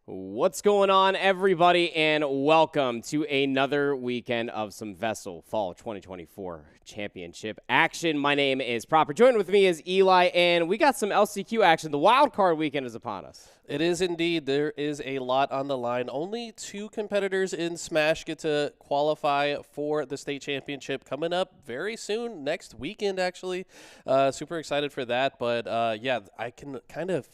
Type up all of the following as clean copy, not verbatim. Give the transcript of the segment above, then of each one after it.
What's going on, everybody, and welcome to another weekend of some VESL Fall 2024 Championship action. My name is Proper. Joined with me is Eli, and we got some LCQ action. The wildcard weekend is upon us. It is indeed. There is a lot on the line. Only 2 competitors in Smash get to qualify for the state championship coming up very soon, next weekend, actually. Super excited for that. But, yeah, I can kind of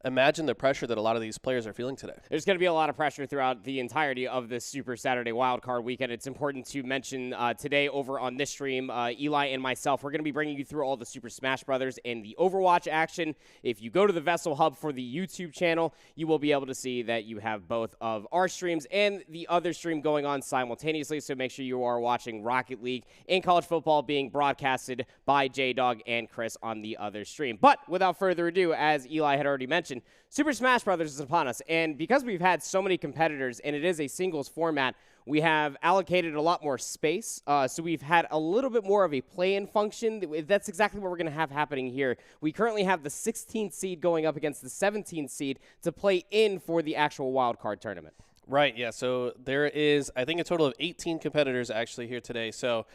imagine the pressure that a lot of these players are feeling today. There's going to be a lot of pressure throughout the entirety of this Super Saturday wildcard weekend. It's important to mention today over on this stream, Eli and myself, we're going to be bringing you through all the Super Smash Brothers and the Overwatch action. If you go to the VESL Hub for the YouTube channel, you will be able to see that you have both of our streams and the other stream going on simultaneously. So make sure you are watching Rocket League and college football being broadcasted by J-Dog and Chris on the other stream. But without further ado, as Eli had already mentioned, Super Smash Brothers is upon us, and because we've had so many competitors and it is a singles format, we have allocated a lot more space, so we've had a little bit more of a play-in function. That's exactly what we're going to have happening here. We currently have the 16th seed going up against the 17th seed to play in for the actual wildcard tournament. Right, yeah, so there is, I think, a total of 18 competitors actually here today. So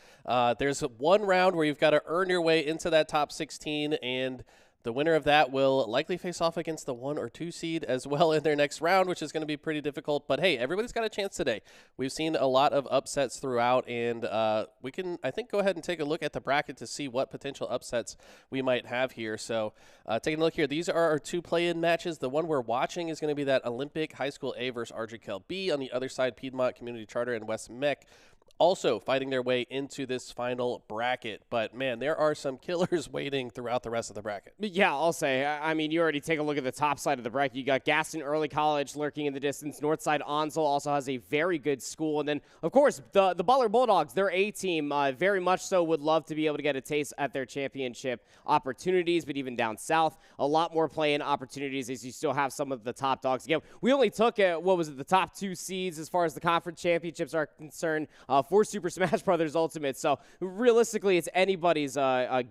there's one round where you've got to earn your way into that top 16, and the winner of that will likely face off against the 1 or 2 seed as well in their next round, which is going to be pretty difficult. But, hey, everybody's got a chance today. We've seen a lot of upsets throughout, and we can, I think, go ahead and take a look at the bracket to see what potential upsets we might have here. So taking a look here, these are our 2 play-in matches. The one we're watching is going to be that Olympic High School A versus Ardrikel B. On the other side, Piedmont Community Charter and West Mech also fighting their way into this final bracket. But, man, there are some killers waiting throughout the rest of the bracket. Yeah, I'll say. I mean, you already take a look at the top side of the bracket. You got Gaston Early College lurking in the distance. Northside Onsel also has a very good school. And then, of course, the Butler Bulldogs, their A team, very much so would love to be able to get a taste at their championship opportunities. But even down south, a lot more play-in opportunities as you still have some of the top dogs. Again, we only took, the top 2 seeds as far as the conference championships are concerned for Super Smash Brothers Ultimate. So realistically, it's anybody's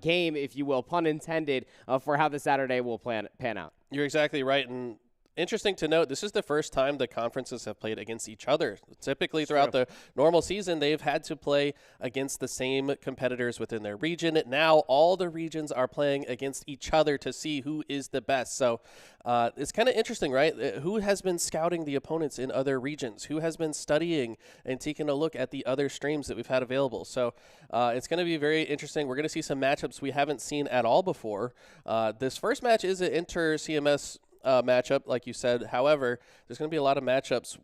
game, if you will, pun intended, for how the Saturday will pan out. You're exactly right. And interesting to note, this is the first time the conferences have played against each other. Typically, throughout the normal season, they've had to play against the same competitors within their region. Now, all the regions are playing against each other to see who is the best. So it's kind of interesting, right? Who has been scouting the opponents in other regions? Who has been studying and taking a look at the other streams that we've had available? So it's going to be very interesting. We're going to see some matchups we haven't seen at all before. This first match is an inter-CMS matchup, like you said. However, there's going to be a lot of matchups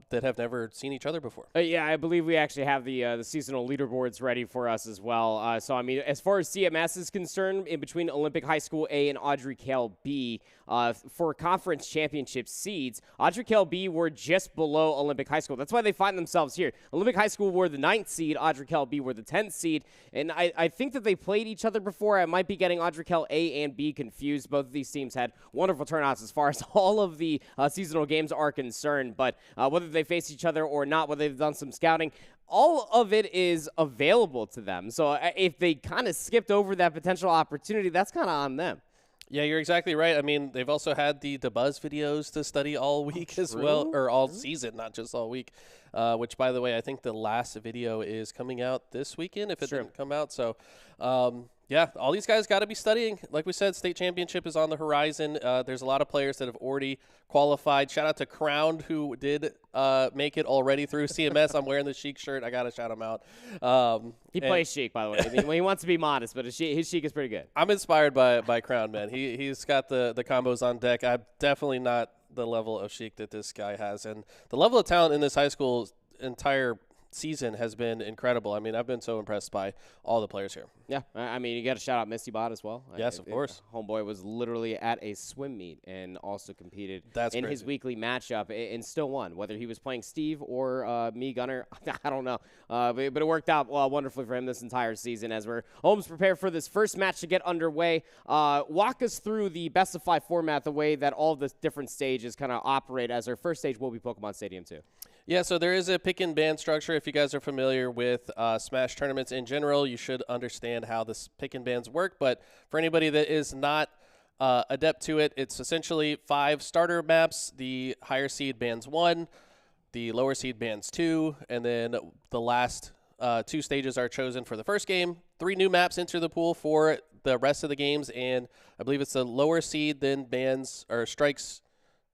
that have never seen each other before. Yeah, I believe we actually have the seasonal leaderboards ready for us as well. So, I mean, as far as CMS is concerned, in between Olympic High School A and Ardrikel B, for conference championship seeds, Ardrikel B were just below Olympic High School. That's why they find themselves here. Olympic High School were the 9th seed, Ardrikel B were the 10th seed, and I think that they played each other before. I might be getting Ardrikel A and B confused. Both of these teams had wonderful turnouts as far as all of the seasonal games are concerned, but whether they face each other or not, whether they've done some scouting, all of it is available to them. So if they kind of skipped over that potential opportunity, that's kind of on them. Yeah, you're exactly right. I mean, they've also had the Buzz videos to study all week as well, or all season, not just all week, which, by the way, I think the last video is coming out this weekend if it didn't come out. So, yeah, all these guys got to be studying. Like we said, state championship is on the horizon. There's a lot of players that have already qualified. Shout out to Crowned, who did make it already through CMS. I'm wearing the Sheik shirt. I got to shout him out. He plays Sheik, by the way. I mean, he wants to be modest, but his Sheik is pretty good. I'm inspired by Crowned, man. He's got the combos on deck. I'm definitely not the level of Sheik that this guy has. And the level of talent in this high school entire season has been incredible. I mean, I've been so impressed by all the players here. Yeah, I mean, you got to shout out Misty Bot as well. Yes, of course. Homeboy was literally at a swim meet and also competed in crazy. His weekly matchup and still won. Whether he was playing Steve or me, Gunner, I don't know. But it worked out wonderfully for him this entire season as we're almost prepared for this first match to get underway. Walk us through the best of 5 format, the way that all the different stages kind of operate, as our first stage will be Pokemon Stadium 2. Yeah, so there is a pick and ban structure. If you guys are familiar with Smash tournaments in general, you should understand how this pick and bans work. But for anybody that is not adept to it. It's essentially 5 starter maps. The higher seed bans 1, the lower seed bans 2, and then the last 2 stages are chosen for the first game. 3 new maps enter the pool for the rest of the games, and I believe it's the lower seed then bans or strikes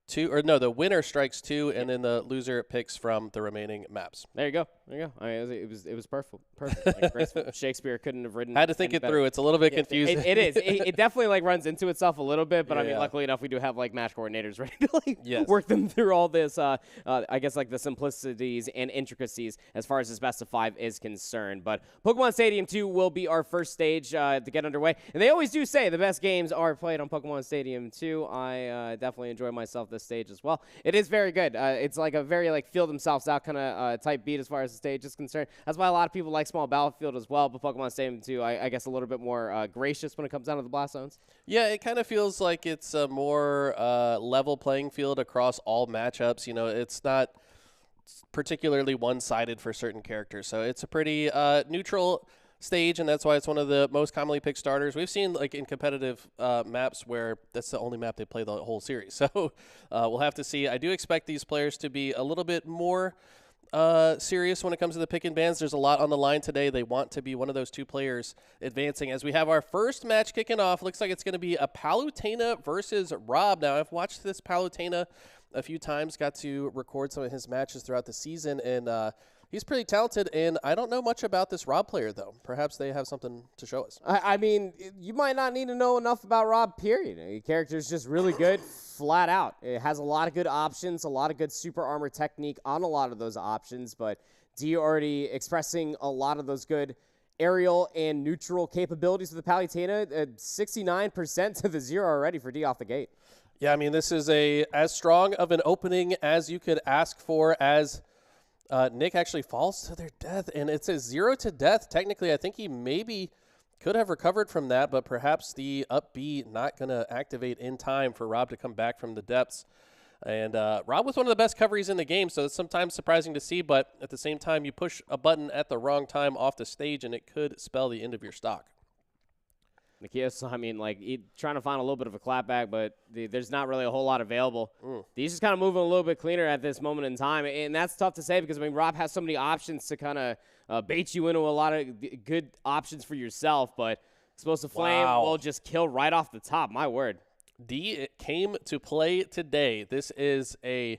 2, or no, the winner strikes 2, and then the loser picks from the remaining maps. There you go. There you go. I mean, it was perfect. Like, graceful. Shakespeare couldn't have written. I had to think it through. It's a little bit confusing. It is. It definitely like runs into itself a little bit, but I mean, luckily enough, we do have like match coordinators ready to like work them through all this. I guess like the simplicities and intricacies as far as this best of 5 is concerned. But Pokemon Stadium 2 will be our first stage to get underway, and they always do say the best games are played on Pokemon Stadium 2. I definitely enjoy myself this stage as well. It is very good. It's like a very like feel themselves out kind of type beat as far as the stage is concerned. That's why a lot of people like Small Battlefield as well, but Pokemon Stadium 2, I guess a little bit more gracious when it comes down to the blast zones. Yeah, it kind of feels like it's a more level playing field across all matchups. You know, it's not particularly one-sided for certain characters, so it's a pretty neutral stage, and that's why it's one of the most commonly picked starters. We've seen like in competitive maps where that's the only map they play the whole series. So we'll have to see. I do expect these players to be a little bit more serious when it comes to the pick and bans. There's a lot on the line today. They want to be one of those 2 players advancing. As we have our first match kicking off, looks like it's going to be a Palutena versus Rob. Now, I've watched this Palutena a few times, got to record some of his matches throughout the season, and he's pretty talented, and I don't know much about this Rob player, though. Perhaps they have something to show us. I mean, you might not need to know enough about Rob, period. The character's just really good, flat out. It has a lot of good options, a lot of good super armor technique on a lot of those options, but D already expressing a lot of those good aerial and neutral capabilities with the Palutena. 69% to the 0 already for D off the gate. Yeah, I mean, this is as strong of an opening as you could ask for, as Nick actually falls to their death, and it's a 0 to death. Technically, I think he maybe could have recovered from that, but perhaps the up B not going to activate in time for Rob to come back from the depths. And Rob was one of the best coveries in the game, so it's sometimes surprising to see, but at the same time, you push a button at the wrong time off the stage, and it could spell the end of your stock. Nikias, I mean, like, trying to find a little bit of a clapback, but there's not really a whole lot available. He's just kind of moving a little bit cleaner at this moment in time, and that's tough to say because, I mean, Rob has so many options to kind of bait you into a lot of good options for yourself, but Explosive Flame will just kill right off the top. My word. D came to play today. This is a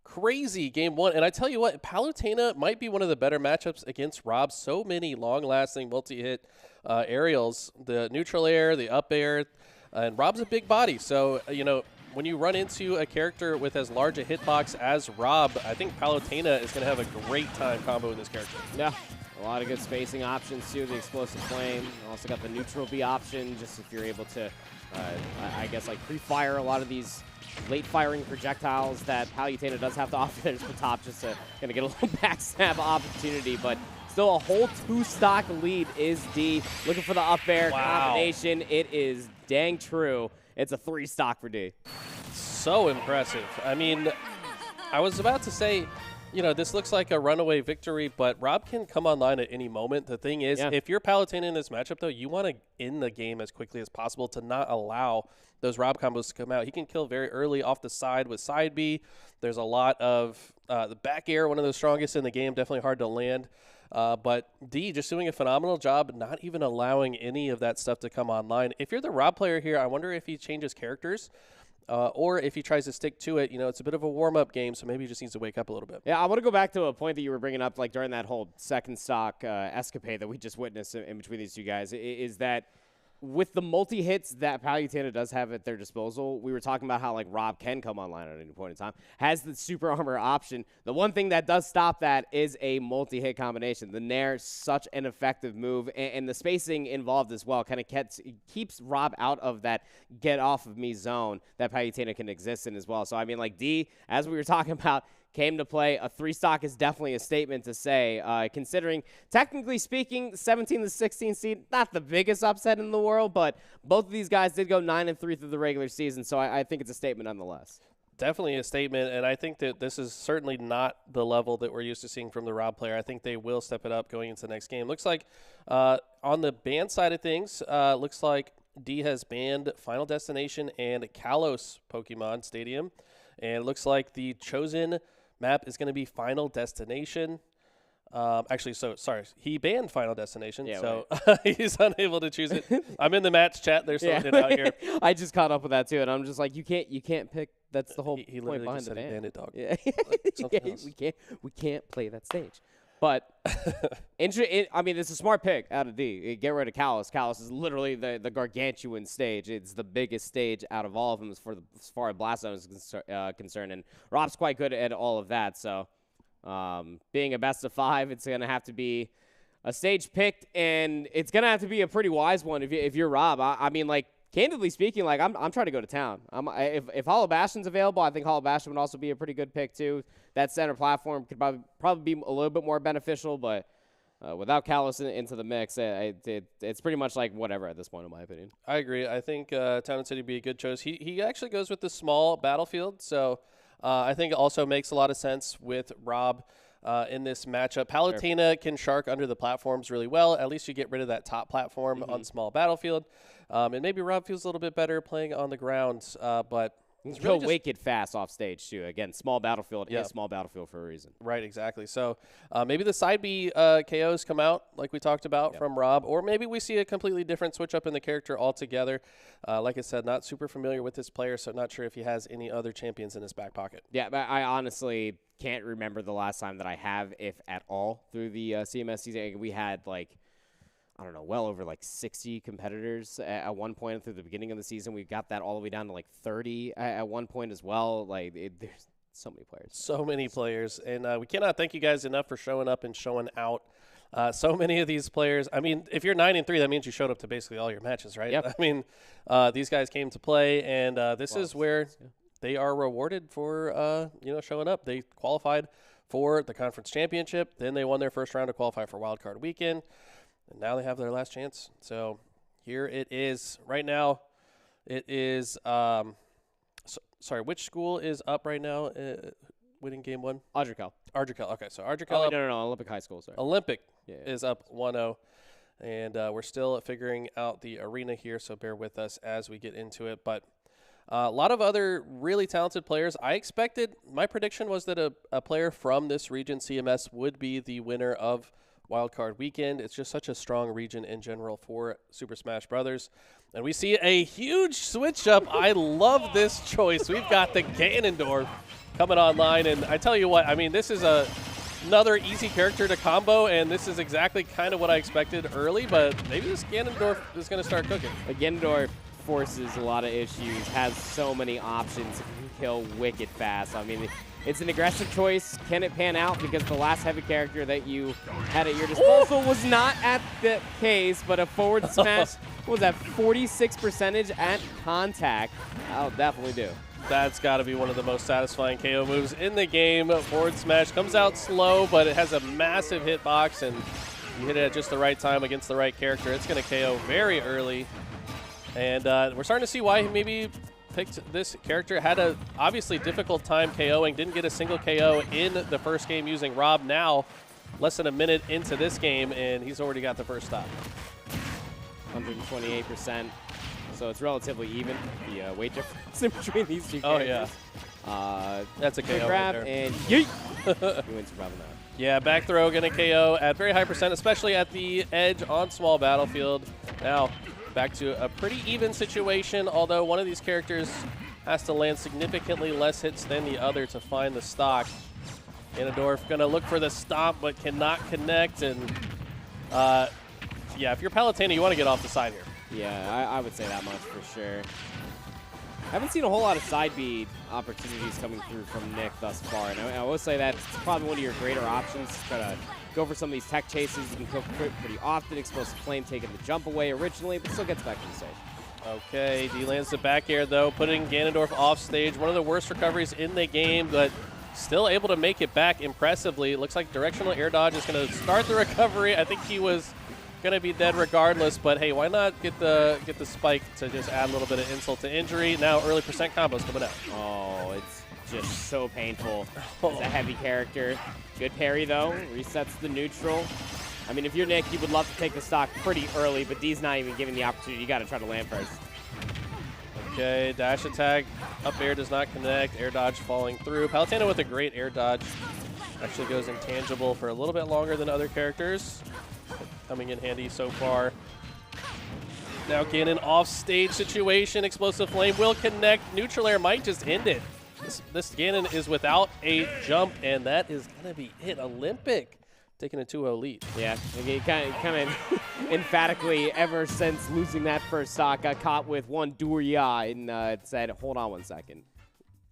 crazy game 1, and I tell you what, Palutena might be one of the better matchups against Rob. So many long-lasting multi-hit aerials, the neutral air, the up air, and Rob's a big body. So, you know, when you run into a character with as large a hitbox as Rob, I think Palutena is going to have a great time comboing this character. Yeah, a lot of good spacing options too. The Explosive Flame. Also got the neutral B option, just if you're able to, I guess, like pre-fire a lot of these late firing projectiles that Palutena does have to offer. There's the top just to kind of get a little backstab opportunity, but still a whole 2-stock lead is D. Looking for the up air combination. It is dang true. It's a 3-stock for D. So impressive. I mean, I was about to say, you know, this looks like a runaway victory, but Rob can come online at any moment. The thing is, if you're Palutena in this matchup, though, you want to end the game as quickly as possible to not allow those Rob combos to come out. He can kill very early off the side with side B. There's a lot of the back air, one of the strongest in the game, definitely hard to land. But D just doing a phenomenal job, not even allowing any of that stuff to come online. If you're the Rob player here, I wonder if he changes characters. Or if he tries to stick to it. You know, it's a bit of a warm-up game, so maybe he just needs to wake up a little bit. Yeah, I want to go back to a point that you were bringing up, like during that whole second stock escapade that we just witnessed in between these two guys, is that with the multi-hits that Palutena does have at their disposal, we were talking about how, like, Rob can come online at any point in time, has the super armor option. The one thing that does stop that is a multi-hit combination. The Nair, such an effective move, and the spacing involved as well kind of keeps Rob out of that get-off-of-me zone that Palutena can exist in as well. So, I mean, like, D, as we were talking about, came to play. A 3-stock is definitely a statement to say, considering, technically speaking, 17 to 16 seed, not the biggest upset in the world, but both of these guys did go 9-3 through the regular season, so I think it's a statement nonetheless. Definitely a statement, and I think that this is certainly not the level that we're used to seeing from the Rob player. I think they will step it up going into the next game. Looks like on the ban side of things, looks like D has banned Final Destination and Kalos Pokemon Stadium. And it looks like the chosen map is going to be Final Destination. He banned Final Destination, so he's unable to choose it. I'm in the match chat. They're sorting it out here. I just caught up with that too, and I'm just like, you can't pick. That's the whole he point literally behind just the said he ban. banned it, dog. Yeah, Like we can't play that stage. But I mean, it's a smart pick out of D. Get rid of Kalos. Kalos is literally the gargantuan stage. It's the biggest stage out of all of them as far as Blast Zone is concerned, and Rob's quite good at all of that. So. Being a best of 5, it's going to have to be a stage picked, and it's going to have to be a pretty wise one if you're Rob. I mean, like, candidly speaking, like, I'm trying to go to town. If Hollow Bastion's available, I think Hollow Bastion would also be a pretty good pick, too. That center platform could probably be a little bit more beneficial, but without Kalos into the mix, it's pretty much like whatever at this point, in my opinion. I agree. I think Town and City would be a good choice. He actually goes with the small battlefield, so I think it also makes a lot of sense with Rob in this matchup. Palutena can shark under the platforms really well. At least you get rid of that top platform on small battlefield. And maybe Rob feels a little bit better playing on the ground, but it's really go wicked fast off stage, too. Again, small battlefield is small battlefield for a reason. Right, exactly. So maybe the side B KOs come out, like we talked about, from Rob, or maybe we see a completely different switch up in the character altogether. Like I said, not super familiar with this player, so not sure if he has any other champions in his back pocket. Yeah, but I honestly can't remember the last time that I have, if at all, through the CMS season. We had, like, I don't know, well over like 60 competitors at one point through the beginning of the season. We got that all the way down to like 30 at one point as well. Like, there's so many players. So many players. And we cannot thank you guys enough for showing up and showing out. So many of these players. I mean, if you're 9-3, that means you showed up to basically all your matches, right? Yep. I mean, these guys came to play, and this is where they are rewarded for, showing up. They qualified for the conference championship. Then they won their first round to qualify for wildcard weekend. And now they have their last chance. So here it is. Right now, it is sorry, which school is up right now winning game 1? Ardrical. Okay, so Ardrical. Oh, no, Olympic High School, sorry. Olympic is up 1-0. And we're still figuring out the arena here, so bear with us as we get into it. But a lot of other really talented players. My prediction was that a player from this region, CMS, would be the winner of Wildcard Weekend. It's just such a strong region in general for Super Smash Brothers. And we see a huge switch up. I love this choice. We've got the Ganondorf coming online. And I tell you what, I mean, this is another easy character to combo, and this is exactly kind of what I expected early, but maybe this Ganondorf is going to start cooking. Ganondorf forces a lot of issues, has so many options, can kill wicked fast. I mean, it's an aggressive choice. Can it pan out? Because the last heavy character that you had at your disposal was not at the case, but a forward smash, what was that, 46% at contact? That'll definitely do. That's got to be one of the most satisfying KO moves in the game. Forward smash comes out slow, but it has a massive hitbox, and you hit it at just the right time against the right character. It's going to KO very early. And we're starting to see why he maybe picked this character. Had a obviously difficult time KOing. Didn't get a single KO in the first game using Rob. Now, less than a minute into this game, and he's already got the first stop. 128%. So it's relatively even, the weight difference in between these two characters. Oh, yeah. That's a KO grab, right there. and yeet! He wins Rob now. Yeah, back throw going to KO at very high percent, especially at the edge on small battlefield. Now, back to a pretty even situation, although one of these characters has to land significantly less hits than the other to find the stock. Ganondorf going to look for the stomp, but cannot connect. And, yeah, if you're Palutena, you want to get off the side here. Yeah, I would say that much for sure. I haven't seen a whole lot of side B opportunities coming through from Nick thus far, and I will say that's probably one of your greater options. Try to go for some of these tech chases. You can kill pretty often. Explosive Flame taking the jump away originally, but still gets back to the stage. Okay, D lands the back air, though, putting Ganondorf off stage. One of the worst recoveries in the game, but still able to make it back impressively. It looks like directional air dodge is going to start the recovery. I think he was going to be dead regardless, but hey, why not get the spike to just add a little bit of insult to injury. Now early percent combos coming out. Oh, it's just so painful. It's a heavy character. Good parry though, resets the neutral. I mean, if you're Nick, you would love to take the stock pretty early, but D's not even giving the opportunity. You got to try to land first. Okay, dash attack. Up air does not connect. Air dodge falling through. Palutena with a great air dodge. Actually goes intangible for a little bit longer than other characters. Coming in handy so far. Now Ganon off-stage situation. Explosive Flame will connect. Neutral air might just end it. This Ganon is without a jump, and that is going to be it. Olympic taking a 2-0 lead. Yeah, he kind of emphatically, ever since losing that first stock, got caught with one Durya and said, hold on one second.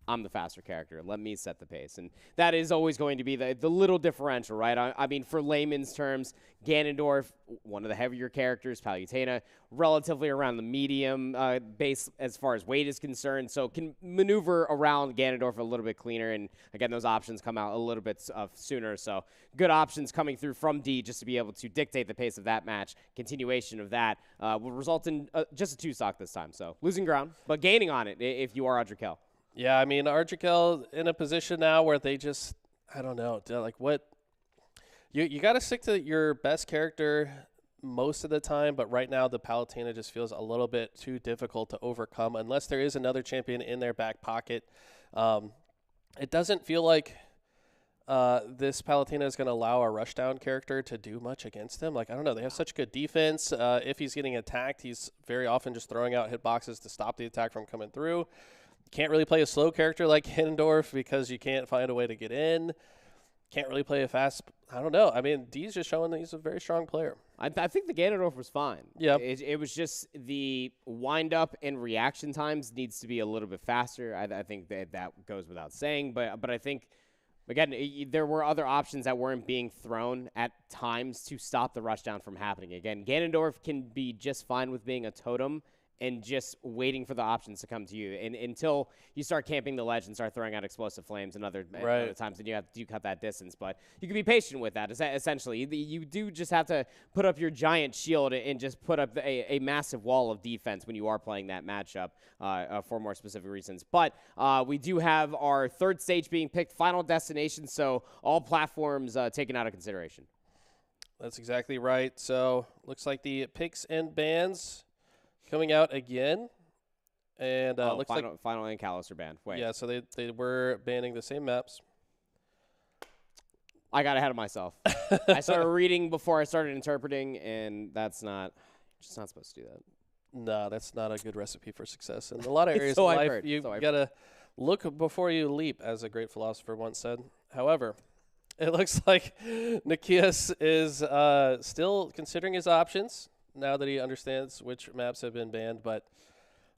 I'm the faster character. Let me set the pace. And that is always going to be the little differential, right? I mean, for layman's terms, Ganondorf, one of the heavier characters, Palutena, relatively around the medium base as far as weight is concerned, so can maneuver around Ganondorf a little bit cleaner. And again, those options come out a little bit sooner. So good options coming through from D just to be able to dictate the pace of that match. Continuation of that will result in just a 2-stock this time. So losing ground, but gaining on it if you are Audrikel. Yeah, I mean, Audrikel in a position now where they just, I don't know, like what, you got to stick to your best character most of the time, but right now the Palutena just feels a little bit too difficult to overcome unless there is another champion in their back pocket. It doesn't feel like this Palutena is going to allow a rushdown character to do much against him. Like, I don't know, they have such good defense. If he's getting attacked, he's very often just throwing out hitboxes to stop the attack from coming through. Can't really play a slow character like Ganondorf because you can't find a way to get in. Can't really play a fast. I don't know. I mean, D's just showing that he's a very strong player. I think the Ganondorf was fine. Yeah. It was just the wind-up and reaction times needs to be a little bit faster. I think that goes without saying. But I think, again, there were other options that weren't being thrown at times to stop the rushdown from happening. Again, Ganondorf can be just fine with being a totem and just waiting for the options to come to you. And until you start camping the ledge and start throwing out explosive flames and other times, then you have to cut that distance. But you can be patient with that, essentially. You do just have to put up your giant shield and just put up a massive wall of defense when you are playing that matchup for more specific reasons. But we do have our third stage being picked, Final Destination, so all platforms taken out of consideration. That's exactly right. So looks like the picks and bans coming out again, and looks like Final and Kalos are banned. Wait. Yeah, so they were banning the same maps. I got ahead of myself. I started reading before I started interpreting, and that's just not supposed to do that. No, that's not a good recipe for success. In a lot of areas So of I've life, heard. you gotta look before you leap, as a great philosopher once said. However, it looks like Nikias is still considering his options now that he understands which maps have been banned. But,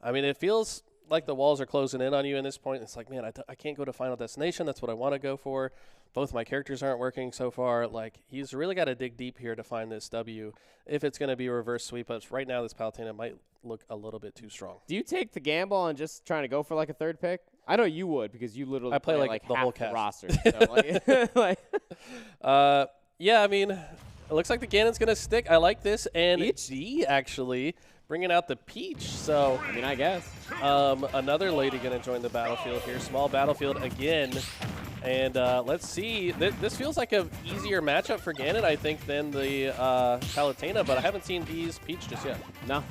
I mean, it feels like the walls are closing in on you in this point. It's like, man, I can't go to Final Destination. That's what I want to go for. Both my characters aren't working so far. Like, he's really got to dig deep here to find this W if it's going to be a reverse sweep. But right now, this Palutena might look a little bit too strong. Do you take the gamble on just trying to go for, like, a third pick? I know you would, because you literally play like the half whole the cast. roster. So, Yeah, I mean, it looks like the Ganon's going to stick. I like this. And G, actually, bringing out the Peach. So, I mean, I guess. Another lady going to join the battlefield here. Small battlefield again. And let's see. This feels like an easier matchup for Ganon, I think, than the Palutena. But I haven't seen D's Peach just yet. No.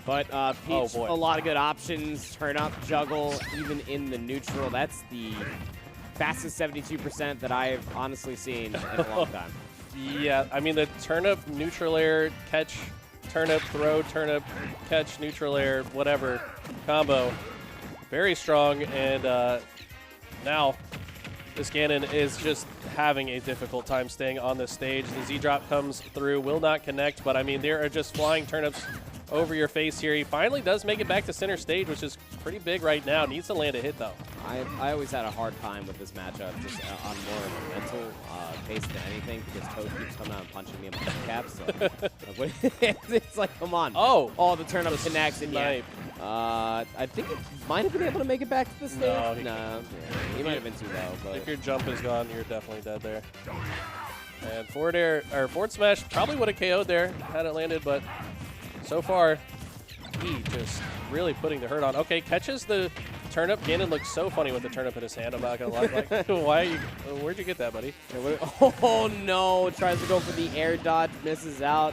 But Peach, a lot of good options. Turn up, juggle, even in the neutral. That's the fastest 72% that I have honestly seen in a long time. Yeah, I mean, the turnip, neutral air, catch, turnip, throw, turnip, catch, neutral air, whatever combo. Very strong, and now this Ganon is just having a difficult time staying on the stage. The Z-drop comes through, will not connect, but I mean, there are just flying turnips over your face here. He finally does make it back to center stage, which is pretty big right now. Needs to land a hit, though. I always had a hard time with this matchup, just on more of a mental pace than anything, because Toad keeps coming out and punching me in my caps. So, it's like, come on. Oh, the turnip connects, and I think it might have been able to make it back to the stage. No, he might have been too low. But if your jump is gone, you're definitely dead there. And forward smash probably would have KO'd there had it landed, but so far, he just really putting the hurt on. Okay, catches the turnip. Ganon looks so funny with the turnip in his hand. I'm not gonna lie. Like, why? Where'd you get that, buddy? Oh no! Tries to go for the air dodge, misses out.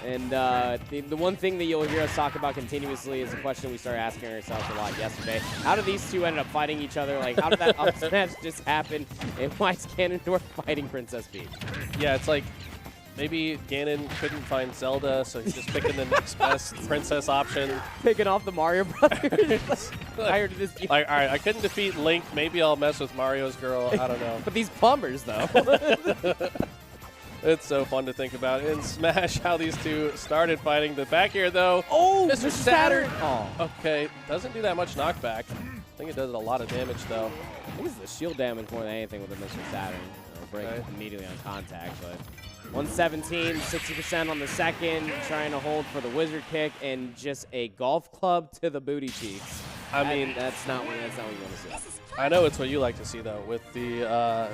And the one thing that you'll hear us talk about continuously is a question we started asking ourselves a lot yesterday. How did these two end up fighting each other? Like, how did that up smash just happen? And why is Ganondorf fighting Princess Peach? Yeah, it's like maybe Ganon couldn't find Zelda, so he's just picking the next best princess option. Picking off the Mario Brothers. Tired of this. Like, all right, I couldn't defeat Link. Maybe I'll mess with Mario's girl. I don't know. But these plumbers, though. It's so fun to think about. In Smash, how these two started fighting. The back air, though. Oh, Mr. Saturn. Oh. Okay, doesn't do that much knockback. I think it does a lot of damage, though. I think it's the shield damage more than anything with the Mr. Saturn. It'll break immediately on contact, but 117, 60% on the second, trying to hold for the wizard kick, and just a golf club to the booty cheeks. I mean, that's not what you want to see. I know it's what you like to see, though, with the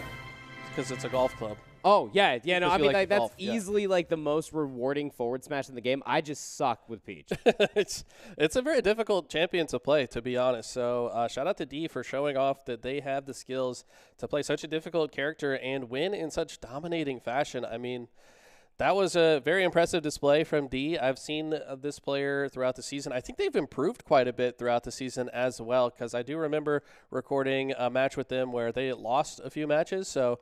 because it's a golf club. Oh, yeah. No, I mean, like that's golf, easily like the most rewarding forward smash in the game. I just suck with Peach. It's a very difficult champion to play, to be honest. So shout out to D for showing off that they have the skills to play such a difficult character and win in such dominating fashion. I mean, that was a very impressive display from D. I've seen this player throughout the season. I think they've improved quite a bit throughout the season as well, because I do remember recording a match with them where they lost a few matches. So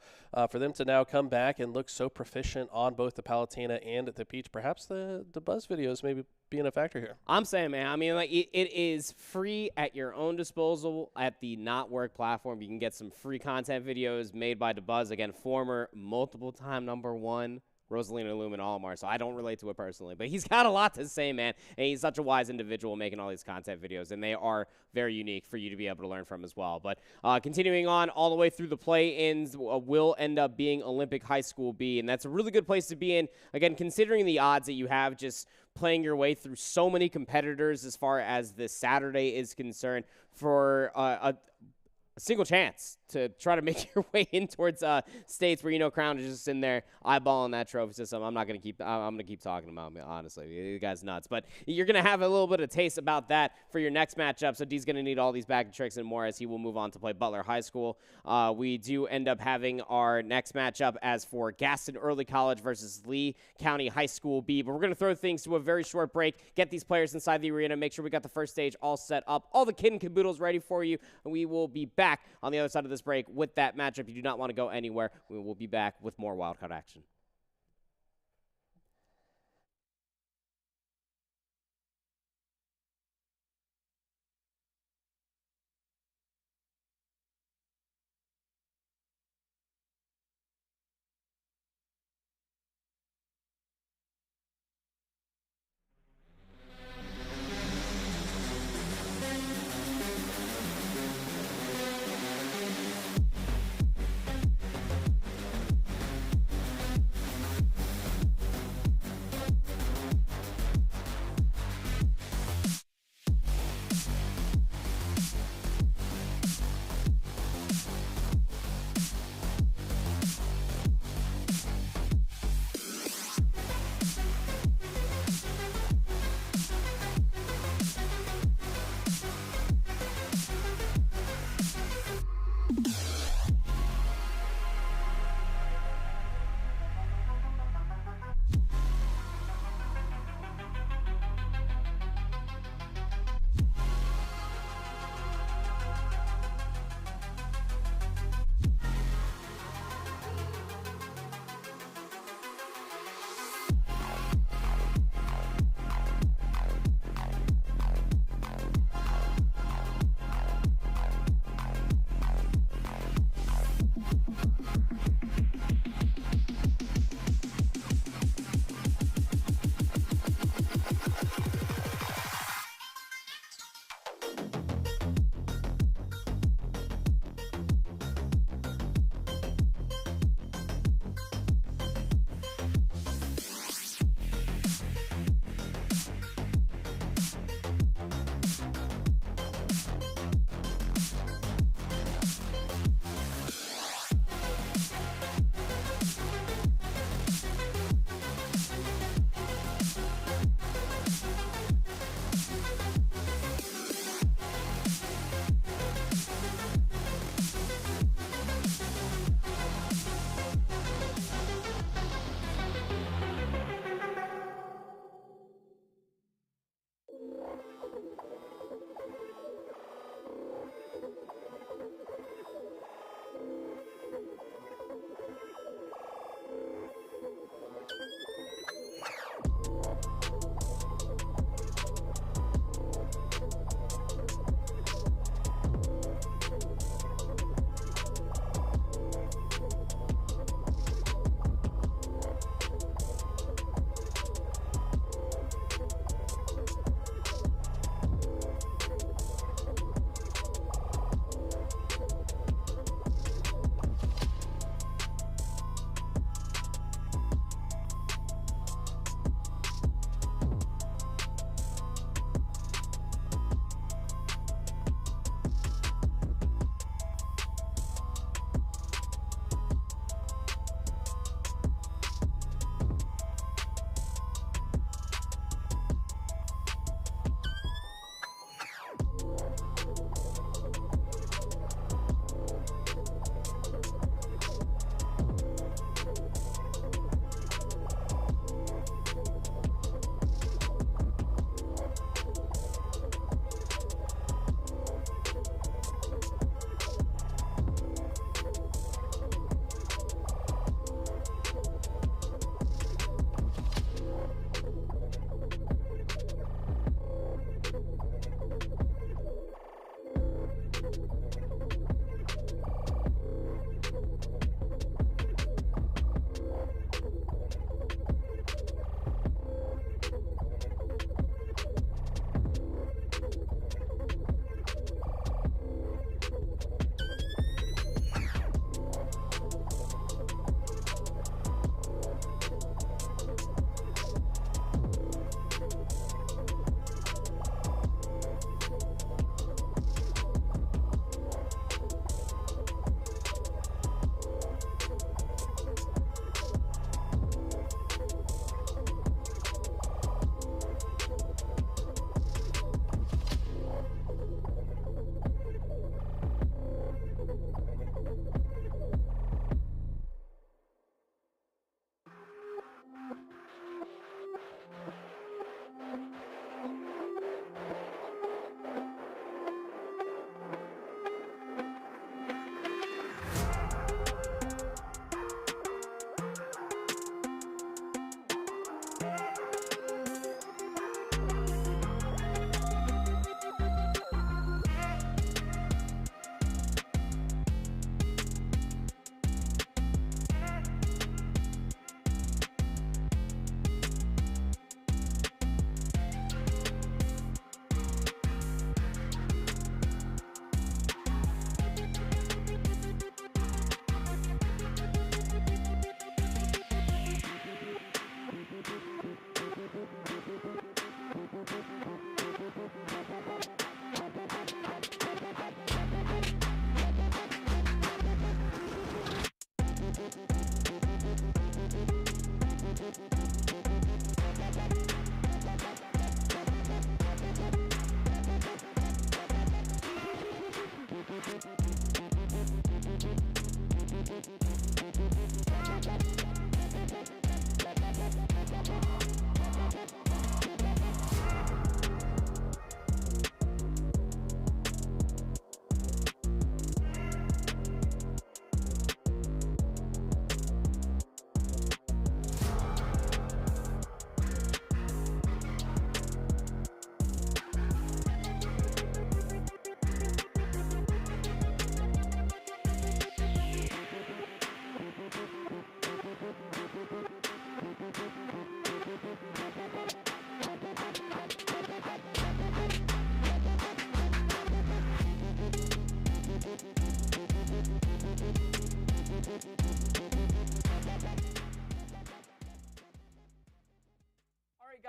for them to now come back and look so proficient on both the Palutena and the Peach, perhaps the Buzz videos maybe being a factor here. I'm saying, man, I mean, like it is free at your own disposal at the Not Work platform. You can get some free content videos made by DeBuzz, again, former multiple-time #1 Rosalina Lumen Olimar, so I don't relate to it personally. But he's got a lot to say, man, and he's such a wise individual making all these content videos, and they are very unique for you to be able to learn from as well. But continuing on all the way through the play-ins will end up being Olympic High School B, and that's a really good place to be in. Again, considering the odds that you have just playing your way through so many competitors as far as this Saturday is concerned for a single chance to try to make your way in towards states where Crown is just in there eyeballing that trophy system. I'm not gonna keep. I'm gonna keep talking about him, honestly. The guy's nuts, but you're gonna have a little bit of taste about that for your next matchup. So D's gonna need all these back tricks and more as he will move on to play Butler High School. We do end up having our next matchup as for Gaston Early College versus Lee County High School B. But we're gonna throw things to a very short break. Get these players inside the arena. Make sure we got the first stage all set up. All the kid and caboodles ready for you, and we will be back on the other side of this break with that matchup. You do not want to go anywhere. We will be back with more wildcard action.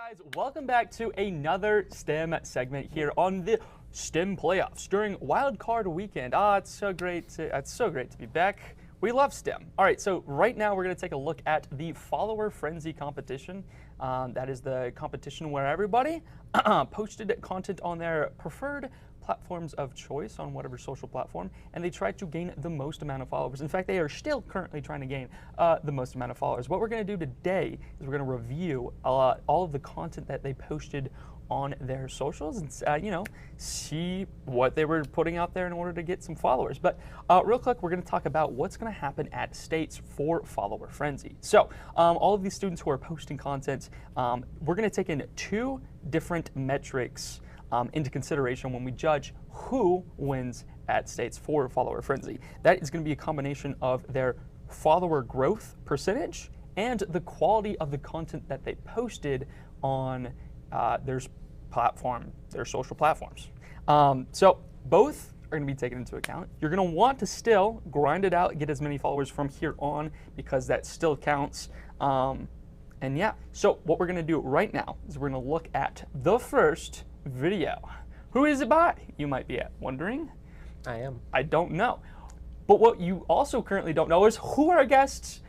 Guys, welcome back to another STEM segment here on the STEM playoffs during Wildcard weekend. It's so great to be back. We love STEM. All right, so right now we're going to take a look at the Follower Frenzy competition. That is the competition where everybody posted content on their preferred platforms of choice on whatever social platform, and they tried to gain the most amount of followers. In fact, they are still currently trying to gain the most amount of followers. What we're going to do today is we're going to review all of the content that they posted on their socials and see what they were putting out there in order to get some followers. But real quick, we're going to talk about what's going to happen at states for Follower Frenzy. So all of these students who are posting content, we're going to take in two different metrics into consideration when we judge who wins at states for Follower Frenzy. That is going to be a combination of their follower growth percentage and the quality of the content that they posted on their social platforms. So both are going to be taken into account. You're going to want to still grind it out, get as many followers from here on because that still counts. And yeah, so what we're going to do right now is we're going to look at the first video. Who is it by? You might be wondering. I am. I don't know. But what you also currently don't know is who our guests,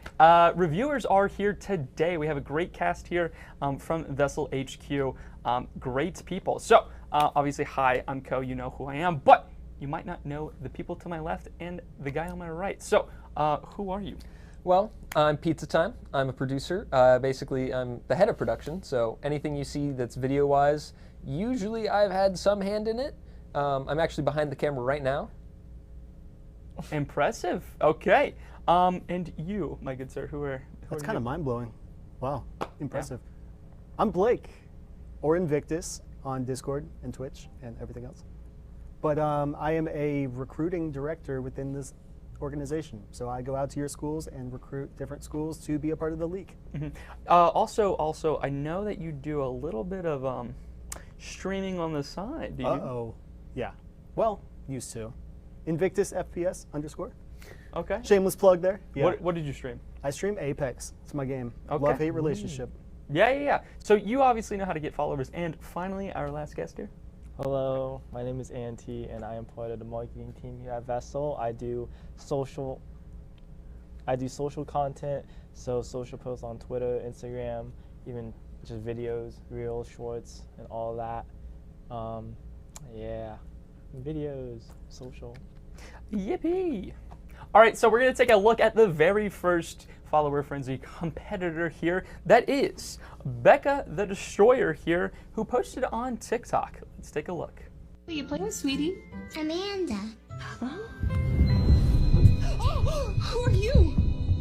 reviewers are here today. We have a great cast here from VESL HQ. Great people. So obviously, hi, I'm Ko. You know who I am. But you might not know the people to my left and the guy on my right. So who are you? Well, I'm Pizza Time. I'm a producer. Basically, I'm the head of production. So anything you see that's video-wise, usually I've had some hand in it. I'm actually behind the camera right now. Impressive. Okay. And you, my good sir, who are That's you? kind of mind-blowing. Wow. Impressive. Yeah. I'm Blake, or Invictus on Discord and Twitch and everything else. But I am a recruiting director within this organization. So I go out to your schools and recruit different schools to be a part of the league. Mm-hmm. Also, I know that you do a little bit of streaming on the side. Do you? Uh-oh. Yeah. Well, used to. Invictus FPS _. Okay. Shameless plug there. Yeah. What did you stream? I stream Apex. It's my game. Okay. Love-hate relationship. Yeah. So you obviously know how to get followers. And finally, our last guest here. Hello, my name is Antti, and I am part of the marketing team here at VESL. I do social content, so social posts on Twitter, Instagram, even just videos, reels, shorts, and all that. Yeah, videos, social. Yippee! All right, so we're going to take a look at the very first Follower Frenzy competitor here. That is Becca the Destroyer here, who posted on TikTok. Let's take a look. Who are you playing with, sweetie? Amanda. Huh? Oh, who are you?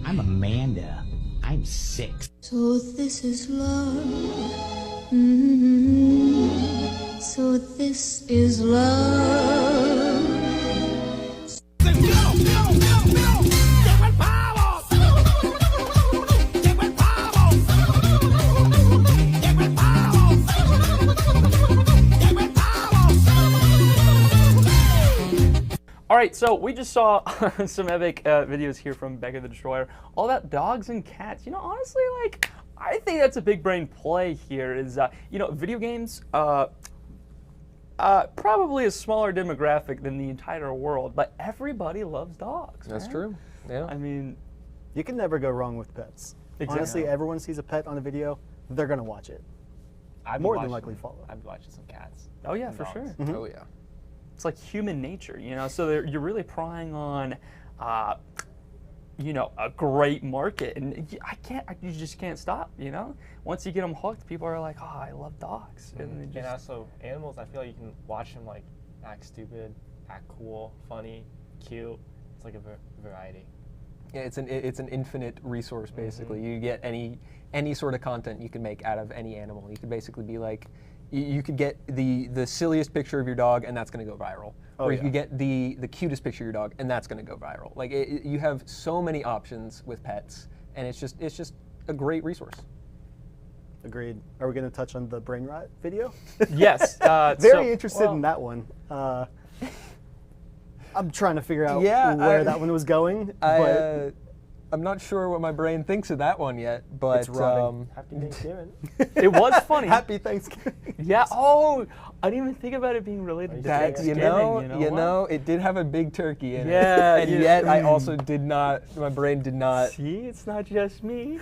I'm Amanda. I'm 6. So this is love. Mm-hmm. So this is love. All right, so we just saw some epic videos here from Becca the Destroyer, all about dogs and cats. Honestly, I think that's a big brain play here is, video games, probably a smaller demographic than the entire world, but everybody loves dogs. That's man. true. Yeah. I mean, You can never go wrong with pets. Exactly. Honestly, everyone sees a pet on a video, they're going to watch it. More than likely follow. I've been watching some cats. oh yeah, and for dogs. sure. Oh yeah. It's like human nature, so you're really prying on, a great market, and you just can't stop, Once you get them hooked, people are like, oh, I love dogs. And also, animals, I feel like you can watch them, act stupid, act cool, funny, cute. It's like a variety. Yeah, it's an infinite resource basically. You get any sort of content you can make out of any animal. You could basically be like, you could get the silliest picture of your dog and that's going to go viral. Or you could get the cutest picture of your dog and that's going to go viral. You have so many options with pets, and it's just a great resource. Agreed. Are we going to touch on the brain rot video? Yes. Very interested in that one. I'm trying to figure out where that one was going. But I'm not sure what my brain thinks of that one yet, but It's rotting. Happy Thanksgiving. It was funny. Happy Thanksgiving. Yeah. Oh, I didn't even think about it being related to That Thanksgiving. you what? know, it did have a big turkey in Yeah, it, and you- yet I also did not. My brain did not. See, it's not just me.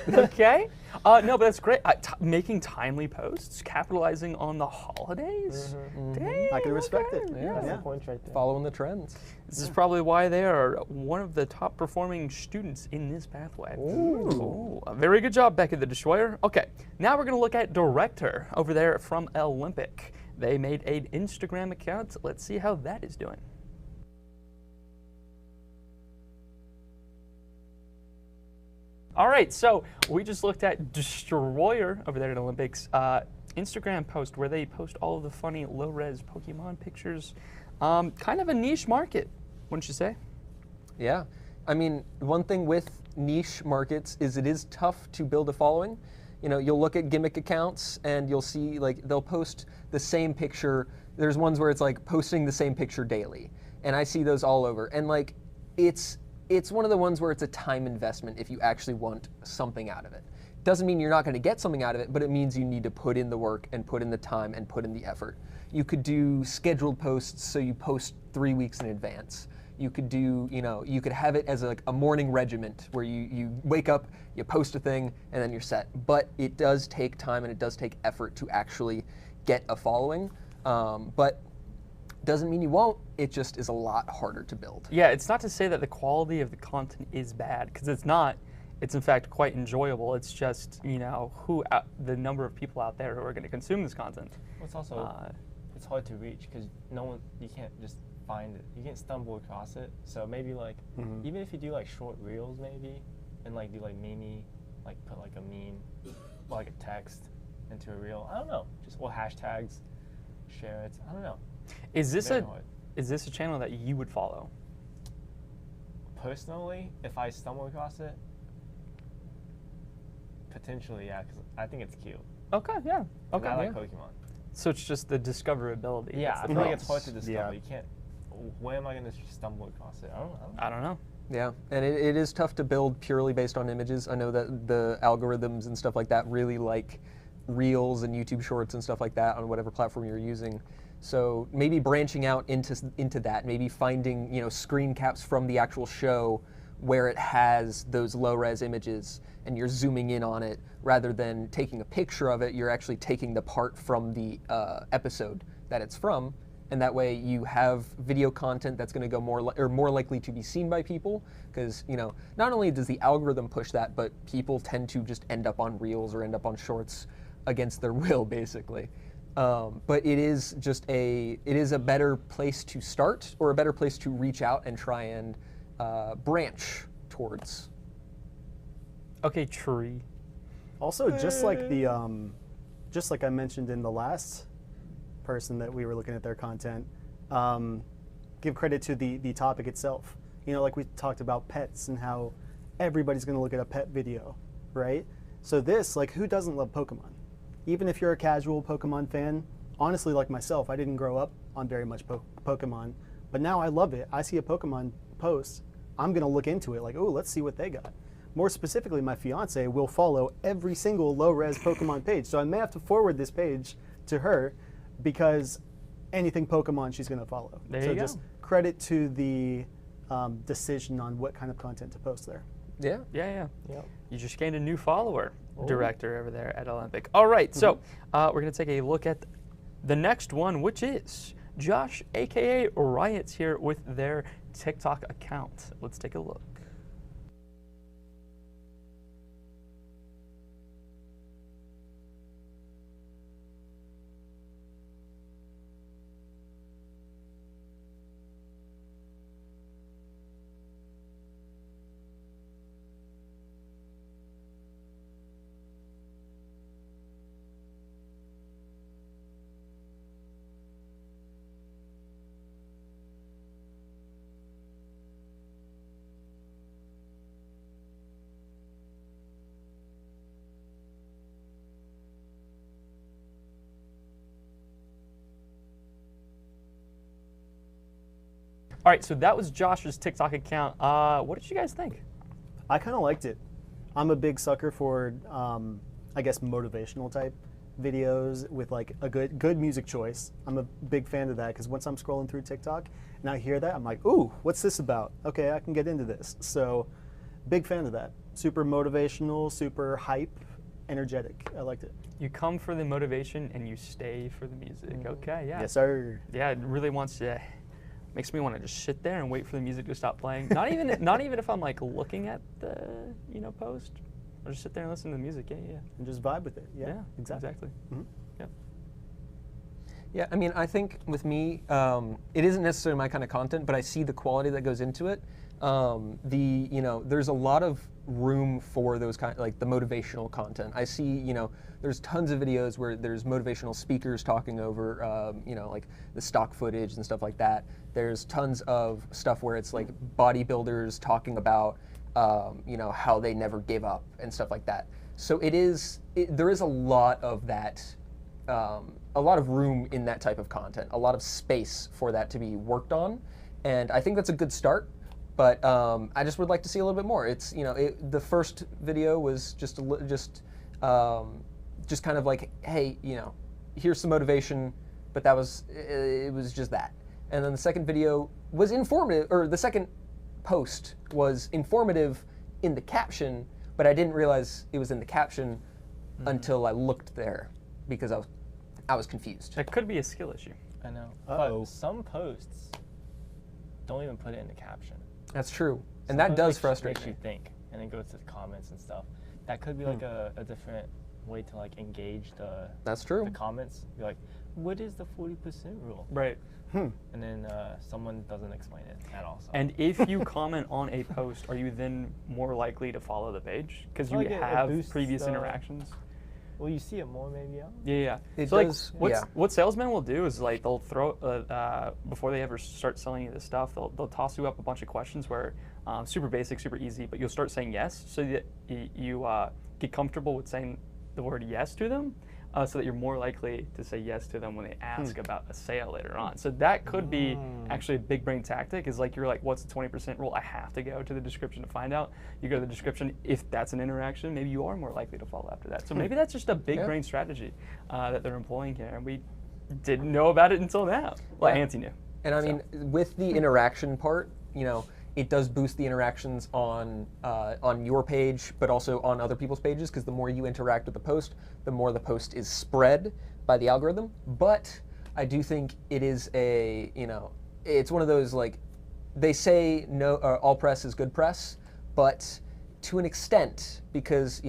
Okay. No, but that's great. Making timely posts, capitalizing on the holidays. Dang, I can respect okay. it. Yeah. That's the point right there. Following the trends. This is probably why they are one of the top performing students in this pathway. Ooh. Very good job, Becca the Destroyer. Okay, now we're going to look at Director over there from Olympic. They made an Instagram account. Let's see how that is doing. All right, so we just looked at Destroyer over there at Olympics Instagram post where they post all of the funny low-res Pokemon pictures. Kind of a niche market, wouldn't you say? Yeah. I mean, one thing with niche markets is it is tough to build a following. You know, you'll look at gimmick accounts and you'll see like they'll post the same picture. There's ones where it's like posting the same picture daily. And I see those all over. And like it's one of the ones where it's a time investment if you actually want something out of it. Doesn't mean you're not going to get something out of it, but it means you need to put in the work and put in the time and put in the effort. You could do scheduled posts, so you post 3 weeks in advance. You could do, you know, you could have it as like a morning regiment where you wake up, you post a thing, and then you're set. But it does take time and it does take effort to actually get a following. But doesn't mean you won't. It just is a lot harder to build. Yeah, it's not to say that the quality of the content is bad, because it's not. It's in fact quite enjoyable. It's just, you know, the number of people out there who are going to consume this content. Well, it's also it's hard to reach because you can't just find it. You can't stumble across it. So maybe like even if you do like short reels maybe and like do like like put like a meme or like a text into a reel. I don't know. Just or hashtags, share it. I don't know. Is this Very hard. a channel that you would follow? Personally, if I stumble across it, potentially, yeah, because I think it's cute. Okay, yeah. 'Cause Okay. I like yeah. Pokemon. So it's just the discoverability. Yeah, that's I the feel like it's problem. hard to discover. You can't. Where am I going to stumble across it? I don't know. Yeah, and it is tough to build purely based on images. I know that the algorithms and stuff like that really like Reels and YouTube Shorts and stuff like that on whatever platform you're using. So maybe branching out into that, maybe finding, you know, screen caps from the actual show where it has those low-res images and you're zooming in on it rather than taking a picture of it. You're actually taking the part from the episode that it's from, and that way you have video content that's going to go more likely to be seen by people, because, you know, not only does the algorithm push that, but people tend to just end up on Reels or end up on Shorts against their will, basically. But it is just a better place to start, or a better place to reach out and try and branch towards. Okay, tree. Also, just like just like I mentioned in the last person that we were looking at their content, give credit to the topic itself. You know, like we talked about pets and how everybody's going to look at a pet video, right? So this, like, who doesn't love Pokemon? Even if you're a casual Pokemon fan, honestly, like myself, I didn't grow up on very much Pokemon, but now I love it. I see a Pokemon post, I'm going to look into it, like, oh, let's see what they got. More specifically, my fiance will follow every single low-res Pokemon page, so I may have to forward this page to her because anything Pokemon she's going to follow. There so you go. just credit to the decision on what kind of content to post there. Yeah. Yeah. You just gained a new follower, Director over there at Olympic. All right, so we're going to take a look at the next one, which is Josh, a.k.a. Riots, here with their TikTok account. Let's take a look. All right, so that was Josh's TikTok account. What did you guys think? I kind of liked it. I'm a big sucker for, I guess, motivational type videos with like a good music choice. I'm a big fan of that because once I'm scrolling through TikTok and I hear that, I'm like, ooh, what's this about? Okay, I can get into this. So, big fan of that. Super motivational, super hype, energetic. I liked it. You come for the motivation and you stay for the music. Okay, yeah. Yes, sir. Yeah, it really makes me want to just sit there and wait for the music to stop playing. Not even if I'm like looking at the post. I'll just sit there and listen to the music. Yeah. And just vibe with it. Yeah, Yeah, exactly. Yeah. Yeah, I mean, I think with me, it isn't necessarily my kind of content, but I see the quality that goes into it. There's a lot of room for those like the motivational content. I see, there's tons of videos where there's motivational speakers talking over, like the stock footage and stuff like that. There's tons of stuff where it's like bodybuilders talking about, how they never give up and stuff like that. So there is a lot of that, a lot of room in that type of content, a lot of space for that to be worked on, and I think that's a good start. But I just would like to see a little bit more. It's the first video was just kind of like, hey, here's some motivation, but it was just that. And then the second video was informative, or the second post was informative in the caption, but I didn't realize it was in the caption until I looked there because I was confused. That could be a skill issue. I know. Uh-oh. But some posts don't even put it in the caption. That's true, and Some that posts does frustrate makes me. you think, and then go to the comments and stuff. That could be like a different way to like engage the That's true. the comments. Be like, what is the 40% rule? Right. And then someone doesn't explain it at all. So. And if you comment on a post, are you then more likely to follow the page because you Like it have boosts previous the- interactions? Well, you see it more maybe. Yeah. It So does, like, yeah. what salesmen will do is like they'll throw before they ever start selling you this stuff, they'll toss you up a bunch of questions where super basic, super easy, but you'll start saying yes so that you get comfortable with saying the word yes to them, so that you're more likely to say yes to them when they ask about a sale later on. So that could be actually a big brain tactic. Is like you're like, what's the 20% rule? I have to go to the description to find out. You go to the description. If that's an interaction, maybe you are more likely to follow after that. So maybe that's just a big brain strategy that they're employing here, and we didn't know about it until now. Well, Auntie knew. And I mean, with the interaction part, it does boost the interactions on your page, but also on other people's pages, because the more you interact with the post, the more the post is spread by the algorithm. But I do think it is it's one of those, like, they say no, all press is good press, but to an extent, because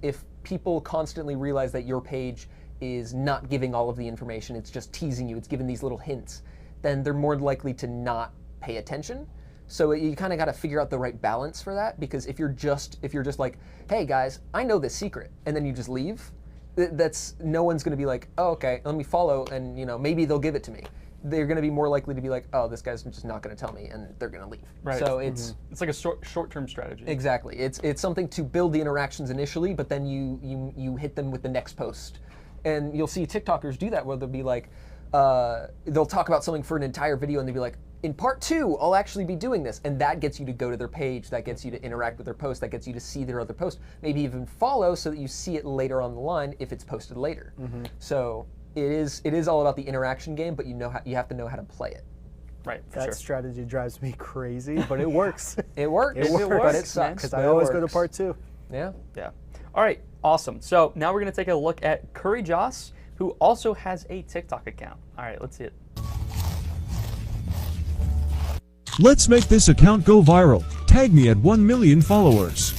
if people constantly realize that your page is not giving all of the information, it's just teasing you, it's giving these little hints, then they're more likely to not pay attention. So you kind of got to figure out the right balance for that, because if you're just like, hey guys, I know this secret, and then you just leave, that's no one's going to be like, oh, okay, let me follow, and maybe they'll give it to me. They're going to be more likely to be like, oh, this guy's just not going to tell me, and they're going to leave. Right. So it's like a short-term strategy. Exactly. It's something to build the interactions initially, but then you hit them with the next post, and you'll see TikTokers do that where they'll be like, they'll talk about something for an entire video, and they'll be like, in part 2, I'll actually be doing this. And that gets you to go to their page, that gets you to interact with their post, that gets you to see their other post, maybe even follow so that you see it later on the line if it's posted later. So it is all about the interaction game, but you have to know how to play it. Right, for That sure. strategy drives me crazy, but it works. It works, It works, but it sucks. Because but I it always go to works. part 2. Yeah. Yeah. All right, awesome. So now we're going to take a look at Curry Joss, who also has a TikTok account. All right, let's see it. Let's make this account go viral. Tag me at 1 million followers.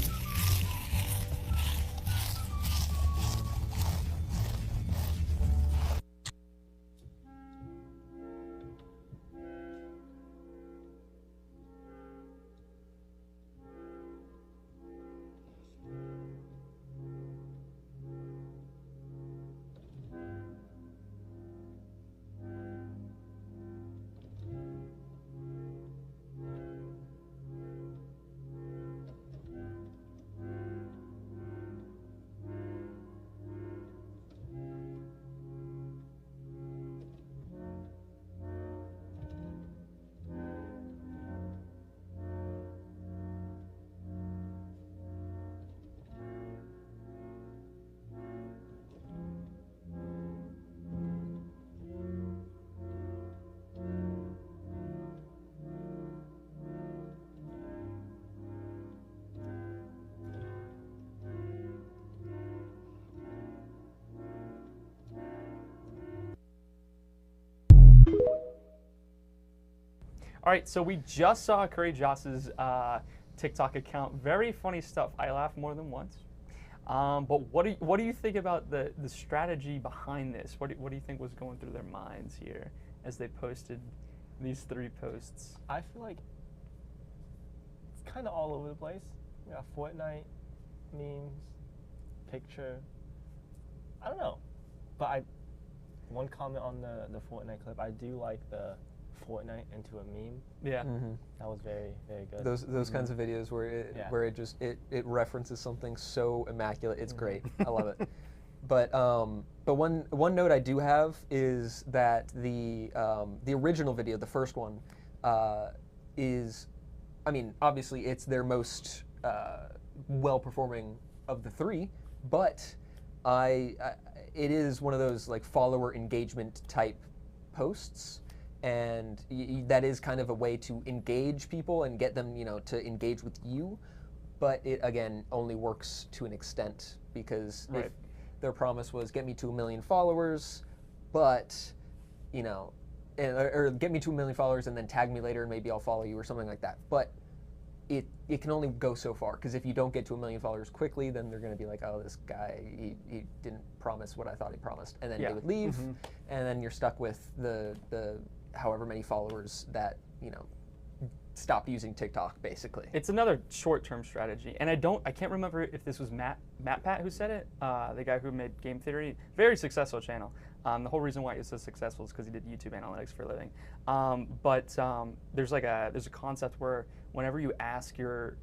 All right, so we just saw Curry Joss's TikTok account. Very funny stuff. I laughed more than once. But what do you think about the strategy behind this? What do you think was going through their minds here as they posted these 3 posts? I feel like it's kind of all over the place. We got Fortnite memes, picture. I don't know, but one comment on the Fortnite clip. I do like the Fortnite into a meme. Yeah, that was very, very good. Those kinds of videos where it references something so immaculate, it's great. I love it. But one note I do have is that the original video, the first one, is, I mean, obviously it's their most well-performing of the 3, but it is one of those like follower engagement type posts, and that is kind of a way to engage people and get them, to engage with you. But it again only works to an extent, because if their promise was get me to 1 million followers, but or get me to 1 million followers and then tag me later and maybe I'll follow you or something like that. But it can only go so far, because if you don't get to 1 million followers quickly, then they're going to be like, oh, this guy, he didn't promise what I thought he promised, and then they would leave, and then you're stuck with the however many followers that stop using TikTok, basically. It's another short-term strategy, and I can't remember if this was Matt Pat who said it, the guy who made Game Theory, very successful channel. The whole reason why he's so successful is because he did YouTube analytics for a living. There's a concept where whenever you ask your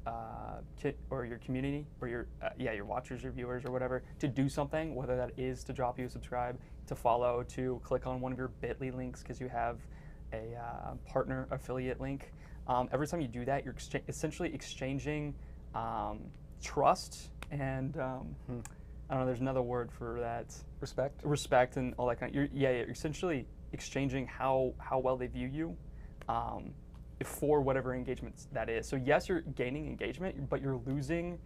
or your community or your watchers, your viewers, or whatever to do something, whether that is to drop you a subscribe, to follow, to click on one of your Bitly links because you have a partner affiliate link. Every time you do that, you're essentially exchanging trust and I don't know. There's another word for that. Respect and all that kind of. You're essentially exchanging how well they view you for whatever engagement that is. So yes, you're gaining engagement, but you're losing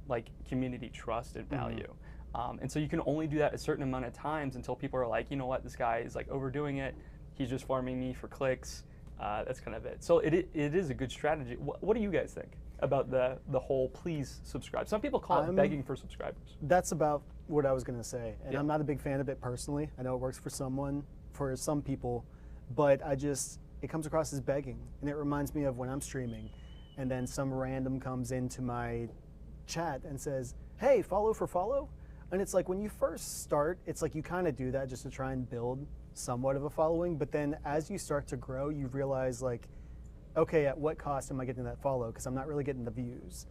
like community trust and value. And so you can only do that a certain amount of times until people are like, you know what, this guy is like overdoing it. He's just farming me for clicks. That's kind of it. So it is a good strategy. What do you guys think about the whole please subscribe? Some people call it begging for subscribers. That's about what I was going to say. And I'm not a big fan of it personally. I know it works for some people, but it comes across as begging. And it reminds me of when I'm streaming and then some random comes into my chat and says, hey, follow for follow. And it's like when you first start, it's like you kind of do that just to try and build somewhat of a following, but then as you start to grow, you realize like, okay, at what cost am I getting that follow? Because I'm not really getting the views,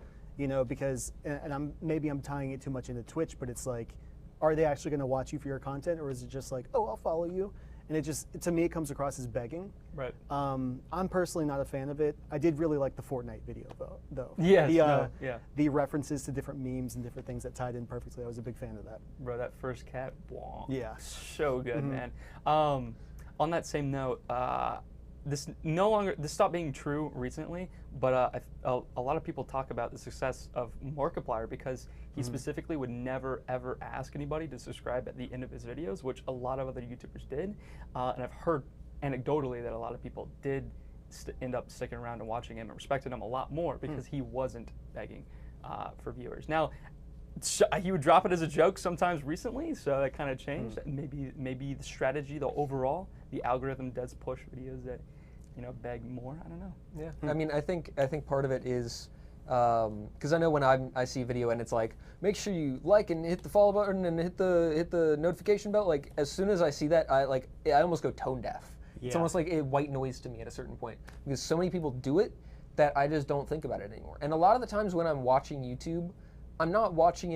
because, and maybe I'm tying it too much into Twitch, but it's like, are they actually going to watch you for your content, or is it just like, oh, I'll follow you? And to me, it comes across as begging. Right. I'm personally not a fan of it. I did really like the Fortnite video though. Yes. The references to different memes and different things that tied in perfectly. I was a big fan of that. Bro, that first cat, blah, yeah, so good, man. On that same note, this stopped being true recently, but a lot of people talk about the success of Markiplier because he specifically would never ever ask anybody to subscribe at the end of his videos, which a lot of other YouTubers did, and I've heard anecdotally that a lot of people did end up sticking around and watching him and respected him a lot more because he wasn't begging for viewers. Now, he would drop it as a joke sometimes recently, so that kind of changed. Maybe the strategy, the algorithm does push videos that beg more. I don't know. Yeah, I mean, I think part of it is because I know when I see a video and it's like, make sure you like and hit the follow button and hit the notification bell. Like as soon as I see that, I almost go tone deaf. Yeah. It's almost like a white noise to me at a certain point because so many people do it that I just don't think about it anymore. And a lot of the times when I'm watching YouTube, I'm not watching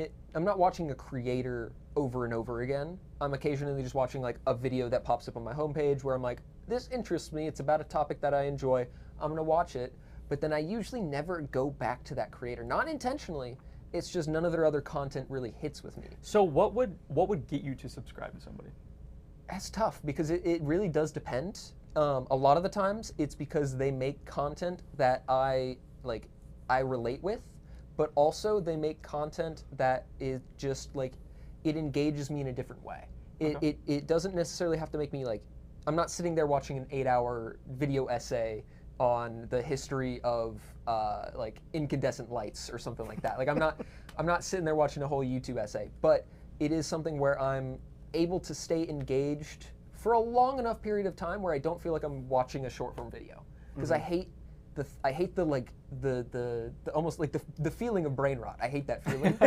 a creator over and over again. I'm occasionally just watching like a video that pops up on my homepage where I'm like, this interests me, it's about a topic that I enjoy, I'm gonna watch it, but then I usually never go back to that creator. Not intentionally, it's just none of their other content really hits with me. So what would get you to subscribe to somebody? That's tough because it really does depend. A lot of the times it's because they make content that I relate with, but also they make content that is just like, it engages me in a different way. It doesn't necessarily have to make me like I'm not sitting there watching an 8-hour video essay on the history of like incandescent lights or something like that. Like I'm not sitting there watching a whole YouTube essay, but it is something where I'm able to stay engaged for a long enough period of time where I don't feel like I'm watching a short form video, because I hate the like the almost like the feeling of brain rot. I hate that feeling.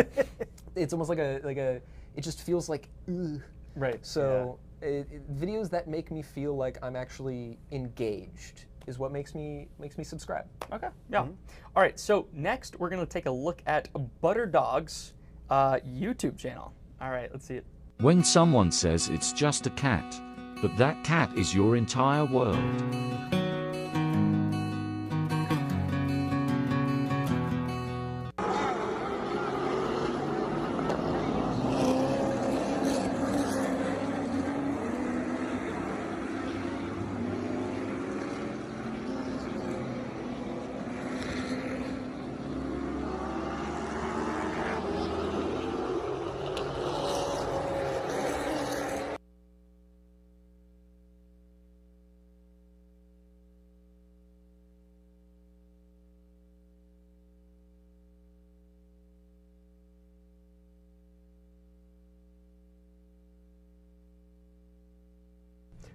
It's almost like a it just feels like ugh. Right. So videos that make me feel like I'm actually engaged is what makes me subscribe. Okay. Yeah. All right. So next we're gonna take a look at Butterdog's YouTube channel. All right. Let's see it. When someone says it's just a cat, but that cat is your entire world.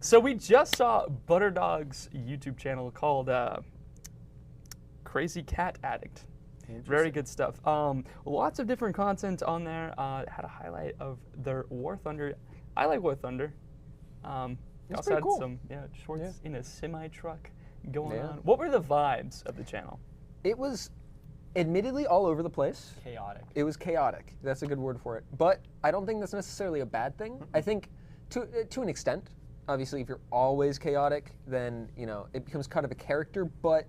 So we just saw Butterdog's YouTube channel called Crazy Cat Addict. Very good stuff. Lots of different content on there. Had a highlight of their War Thunder. I like War Thunder. Also had cool. some shorts in a semi truck going on. What were the vibes of the channel? It was admittedly all over the place. Chaotic. It was chaotic. That's a good word for it. But I don't think that's necessarily a bad thing. I think to an extent, obviously, if you're always chaotic, then it becomes kind of a character. But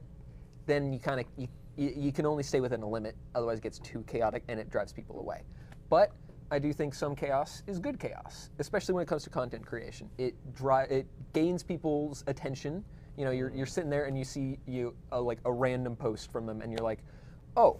then you can only stay within a limit. Otherwise, it gets too chaotic and it drives people away. But I do think some chaos is good chaos, especially when it comes to content creation. It gains people's attention. You're sitting there and you see like a random post from them, and you're like, oh,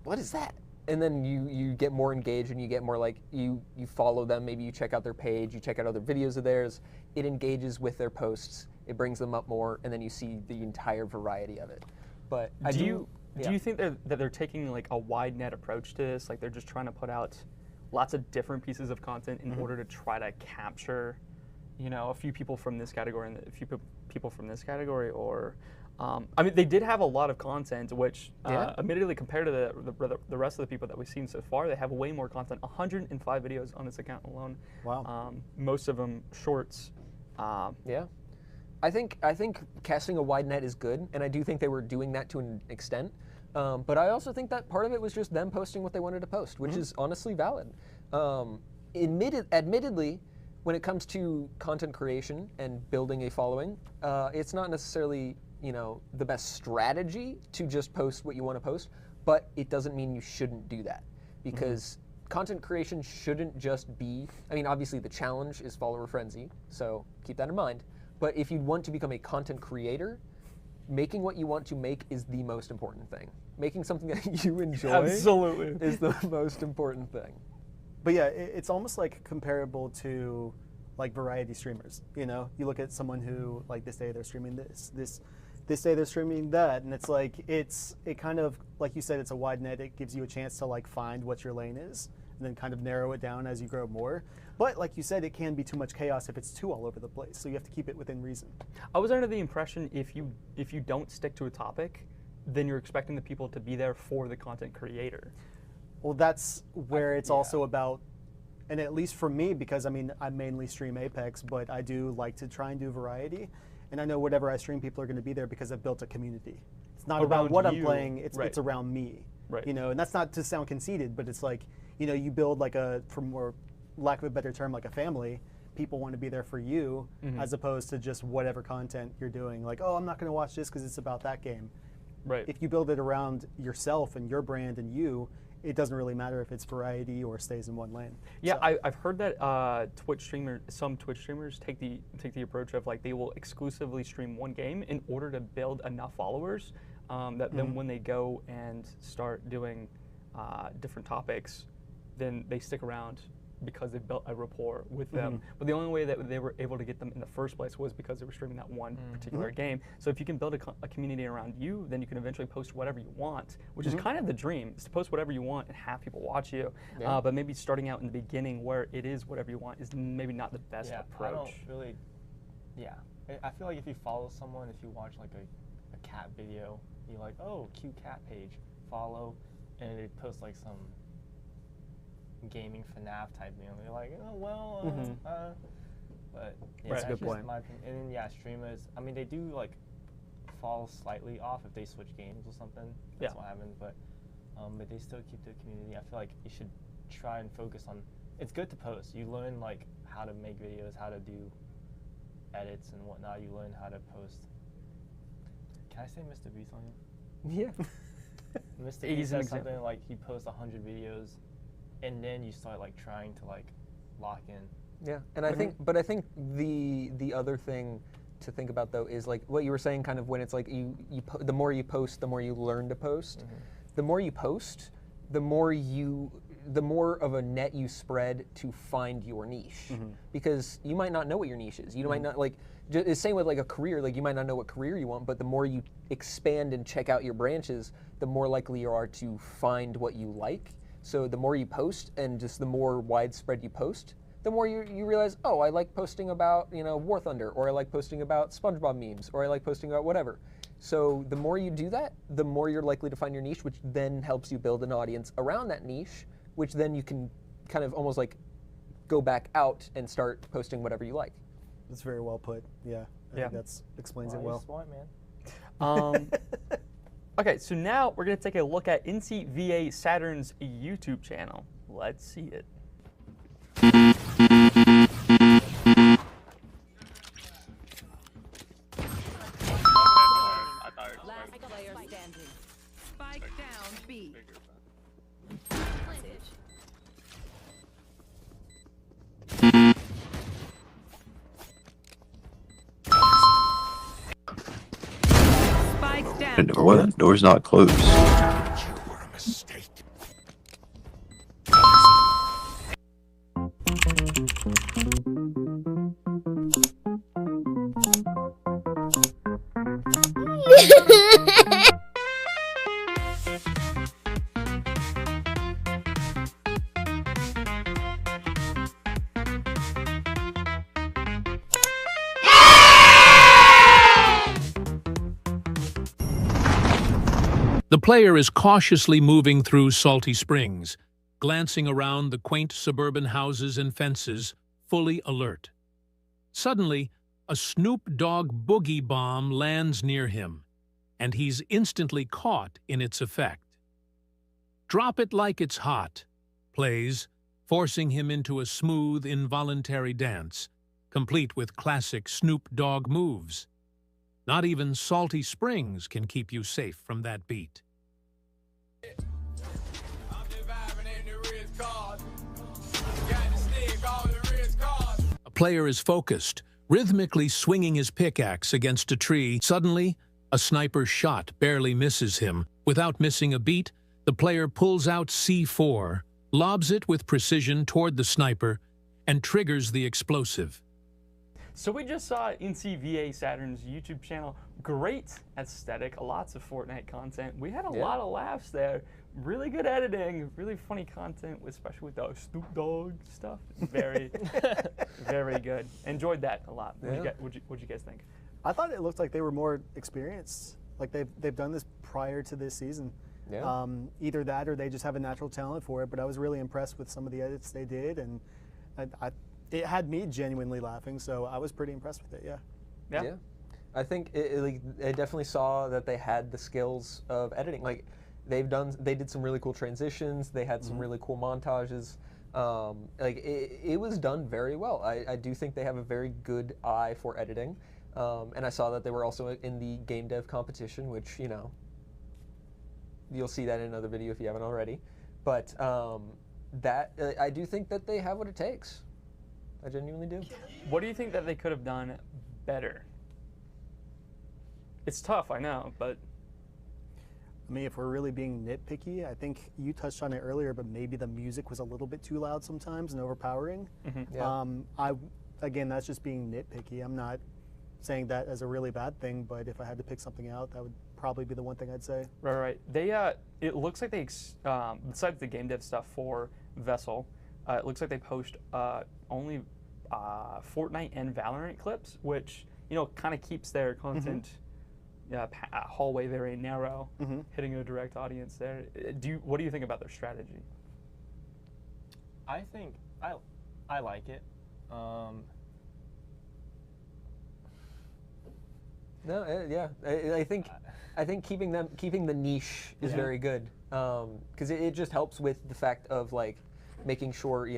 what is that? And then you get more engaged and you get more like, you follow them, maybe you check out their page, you check out other videos of theirs, it engages with their posts, it brings them up more, and then you see the entire variety of it. But do you think that they're taking like a wide net approach to this? Like they're just trying to put out lots of different pieces of content in order to try to capture, a few people from this category and a few people from this category, or I mean, they did have a lot of content, which, admittedly, compared to the rest of the people that we've seen so far, they have way more content. 105 videos on this account alone. Wow. Most of them shorts. Yeah. I think casting a wide net is good, and I do think they were doing that to an extent. But I also think that part of it was just them posting what they wanted to post, which is honestly valid. Admittedly, when it comes to content creation and building a following, it's not necessarily the best strategy to just post what you want to post, but it doesn't mean you shouldn't do that, because content creation shouldn't just be, I mean, obviously the challenge is follower frenzy, so keep that in mind, but if you want to become a content creator, making what you want to make is the most important thing. Making something that you enjoy Absolutely. is the most important thing. But yeah, it's almost like comparable to like variety streamers. You look at someone who like this day they're streaming this day they're streaming that, and it's like it kind of, like you said, it's a wide net. It gives you a chance to like find what your lane is and then kind of narrow it down as you grow more. But like you said, it can be too much chaos if it's too all over the place. So you have to keep it within reason. I was under the impression if you don't stick to a topic, then you're expecting the people to be there for the content creator. Well, that's where it's also about, and at least for me, because I mean, I mainly stream Apex, but I do like to try and do variety. And I know whatever I stream, people are going to be there because I've built a community. It's not about what I'm playing, it's around me. Right. And that's not to sound conceited, but it's like, you build like for more lack of a better term, like a family. People want to be there for you, as opposed to just whatever content you're doing. Like, oh, I'm not going to watch this because it's about that game. Right. If you build it around yourself and your brand and you, it doesn't really matter if it's variety or stays in one lane. Yeah, so. I've heard that some Twitch streamers take the approach of like they will exclusively stream one game in order to build enough followers that then when they go and start doing different topics, then they stick around because they built a rapport with them. But the only way that they were able to get them in the first place was because they were streaming that one particular game. So if you can build a community around you, then you can eventually post whatever you want, which is kind of the dream, is to post whatever you want and have people watch you. But maybe starting out in the beginning where it is whatever you want is maybe not the best approach. I don't really, I feel like if you follow someone, if you watch like a cat video, you're like, oh, cute cat page, follow, and they post like some gaming FNAF type thing. You're like, oh well, but yeah, That's a good point. My opinion. And then streamers, I mean, they do like fall slightly off if they switch games or something. That's what happens. But they still keep their community. I feel like you should try and focus on. It's good to post. You learn like how to make videos, how to do edits and whatnot. You learn how to post. Can I say Mr. Beast on here? Yeah. Mr. Beast says something like he posts 100 videos, and then you start like trying to like lock in. Yeah, and I think the other thing to think about though is like what you were saying, kind of when it's like the more you post, the more you learn to post. The more you post, the more of a net you spread to find your niche, because you might not know what your niche is. You might not like. It's same with like a career. Like you might not know what career you want, but the more you expand and check out your branches, the more likely you are to find what you like. So the more you post, and just the more widespread you post, the more you realize, oh, I like posting about War Thunder, or I like posting about SpongeBob memes, or I like posting about whatever. So the more you do that, the more you're likely to find your niche, which then helps you build an audience around that niche, which then you can kind of almost like go back out and start posting whatever you like. That's very well put. Yeah, I think that explains it well. Smart, man. Okay, so now we're going to take a look at NCVA Saturn's YouTube channel. Let's see it. Last player standing. Spike down B. Spike down. Well, that door's not closed. You were a mistake. The player is cautiously moving through Salty Springs, glancing around the quaint suburban houses and fences, fully alert. Suddenly, a Snoop Dogg boogie bomb lands near him, and he's instantly caught in its effect. Drop It Like It's Hot plays, forcing him into a smooth, involuntary dance, complete with classic Snoop Dogg moves. Not even Salty Springs can keep you safe from that beat. A player is focused, rhythmically swinging his pickaxe against a tree. Suddenly, a sniper's shot barely misses him. Without missing a beat, the player pulls out C4, lobs it with precision toward the sniper, and triggers the explosive. So we just saw NCVA Saturn's YouTube channel. Great aesthetic, lots of Fortnite content. We had a lot of laughs there. Really good editing, really funny content, especially with the Snoop Dogg stuff. Very, very good. Enjoyed that a lot. What'd you guys think? I thought it looked like they were more experienced. Like they've done this prior to this season. Yeah. Either that or they just have a natural talent for it. But I was really impressed with some of the edits they did, and it had me genuinely laughing, so I was pretty impressed with it, Yeah. I think I definitely saw that they had the skills of editing. Like, they did some really cool transitions, they had some really cool montages. It was done very well. I do think they have a very good eye for editing. And I saw that they were also in the game dev competition, which, you'll see that in another video if you haven't already. But I do think that they have what it takes. I genuinely do. What do you think that they could have done better? It's tough, I know, but I mean, if we're really being nitpicky, I think you touched on it earlier, but maybe the music was a little bit too loud sometimes and overpowering. Yeah. Again, that's just being nitpicky. I'm not saying that as a really bad thing, but if I had to pick something out, that would probably be the one thing I'd say. Right. They it looks like they besides the game dev stuff for VESL, it looks like they post only Fortnite and Valorant clips, which kind of keeps their content hallway very narrow, hitting a direct audience there. What do you think about their strategy? I think I like it. Yeah. I think keeping the niche is very good, because it just helps with the fact of like making sure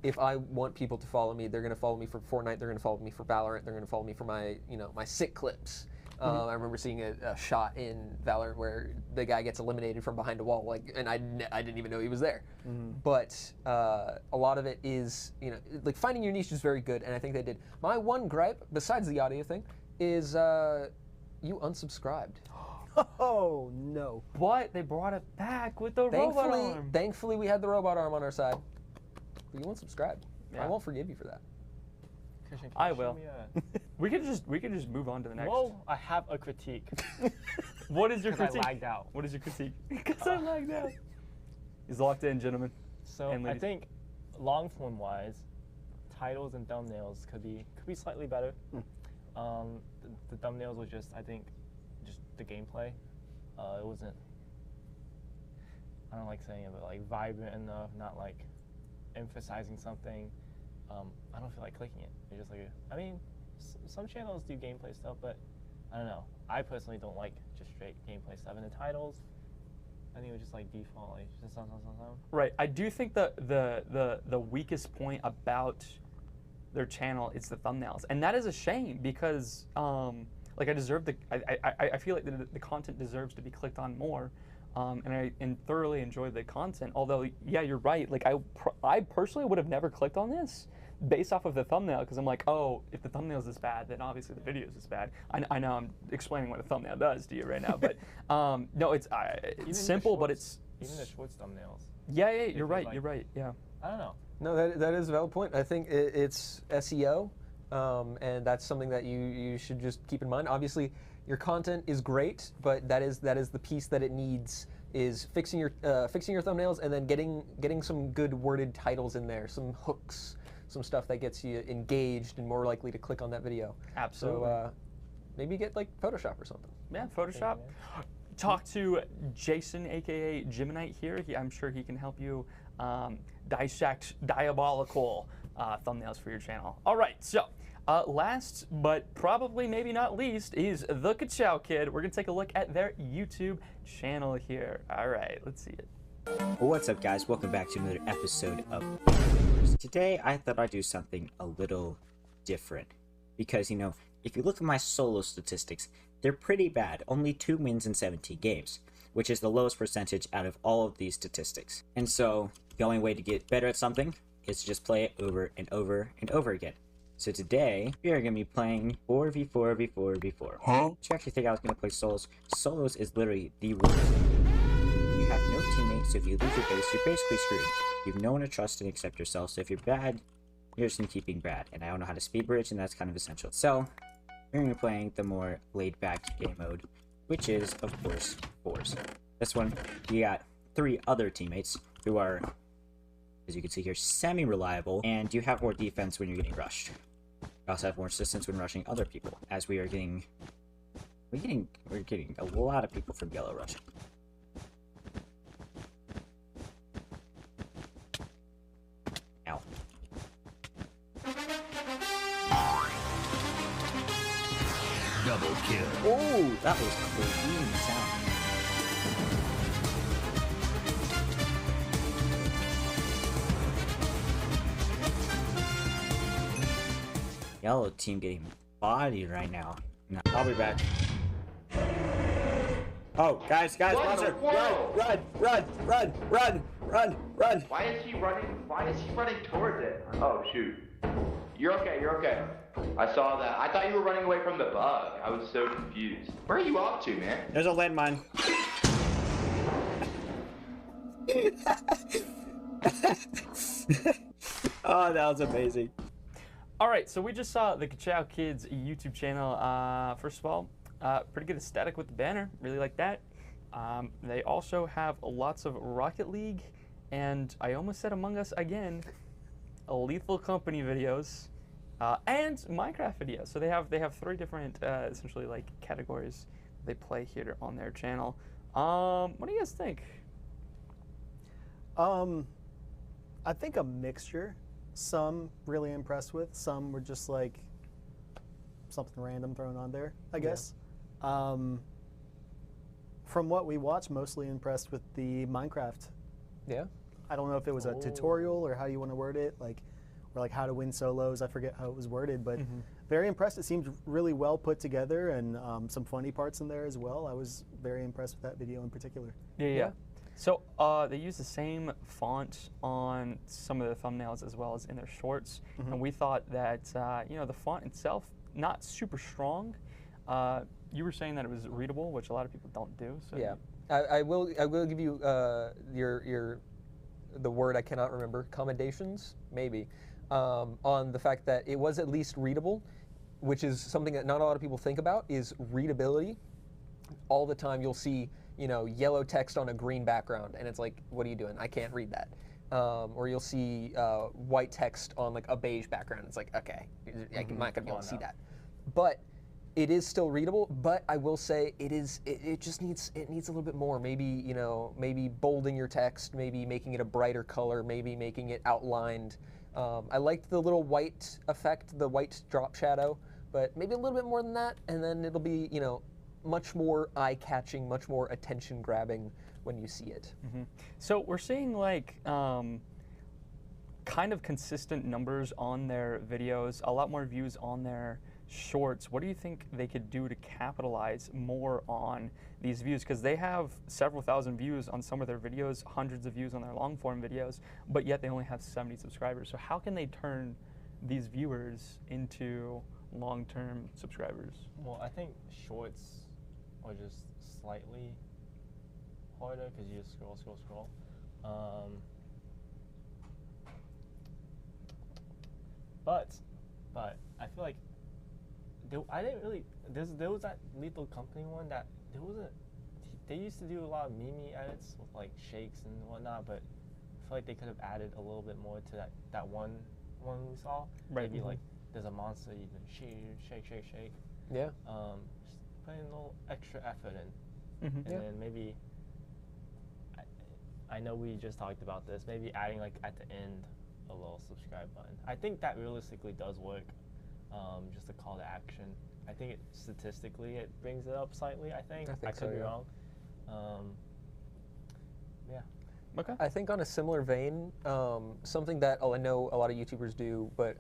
if I want people to follow me, they're going to follow me for Fortnite, they're going to follow me for Valorant, they're going to follow me for my my sick clips. I remember seeing a shot in Valorant where the guy gets eliminated from behind a wall, and I didn't even know he was there. But a lot of it is, like finding your niche is very good, and I think they did. My one gripe, besides the audio thing, is you unsubscribed. Oh no! But they brought it back with the robot arm. Thankfully, we had the robot arm on our side. But you unsubscribed. Yeah. I won't forgive you for that. Christian, I will. We could just move on to the next. Whoa! I have a critique. What is your critique? I lagged out. What is your critique? Because I lagged out. He's locked in, gentlemen. So I think, long form wise, titles and thumbnails could be slightly better. The thumbnails was just, I think, just the gameplay. It wasn't, I don't like saying it, but like vibrant enough, not like emphasizing something. I don't feel like clicking it. It's just like, I mean, some channels do gameplay stuff, but I don't know. I personally don't like just straight gameplay stuff. And the titles, I think it was just like default, like just sound. Right. I do think the weakest point about their channel is the thumbnails, and that is a shame because like I feel like the content deserves to be clicked on more, and I thoroughly enjoy the content. Although yeah, you're right. Like I personally would have never clicked on this based off of the thumbnail because I'm like, oh, if the thumbnail's this bad, then obviously the video is this bad. I know I'm explaining what a thumbnail does to you right now, but no, it's simple, but it's even the shorts thumbnails. Yeah, you're right. You're right. Yeah. I don't know. No, that is a valid point. I think it's SEO, and that's something that you should just keep in mind. Obviously, your content is great, but that is the piece that it needs is fixing your thumbnails and then getting some good worded titles in there, some hooks, some stuff that gets you engaged and more likely to click on that video. Absolutely. So maybe get like Photoshop or something. Yeah, Photoshop. Talk to Jason, aka Gemini here. I'm sure he can help you dissect diabolical thumbnails for your channel. All right, so last but probably maybe not least is the Kachow Kid. We're gonna take a look at their YouTube channel here. All right, let's see it. Well, what's up, guys? Welcome back to another episode of Esports. Today, I thought I'd do something a little different because, if you look at my solo statistics, they're pretty bad. Only 2 wins in 17 games, which is the lowest percentage out of all of these statistics. And so, the only way to get better at something is to just play it over and over and over again. So today, we are going to be playing 4v4v4v4. Huh? Did you actually think I was going to play solos? Solos is literally the worst. You have no teammates, so if you lose your base, you're basically screwed. You have no one to trust and accept yourself, so if you're bad, you're just going to keep being bad. And I don't know how to speed bridge, and that's kind of essential. So, we're going to be playing the more laid-back game mode, which is, of course, 4s. This one, you got 3 other teammates who are, as you can see here, semi-reliable, and you have more defense when you're getting rushed. You also have more assistance when rushing other people, as we're getting a lot of people from yellow rushing. Ow. Double kill. Oh, that was clean sound. Yellow team getting bodied right now. No, I'll be back. Oh, guys, monster! Run! Why is he running towards it? Oh shoot. You're okay. I saw that. I thought you were running away from the bug. I was so confused. Where are you off to, man? There's a landmine. Oh, that was amazing. All right, so we just saw the Kachow Kids YouTube channel. First of all, pretty good aesthetic with the banner. Really like that. They also have lots of Rocket League, and I almost said Among Us again, Lethal Company videos, and Minecraft videos. So they have 3 different essentially like categories they play here on their channel. What do you guys think? I think a mixture. Some really impressed with, some were just like something random thrown on there, I guess. From what we watched, mostly impressed with the Minecraft. Yeah. I don't know if it was a tutorial or how you want to word it, like, or like how to win solos. I forget how it was worded, but very impressed. It seemed really well put together, and some funny parts in there as well. I was very impressed with that video in particular. Yeah. So they use the same font on some of the thumbnails as well as in their shorts, and we thought that the font itself not super strong. You were saying that it was readable, which a lot of people don't do. So yeah, I will give you the word I cannot remember, commendations maybe, on the fact that it was at least readable, which is something that not a lot of people think about, is readability. All the time you'll see yellow text on a green background, and it's like, what are you doing? I can't read that. Or you'll see white text on like a beige background. It's like, okay, I'm not gonna be able to see that. But it is still readable. But I will say it just needs a little bit more. Maybe maybe bolding your text, maybe making it a brighter color, maybe making it outlined. I liked the little white effect, the white drop shadow, but maybe a little bit more than that, and then it'll be much more eye-catching, much more attention-grabbing when you see it. So we're seeing like kind of consistent numbers on their videos, a lot more views on their shorts. What do you think they could do to capitalize more on these views? Because they have several thousand views on some of their videos, hundreds of views on their long-form videos, but yet they only have 70 subscribers. So how can they turn these viewers into long-term subscribers? Well, I think shorts are just slightly harder because you just scroll. But I feel like I didn't really. There was that Lethal Company one that they used to do a lot of meme edits with like shakes and whatnot, but I feel like they could have added a little bit more to that one we saw. Right. Maybe like there's a monster, you can shake. Yeah. Just putting a little extra effort in, and then maybe. I know we just talked about this. Maybe adding like at the end a little subscribe button. I think that realistically does work. Just a call to action. I think statistically it brings it up slightly. I could be wrong. Yeah. Okay. I think on a similar vein, something that I know a lot of YouTubers do, but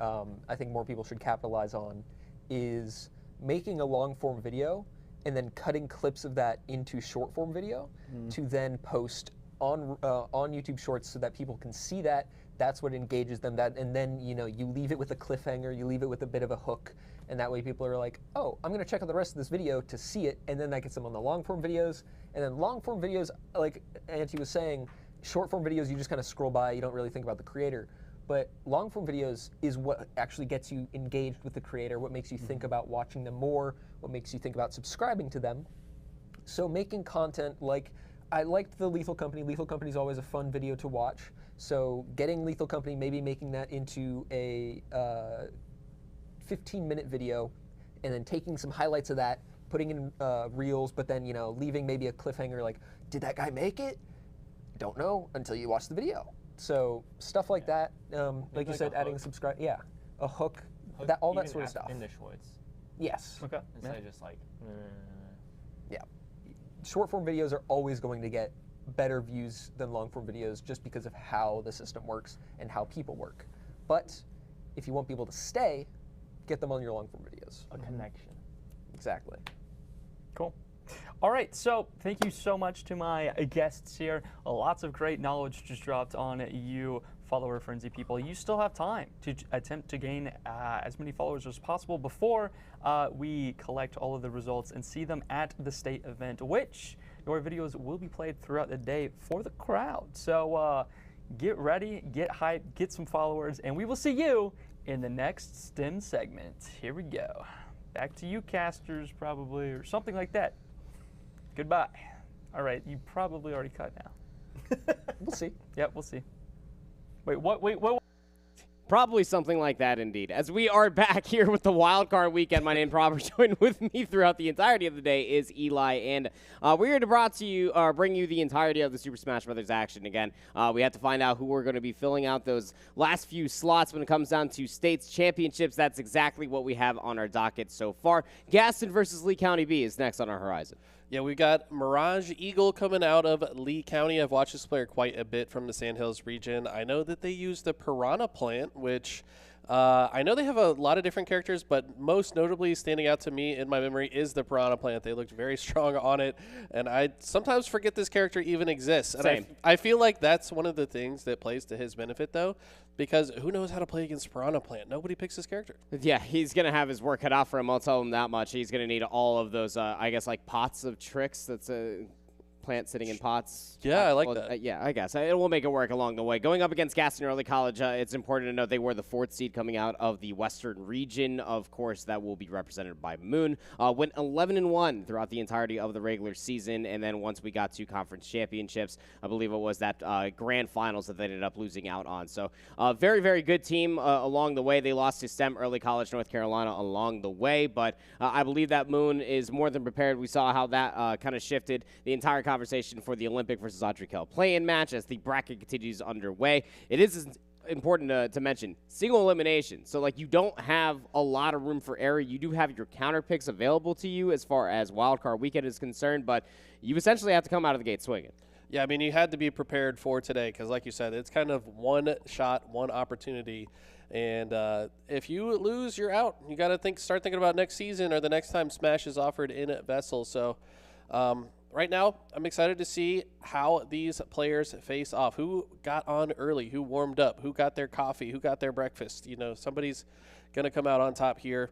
I think more people should capitalize on, is making a long form video and then cutting clips of that into short form video to then post on YouTube Shorts so that people can see that. That's what engages them. And then you leave it with a cliffhanger, you leave it with a bit of a hook, and that way people are like, oh, I'm gonna check out the rest of this video to see it, and then that gets them on the long form videos. And then long form videos, like Auntie was saying, short form videos you just kind of scroll by, you don't really think about the creator. But long form videos is what actually gets you engaged with the creator, what makes you think about watching them more, what makes you think about subscribing to them. So making content like, I liked the Lethal Company. Lethal Company is always a fun video to watch. So getting Lethal Company, maybe making that into a 15-minute video, and then taking some highlights of that, putting in reels, but then leaving maybe a cliffhanger like, did that guy make it? Don't know until you watch the video. So stuff like that, like you said, adding a subscribe, a hook, that all that sort of stuff. In the shorts. Yes. Okay. Instead of just like. Yeah. Short form videos are always going to get better views than long form videos just because of how the system works and how people work. But if you want people to stay, get them on your long form videos. A connection. Exactly. Cool. All right, so thank you so much to my guests here. Lots of great knowledge just dropped on you, follower frenzy people. You still have time to attempt to gain as many followers as possible before we collect all of the results and see them at the state event, which your videos will be played throughout the day for the crowd. So get ready, get hyped, get some followers, and we will see you in the next STEM segment. Here we go. Back to you, casters, probably, or something like that. Goodbye. All right, you probably already cut now. We'll see. Yep, we'll see. Wait, what? Probably something like that, indeed. As we are back here with the Wild Card Weekend, my name's Robert. Joined with me throughout the entirety of the day is Eli, and we're here to bring you the entirety of the Super Smash Bros. Action again. We have to find out who we're going to be filling out those last few slots when it comes down to states championships. That's exactly what we have on our docket so far. Gaston versus Lee County B is next on our horizon. Yeah, we've got Mirage Eagle coming out of Lee County. I've watched this player quite a bit from the Sandhills region. I know that they use the Piranha plant, which I know they have a lot of different characters, but most notably standing out to me in my memory is the Piranha plant. They looked very strong on it, and I sometimes forget this character even exists. And I feel like that's one of the things that plays to his benefit, though, because who knows how to play against Piranha plant? Nobody picks this character. Yeah, he's going to have his work cut out for him. I'll tell him that much. He's going to need all of those, I guess, like pots of tricks. That's a plant sitting in pots. Yeah, I like that. Yeah, I guess. It will make it work along the way. Going up against Gaston Early College, it's important to note they were the 4th seed coming out of the Western region. Of course, that will be represented by Moon. Went 11-1 throughout the entirety of the regular season, and then once we got to conference championships, I believe it was that grand finals that they ended up losing out on. So very, very good team along the way. They lost to STEM Early College, North Carolina along the way, but I believe that Moon is more than prepared. We saw how that kind of shifted the entire conversation for the Olympic versus Audrey Kell play-in match as the bracket continues underway. It is important to mention single elimination. So, like, you don't have a lot of room for error. You do have your counter picks available to you as far as wildcard weekend is concerned, but you essentially have to come out of the gate swinging. Yeah, I mean, you had to be prepared for today because, like you said, it's kind of one shot, one opportunity. And if you lose, you're out. You got to start thinking about next season or the next time Smash is offered in VESL. So, right now, I'm excited to see how these players face off. Who got on early? Who warmed up? Who got their coffee? Who got their breakfast? You know, somebody's going to come out on top here.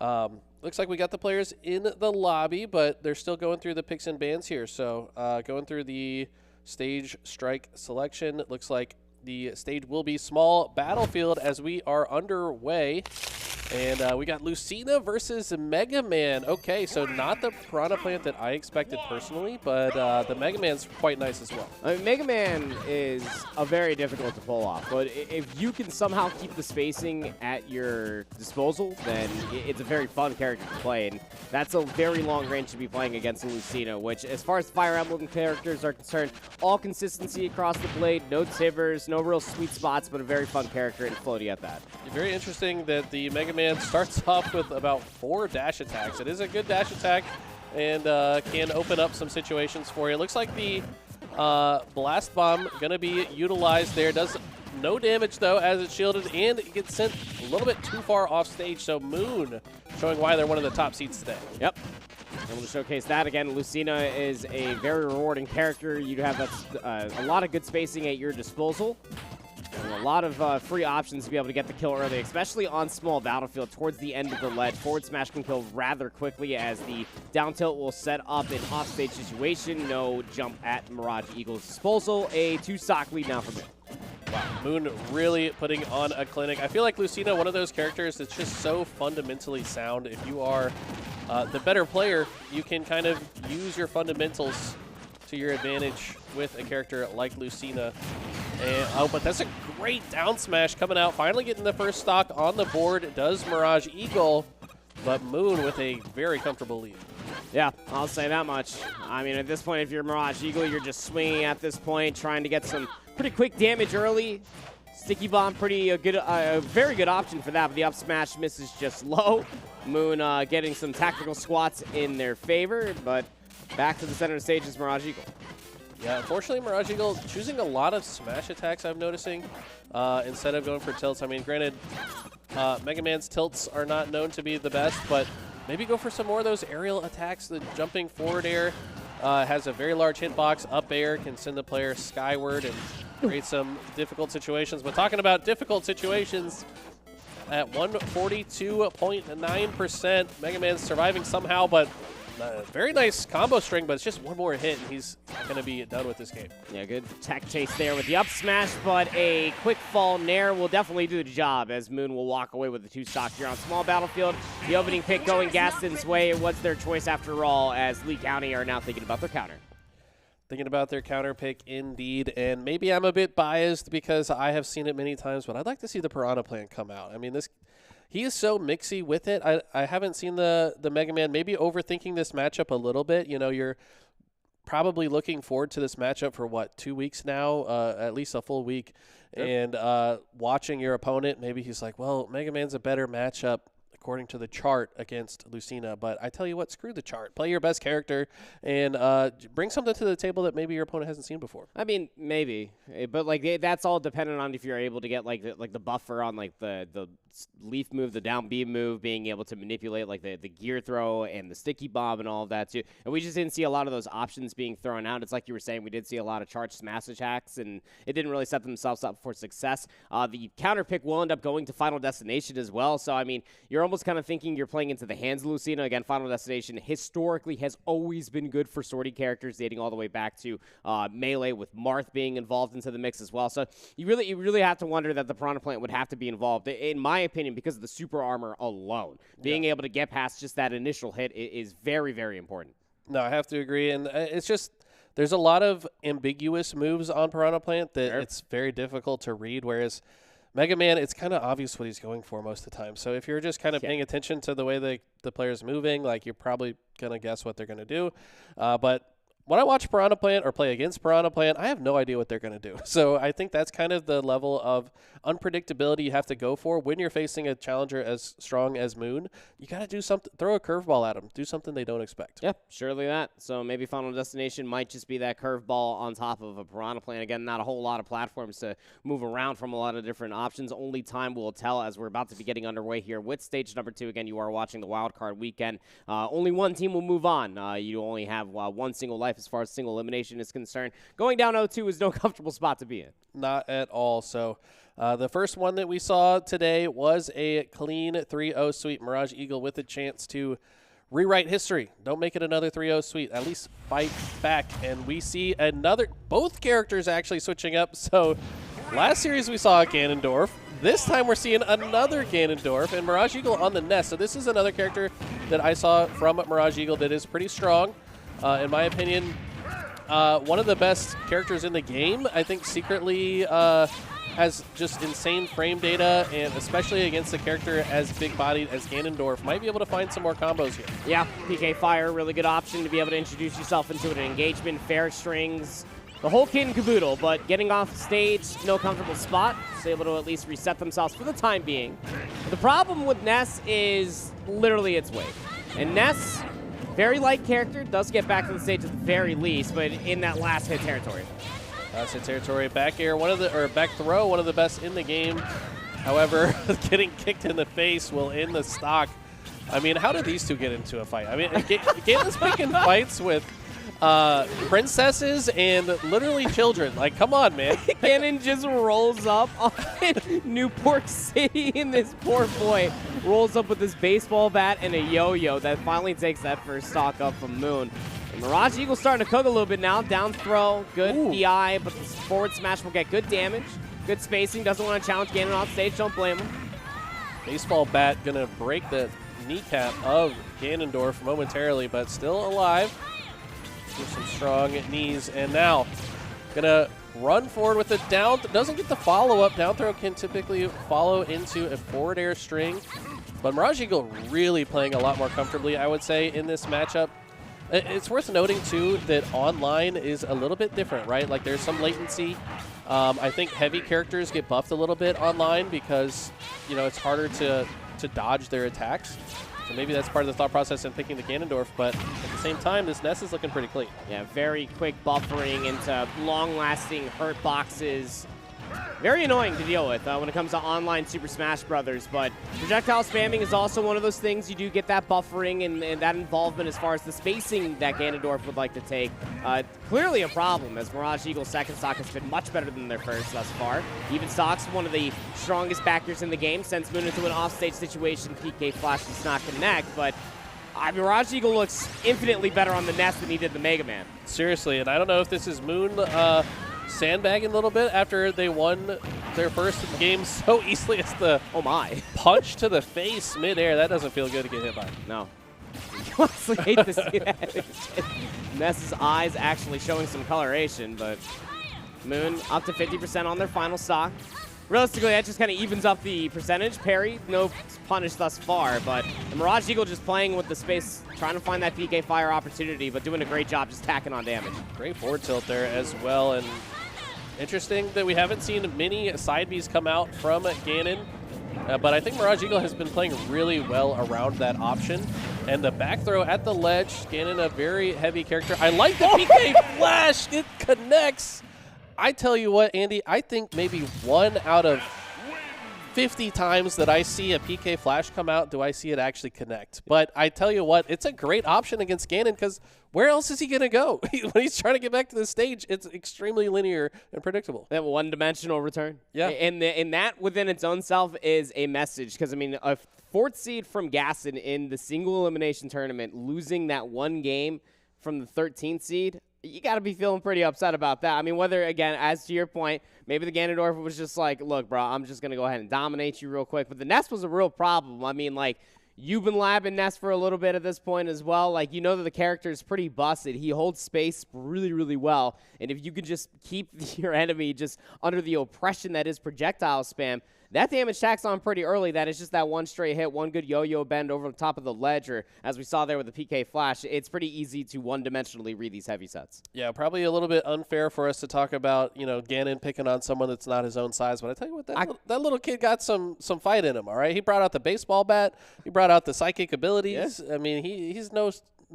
Looks like we got the players in the lobby, but they're still going through the picks and bans here. So going through the stage strike selection, it looks like the stage will be small battlefield as we are underway. And we got Lucina versus Mega Man. Okay, so not the Piranha plant that I expected personally, but the Mega Man's quite nice as well. Mega Man is very difficult to pull off, but if you can somehow keep the spacing at your disposal, then it's a very fun character to play, and that's a very long range to be playing against Lucina, which, as far as Fire Emblem characters are concerned, all consistency across the blade, no tibbers, no real sweet spots, but a very fun character and floaty at that. Very interesting that the Mega Man starts off with about 4 dash attacks. It is a good dash attack and can open up some situations for you. It looks like the Blast Bomb going to be utilized there. Does no damage, though, as it's shielded, and it gets sent a little bit too far off stage. So Moon showing why they're one of the top seeds today. Yep. I'm going to showcase that again. Lucina is a very rewarding character. You have a lot of good spacing at your disposal. And a lot of free options to be able to get the kill early, especially on small battlefield towards the end of the ledge. Forward smash can kill rather quickly as the down tilt will set up an offstage situation. No jump at Mirage Eagle's disposal. A 2-stock lead now for Moon. Wow, Moon really putting on a clinic. I feel like Lucina, one of those characters that's just so fundamentally sound. If you are the better player, you can kind of use your fundamentals to your advantage with a character like Lucina. And, oh, but that's a great down smash coming out. Finally getting the first stock on the board. Does Mirage Eagle, but Moon with a very comfortable lead. Yeah, I'll say that much. I mean, at this point, if you're Mirage Eagle, you're just swinging at this point, trying to get some pretty quick damage early. Sticky Bomb, a very good option for that, but the up smash misses just low. Moon getting some tactical squats in their favor, but back to the center of the stage is Mirage Eagle. Yeah, unfortunately, Mirage Eagle choosing a lot of smash attacks, I'm noticing, instead of going for tilts. I mean, granted, Mega Man's tilts are not known to be the best, but maybe go for some more of those aerial attacks. The jumping forward air has a very large hitbox. Up air can send the player skyward and create some difficult situations. But talking about difficult situations, at 142.9%, Mega Man's surviving somehow, but very nice combo string, but it's just one more hit, and he's going to be done with this game. Yeah, good tech chase there with the up smash, but a quick fall nair will definitely do the job as Moon will walk away with the 2-stock here on small battlefield. The opening pick going Gaston's way. It was their choice after all, as Lee County are now thinking about their counter. Thinking about their counter pick indeed, and maybe I'm a bit biased because I have seen it many times, but I'd like to see the Piranha Plant come out. I mean, he is so mixy with it. I haven't seen the Mega Man maybe overthinking this matchup a little bit. You know, you're probably looking forward to this matchup for, what, 2 weeks now, at least a full week, and watching your opponent, maybe he's like, well, Mega Man's a better matchup according to the chart against Lucina, but I tell you what, screw the chart. Play your best character and bring something to the table that maybe your opponent hasn't seen before. I mean, maybe, but like that's all dependent on if you're able to get like the buffer on like the leaf move, the down B move, being able to manipulate like the gear throw and the sticky bomb and all of that too. And we just didn't see a lot of those options being thrown out. It's like you were saying, we did see a lot of charge smash attacks, and it didn't really set themselves up for success. The counter pick will end up going to Final Destination as well. So I mean, you're almost kind of thinking you're playing into the hands of Lucina. Again, Final Destination historically has always been good for sortie characters, dating all the way back to Melee, with Marth being involved into the mix as well. So you really have to wonder that the Piranha Plant would have to be involved, in my opinion, because of the super armor alone. Being able to get past just that initial hit is very, very important. No, I have to agree, and it's just there's a lot of ambiguous moves on Piranha Plant that it's very difficult to read, whereas Mega Man, it's kind of obvious what he's going for most of the time. So if you're just kind of paying attention to the way the player's moving, like, you're probably going to guess what they're going to do. But when I watch Piranha Plant or play against Piranha Plant, I have no idea what they're going to do. So I think that's kind of the level of unpredictability you have to go for when you're facing a challenger as strong as Moon. You got to do something, throw a curveball at them, do something they don't expect. Yeah, surely that. So maybe Final Destination might just be that curveball on top of a Piranha Plant. Again, not a whole lot of platforms to move around from, a lot of different options. Only time will tell, as we're about to be getting underway here with stage number 2. Again, you are watching the Wild Card weekend. Only one team will move on. You only have one single life as far as single elimination is concerned. Going down 0-2 is no comfortable spot to be in. Not at all. So the first one that we saw today was a clean 3-0 sweep. Mirage Eagle with a chance to rewrite history. Don't make it another 3-0 sweep. At least fight back. And we see both characters actually switching up. So last series we saw Ganondorf. This time we're seeing another Ganondorf and Mirage Eagle on the nest. So this is another character that I saw from Mirage Eagle that is pretty strong. In my opinion, one of the best characters in the game. I think secretly has just insane frame data, and especially against a character as big-bodied as Ganondorf, might be able to find some more combos here. Yeah, PK Fire, really good option to be able to introduce yourself into an engagement, fair strings, the whole kit and caboodle, but getting off stage, no comfortable spot, so able to at least reset themselves for the time being. But the problem with Ness is literally its weight. And Ness, very light character, does get back to the stage at the very least, but in that last hit territory. Last hit territory, back air, back throw, one of the best in the game. However, getting kicked in the face will end the stock. I mean, how did these two get into a fight? I mean, Galen's picking fights with princesses and literally children. Like, come on, man. Ganon just rolls up on Newport City, and this poor boy rolls up with this baseball bat and a yo-yo that finally takes that first stock up from Moon. And Mirage Eagle starting to cook a little bit now. Down throw, good DI, but this forward smash will get good damage. Good spacing, doesn't want to challenge Ganon off stage, don't blame him. Baseball bat gonna break the kneecap of Ganondorf momentarily, but still alive. With some strong knees, and now gonna run forward with a down. Doesn't get the follow-up. Down throw can typically follow into a forward air string, but Mirage Eagle really playing a lot more comfortably, I would say, in this matchup. It's worth noting, too, that online is a little bit different, right? Like, there's some latency. I think heavy characters get buffed a little bit online because, you know, it's harder to dodge their attacks. So maybe that's part of the thought process in picking the Ganondorf, but at the same time, this Ness is looking pretty clean. Yeah, very quick buffering into long-lasting hurt boxes. Very annoying to deal with when it comes to online Super Smash Brothers, but projectile spamming is also one of those things. You do get that buffering and that involvement as far as the spacing that Ganondorf would like to take. Clearly a problem, as Mirage Eagle's second stock has been much better than their first thus far. Even stocks, one of the strongest backers in the game, sends Moon into an offstage situation. PK Flash does not connect, but Mirage Eagle looks infinitely better on the Nest than he did the Mega Man. Seriously, and I don't know if this is Moon sandbagging a little bit after they won their first game so easily as the punch to the face midair. That doesn't feel good to get hit by. No. You honestly hate to see that. Ness's eyes actually showing some coloration, but Moon up to 50% on their final stock. Realistically, that just kind of evens up the percentage. Parry, no punish thus far, but the Mirage Eagle just playing with the space, trying to find that PK fire opportunity, but doing a great job just tacking on damage. Great forward tilt there as well, and interesting that we haven't seen many side Bs come out from Ganon, but I think Mirage Eagle has been playing really well around that option. And the back throw at the ledge, Ganon a very heavy character. I like the PK flash, it connects. I tell you what, Andy, I think maybe 1 out of 50 times that I see a PK flash come out, do I see it actually connect. But I tell you what, it's a great option against Ganon because where else is he going to go? When he's trying to get back to the stage, it's extremely linear and predictable. That one-dimensional return. Yeah. And that within its own self is a message because, I mean, a 4th seed from Gaston in the single elimination tournament, losing that one game from the 13th seed, you got to be feeling pretty upset about that. I mean, whether, again, as to your point, maybe the Ganondorf was just like, look, bro, I'm just going to go ahead and dominate you real quick. But the Nest was a real problem. I mean, like, you've been labbing Nest for a little bit at this point as well. Like, you know that the character is pretty busted. He holds space really, really well. And if you could just keep your enemy just under the oppression that is projectile spam, that damage tacks on pretty early. That is just that one straight hit, one good yo-yo bend over the top of the ledge, or as we saw there with the PK flash, it's pretty easy to one-dimensionally read these heavy sets. Yeah, probably a little bit unfair for us to talk about, you know, Ganon picking on someone that's not his own size. But I tell you what, that little kid got some fight in him, all right? He brought out the baseball bat. He brought out the psychic abilities. Yeah. I mean, he's no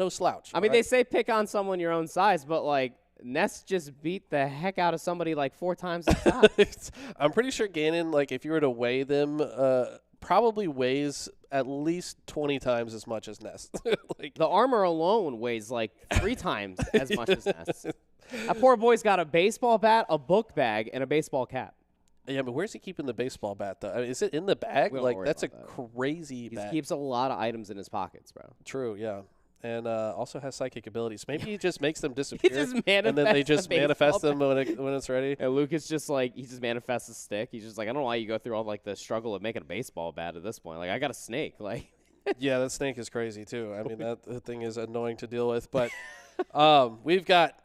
slouch. I mean, they say pick on someone your own size, but, like, Ness just beat the heck out of somebody like 4 times his size. I'm pretty sure Ganon, like, if you were to weigh them, probably weighs at least 20 times as much as Ness. Like, the armor alone weighs like 3 times as much as Ness. That poor boy's got a baseball bat, a book bag, and a baseball cap. Yeah, but where's he keeping the baseball bat, though? I mean, is it in the bag? Like, that's a crazy bag. He keeps a lot of items in his pockets, bro. True, yeah. And also has psychic abilities. Maybe he just makes them disappear. He just and then they just manifest them when it's ready. And Lucas just, like, he just manifests a stick. He's just like, I don't know why you go through all, like, the struggle of making a baseball bat at this point. Like, I got a snake. Like, yeah, that snake is crazy, too. I mean, that thing is annoying to deal with. But we've got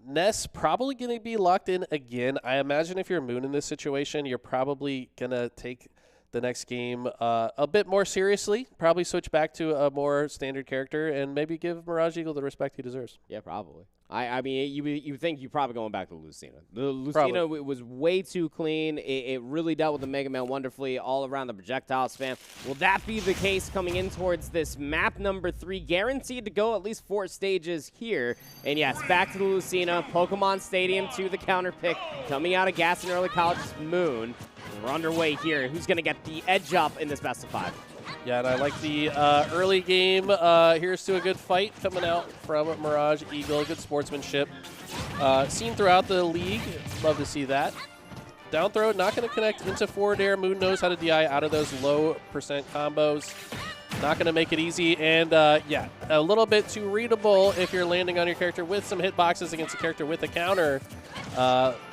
Ness probably going to be locked in again. I imagine if you're Moon in this situation, you're probably going to take the next game a bit more seriously, probably switch back to a more standard character, and maybe give Mirage Eagle the respect he deserves. Yeah, probably. I mean, you think you're probably going back to Lucina. The Lucina was way too clean. It really dealt with the Mega Man wonderfully all around the projectile spam. Will that be the case coming in towards this map number 3? Guaranteed to go at least 4 stages here. And yes, back to the Lucina. Pokemon Stadium to the counter pick. Coming out of Gaston Early College's Moon. We're underway here. Who's going to get the edge up in this best of 5? Yeah, and I like the early game. Here's to a good fight coming out from Mirage Eagle. Good sportsmanship. Seen throughout the league. Love to see that. Down throw, not going to connect into forward air. Moon knows how to DI out of those low percent combos. Not going to make it easy. And, yeah, a little bit too readable if you're landing on your character with some hitboxes against a character with a counter.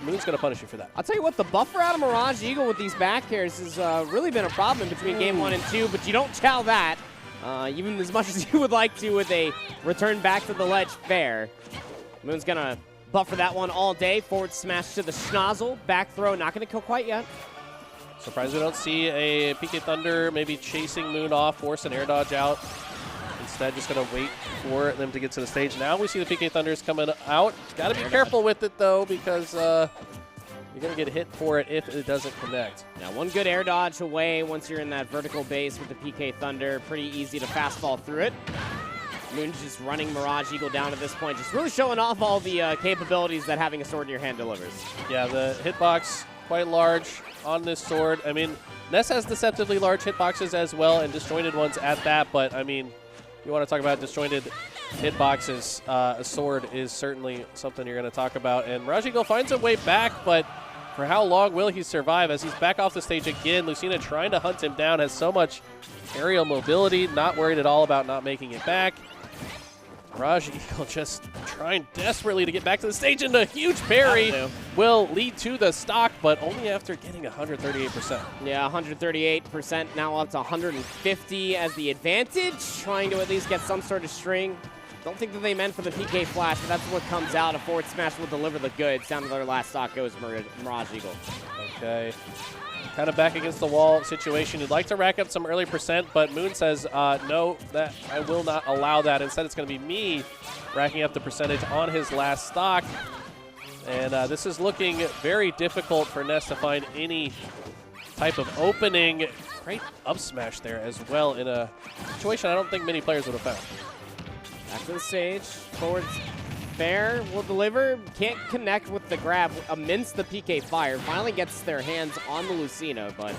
Moon's going to punish you for that. I'll tell you what, the buffer out of Mirage Eagle with these back airs has really been a problem between game 1 and 2, but you don't chow that, even as much as you would like to with a return back to the ledge fair. Moon's going to buffer that one all day. Forward smash to the schnozzle. Back throw, not going to kill quite yet. Surprised we don't see a PK Thunder maybe chasing Moon off, force an air dodge out. Instead, just going to wait for them to get to the stage. Now we see the PK Thunders coming out. Got to be careful with it, though, because you're going to get hit for it if it doesn't connect. Now, one good air dodge away once you're in that vertical base with the PK Thunder. Pretty easy to fastball through it. Moon's just running Mirage Eagle down at this point, just really showing off all the capabilities that having a sword in your hand delivers. Yeah, the hitbox quite large on this sword. I mean, Ness has deceptively large hitboxes as well, and disjointed ones at that, but, I mean, you want to talk about disjointed hitboxes, a sword is certainly something you're going to talk about. And Mirage Eagle finds a way back, but For how long will he survive as he's back off the stage again? Lucina trying to hunt him down, has so much aerial mobility, not worried at all about not making it back. Mirage Eagle just trying desperately to get back to the stage, and a huge parry will lead to the stock, but only after getting 138%. Yeah, 138%, now up to 150 as the advantage, trying to at least get some sort of string. Don't think that they meant for the PK flash, but that's what comes out. A forward smash will deliver the goods. Down to their last stock goes Mirage Eagle. Okay. Kind of back against the wall situation. You'd like to rack up some early percent, but Moon says, no, that I will not allow that. Instead, it's going to be me racking up the percentage on his last stock. And this is looking very difficult for Ness to find any type of opening. Great up smash there as well in a situation I don't think many players would have found. Back to the stage. Forward fair will deliver. Can't connect with the grab amidst the PK fire. Finally gets their hands on the Lucina, but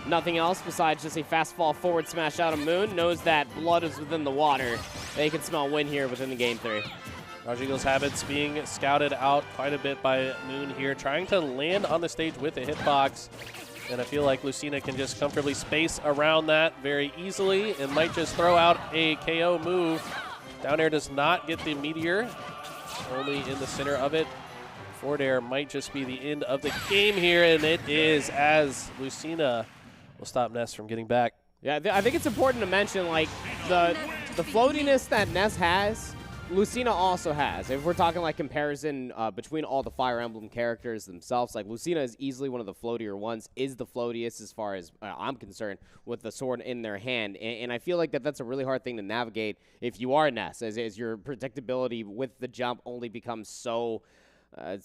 nothing else besides just a fast fall forward smash out of Moon. Knows that blood is within the water. They can smell win here within the game 3. Mirage Eagle's habits being scouted out quite a bit by Moon here, trying to land on the stage with a hitbox. And I feel like Lucina can just comfortably space around that very easily and might just throw out a KO move. Down air does not get the meteor, only in the center of it. Forward air might just be the end of the game here, and it is, as Lucina will stop Ness from getting back. Yeah, I think it's important to mention, like, the floatiness that Ness has, Lucina also has. If we're talking like comparison between all the Fire Emblem characters themselves, like Lucina is easily one of the floatier ones, is the floatiest as far as I'm concerned, with the sword in their hand. And I feel like that's a really hard thing to navigate if you are Ness, as your predictability with the jump only becomes so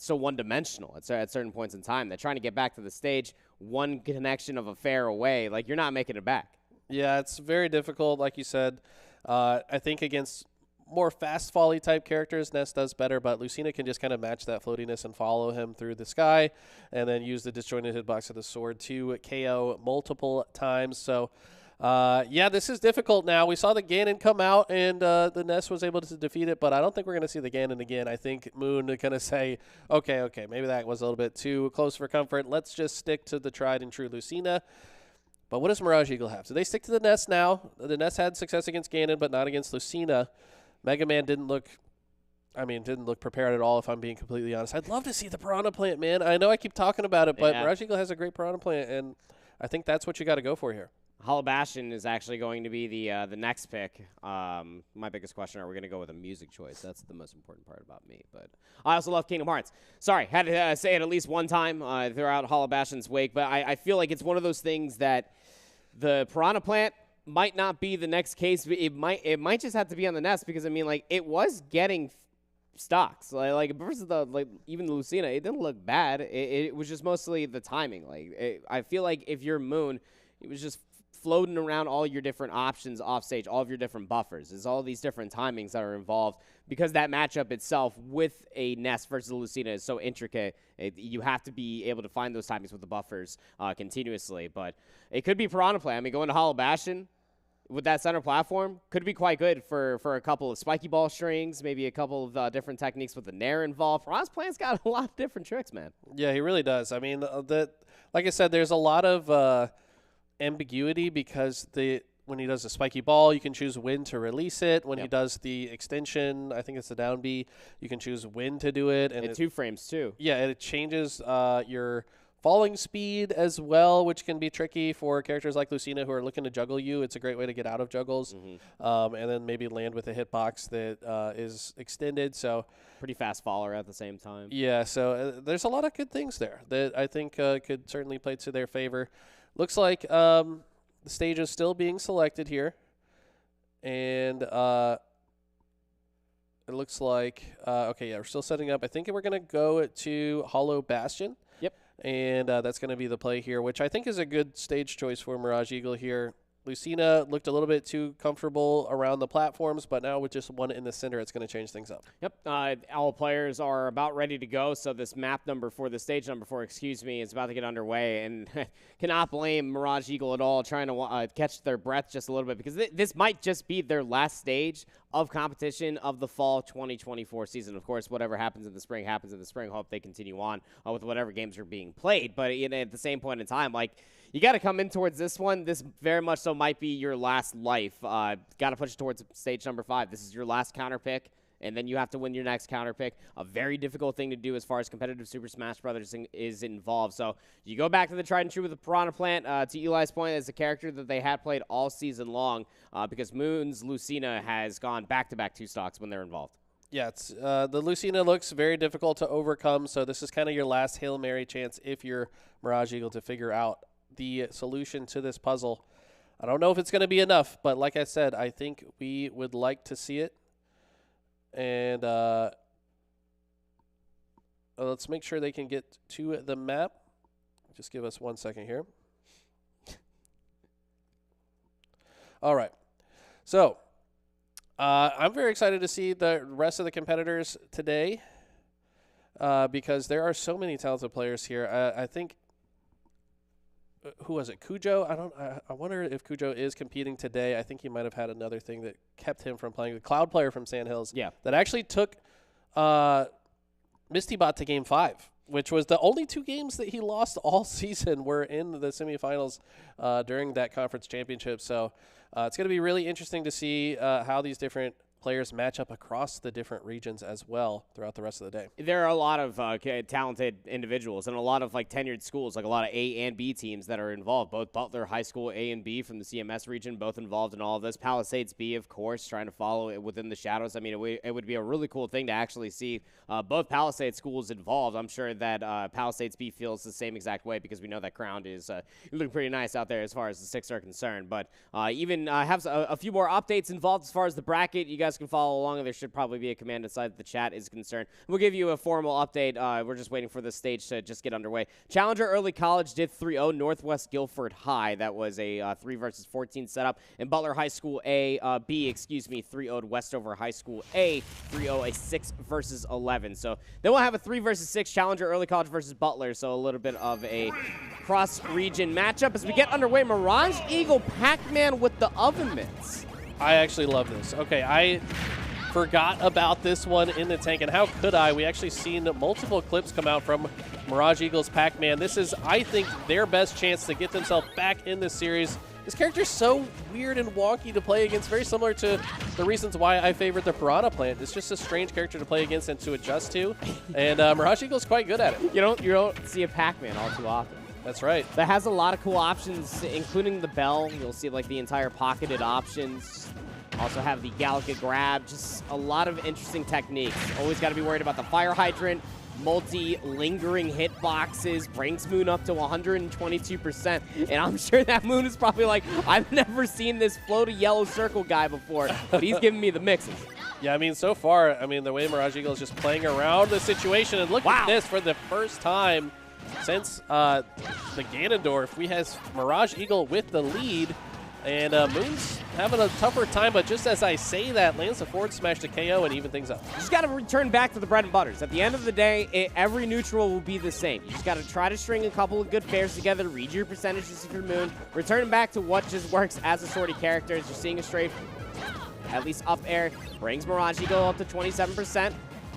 one-dimensional at certain points in time. That trying to get back to the stage, one connection of a fair away, like you're not making it back. Yeah, it's very difficult, like you said. I think against more fast volley type characters, Ness does better, but Lucina can just kind of match that floatiness and follow him through the sky and then use the disjointed hitbox of the sword to KO multiple times. So, yeah, this is difficult now. We saw the Ganon come out and the Ness was able to defeat it, but I don't think we're going to see the Ganon again. I think Moon is going to say, okay, maybe that was a little bit too close for comfort. Let's just stick to the tried and true Lucina. But what does Mirage Eagle have? So they stick to the Ness now. The Ness had success against Ganon, but not against Lucina. Mega Man didn't look prepared at all, if I'm being completely honest. I'd love to see the Piranha Plant, man. I know I keep talking about it, but Mirage Eagle has a great Piranha Plant, and I think that's what you got to go for here. Hollow Bastion is actually going to be the next pick. My biggest question, are we going to go with a music choice? That's the most important part about me. But I also love Kingdom Hearts. Sorry, had to say it at least one time throughout Hollow Bastion's wake, but I feel like it's one of those things that the Piranha Plant might not be the next case. It might just have to be on the Ness, because I mean, like, it was getting stocks like versus even the Lucina, it didn't look bad. It was just mostly the timing. I feel like if you're Moon, it was just floating around all your different options off stage, all of your different buffers. There's all these different timings that are involved, because that matchup itself with a Ness versus a Lucina is so intricate. You have to be able to find those timings with the buffers continuously. But it could be Piranha Plant. I mean, going to Hollow Bastion with that center platform could be quite good for a couple of spiky ball strings, maybe a couple of different techniques with the Nair involved. Piranha Plant's got a lot of different tricks, man. Yeah, he really does. I mean, like I said, there's a lot of ambiguity, because when he does the spiky ball, you can choose when to release it. When he does the extension, I think it's the down B, you can choose when to do it. And 2 frames too. Yeah, and it changes your falling speed as well, which can be tricky for characters like Lucina who are looking to juggle you. It's a great way to get out of juggles, and then maybe land with a hitbox that is extended. So pretty fast faller at the same time. Yeah, so there's a lot of good things there that I think could certainly play to their favor. Looks like the stage is still being selected here, and it looks like, okay, yeah, we're still setting up. I think we're going to go to Hollow Bastion. Yep. And that's going to be the play here, which I think is a good stage choice for Mirage Eagle here. Lucina looked a little bit too comfortable around the platforms, but now with just one in the center, it's going to change things up. Yep. All players are about ready to go, so this map number 4, the stage number 4, excuse me, is about to get underway, and cannot blame Mirage Eagle at all, trying to catch their breath just a little bit, because this might just be their last stage of competition of the fall 2024 season. Of course, whatever happens in the spring happens in the spring. Hope they continue on with whatever games are being played. But at the same point in time, like, you got to come in towards this one. This very much so might be your last life. Got to push towards stage number 5. This is your last counter pick, and then you have to win your next counter pick. A very difficult thing to do as far as competitive Super Smash Brothers is involved. So you go back to the tried and true with the Piranha Plant. To Eli's point, as a character that they had played all season long, because Moon's Lucina has gone back-to-back 2 stocks when they're involved. Yeah, it's, the Lucina looks very difficult to overcome, so this is kind of your last Hail Mary chance if you're Mirage Eagle to figure out the solution to this puzzle. I don't know if it's going to be enough, but like I said, I think we would like to see it. And let's make sure they can get to the map. Just give us 1 second here. All right. So I'm very excited to see the rest of the competitors today because there are so many talented players here. I think, who was it? Cujo? I wonder if Cujo is competing today. I think he might have had another thing that kept him from playing. The Cloud player from Sandhills. Yeah. That actually took Mistybot to Game 5, which was the only 2 games that he lost all season were in the semifinals during that conference championship. So it's going to be really interesting to see how these different players match up across the different regions as well throughout the rest of the day. There are a lot of talented individuals and a lot of like tenured schools, like a lot of A and B teams that are involved. Both Butler High School A and B from the CMS region, both involved in all of this. Palisades B, of course, trying to follow it within the shadows. I mean, it would be a really cool thing to actually see both Palisades schools involved. I'm sure that Palisades B feels the same exact way because we know that Crown is looking pretty nice out there as far as the 6 are concerned. But even have a few more updates involved as far as the bracket. You guys can follow along, and there should probably be a command inside the chat is concerned. We'll give you a formal update. We're just waiting for the stage to just get underway. Challenger Early College did 3-0 Northwest Guilford High. That was a 3 versus 14 setup. And Butler High School B 3-0'd Westover High School A, 3-0 a 6 versus 11. So then we'll have a 3 versus 6 Challenger Early College versus Butler. So a little bit of a cross-region matchup as we get underway. Mirage Eagle Pac-Man with the oven mitts. I actually love this. Okay, I forgot about this one in the tank, and how could I? We actually seen multiple clips come out from Mirage Eagles Pac-Man. This is, I think, their best chance to get themselves back in this series. This character's so weird and wonky to play against, very similar to the reasons why I favorite the Piranha Plant. It's just a strange character to play against and to adjust to, and Mirage Eagle's quite good at it. You don't see a Pac-Man all too often. That's right. That has a lot of cool options, including the bell. You'll see like the entire pocketed options. Also have the Galaga grab. Just a lot of interesting techniques. Always got to be worried about the fire hydrant. Multi-lingering hitboxes. Brings Moon up to 122%. And I'm sure that Moon is probably like, I've never seen this float a yellow circle guy before. But he's giving me the mixes. Yeah, I mean, so far, I mean, the way Mirage Eagle is just playing around the situation. And look at this for the first time since the Ganondorf. We have Mirage Eagle with the lead. And Moon's having a tougher time, but just as I say that, lands a forward smash to KO and even things up. You just got to return back to the bread and butters. At the end of the day, every neutral will be the same. You just got to try to string a couple of good pairs together, read your percentages if you're Moon, return back to what just works as a sortie character. As you're seeing a straight, at least up air, brings Mirage Eagle up to 27%.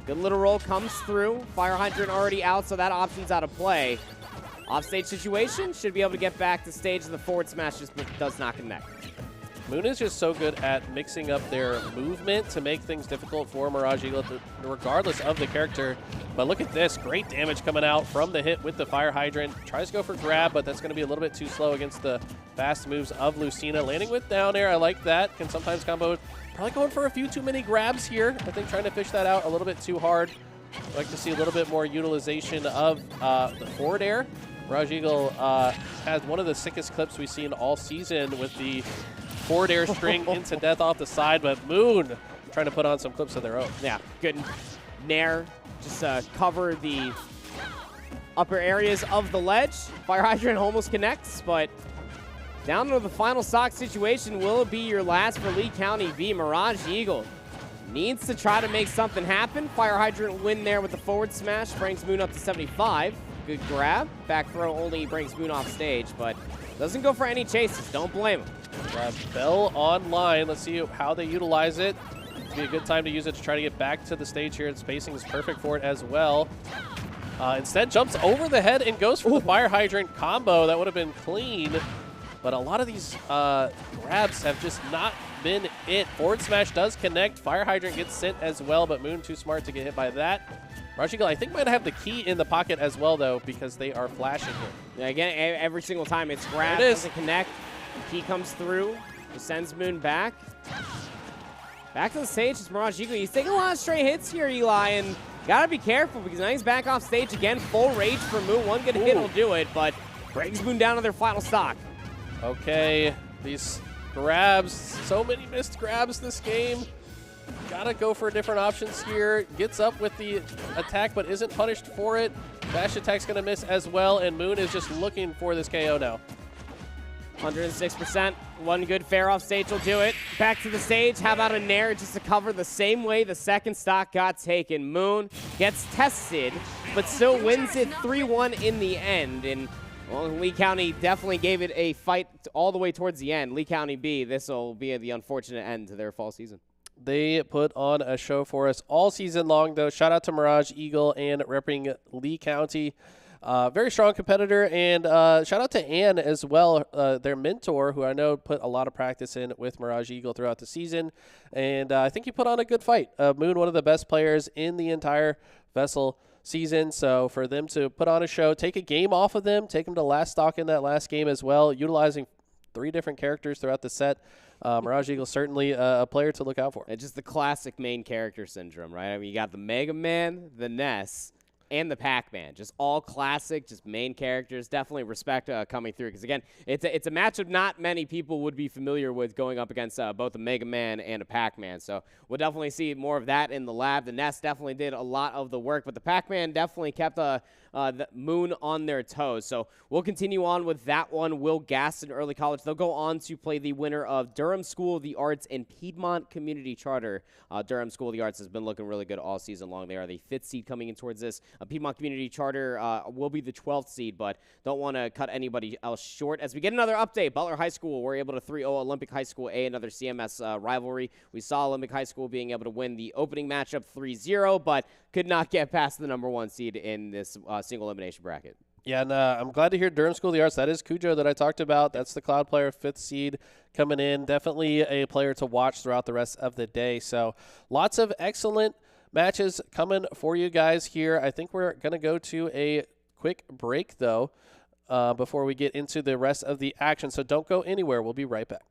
Good little roll comes through. Fire Hydrant already out, so that option's out of play. Offstage situation, should be able to get back to stage. The forward smash just does not connect. Moon is just so good at mixing up their movement to make things difficult for Mirage Eagle, regardless of the character. But look at this, great damage coming out from the hit with the Fire Hydrant. Tries to go for grab, but that's going to be a little bit too slow against the fast moves of Lucina. Landing with down air, I like that. Can sometimes combo. Probably going for a few too many grabs here. I think trying to fish that out a little bit too hard. I'd like to see a little bit more utilization of the forward air. Mirage Eagle has one of the sickest clips we've seen all season with the forward air string into death off the side, but Moon trying to put on some clips of their own. Yeah, good nair. Just cover the upper areas of the ledge. Fire Hydrant almost connects, but down to the final stock situation. Will it be your last for Lee County v. Mirage Eagle? Needs to try to make something happen. Fire Hydrant win there with the forward smash. Brings Moon up to 75. Good grab. Back throw only brings Moon off stage, but doesn't go for any chases. Don't blame him. Bell online. Let's see how they utilize it. be a good time to use it to try to get back to the stage here. Spacing is perfect for it as well. Instead, jumps over the head and goes for the fire hydrant combo. That would have been clean. But a lot of these grabs have just not been it. Forward smash does connect. Fire hydrant gets sent as well, but Moon too smart to get hit by that. Mirage Eagle, I think, might have the key in the pocket as well, though, because they are flashing here. Yeah, again, every single time it's grab, doesn't connect. Key comes through, just sends Moon back. Back to the stage is Mirage Eagle. He's taking a lot of stray hits here, Eli, and gotta be careful because now he's back off stage again. Full rage for Moon. One good hit will do it, but brings Moon down to their final stock. Okay, these grabs, so many missed grabs this game. Gotta go for different options here. Gets up with the attack, but isn't punished for it. Dash attack's gonna miss as well, and Moon is just looking for this KO now. 106%. One good fair off stage will do it. Back to the stage. How about a Nair just to cover the same way the second stock got taken? Moon gets tested, but still wins it 3-1 in the end. And well, Lee County definitely gave it a fight all the way towards the end. Lee County B, this will be the unfortunate end to their fall season. They put on a show for us all season long, though. Shout out to Mirage Eagle and repping Lee County. Very strong competitor, and shout out to Ann as well, their mentor, who I know put a lot of practice in with Mirage Eagle throughout the season, and I think he put on a good fight. Moon, one of the best players in the entire VESL season, so for them to put on a show, take a game off of them, take them to last stock in that last game as well, utilizing 3 different characters throughout the set. Mirage Eagle certainly a player to look out for. It's just the classic main character syndrome, right? I mean, you got the Mega Man, the Ness, and the Pac-Man, just all classic, just main characters. Definitely respect coming through, because again, it's a matchup not many people would be familiar with going up against both a Mega Man and a Pac-Man. So we'll definitely see more of that in the lab. The Nest definitely did a lot of the work, but the Pac-Man definitely kept the Moon on their toes. So we'll continue on with that one. Will Gaston, early college. They'll go on to play the winner of Durham School of the Arts and Piedmont Community Charter. Durham School of the Arts has been looking really good all season long. They are the 5th seed coming in towards this. Piedmont Community Charter will be the 12th seed, but don't want to cut anybody else short. As we get another update, Butler High School were able to 3-0 Olympic High School A, another CMS rivalry. We saw Olympic High School being able to win the opening matchup 3-0, but could not get past the number 1 seed in this single elimination bracket. Yeah, and I'm glad to hear Durham School of the Arts. That is Cujo that I talked about. That's the Cloud player, 5th seed coming in. Definitely a player to watch throughout the rest of the day. So lots of excellent matches coming for you guys here. I think we're going to go to a quick break, though, before we get into the rest of the action. So don't go anywhere. We'll be right back.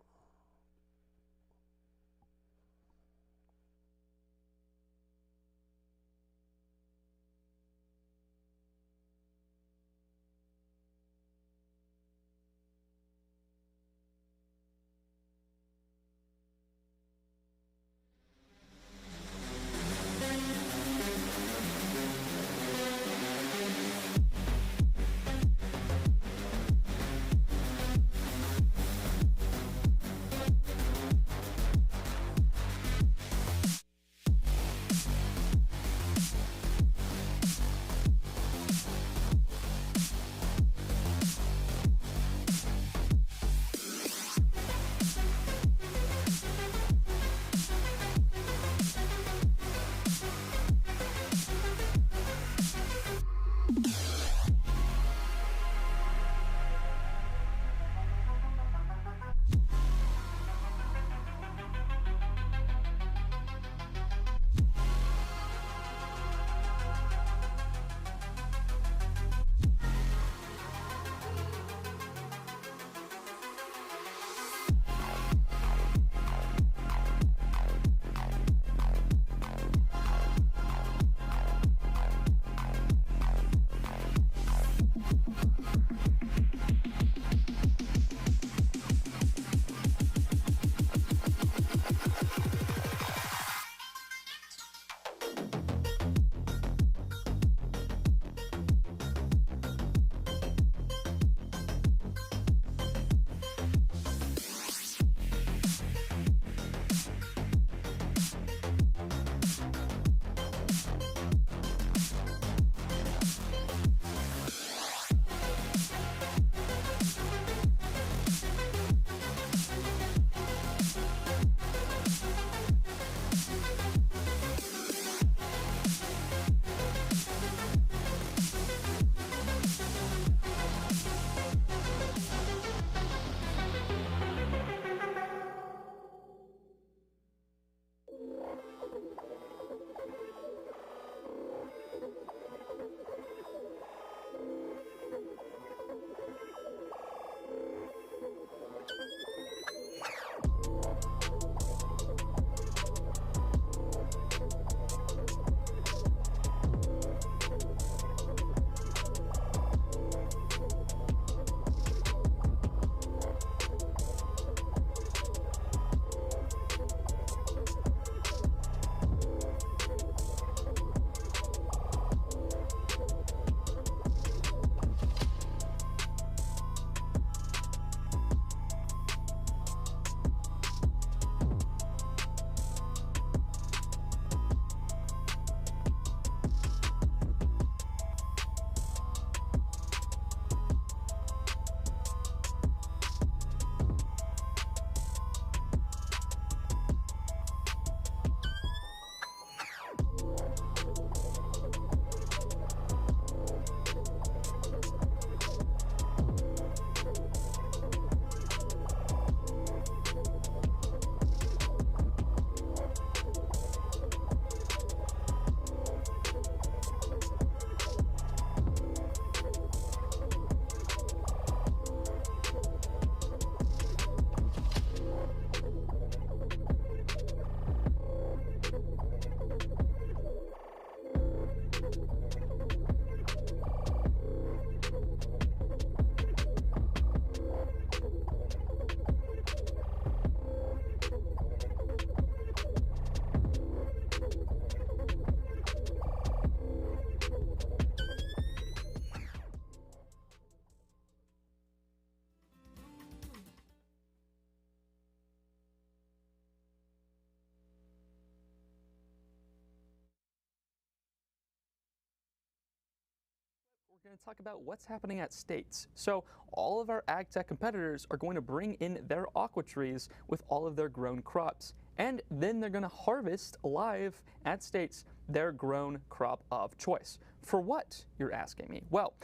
We're going to talk about what's happening at states. So all of our ag tech competitors are going to bring in their aqua trees with all of their grown crops. And then they're going to harvest live at states their grown crop of choice. For what, you're asking me? Well,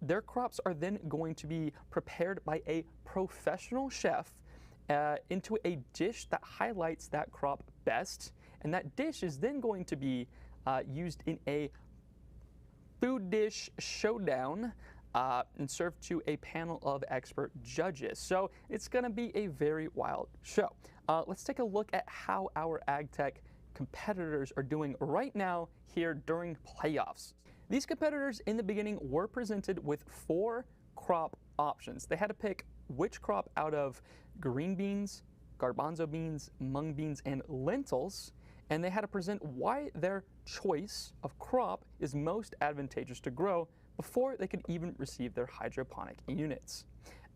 their crops are then going to be prepared by a professional chef into a dish that highlights that crop best. And that dish is then going to be used in a food dish showdown and served to a panel of expert judges. So it's going to be a very wild show. Let's take a look at how our ag tech competitors are doing right now here during playoffs. These competitors in the beginning were presented with 4 crop options. They had to pick which crop out of green beans, garbanzo beans, mung beans, and lentils, and they had to present why their choice of crop is most advantageous to grow before they could even receive their hydroponic units.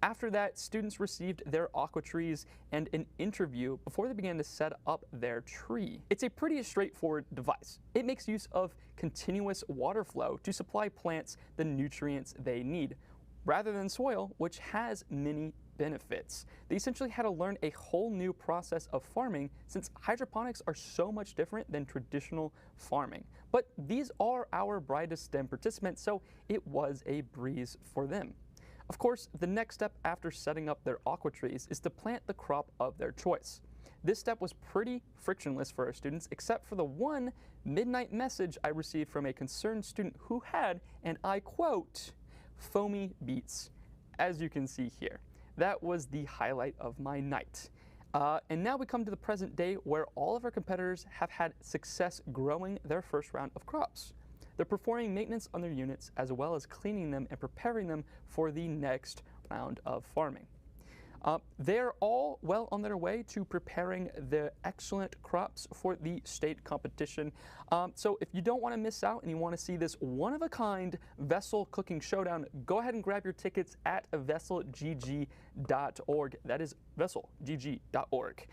After that, students received their aqua trees and an interview before they began to set up their tree. It's a pretty straightforward device. It makes use of continuous water flow to supply plants the nutrients they need, rather than soil, which has many benefits. They essentially had to learn a whole new process of farming since hydroponics are so much different than traditional farming. But these are our brightest STEM participants, so it was a breeze for them. Of course, the next step after setting up their aqua trees is to plant the crop of their choice. This step was pretty frictionless for our students, except for the one midnight message I received from a concerned student who had, and I quote, foamy beets, as you can see here. That was the highlight of my night. And now we come to the present day where all of our competitors have had success growing their first round of crops. They're performing maintenance on their units as well as cleaning them and preparing them for the next round of farming. They're all well on their way to preparing the excellent crops for the state competition. So if you don't want to miss out and you want to see this one-of-a-kind VESL cooking showdown, go ahead and grab your tickets at veselgg.org. That is veselgg.org.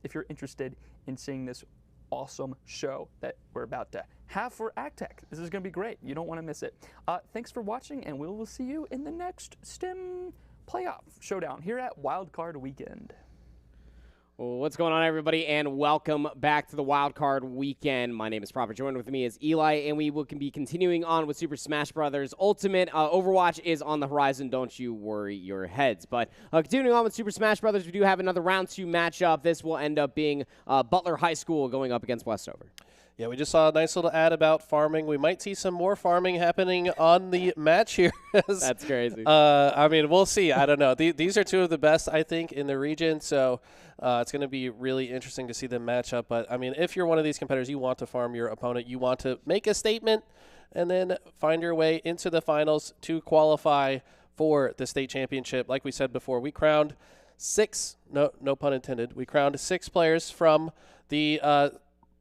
If you're interested in seeing this awesome show that we're about to have for AgTech. This is going to be great. You don't want to miss it. Thanks for watching, and we will see you in the next STEM playoff showdown here at Wildcard Weekend. What's going on, everybody, and welcome back to the Wildcard Weekend. My name is Prophet. Joined with me is Eli, and we will be continuing on with Super Smash Bros. Ultimate. Overwatch is on the horizon. Don't you worry your heads. But continuing on with Super Smash Bros., we do have another round 2 matchup. This will end up being Butler High School going up against Westover. Yeah, we just saw a nice little ad about farming. We might see some more farming happening on the match here. That's crazy. I mean, we'll see. I don't know. These are 2 of the best, I think, in the region. So it's going to be really interesting to see them match up. But, I mean, if you're one of these competitors, you want to farm your opponent. You want to make a statement and then find your way into the finals to qualify for the state championship. Like we said before, we crowned 6, no pun intended, we crowned 6 players from the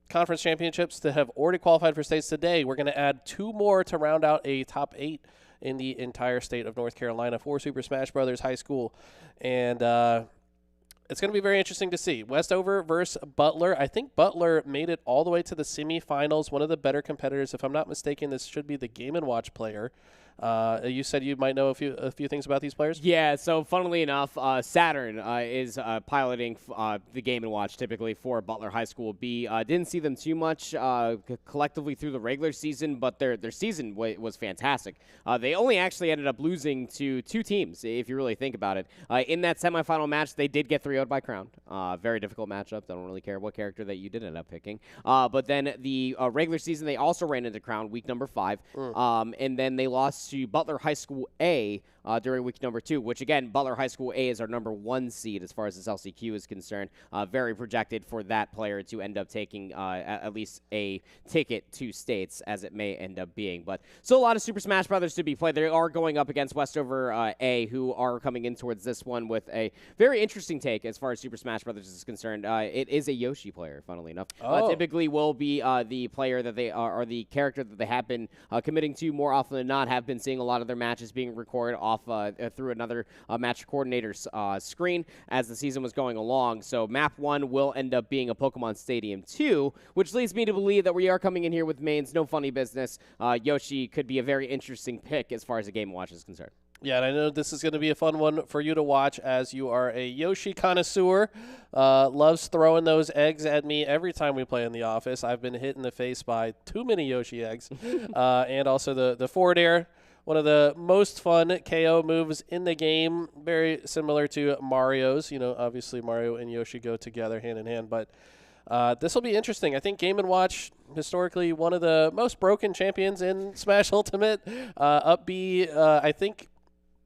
conference championships that have already qualified for states today. We're going to add 2 more to round out a top 8 in the entire state of North Carolina for Super Smash Bros. High School. And it's going to be very interesting to see. Westover versus Butler. I think Butler made it all the way to the semifinals. One of the better competitors. If I'm not mistaken, this should be the Game & Watch player. You said you might know a few things about these players? Yeah, so funnily enough, Saturn is piloting the Game & Watch typically for Butler High School B. Didn't see them too much collectively through the regular season, but their season was fantastic. They only actually ended up losing to 2 teams, if you really think about it. In that semifinal match, they did get 3-0'd by Crown. Very difficult matchup. Don't really care what character that you did end up picking. But then the regular season, they also ran into Crown week number 5. And then they lost to Butler High School A during week number 2, which, again, Butler High School A is our number 1 seed as far as this LCQ is concerned. Very projected for that player to end up taking at least a ticket to states, as it may end up being. But still a lot of Super Smash Brothers to be played. They are going up against Westover A, who are coming in towards this one with a very interesting take as far as Super Smash Brothers is concerned. It is a Yoshi player, funnily enough. Typically will be the player that they are, or the character that they have been committing to more often than not, have been been seeing a lot of their matches being recorded off through another match coordinator's screen as the season was going along. So map 1 will end up being a Pokemon Stadium 2, which leads me to believe that we are coming in here with mains. No funny business. Yoshi could be a very interesting pick as far as the Game & Watch is concerned. Yeah, and I know this is going to be a fun one for you to watch as you are a Yoshi connoisseur. Loves throwing those eggs at me every time we play in the office. I've been hit in the face by too many Yoshi eggs. And also the forward air, one of the most fun KO moves in the game, very similar to Mario's. You know, obviously Mario and Yoshi go together hand in hand, but this will be interesting. I think Game & Watch, historically one of the most broken champions in Smash Ultimate. Up B, I think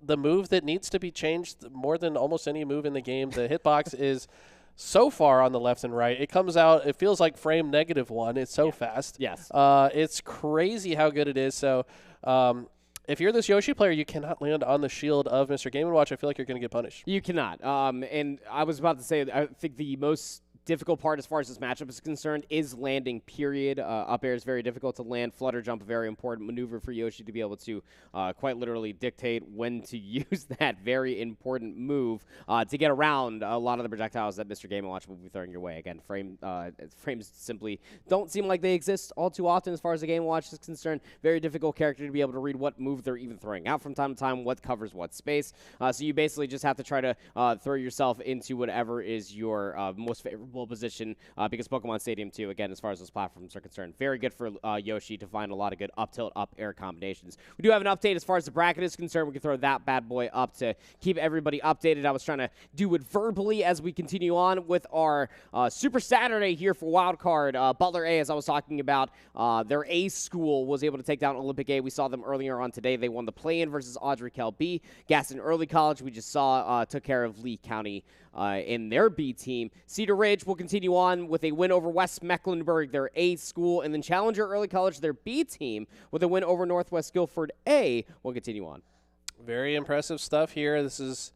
the move that needs to be changed more than almost any move in the game, the hitbox is so far on the left and right. It comes out, it feels like frame -1. It's so fast. Yes. It's crazy how good it is. So if you're this Yoshi player, you cannot land on the shield of Mr. Game & Watch. I feel like you're going to get punished. You cannot. And I was about to say, I think the most difficult part as far as this matchup is concerned is landing, period. Up air is very difficult to land. Flutter jump, a very important maneuver for Yoshi to be able to quite literally dictate when to use that very important move to get around a lot of the projectiles that Mr. Game & Watch will be throwing your way. Again, frames simply don't seem like they exist all too often as far as the Game & Watch is concerned. Very difficult character to be able to read what move they're even throwing out from time to time, what covers what space. So you basically just have to try to throw yourself into whatever is your most favorable position because Pokemon Stadium 2, again, as far as those platforms are concerned, very good for Yoshi to find a lot of good up tilt, up air combinations. We do have an update as far as the bracket is concerned. We can throw that bad boy up to keep everybody updated. I was trying to do it verbally as we continue on with our Super Saturday here for Wildcard. Butler A, as I was talking about, their A school was able to take down Olympic A. We saw them earlier on today. They won the play-in versus Audrey Kell B. Gaston Early College, we just saw, took care of Lee County in their B team. Cedar Ridge will continue on with a win over West Mecklenburg, their A school, and then Challenger Early College, their B team, with a win over Northwest Guilford A, will continue on. Very impressive stuff here. This is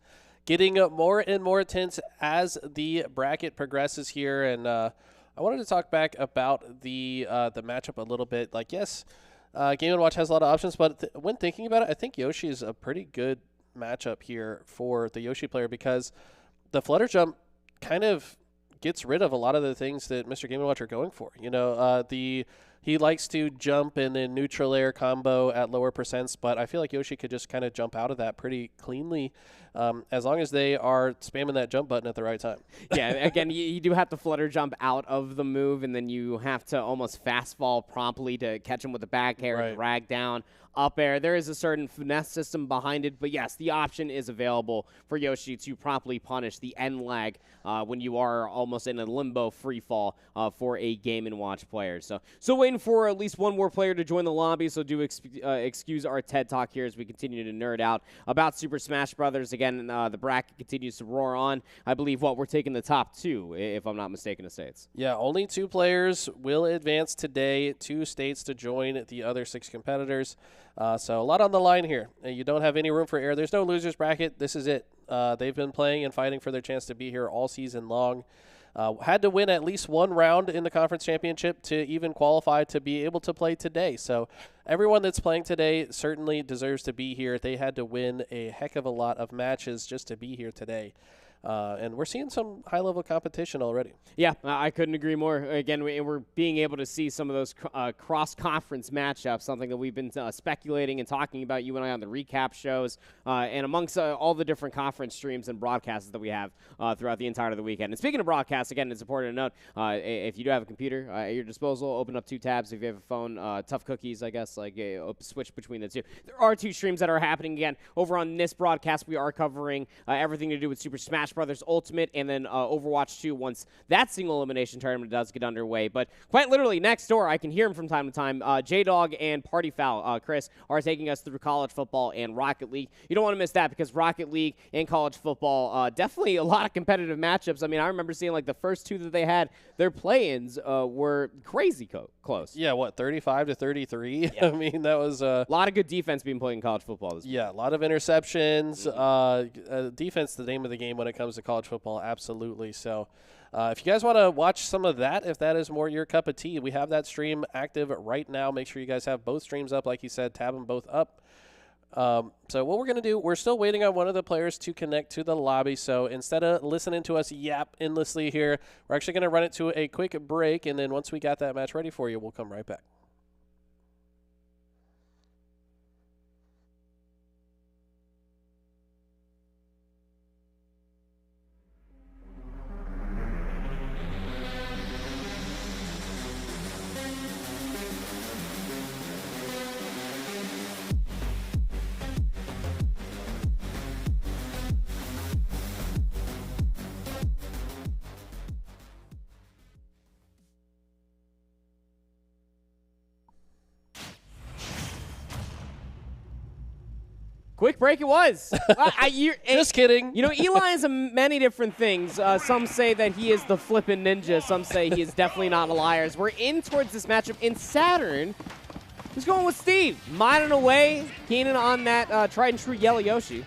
getting more and more intense as the bracket progresses here, and I wanted to talk back about the matchup a little bit. Like, yes, Game & Watch has a lot of options, but when thinking about it, I think Yoshi is a pretty good matchup here for the Yoshi player because the flutter jump kind of gets rid of a lot of the things that Mr. Game & Watch are going for. You know, he likes to jump and then neutral air combo at lower percents, but I feel like Yoshi could just kind of jump out of that pretty cleanly as long as they are spamming that jump button at the right time. Yeah, again, you do have to flutter jump out of the move, and then you have to almost fast fall promptly to catch him with the back air and drag down. Up air. There is a certain finesse system behind it, but yes, the option is available for Yoshi to promptly punish the end lag when you are almost in a limbo free fall for a Game & Watch player. So waiting for at least one more player to join the lobby, so do excuse our TED Talk here as we continue to nerd out about Super Smash Brothers. Again, the bracket continues to roar on. I believe we're taking the top 2, if I'm not mistaken, to states. Yeah, only 2 players will advance today, 2 states to join the other 6 competitors. So a lot on the line here. You don't have any room for error. There's no losers bracket. This is it. They've been playing and fighting for their chance to be here all season long. Had to win at least one round in the conference championship to even qualify to be able to play today. So everyone that's playing today certainly deserves to be here. They had to win a heck of a lot of matches just to be here today. And we're seeing some high-level competition already. Yeah, I couldn't agree more. Again, we're being able to see some of those cross-conference matchups, something that we've been speculating and talking about, you and I, on the recap shows, and amongst all the different conference streams and broadcasts that we have throughout the entirety of the weekend. And speaking of broadcasts, again, it's important to note, if you do have a computer at your disposal, open up 2 tabs. If you have a phone, tough cookies, I guess, like switch between the 2. There are 2 streams that are happening. Again, over on this broadcast, we are covering everything to do with Super Smash Brothers Ultimate and then Overwatch 2 once that single elimination tournament does get underway. But quite literally next door, I can hear him from time to time. J-Dog and Party Foul, Chris, are taking us through college football and Rocket League. You don't want to miss that because Rocket League and college football, definitely a lot of competitive matchups. I mean, I remember seeing like the first 2 that they had, their play-ins were crazy close. Yeah, 35-33? Yeah. I mean, that was a lot of good defense being played in college football this week. Yeah, a lot of interceptions. Defense, the name of the game when it comes to college football, absolutely. So if you guys want to watch some of that, if that is more your cup of tea, we have that stream active right now. Make sure you guys have both streams up. Like you said, tab them both up. So what we're going to do, we're still waiting on one of the players to connect to the lobby. So instead of listening to us yap endlessly here, we're actually going to run it to a quick break. And then once we got that match ready for you, we'll come right back. Quick break it was. Just kidding. You know, Eli is many different things. Some say that he is the flippin' ninja. Some say he is definitely not a liar. As we're in towards this matchup in Saturn, who's going with Steve? Mining away, Keenan on that tried and true yellow Yoshi.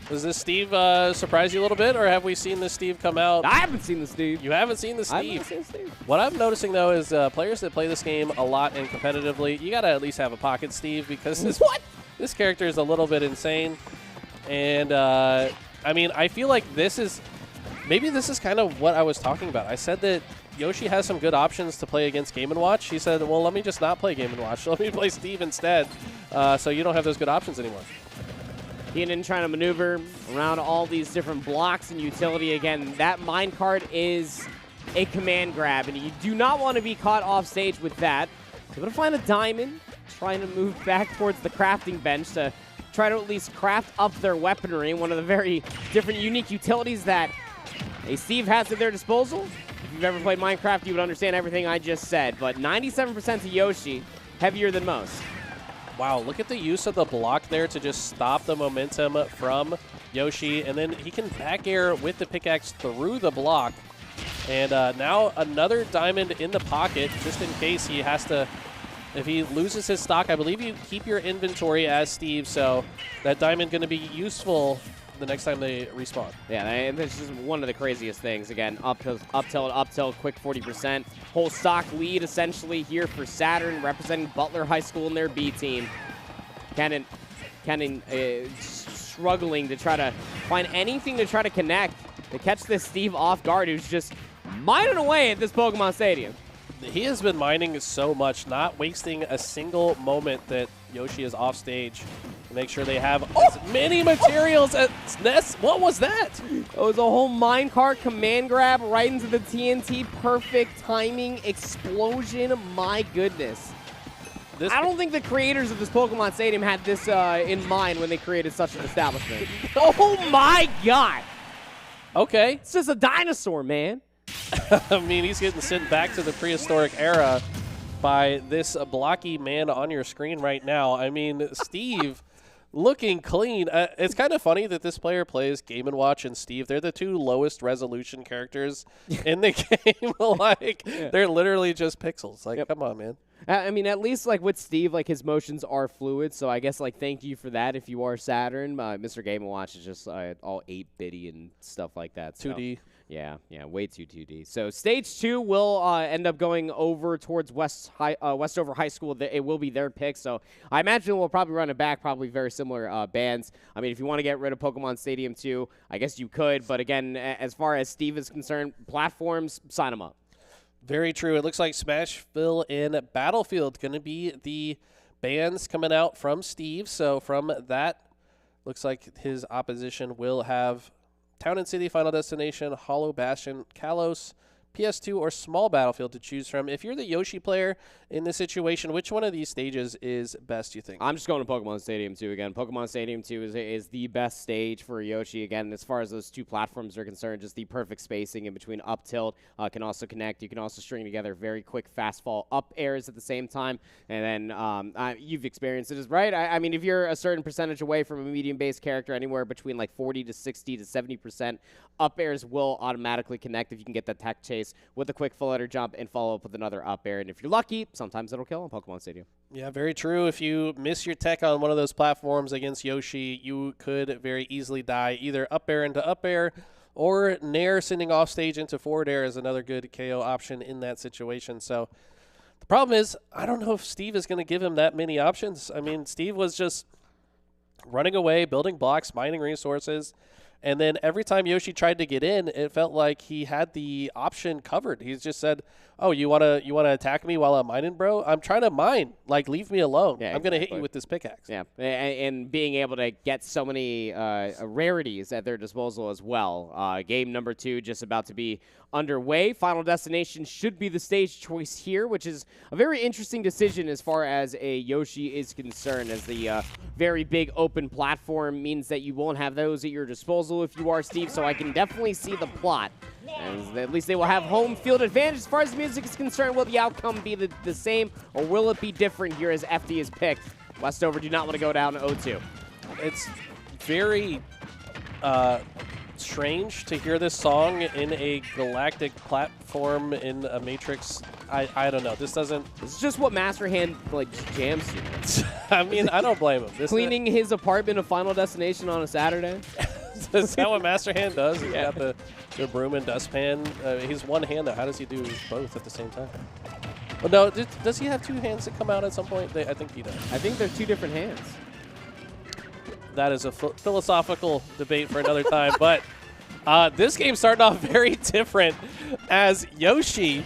Does this Steve surprise you a little bit, or have we seen this Steve come out? I haven't seen the Steve. You haven't seen the Steve? I haven't seen Steve. What I'm noticing, though, is players that play this game a lot and competitively, you got to at least have a pocket Steve, because this character is a little bit insane. And, I mean, I feel like maybe this is kind of what I was talking about. I said that Yoshi has some good options to play against Game & Watch. He said, well, let me just not play Game & Watch. Let me play Steve instead, so you don't have those good options anymore. Keenan trying to maneuver around all these different blocks and utility. Again, that minecart is a command grab, and you do not want to be caught off stage with that. Able to find a diamond, trying to move back towards the crafting bench to try to at least craft up their weaponry. One of the very different, unique utilities that a Steve has at their disposal. If you've ever played Minecraft, you would understand everything I just said. But 97% to Yoshi, heavier than most. Wow, look at the use of the block there to just stop the momentum from Yoshi. And then he can back air with the pickaxe through the block. And now another diamond in the pocket, just in case he has to, if he loses his stock. I believe you keep your inventory as Steve, so that diamond going to be useful the next time they respawn. Yeah, and this is one of the craziest things. Again, up tilt, quick 40%. Whole stock lead essentially here for Saturn, representing Butler High School in their B team. Cannon struggling to try to find anything to try to connect to catch this Steve off guard, who's just mining away at this Pokemon Stadium. He has been mining so much, not wasting a single moment that Yoshi is off stage to make sure they have as many materials as Ness. What was that? It was a whole minecart command grab right into the TNT. Perfect timing, explosion. My goodness. I don't think the creators of this Pokemon Stadium had this in mind when they created such an establishment. Oh my god. Okay. It's just a dinosaur, man. I mean, he's getting sent back to the prehistoric era by this blocky man on your screen right now. I mean, Steve looking clean. It's kind of funny that this player plays Game & Watch and Steve. They're the two lowest resolution characters in the game. They're literally just pixels. Like, come on, man. I mean, at least, like, with Steve, like, his motions are fluid, so I guess, like, thank you for that if you are Saturn. Mr. Game & Watch is just all 8-bitty and stuff like that. So. 2D. Yeah, way too 2D. So stage 2 will end up going over towards Westover High School. It will be their pick, so I imagine we'll probably run it back, probably very similar bands. I mean, if you want to get rid of Pokemon Stadium 2, I guess you could, but again, as far as Steve is concerned, platforms, sign them up. Very true. It looks like Smashville and Battlefield going to be the bands coming out from Steve, so from that, looks like his opposition will have Town and City, Final Destination, Hollow Bastion, Kalos, PS2, or Small Battlefield to choose from. If you're the Yoshi player in this situation, which one of these stages is best, you think? I'm just going to Pokemon Stadium 2 again. Pokemon Stadium 2 is the best stage for Yoshi. Again, as far as those two platforms are concerned, just the perfect spacing in between up tilt. Can also connect. You can also string together very quick fast fall up airs at the same time. And then you've experienced it, right? I mean, if you're a certain percentage away from a medium-based character, anywhere between like 40 to 60 to 70%, up airs will automatically connect if you can get that tech chase with a quick full-letter jump and follow up with another up air. And if you're lucky, sometimes it'll kill on Pokemon Stadium. Yeah, very true. If you miss your tech on one of those platforms against Yoshi, you could very easily die either up air into up air, or Nair sending off stage into forward air is another good KO option in that situation. So the problem is, I don't know if Steve is going to give him that many options. I mean, Steve was just running away, building blocks, mining resources. And then every time Yoshi tried to get in, it felt like he had the option covered. He just said, "Oh, you wanna attack me while I'm mining, bro? I'm trying to mine. Like, leave me alone. Yeah, I'm gonna hit you with this pickaxe." Yeah, and being able to get so many rarities at their disposal as well. Game number 2 just about to be underway. Final Destination should be the stage choice here, which is a very interesting decision as far as a Yoshi is concerned, as the very big open platform means that you won't have those at your disposal if you are Steve, so I can definitely see the plot. And at least they will have home field advantage. As far as the music is concerned, will the outcome be the same, or will it be different here as FD is picked? Westover do not want to go down 0-2. It's very strange to hear this song in a galactic platform in a Matrix. I don't know. This is just what Master Hand like jams to. I mean, I don't blame him. Cleaning his apartment of Final Destination on a Saturday. Is that what Master Hand does? He's got the broom and dustpan. He's one hand though. How does he do both at the same time? Well, no, does he have 2 hands that come out at some point? I think he does. I think they're 2 different hands. That is a philosophical debate for another time. But this game's starting off very different as Yoshi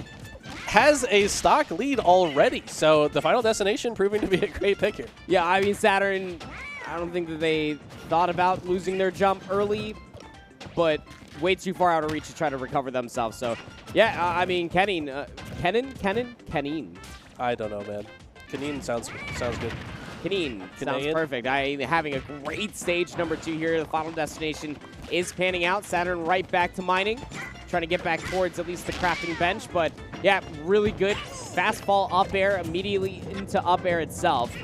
has a stock lead already. So the Final Destination proving to be a great pick here. Yeah, I mean, Saturn, I don't think that they thought about losing their jump early, but way too far out of reach to try to recover themselves. So, yeah, I mean, Kenin. I don't know, man. Kenin sounds good. Kenin sounds perfect. Having a great stage number 2 here. The Final Destination is panning out. Saturn right back to mining, trying to get back towards at least the crafting bench. But, yeah, really good. Fast fall up air, immediately into up air itself.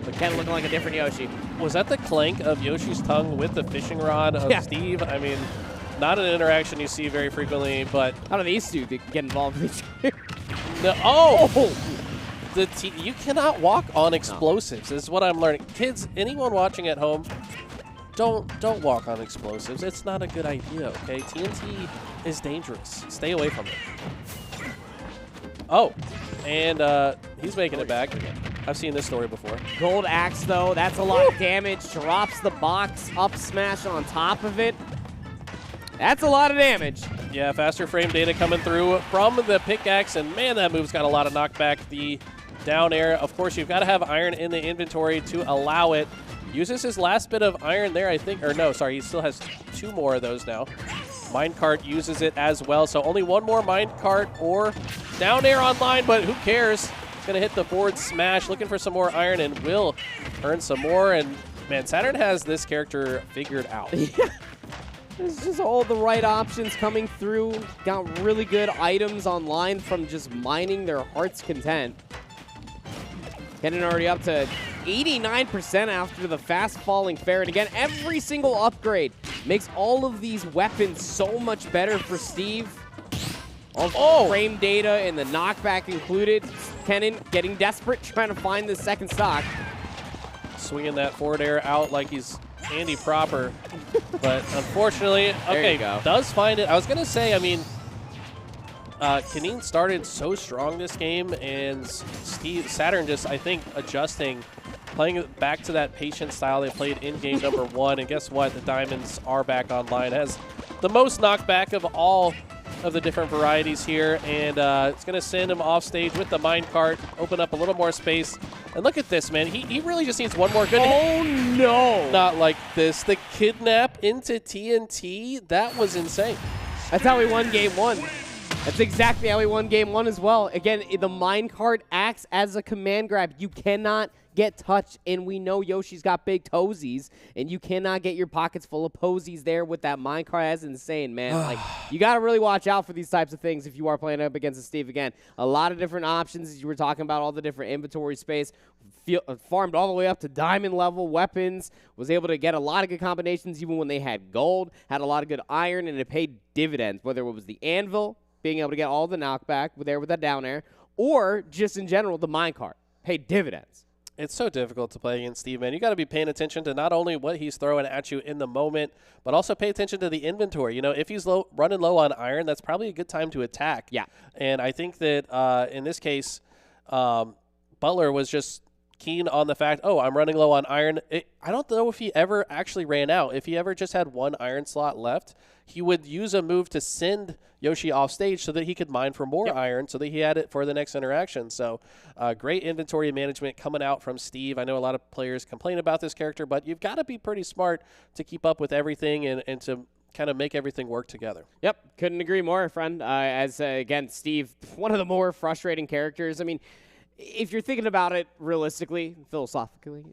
But Ken looking like a different Yoshi. Was that the clank of Yoshi's tongue with the fishing rod of Steve? I mean, not an interaction you see very frequently, but... How do these two get involved with each other? You cannot walk on explosives, is what I'm learning. Kids, anyone watching at home, don't walk on explosives. It's not a good idea, okay? TNT is dangerous. Stay away from it. Oh, and he's making it back. I've seen this story before. Gold axe, though. That's a lot of damage. Drops the box. Up smash on top of it. That's a lot of damage. Yeah, faster frame data coming through from the pickaxe. And, man, that move's got a lot of knockback. The down air, of course, you've got to have iron in the inventory to allow it. Uses his last bit of iron there, I think. Or, no, sorry, he still has 2 more of those now. Minecart uses it as well. So only 1 more minecart or down air online, but who cares? Going to hit the forward smash, looking for some more iron, and will earn some more. And, man, Saturn has this character figured out. Yeah. There's just all the right options coming through. Got really good items online from just mining their heart's content. Getting already up to 89% after the fast falling ferret. Again, every single upgrade makes all of these weapons so much better for Steve. All the frame data and the knockback included. Kenin getting desperate, trying to find the second stock. Swinging that forward air out like he's Andy Proper. But unfortunately, okay, does find it. I was going to say, I mean, Kenin started so strong this game, and Saturn just, I think, adjusting, playing back to that patient style they played in game number 1. And guess what? The Diamonds are back online. Has the most knockback of all of the different varieties here, and it's going to send him off stage with the minecart, open up a little more space. And look at this, man. He really just needs one more good hit. Oh, no. Not like this. The kidnap into TNT, that was insane. That's how we won game 1. That's exactly how we won game 1 as well. Again, the minecart acts as a command grab. You cannot get touched, and we know Yoshi's got big toesies, and you cannot get your pockets full of posies there with that minecart. That's insane, man. Like, you got to really watch out for these types of things if you are playing up against a Steve. Again, a lot of different options, as you were talking about, all the different inventory space. Farmed all the way up to diamond level weapons, was able to get a lot of good combinations even when they had gold, had a lot of good iron, and it paid dividends, whether it was the anvil, being able to get all the knockback there with that down air, or just in general, the minecart. Paid dividends. It's so difficult to play against Steve, man. You got to be paying attention to not only what he's throwing at you in the moment, but also pay attention to the inventory. You know, if he's running low on iron, that's probably a good time to attack. Yeah. And I think that in this case, Butler was just keen on the fact, oh, I'm running low on iron. I don't know if he ever actually ran out. If he ever just had one iron slot left, he would use a move to send Yoshi off stage so that he could mine for more iron so that he had it for the next interaction. So great inventory management coming out from Steve. I know a lot of players complain about this character, but you've got to be pretty smart to keep up with everything and to kind of make everything work together. Yep, couldn't agree more, friend. Again, Steve, one of the more frustrating characters. I mean, if you're thinking about it realistically, philosophically,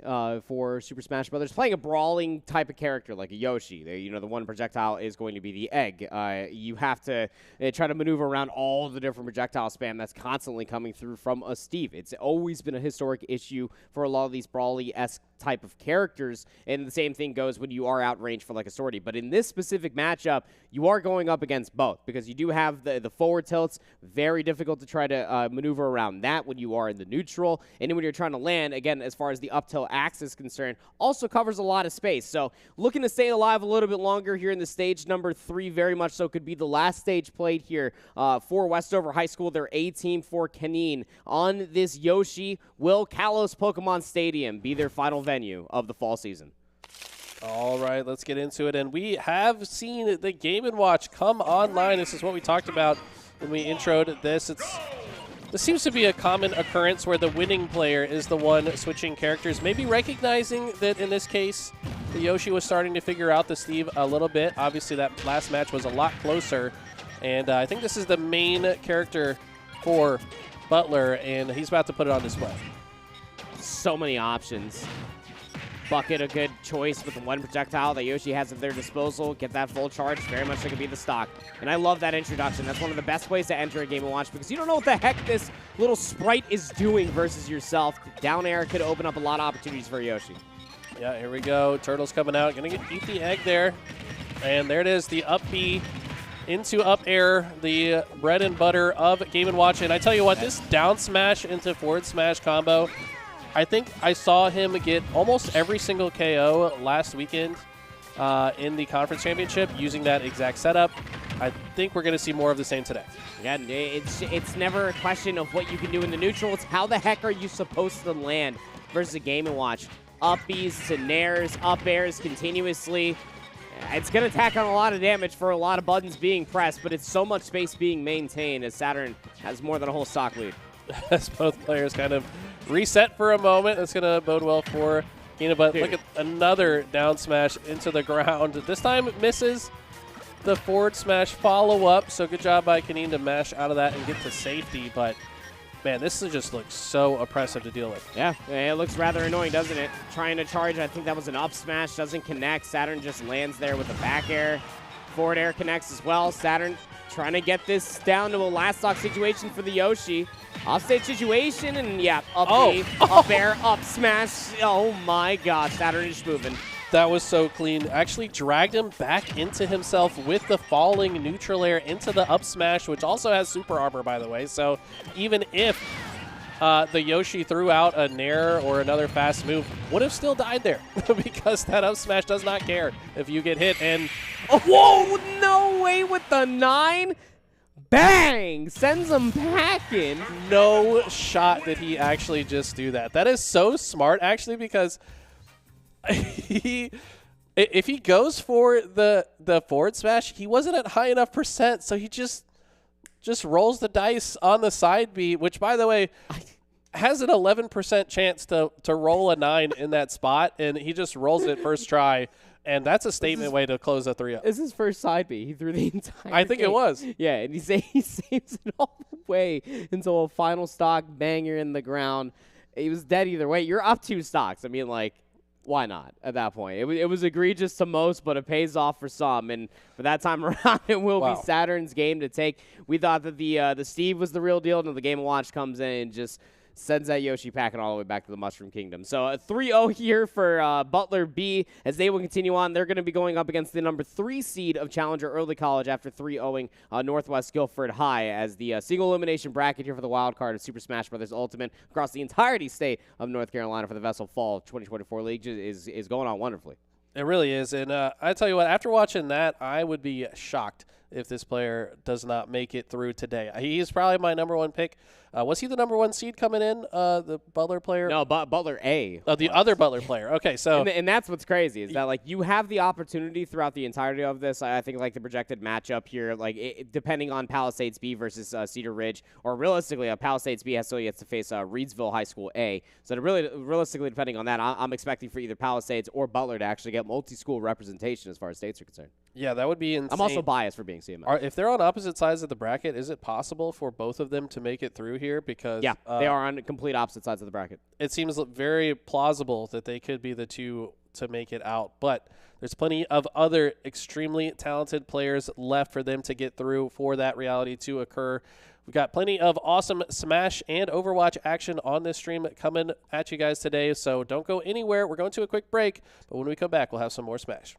for Super Smash Brothers, playing a brawling type of character like a Yoshi, the one projectile is going to be the egg. You have to try to maneuver around all the different projectile spam that's constantly coming through from a Steve. It's always been a historic issue for a lot of these brawly-esque type of characters, and the same thing goes when you are outrange for like a Swordy. But in this specific matchup, you are going up against both because you do have the forward tilts, very difficult to try to maneuver around that when you are in the neutral, and then when you're trying to land, again, as far as the up tilt axis is concerned, also covers a lot of space. So looking to stay alive a little bit longer here in the stage number 3, very much so could be the last stage played here for Westover High School, their A team for Kaneen on this Yoshi Will Kalos Pokemon Stadium be their final venue of the fall season. All right, let's get into it. And we have seen the Game & Watch come online. This is what we talked about when we introed this. This seems to be a common occurrence where the winning player is the one switching characters, maybe recognizing that in this case, the Yoshi was starting to figure out the Steve a little bit. Obviously, that last match was a lot closer. And I think this is the main character for Butler, and he's about to put it on display. So many options. Bucket, a good choice with the one projectile that Yoshi has at their disposal. Get that full charge. Very much like it could be the stock. And I love that introduction. That's one of the best ways to enter a Game & Watch because you don't know what the heck this little sprite is doing versus yourself. Down air could open up a lot of opportunities for Yoshi. Yeah, here we go. Turtle's coming out. Gonna eat the egg there. And there it is, the up B into up air, the bread and butter of Game & Watch. And I tell you what, this down smash into forward smash combo, I think I saw him get almost every single KO last weekend in the conference championship using that exact setup. I think we're going to see more of the same today. Again, it's never a question of what you can do in the neutral. It's how the heck are you supposed to land versus a Game & Watch. Up Bs to nairs, up airs continuously. It's going to tack on a lot of damage for a lot of buttons being pressed, but it's so much space being maintained as Saturn has more than a whole stock lead. As both players kind of reset for a moment. That's going to bode well for Kina, but look at another down smash into the ground. This time it misses the forward smash follow-up, so good job by Kaneen to mash out of that and get to safety, but man, this just looks so oppressive to deal with. Yeah, it looks rather annoying, doesn't it? Trying to charge, I think that was an up smash, doesn't connect. Saturn just lands there with a back air. Forward air connects as well. Saturn trying to get this down to a last stock situation for the Yoshi. Offstage situation, and yeah, up B, up air, up smash. Oh my gosh, Saturn is moving. That was so clean. Actually dragged him back into himself with the falling neutral air into the up smash, which also has super armor, by the way. So even if the Yoshi threw out a nair or another fast move, would have still died there because that up smash does not care if you get hit. And whoa, no way with the 9. Bang! Sends him packing. No shot did he actually just do that. That is so smart, actually, because if he goes for the forward smash, he wasn't at high enough %, so he just rolls the dice on the side B, which, by the way, has an 11% chance to roll a 9 in that spot, and he just rolls it first try. And that's a statement way to close a 3-0. This is his first side B. He threw the entire I think game. It was. Yeah, and he saves it all the way until a final stock banger in the ground. He was dead either way. You're up 2 stocks. I mean, like, why not at that point? It was egregious to most, but it pays off for some. And for that time around, it will be Saturn's game to take. We thought that the Steve was the real deal, and the Game & Watch comes in and just sends that Yoshi packing all the way back to the Mushroom Kingdom. So a 3-0 here for Butler B as they will continue on. They're going to be going up against the number 3 seed of Challenger Early College after 3-0ing Northwest Guilford High as the single elimination bracket here for the wild card of Super Smash Bros. Ultimate across the entirety state of North Carolina for the VESL Fall 2024 League is going on wonderfully. It really is. And I tell you what, after watching that, I would be shocked if this player does not make it through today. He's probably my number one pick. Was he the number one seed coming in, the Butler player? No, Butler A. Oh, the other Butler player. Okay, so. And that's what's crazy is that, like, you have the opportunity throughout the entirety of this. I think, like, the projected matchup here, like, depending on Palisades B versus Cedar Ridge, or realistically, Palisades B still gets to face Reedsville High School A. So realistically, depending on that, I'm expecting for either Palisades or Butler to actually get multi-school representation as far as states are concerned. Yeah, that would be insane. I'm also biased for being CMS. If they're on opposite sides of the bracket, is it possible for both of them to make it through here? Because yeah, they are on complete opposite sides of the bracket. It seems very plausible that they could be the two to make it out. But there's plenty of other extremely talented players left for them to get through for that reality to occur. We've got plenty of awesome Smash and Overwatch action on this stream coming at you guys today, so don't go anywhere. We're going to a quick break, but when we come back, we'll have some more Smash.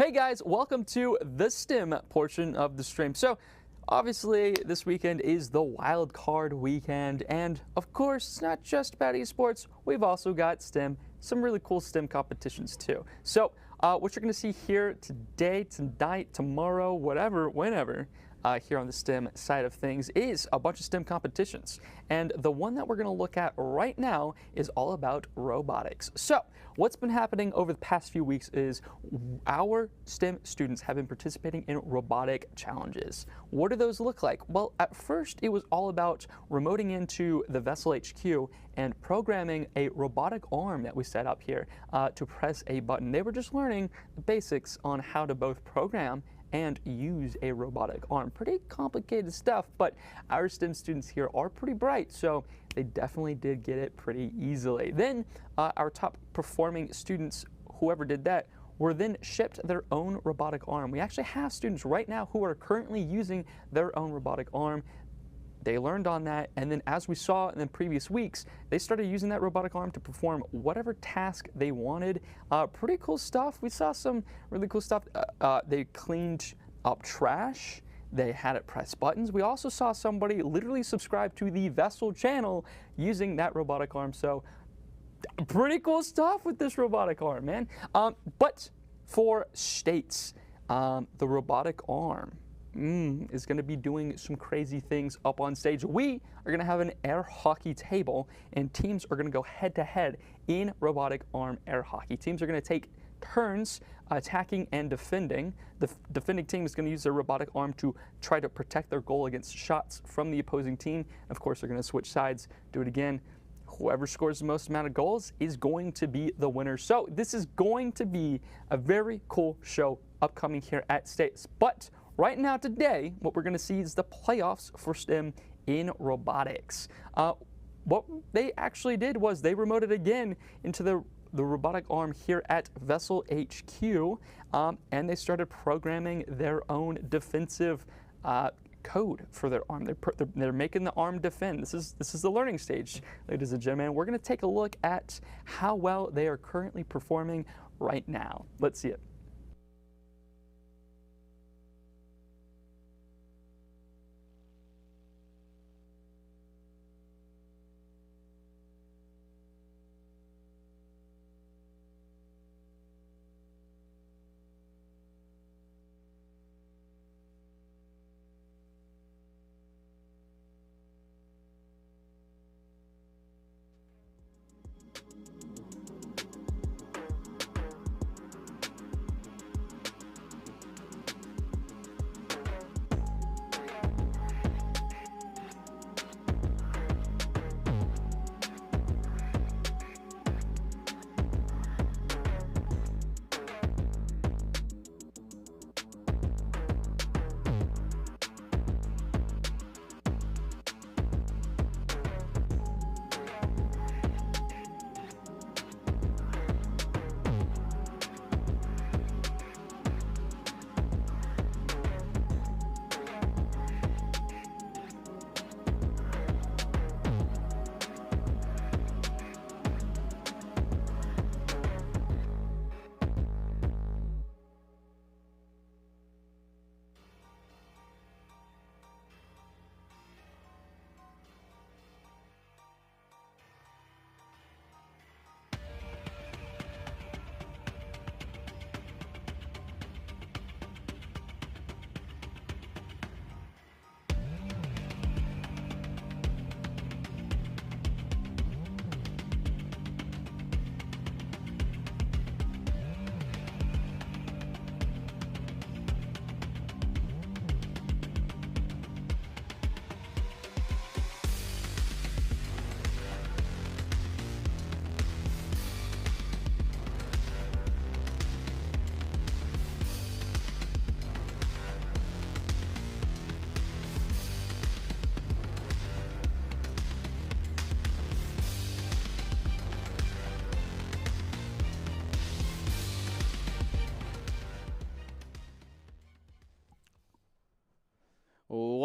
Hey guys, welcome to the STEM portion of the stream. So obviously this weekend is the wild card weekend, and of course it's not just about esports. We've also got STEM, some really cool STEM competitions too. So what you're going to see here today, tonight, tomorrow, whatever, whenever, here on the STEM side of things is a bunch of STEM competitions. And the one that we're going to look at right now is all about robotics. So what's been happening over the past few weeks is our STEM students have been participating in robotic challenges. What do those look like? Well, at first it was all about remoting into the VESL HQ and programming a robotic arm that we set up here to press a button. They were just learning the basics on how to both program and use a robotic arm. Pretty complicated stuff, but our STEM students here are pretty bright, so they definitely did get it pretty easily. Then our top performing students, whoever did that, were then shipped their own robotic arm. We actually have students right now who are currently using their own robotic arm. They learned on that, and then as we saw in the previous weeks, they started using that robotic arm to perform whatever task they wanted. Pretty cool stuff. We saw some really cool stuff. They cleaned up trash. They had it press buttons. We also saw somebody literally subscribe to the VESL channel using that robotic arm. So pretty cool stuff with this robotic arm, man. But for states, the robotic arm is going to be doing some crazy things up on stage. We are going to have an air hockey table, and teams are going to go head-to-head in robotic arm air hockey. Teams are going to take turns attacking and defending. The defending team is going to use their robotic arm to try to protect their goal against shots from the opposing team. Of course, they're going to switch sides, do it again. Whoever scores the most amount of goals is going to be the winner. So this is going to be a very cool show upcoming here at States. But right now, today, what we're going to see is the playoffs for STEM in robotics. What they actually did was they remoted again into the robotic arm here at VESL HQ, and they started programming their own defensive code for their arm. They're making the arm defend. This is the learning stage, ladies and gentlemen. We're going to take a look at how well they are currently performing right now. Let's see it.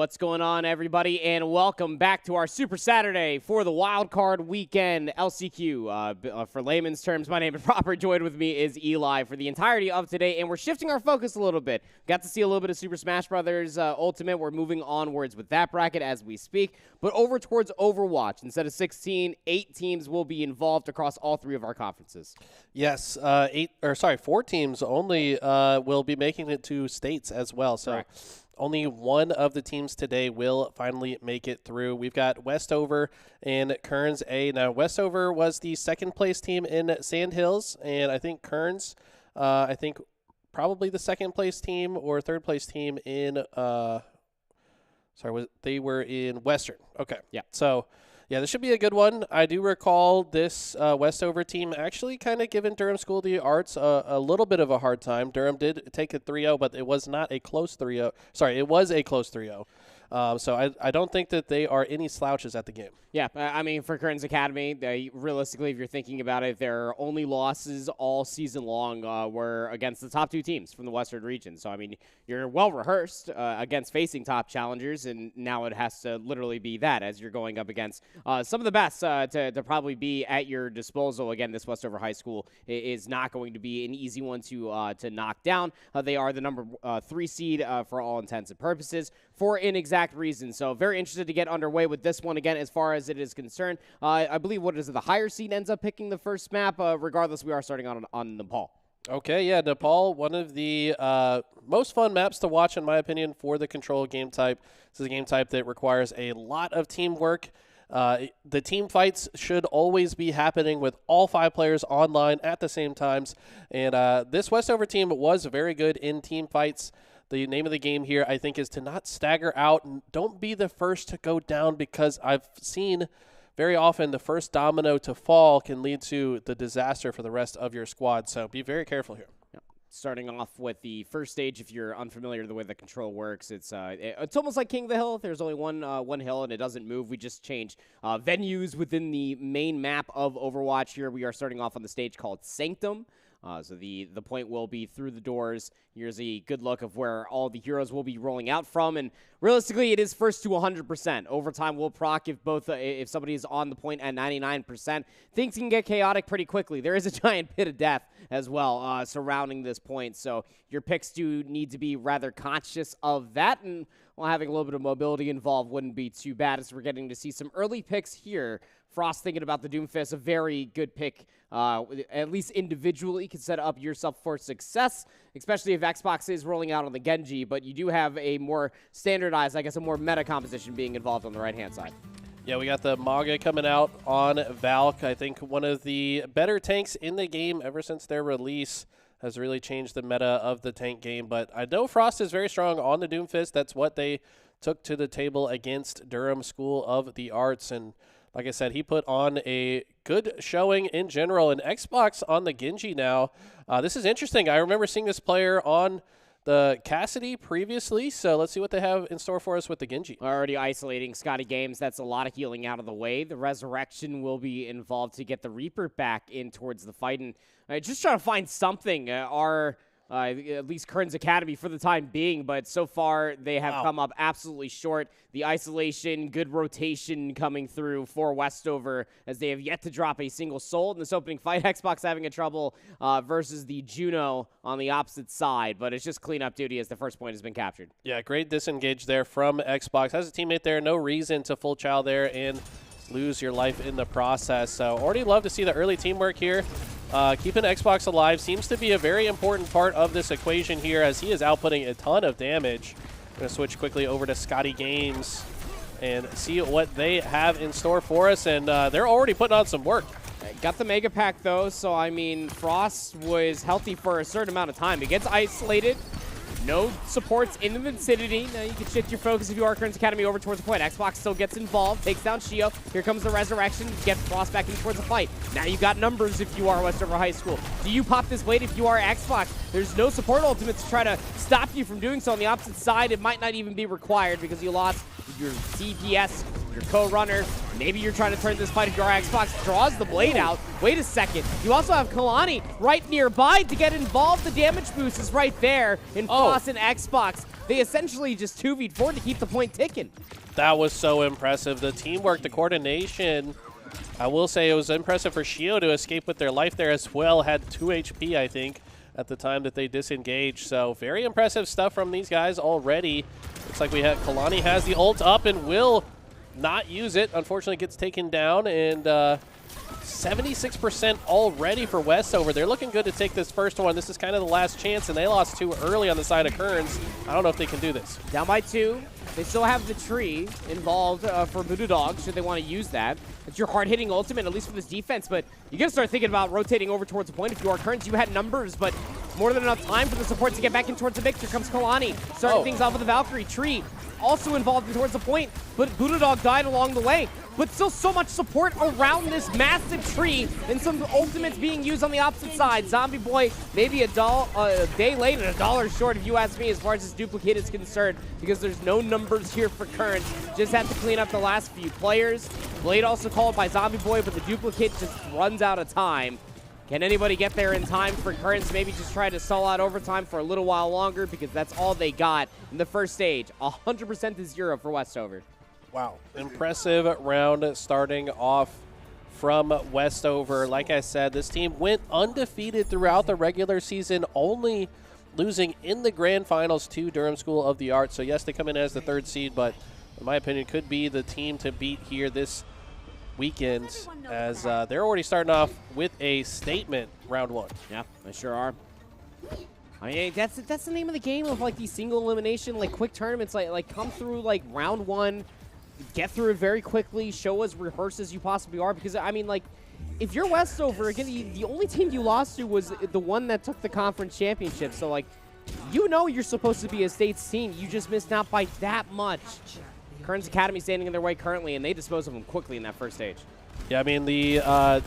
What's going on, everybody, and welcome back to our Super Saturday for the Wild Card Weekend LCQ. For layman's terms, my name is Proper. Joined with me is Eli for the entirety of today, and we're shifting our focus a little bit. Got to see a little bit of Super Smash Bros. Ultimate. We're moving onwards with that bracket as we speak, but over towards Overwatch. Instead of 16, 8 teams will be involved across all 3 of our conferences. Yes, 4 teams only will be making it to states as well. So. Correct. Only one of the teams today will finally make it through. We've got Westover and Kearns A. Now, Westover was the second-place team in Sandhills, and I think Kearns, probably the second-place team or third-place team in they were in Western. Okay. Yeah. So, yeah, this should be a good one. I do recall this Westover team actually kind of giving Durham School of the Arts a little bit of a hard time. Durham did take a 3-0, but it was not a close 3-0. Sorry, it was a close 3-0. So I don't think that they are any slouches at the game. Yeah, I mean, for Kearns Academy, realistically, if you're thinking about it, their only losses all season long were against the top 2 teams from the Western region. So, I mean, you're well-rehearsed against facing top challengers, and now it has to literally be that as you're going up against some of the best to probably be at your disposal. Again, this Westover High School is not going to be an easy one to knock down. They are the number 3 seed for all intents and purposes for an exact reason. So, very interested to get underway with this one again as far as it is concerned. I believe, the higher seed ends up picking the first map. Regardless, we are starting on Nepal. Okay, yeah, Nepal, one of the most fun maps to watch, in my opinion, for the control game type. This is a game type that requires a lot of teamwork. The team fights should always be happening with all 5 players online at the same times. And this Westover team was very good in team fights. The name of the game here, I think, is to not stagger out and don't be the first to go down, because I've seen very often the first domino to fall can lead to the disaster for the rest of your squad. So be very careful here. Yeah. Starting off with the first stage, if you're unfamiliar with the way the control works, it's almost like King of the Hill. There's only one hill, and it doesn't move. We just change venues within the main map of Overwatch. Here we are starting off on the stage called Sanctum. So the point will be through the doors. Here's a good look of where all the heroes will be rolling out from. And realistically, it is first to 100%. Overtime will proc if somebody is on the point at 99%. Things can get chaotic pretty quickly. There is a giant pit of death as well surrounding this point. So your picks do need to be rather conscious of that. And while having a little bit of mobility involved wouldn't be too bad, as we're getting to see some early picks here. Frost thinking about the Doomfist, a very good pick. At least individually can set up yourself for success, especially if Xbox is rolling out on the Genji, but you do have a more standardized, a more meta composition being involved on the right-hand side. Yeah, we got the Maga coming out on Valk. I think one of the better tanks in the game ever since their release. Has really changed the meta of the tank game, but I know Frost is very strong on the Doomfist. That's what they took to the table against Durham School of the Arts, and like I said, he put on a good showing in general. And Xbox on the Genji now. This is interesting. I remember seeing this player on the Cassidy previously, so let's see what they have in store for us with the Genji. Already isolating Scotty Games. That's a lot of healing out of the way. The Resurrection will be involved to get the Reaper back in towards the fight. And just trying to find something. At least Kearns Academy for the time being, but so far they have come up absolutely short. The isolation, good rotation coming through for Westover as they have yet to drop a single soul in this opening fight. Xbox having a trouble versus the Juno on the opposite side, but it's just cleanup duty as the first point has been captured. Yeah, great disengage there from Xbox. Has a teammate there, no reason to full chow there and lose your life in the process. So already love to see the early teamwork here. Keeping Xbox alive seems to be a very important part of this equation here as he is outputting a ton of damage. Going to switch quickly over to Scotty Games and see what they have in store for us, and they're already putting on some work. Got the Mega Pack, though, so, I mean, Frost was healthy for a certain amount of time. He gets isolated. No supports in the vicinity. Now you can shift your focus if you are Kearns Academy over towards the point. Xbox still gets involved, takes down Shio. Here comes the Resurrection, gets Frost back in towards the fight. Now you got numbers if you are Westover High School. Do you pop this blade if you are Xbox? There's no support ultimate to try to stop you from doing so on the opposite side. It might not even be required because you lost your DPS your co-runner. Maybe you're trying to turn this fight into your Xbox. Draws the blade out. Wait a second. You also have Kalani right nearby to get involved. The damage boost is right there in Frost and Xbox. They essentially just 2v4 to keep the point ticking. That was so impressive. The teamwork, the coordination. I will say it was impressive for Shio to escape with their life there as well. Had 2 HP, I think, at the time that they disengaged. So very impressive stuff from these guys already. Looks like Kalani has the ult up and will not use it. Unfortunately, gets taken down, and 76% already for Westover. They're looking good to take this first one. This is kind of the last chance, and they lost 2 early on the side of Kearns. I don't know if they can do this. Down by 2. They still have the tree involved for Voodoo Dog, should they want to use that. It's your hard-hitting ultimate, at least for this defense, but you got to start thinking about rotating over towards the point if you are Kearns. You had numbers, but more than enough time for the support to get back in towards the mix. Here comes Kalani, starting things off with the Valkyrie. Tree also involved in towards the point, but Voodoo Dog died along the way. But still so much support around this massive tree, and some ultimates being used on the opposite side. Zombie Boy maybe a day late and $1 short, if you ask me, as far as this duplicate is concerned, because there's no numbers here for Kearns. Just have to clean up the last few players. Blade also called by Zombie Boy, but the duplicate just runs out of time. Can anybody get there in time for Kearns? Maybe just try to stall out overtime for a little while longer, because that's all they got in the first stage. 100% to 0 for Westover. Wow. Impressive round starting off from Westover. Like I said, this team went undefeated throughout the regular season, only losing in the grand finals to Durham School of the Arts. So, yes, they come in as the 3rd seed, but in my opinion, could be the team to beat here this weekend, as they're already starting off with a statement round 1. Yeah, they sure are. I mean, that's the name of the game of, like, these single elimination, like, quick tournaments. Like come through, like, round 1, get through it very quickly, show as rehearsed as you possibly are, because, I mean, like, if you're Westover, again, the only team you lost to was the one that took the conference championship, so, like, you know you're supposed to be a state's team. You just missed out by that much. Kearns Academy standing in their way currently, and they dispose of them quickly in that first stage. Yeah, I mean, the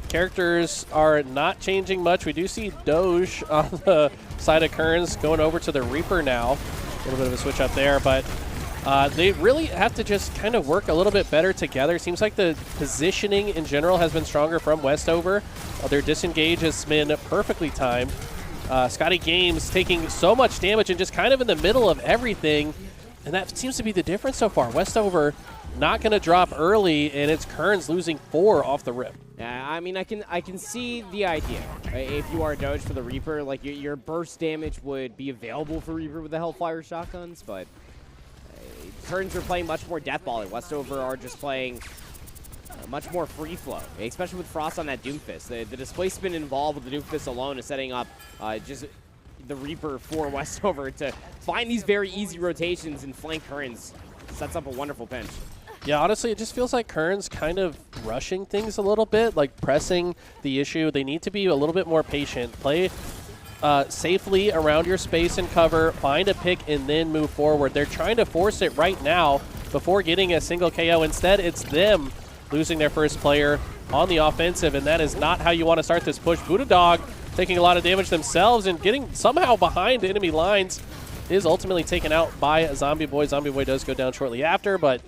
characters are not changing much. We do see Doge on the side of Kearns going over to the Reaper now. A little bit of a switch up there, but they really have to just kind of work a little bit better together. Seems like the positioning in general has been stronger from Westover. Their disengage has been perfectly timed. Scotty Games taking so much damage and just kind of in the middle of everything, and that seems to be the difference so far. Westover not going to drop early, and it's Kearns losing 4 off the rip. Yeah, I mean, I can see the idea. Right? If you are a Doge for the Reaper, like your burst damage would be available for Reaper with the Hellfire shotguns, but Kearns are playing much more deathball, and Westover are just playing much more free flow, especially with Frost on that Doomfist. The displacement involved with the Doomfist alone is setting up just the Reaper for Westover to find these very easy rotations and flank Kearns. Sets up a wonderful pinch. Yeah, honestly, it just feels like Kearns kind of rushing things a little bit, like pressing the issue. They need to be a little bit more patient. Play safely around your space and cover, find a pick, and then move forward. They're trying to force it right now before getting a single KO. Instead, it's them losing their first player on the offensive, and that is not how you want to start this push. Voodoo Dog taking a lot of damage themselves and getting somehow behind enemy lines is ultimately taken out by Zombie Boy. Zombie Boy does go down shortly after, but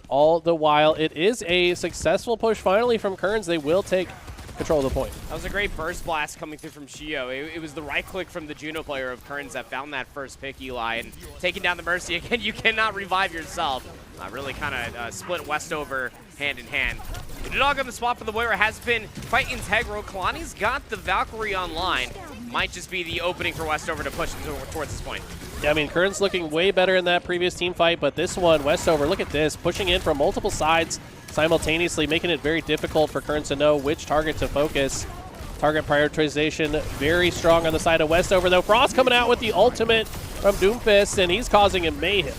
all the while, it is a successful push finally from Kearns. They will take control of the point. That was a great burst blast coming through from Shio. It was the right click from the Juno player of Kearns that found that first pick, Eli, and taking down the Mercy again. You cannot revive yourself. Really kind of split Westover hand in hand. The dog on the spot for the Warrior has been quite integral. Kalani's got the Valkyrie online. Might just be the opening for Westover to push towards this point. Yeah, I mean, Kearns looking way better in that previous team fight, but this one, Westover, look at this, pushing in from multiple sides simultaneously, making it very difficult for Kearns to know which target to focus. Target prioritization very strong on the side of Westover, though. Frost coming out with the ultimate from Doomfist, and he's causing a mayhem.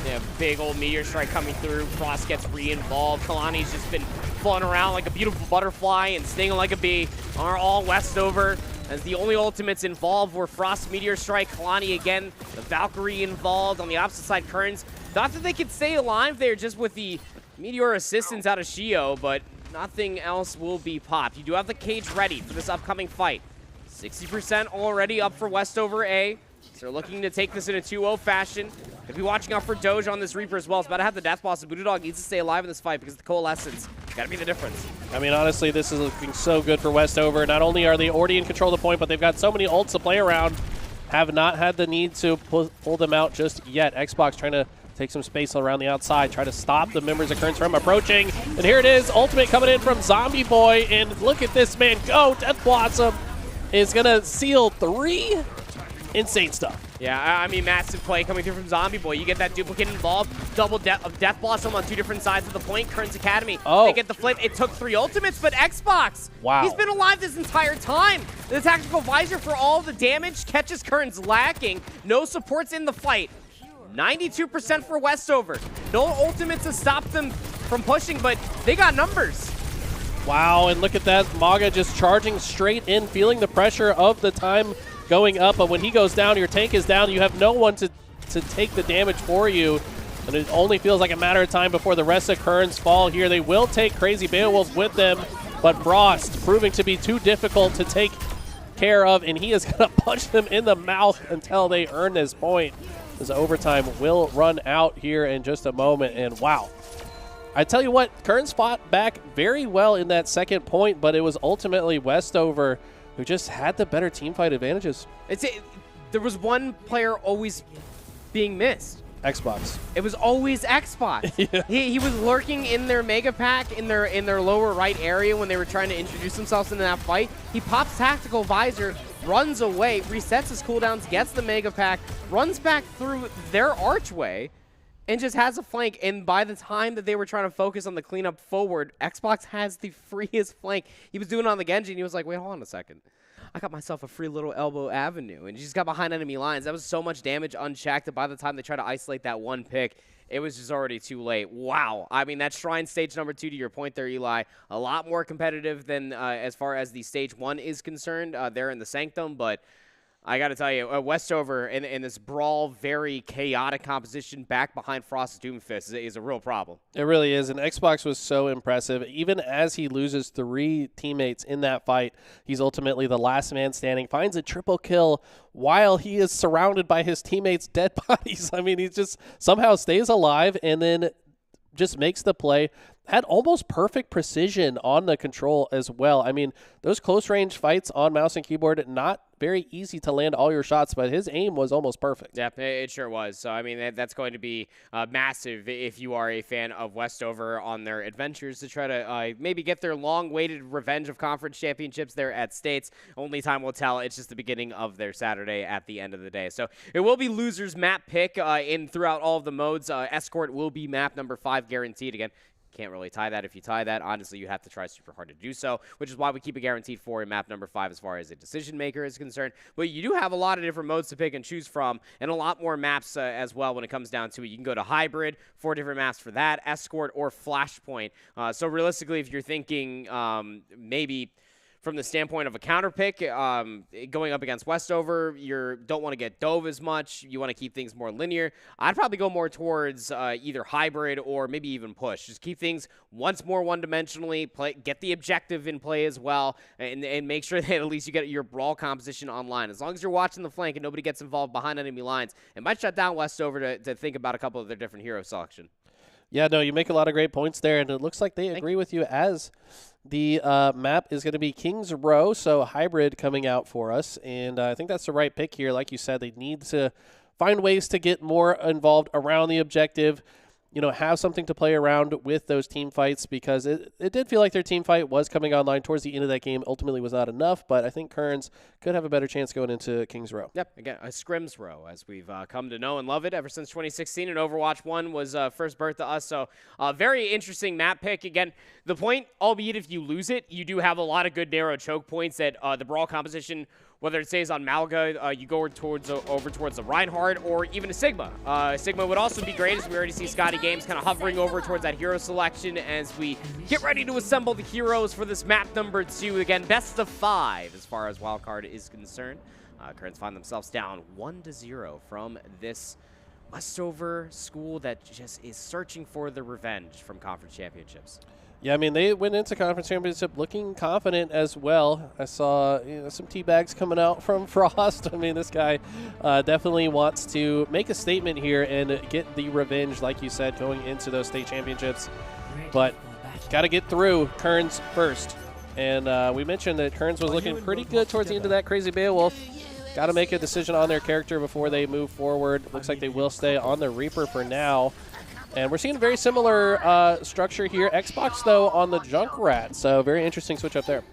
Yeah, big old meteor strike coming through. Frost gets re-involved. Kalani's just been flying around like a beautiful butterfly and stinging like a bee. Are all Westover, as the only ultimates involved were Frost Meteor Strike, Kalani again, the Valkyrie involved on the opposite side. Kearns thought that they could stay alive there just with the Meteor assistance out of Shio, but nothing else will be popped. You do have the cage ready for this upcoming fight. 60% already up for Westover A. So they're looking to take this in a 2-0 fashion. Gonna be watching out for Doge on this Reaper as well. It's about to have the Death Boss, and Voodoo Dog needs to stay alive in this fight because the Coalescence gotta be the difference. I mean, honestly, this is looking so good for Westover. Not only are they already in control of the point, but they've got so many ults to play around. Have not had the need to pull them out just yet. Xbox trying to take some space around the outside, try to stop the members of Currents from approaching. And here it is, ultimate coming in from Zombie Boy, and look at this man go. Death Blossom is going to seal 3. Insane stuff. Yeah, I mean, massive play coming through from Zombie Boy. You get that duplicate involved, double Death Blossom on 2 different sides of the point. Currents Academy, they get the flip. It took 3 ultimates, but Xbox, he's been alive this entire time. The Tactical Visor for all the damage catches Currents lacking. No supports in the fight. 92% for Westover. No ultimates to stop them from pushing, but they got numbers. Wow, and look at that. Maga just charging straight in, feeling the pressure of the time going up, but when he goes down, your tank is down. You have no one to take the damage for you, and it only feels like a matter of time before the rest of Currents fall here. They will take Crazy Beowulf with them, but Frost proving to be too difficult to take care of, and he is going to punch them in the mouth until they earn this point. As overtime will run out here in just a moment, and wow. I tell you what, Currents fought back very well in that second point, but it was ultimately Westover who just had the better team fight advantages. There was one player always being missed. Xbox. It was always Xbox. Yeah. He was lurking in their Mega Pack in their lower right area when they were trying to introduce themselves into that fight. He pops Tactical Visor, runs away, resets his cooldowns, gets the Mega Pack, runs back through their archway, and just has a flank. And by the time that they were trying to focus on the cleanup forward, Xbox has the freest flank. He was doing it on the Genji, and he was like, wait, hold on a second. I got myself a free little elbow avenue, and he just got behind enemy lines. That was so much damage unchecked that by the time they tried to isolate that one pick, it was just already too late. Wow. I mean, that Shrine Stage number 2, to your point there, Eli, a lot more competitive than as far as the Stage 1 is concerned there in the Sanctum, but I got to tell you, Westover in this brawl, very chaotic composition back behind Frost's Doomfist is a real problem. It really is, and Xbox was so impressive. Even as he loses 3 teammates in that fight, he's ultimately the last man standing, finds a triple kill while he is surrounded by his teammates' dead bodies. I mean, he just somehow stays alive and then just makes the play. Had almost perfect precision on the control as well. I mean, those close-range fights on mouse and keyboard, not very easy to land all your shots, but his aim was almost perfect. Yeah, it sure was. So, I mean, that's going to be massive if you are a fan of Westover on their adventures to try to maybe get their long-awaited revenge of conference championships there at States. Only time will tell. It's just the beginning of their Saturday at the end of the day. So, it will be losers map pick throughout all of the modes. Escort will be map number 5 guaranteed. Again, can't really tie that. If you tie that, honestly, you have to try super hard to do so, which is why we keep a guaranteed 4 in map number 5 as far as a decision maker is concerned. But you do have a lot of different modes to pick and choose from, and a lot more maps as well when it comes down to it. You can go to Hybrid, 4 different maps for that, Escort, or Flashpoint. So realistically, if you're thinking maybe from the standpoint of a counter pick, going up against Westover, you don't want to get dove as much. You want to keep things more linear. I'd probably go more towards either hybrid or maybe even push. Just keep things once more one-dimensionally, get the objective in play as well, and make sure that at least you get your brawl composition online. As long as you're watching the flank and nobody gets involved behind enemy lines, it might shut down Westover to think about a couple of their different hero selection. Yeah, no, you make a lot of great points there, and it looks like they agree with you as the map is going to be Kings Row, so hybrid coming out for us, and I think that's the right pick here. Like you said, they need to find ways to get more involved around the objective, have something to play around with those team fights, because it did feel like their team fight was coming online towards the end of that game. Ultimately was not enough, but I think Currents could have a better chance going into Kings Row. Yep, again, a scrims row, as we've come to know and love it ever since 2016, and Overwatch 1 was first birth to us, so very interesting map pick. Again, the point, albeit if you lose it, you do have a lot of good narrow choke points that the brawl composition, whether it stays on Malga, you go over towards the Reinhardt, or even a Sigma. Sigma would also be great, as we already see Scotty Games kind of hovering over towards that hero selection as we get ready to assemble the heroes for this map number 2. Again, best of 5 as far as wildcard is concerned. Currents find themselves down 1-0 from this Westover school that just is searching for the revenge from conference championships. Yeah, I mean, they went into Conference Championship looking confident as well. I saw some teabags coming out from Frost. I mean, this guy definitely wants to make a statement here and get the revenge, like you said, going into those state championships. But got to get through Kearns first. And we mentioned that Kearns was looking pretty good towards the end of that Crazy Beowulf. Got to make a decision on their character before they move forward. Looks like they will stay on the Reaper for now. And we're seeing a very similar structure here. Xbox, though, on the Junkrat. So very interesting switch up there.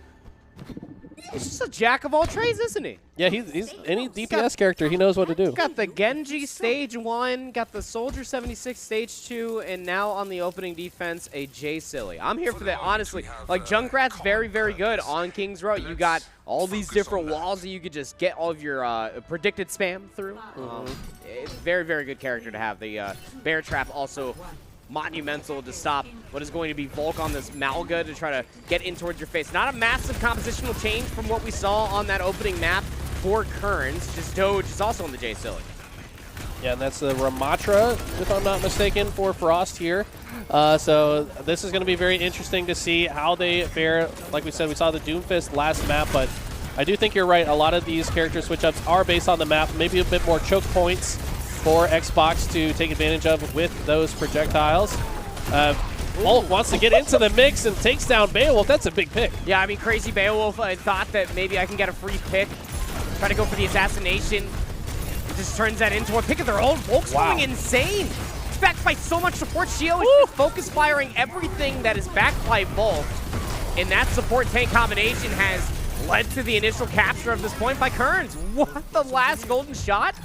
He's just a jack of all trades, isn't he? Yeah, he's any DPS character. He knows what to do. Got the Genji stage 1, got the Soldier 76 stage 2, and now on the opening defense, a J Silly. I'm here for that, honestly. Like, Junkrat's very, very good on King's Row. You got all these different walls that you could just get all of your predicted spam through. It's very, very good character to have. The Bear Trap also monumental to stop what is going to be Volk on this Malga to try to get in towards your face. Not a massive compositional change from what we saw on that opening map for Kearns. Just Doge is also on the J Silly. Yeah, and that's the Ramatra, if I'm not mistaken, for Frost here. So this is going to be very interesting to see how they fare. Like we said, we saw the Doomfist last map, but I do think you're right. A lot of these character switch-ups are based on the map, maybe a bit more choke points for Xbox to take advantage of with those projectiles. Volk wants to get into the mix and takes down Beowulf. That's a big pick. Yeah, I mean, Crazy Beowulf thought that maybe I can get a free pick. Try to go for the assassination. It just turns that into a pick of their own. Volk's going insane. It's backed by so much support. Shio is just focus firing everything that is backed by Volk. And that support tank combination has led to the initial capture of this point by Kearns. What, the last golden shot?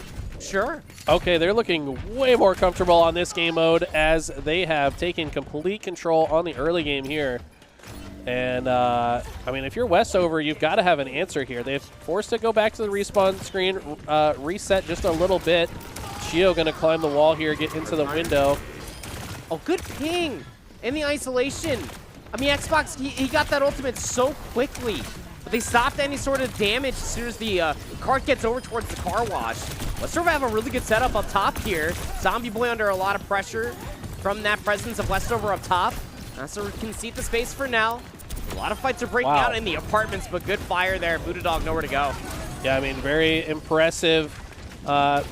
Sure. Okay, they're looking way more comfortable on this game mode as they have taken complete control on the early game here. And, I mean, if you're Westover, you've got to have an answer here. They've forced to go back to the respawn screen, reset just a little bit. Shio going to climb the wall here, get into the window. Oh, good ping in the isolation. I mean, Xbox, he got that ultimate so quickly. But they stopped any sort of damage as soon as the cart gets over towards the car wash. Westover have a really good setup up top here. Zombie Boy under a lot of pressure from that presence of Westover up top. So we can see the space for now. A lot of fights are breaking out in the apartments, but good fire there. Buddha Dog nowhere to go. Yeah, I mean, very impressive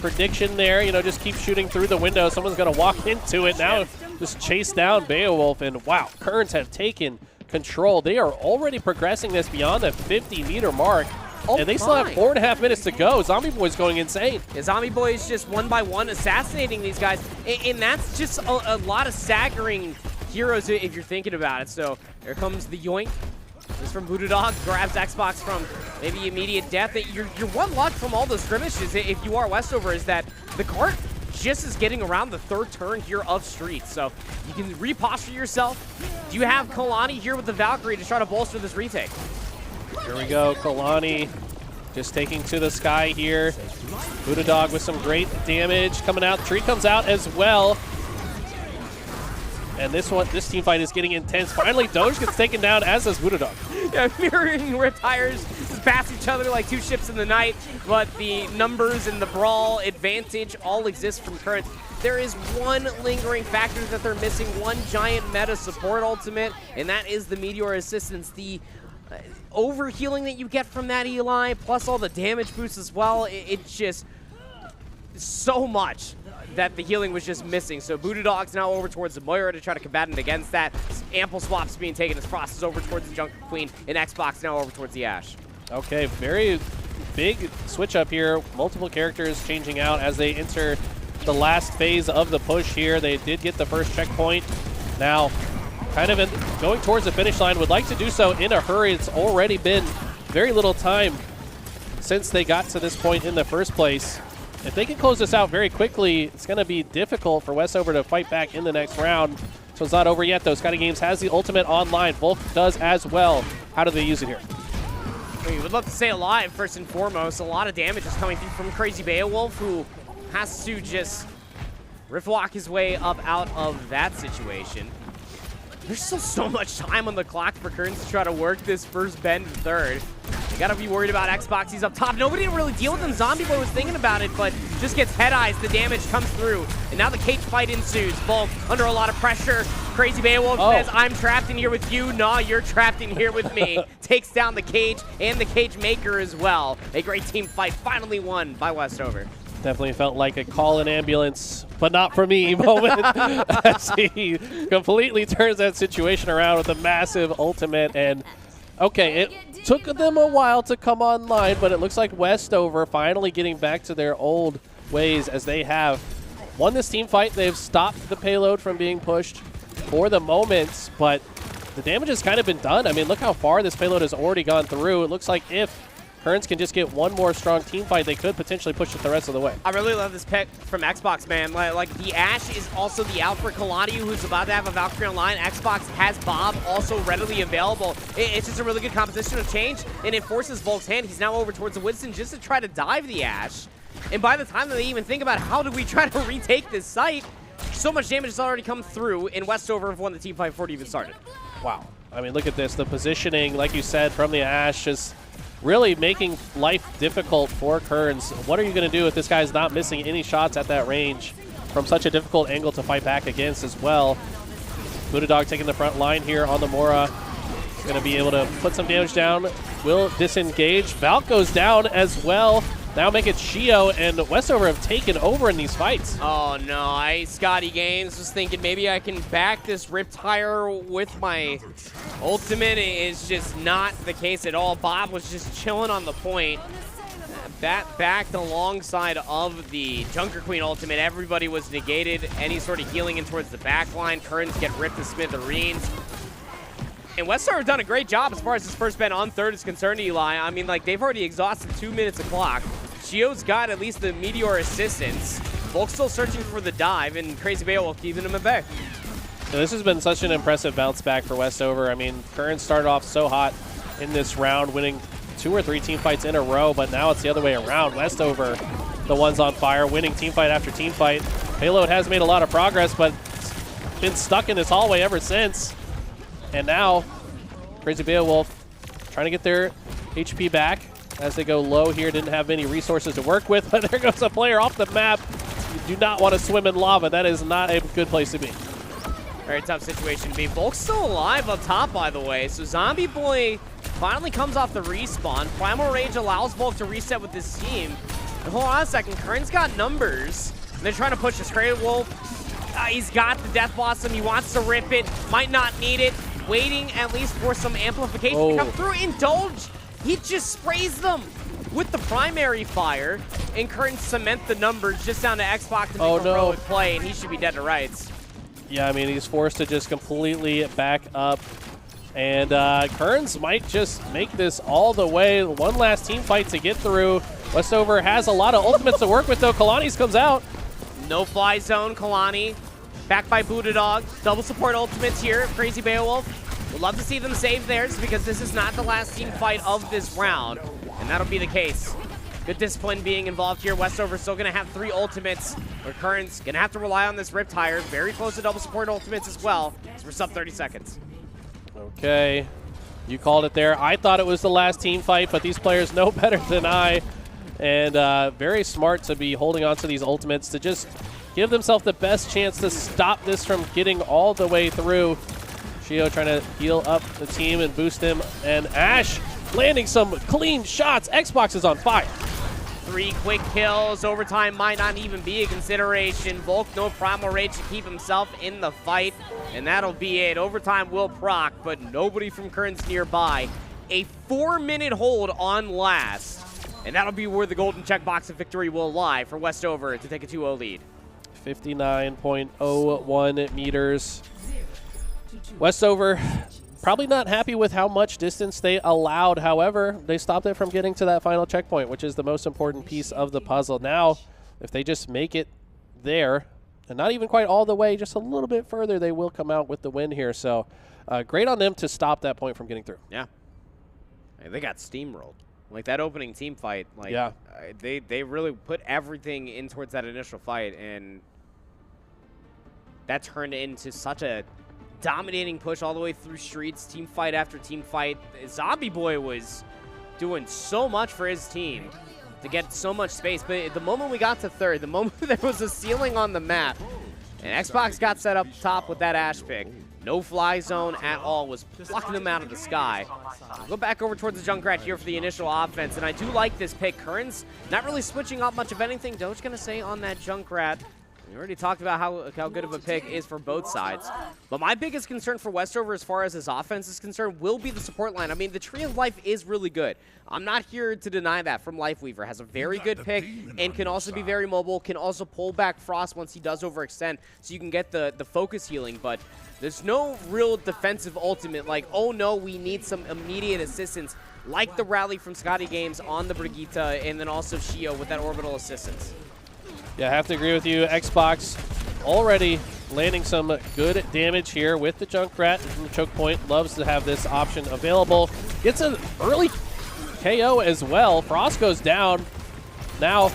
prediction there. You know, just keep shooting through the window. Someone's going to walk into it now. Just chase down Beowulf, and wow, Kearns have taken control. They are already progressing this beyond the 50-meter mark. And they still have 4.5 minutes to go. Zombie Boy's going insane. Yeah, Zombie Boy is just one by one assassinating these guys. And that's just a lot of staggering heroes if you're thinking about it. So here comes the yoink. This is from Buddha Dog. Grabs Xbox from maybe immediate death. Your one luck from all those skirmishes, if you are Westover, is that the cart just is getting around the third turn here of Street. So you can reposture yourself. Do you have Kalani here with the Valkyrie to try to bolster this retake? Here we go, Kalani just taking to the sky here. Buddha Dog with some great damage coming out. Tree comes out as well. And this team fight is getting intense. Finally, Doge gets taken down, as does Buddha Dog. Yeah, mirroring Ripped Tires just pass each other like two ships in the night, but the numbers and the brawl advantage all exist from Kearns. There is one lingering factor that they're missing, one giant meta support ultimate, and that is the Meteor Assistance. The overhealing that you get from that Eli, plus all the damage boosts as well, it's just so much that the healing was just missing. So Buddha Dog's now over towards the Moira to try to combat it against that. Ample swaps being taken as Frost is over towards the Junker Queen, and Xbox now over towards the Ashe. Okay, very big switch up here. Multiple characters changing out as they enter the last phase of the push here. They did get the first checkpoint. Now, kind of going towards the finish line, would like to do so in a hurry. It's already been very little time since they got to this point in the first place. If they can close this out very quickly, it's going to be difficult for Westover to fight back in the next round. So it's not over yet, though. Scotty Games has the ultimate online. Volk does as well. How do they use it here? We would love to stay alive, first and foremost. A lot of damage is coming through from Crazy Beowulf, who has to just riftwalk his way up out of that situation. There's still so much time on the clock for Kearns to try to work this first bend third. They Gotta be worried about Xbox. He's up top. Nobody didn't really deal with him. Zombie Boy was thinking about it, but just gets head eyes. The damage comes through. And now the cage fight ensues. Volk under a lot of pressure. Crazy Beowulf says, I'm trapped in here with you. Nah, you're trapped in here with me. Takes down the cage and the cage maker as well. A great team fight finally won by Westover. Definitely felt like a call an ambulance, but not for me moment as he completely turns that situation around with a massive ultimate. And okay, it took them a while to come online, but it looks like Westover finally getting back to their old ways as they have won this team fight. They've stopped the payload from being pushed for the moment, but the damage has kind of been done. I mean, look how far this payload has already gone through. It looks like if Currents can just get one more strong team fight, they could potentially push it the rest of the way. I really love this pick from Xbox, man. Like the Ashe is also the out for Kalani, who's about to have a Valkyrie online. Xbox has Bob also readily available. It's just a really good composition of change, and it forces Volk's hand. He's now over towards the Winston just to try to dive the Ashe. And by the time that they even think about how do we try to retake this site, so much damage has already come through, and Westover have won the team fight before it even started. Wow. I mean, look at this. The positioning, like you said, from the Ashe is really making life difficult for Kearns. What are you going to do if this guy's not missing any shots at that range from such a difficult angle to fight back against as well? Buddha taking the front line here on the Mora. He's going to be able to put some damage down. Will disengage. Valk goes down as well. Now make it Shio, and Westover have taken over in these fights. Oh no, Scotty Gaines was thinking maybe I can back this Riptire with my ultimate. It's just not the case at all. Bob was just chilling on the point. That backed alongside of the Junker Queen ultimate. Everybody was negated. Any sort of healing in towards the back line. Currents get ripped to smithereens. And Westover have done a great job as far as this first bet on third is concerned, Eli. I mean, like, they've already exhausted 2 minutes of clock. Shio's got at least the Meteor assistance. Volk's still searching for the dive, and Crazy Beowulf keeping him at bay. So this has been such an impressive bounce back for Westover. I mean, Current started off so hot in this round, winning 2 or 3 team fights in a row, but now it's the other way around. Westover, the ones on fire, winning team fight after team fight. Payload has made a lot of progress, but it's been stuck in this hallway ever since. And now, Crazy Beowulf trying to get their HP back as they go low here. Didn't have many resources to work with, but there goes a player off the map. You do not want to swim in lava. That is not a good place to be. Very tough situation to be. Volk's still alive up top, by the way. So Zombie Boy finally comes off the respawn. Primal Rage allows Volk to reset with this team. And hold on a second. Kern's got numbers. And they're trying to push this Cradle Wolf. He's got the Death Blossom. He wants to rip it. Might not need it. Waiting at least for some amplification to come through. Indulge. He just sprays them with the primary fire. And Current cement the numbers just down to Xbox to make a heroic play. And he should be dead to rights. Yeah, I mean, he's forced to just completely back up. And Kearns might just make this all the way. One last team fight to get through. Westover has a lot of ultimates to work with, though. Kalani's comes out. No fly zone, Kalani. Backed by Buddha Dog. Double support ultimates here. Crazy Beowulf. We'd love to see them save theirs because this is not the last team fight of this round. And that'll be the case. Good discipline being involved here. Westover still going to have 3 ultimates. Where Current's going to have to rely on this Riptire. Very close to double support ultimates as well. So we're sub 30 seconds. Okay. You called it there. I thought it was the last team fight, but these players know better than I. And very smart to be holding on to these ultimates to just give themselves the best chance to stop this from getting all the way through. Shio trying to heal up the team and boost him. And Ashe landing some clean shots. Xbox is on fire. 3 quick kills. Overtime might not even be a consideration. Volk, no Primal Rage to keep himself in the fight. And that'll be it. Overtime will proc, but nobody from Kearns nearby. A 4-minute hold on last. And that'll be where the golden checkbox of victory will lie for Westover to take a 2-0 lead. 59.01 meters. Westover probably not happy with how much distance they allowed. However, they stopped it from getting to that final checkpoint, which is the most important piece of the puzzle. Now, if they just make it there, and not even quite all the way, just a little bit further, they will come out with the win here. So great on them to stop that point from getting through. Yeah. They got steamrolled. Like that opening team fight, like yeah. They really put everything in towards that initial fight, and that turned into such a dominating push all the way through streets, team fight after team fight. Zombie Boy was doing so much for his team to get so much space. But the moment we got to third, the moment there was a ceiling on the map, and Xbox got set up top with that Ash pick, no fly zone at all, was plucking them out of the sky. We'll go back over towards the Junkrat here for the initial offense, and I do like this pick. Curran's not really switching up much of anything. Doge gonna say on that Junkrat. We already talked about how good of a pick is for both sides. But my biggest concern for Westover as far as his offense is concerned will be the support line. I mean, the Tree of Life is really good. I'm not here to deny that from Lifeweaver. Has a very good pick and can also be very mobile, can also pull back Frost once he does overextend, so you can get the focus healing. But there's no real defensive ultimate like, oh no, we need some immediate assistance, like the rally from Scotty Games on the Brigitte and then also Shio with that orbital assistance. Yeah, I have to agree with you. Xbox already landing some good damage here with the Junkrat from the choke point. Loves to have this option available. Gets an early KO as well. Frost goes down. Now,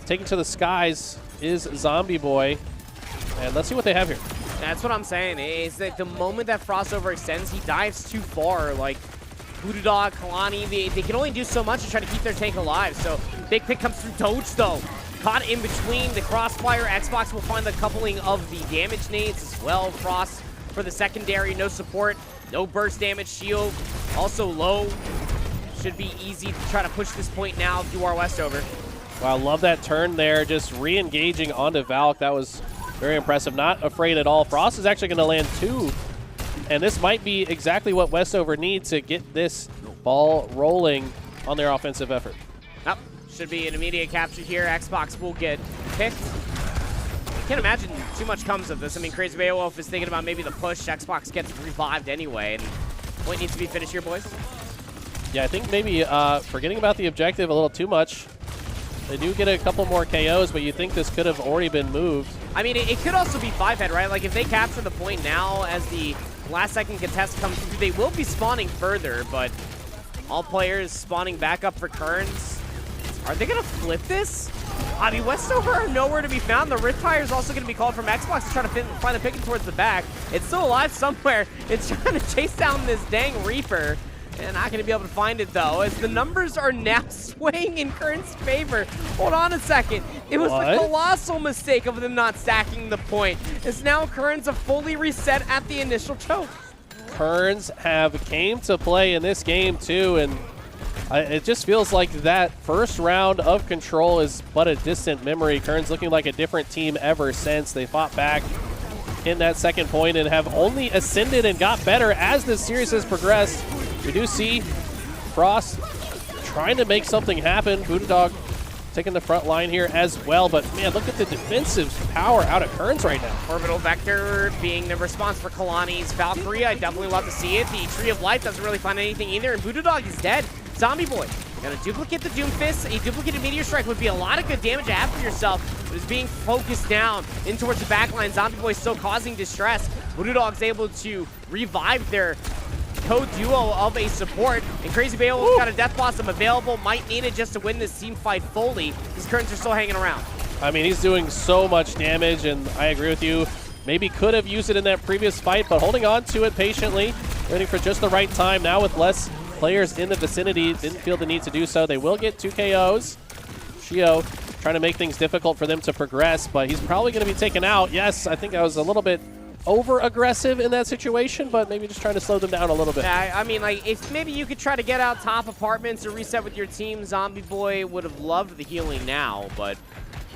taken to the skies is Zombie Boy. And let's see what they have here. That's what I'm saying, is that the moment that Frost overextends, he dives too far. Like, Voodoo Dog, Kalani, they can only do so much to try to keep their tank alive. So, big pick comes through Doge, though. Caught in between the crossfire. Xbox will find the coupling of the damage nades as well. Frost for the secondary, no support, no burst damage. Shield also low. Should be easy to try to push this point now through our Westover. Wow, love that turn there, just re-engaging onto Valk. That was very impressive. Not afraid at all. Frost is actually going to land 2, and this might be exactly what Westover needs to get this ball rolling on their offensive effort. Yep. Should be an immediate capture here. Xbox will get picked. I can't imagine too much comes of this. I mean, Crazy Beowulf is thinking about maybe the push. Xbox gets revived anyway, and point needs to be finished here, boys. Yeah, I think maybe forgetting about the objective a little too much. They do get a couple more KOs, but you think this could have already been moved. I mean, it could also be 5-head, right? Like, if they capture the point now as the last-second contest comes through, they will be spawning further, but all players spawning back up for Kearns. Are they going to flip this? I mean, Westover are nowhere to be found. The Rift Fire is also going to be called from Xbox to try to find the picking towards the back. It's still alive somewhere. It's trying to chase down this dang Reaper. And not going to be able to find it, though, as the numbers are now swaying in Kern's favor. Hold on a second. It was the colossal mistake of them not stacking the point. As now Kern's a fully reset at the initial choke. Kerns have came to play in this game, too, and it just feels like that first round of Control is but a distant memory. Kerns looking like a different team ever since. They fought back in that second point and have only ascended and got better as this series has progressed. We do see Frost trying to make something happen. Voodoo Dog taking the front line here as well, but man, look at the defensive power out of Kerns right now. Orbital Vector being the response for Kalani's Valkyrie. I definitely love to see it. The Tree of Life doesn't really find anything either, and Voodoo Dog is dead. Zombie Boy, gonna duplicate the Doom Fist. A duplicated Meteor Strike would be a lot of good damage to have for yourself, but it's being focused down in towards the back line. Zombie Boy still causing distress. Voodoo Dog's able to revive their co-duo of a support, and Crazy Beowulf's got a Death Blossom available. Might need it just to win this team fight fully, because Kerns are still hanging around. I mean, he's doing so much damage, and I agree with you. Maybe could have used it in that previous fight, but holding on to it patiently, waiting for just the right time. Now with less players in the vicinity, didn't feel the need to do so. They will get 2 KOs. Shio trying to make things difficult for them to progress, but he's probably going to be taken out. Yes, I think I was a little bit over-aggressive in that situation, but maybe just trying to slow them down a little bit. Yeah, I mean, like, if maybe you could try to get out top apartments or reset with your team, Zombie Boy would have loved the healing now, but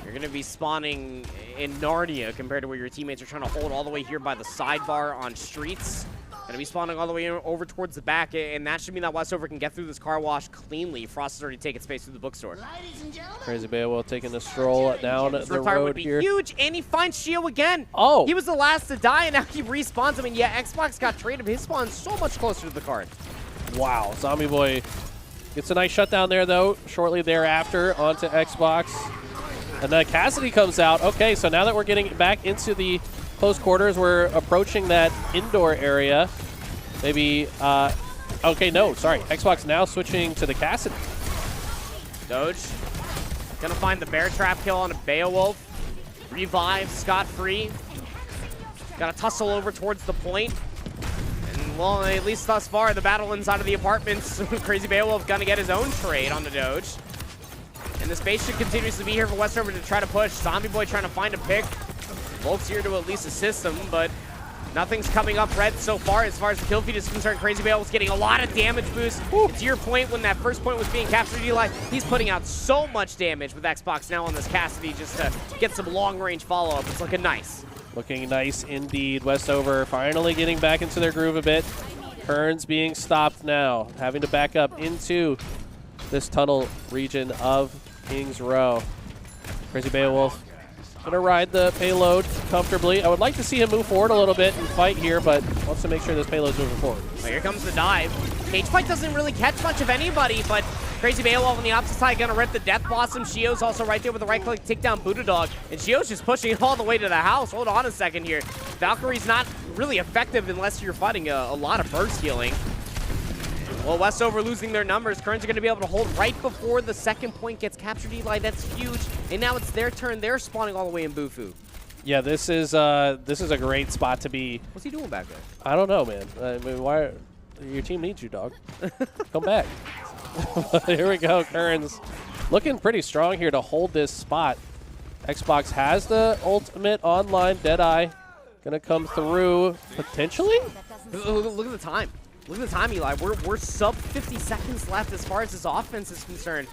you're going to be spawning in Narnia compared to where your teammates are trying to hold all the way here by the sidebar on streets. Going to be spawning all the way over towards the back, and that should mean that Westover can get through this car wash cleanly. Frost has already taken space through the bookstore. Crazy Beowulf taking the stroll down the road road would be here. Huge, and he finds Shio again. Oh. He was the last to die, and now he respawns him, and yeah, Xbox got traded. His spawn so much closer to the card. Wow, Zombie Boy gets a nice shutdown there, though, shortly thereafter onto Xbox. And then Cassidy comes out. Okay, so now that we're getting back into the close quarters, we're approaching that indoor area. Maybe, okay, no, sorry. Xbox now switching to the Cassidy. Doge gonna find the bear trap kill on a Beowulf. Revive scot-free. Gotta tussle over towards the point. And well, at least thus far, the battle inside of the apartments, Crazy Beowulf gonna get his own trade on the Doge. And the space should continuously be here for Westover to try to push. Zombie Boy trying to find a pick. Volk's here to at least assist him, but nothing's coming up red so far as the kill feed is concerned. Crazy Beowulf's getting a lot of damage boost. And to your point, when that first point was being captured, Eli, he's putting out so much damage with Xbox now on this Cassidy just to get some long-range follow-up. It's looking nice. Looking nice indeed. Westover finally getting back into their groove a bit. Kearns being stopped now, having to back up into this tunnel region of Kings Row. Crazy Beowulf gonna ride the payload comfortably. I would like to see him move forward a little bit and fight here, but wants to make sure this payload's moving forward. Well, here comes the dive. Cage Fight doesn't really catch much of anybody, but Crazy Beowulf on the opposite side gonna rip the Death Blossom. Shio's also right there with the right-click takedown Buddha Dog, and Shio's just pushing it all the way to the house. Hold on a second here. Valkyrie's not really effective unless you're fighting a lot of burst healing. Well, Westover losing their numbers. Kearns are going to be able to hold right before the second point gets captured, Eli. That's huge. And now it's their turn. They're spawning all the way in Bufu. Yeah, this is a great spot to be. What's he doing back there? I don't know, man. I mean, why? Your team needs you, dog. Come back. Here we go. Kearns looking pretty strong here to hold this spot. Xbox has the ultimate online. Deadeye going to come through potentially. Look at the time. Look at the time, Eli. We're sub 50 seconds left as far as this offense is concerned.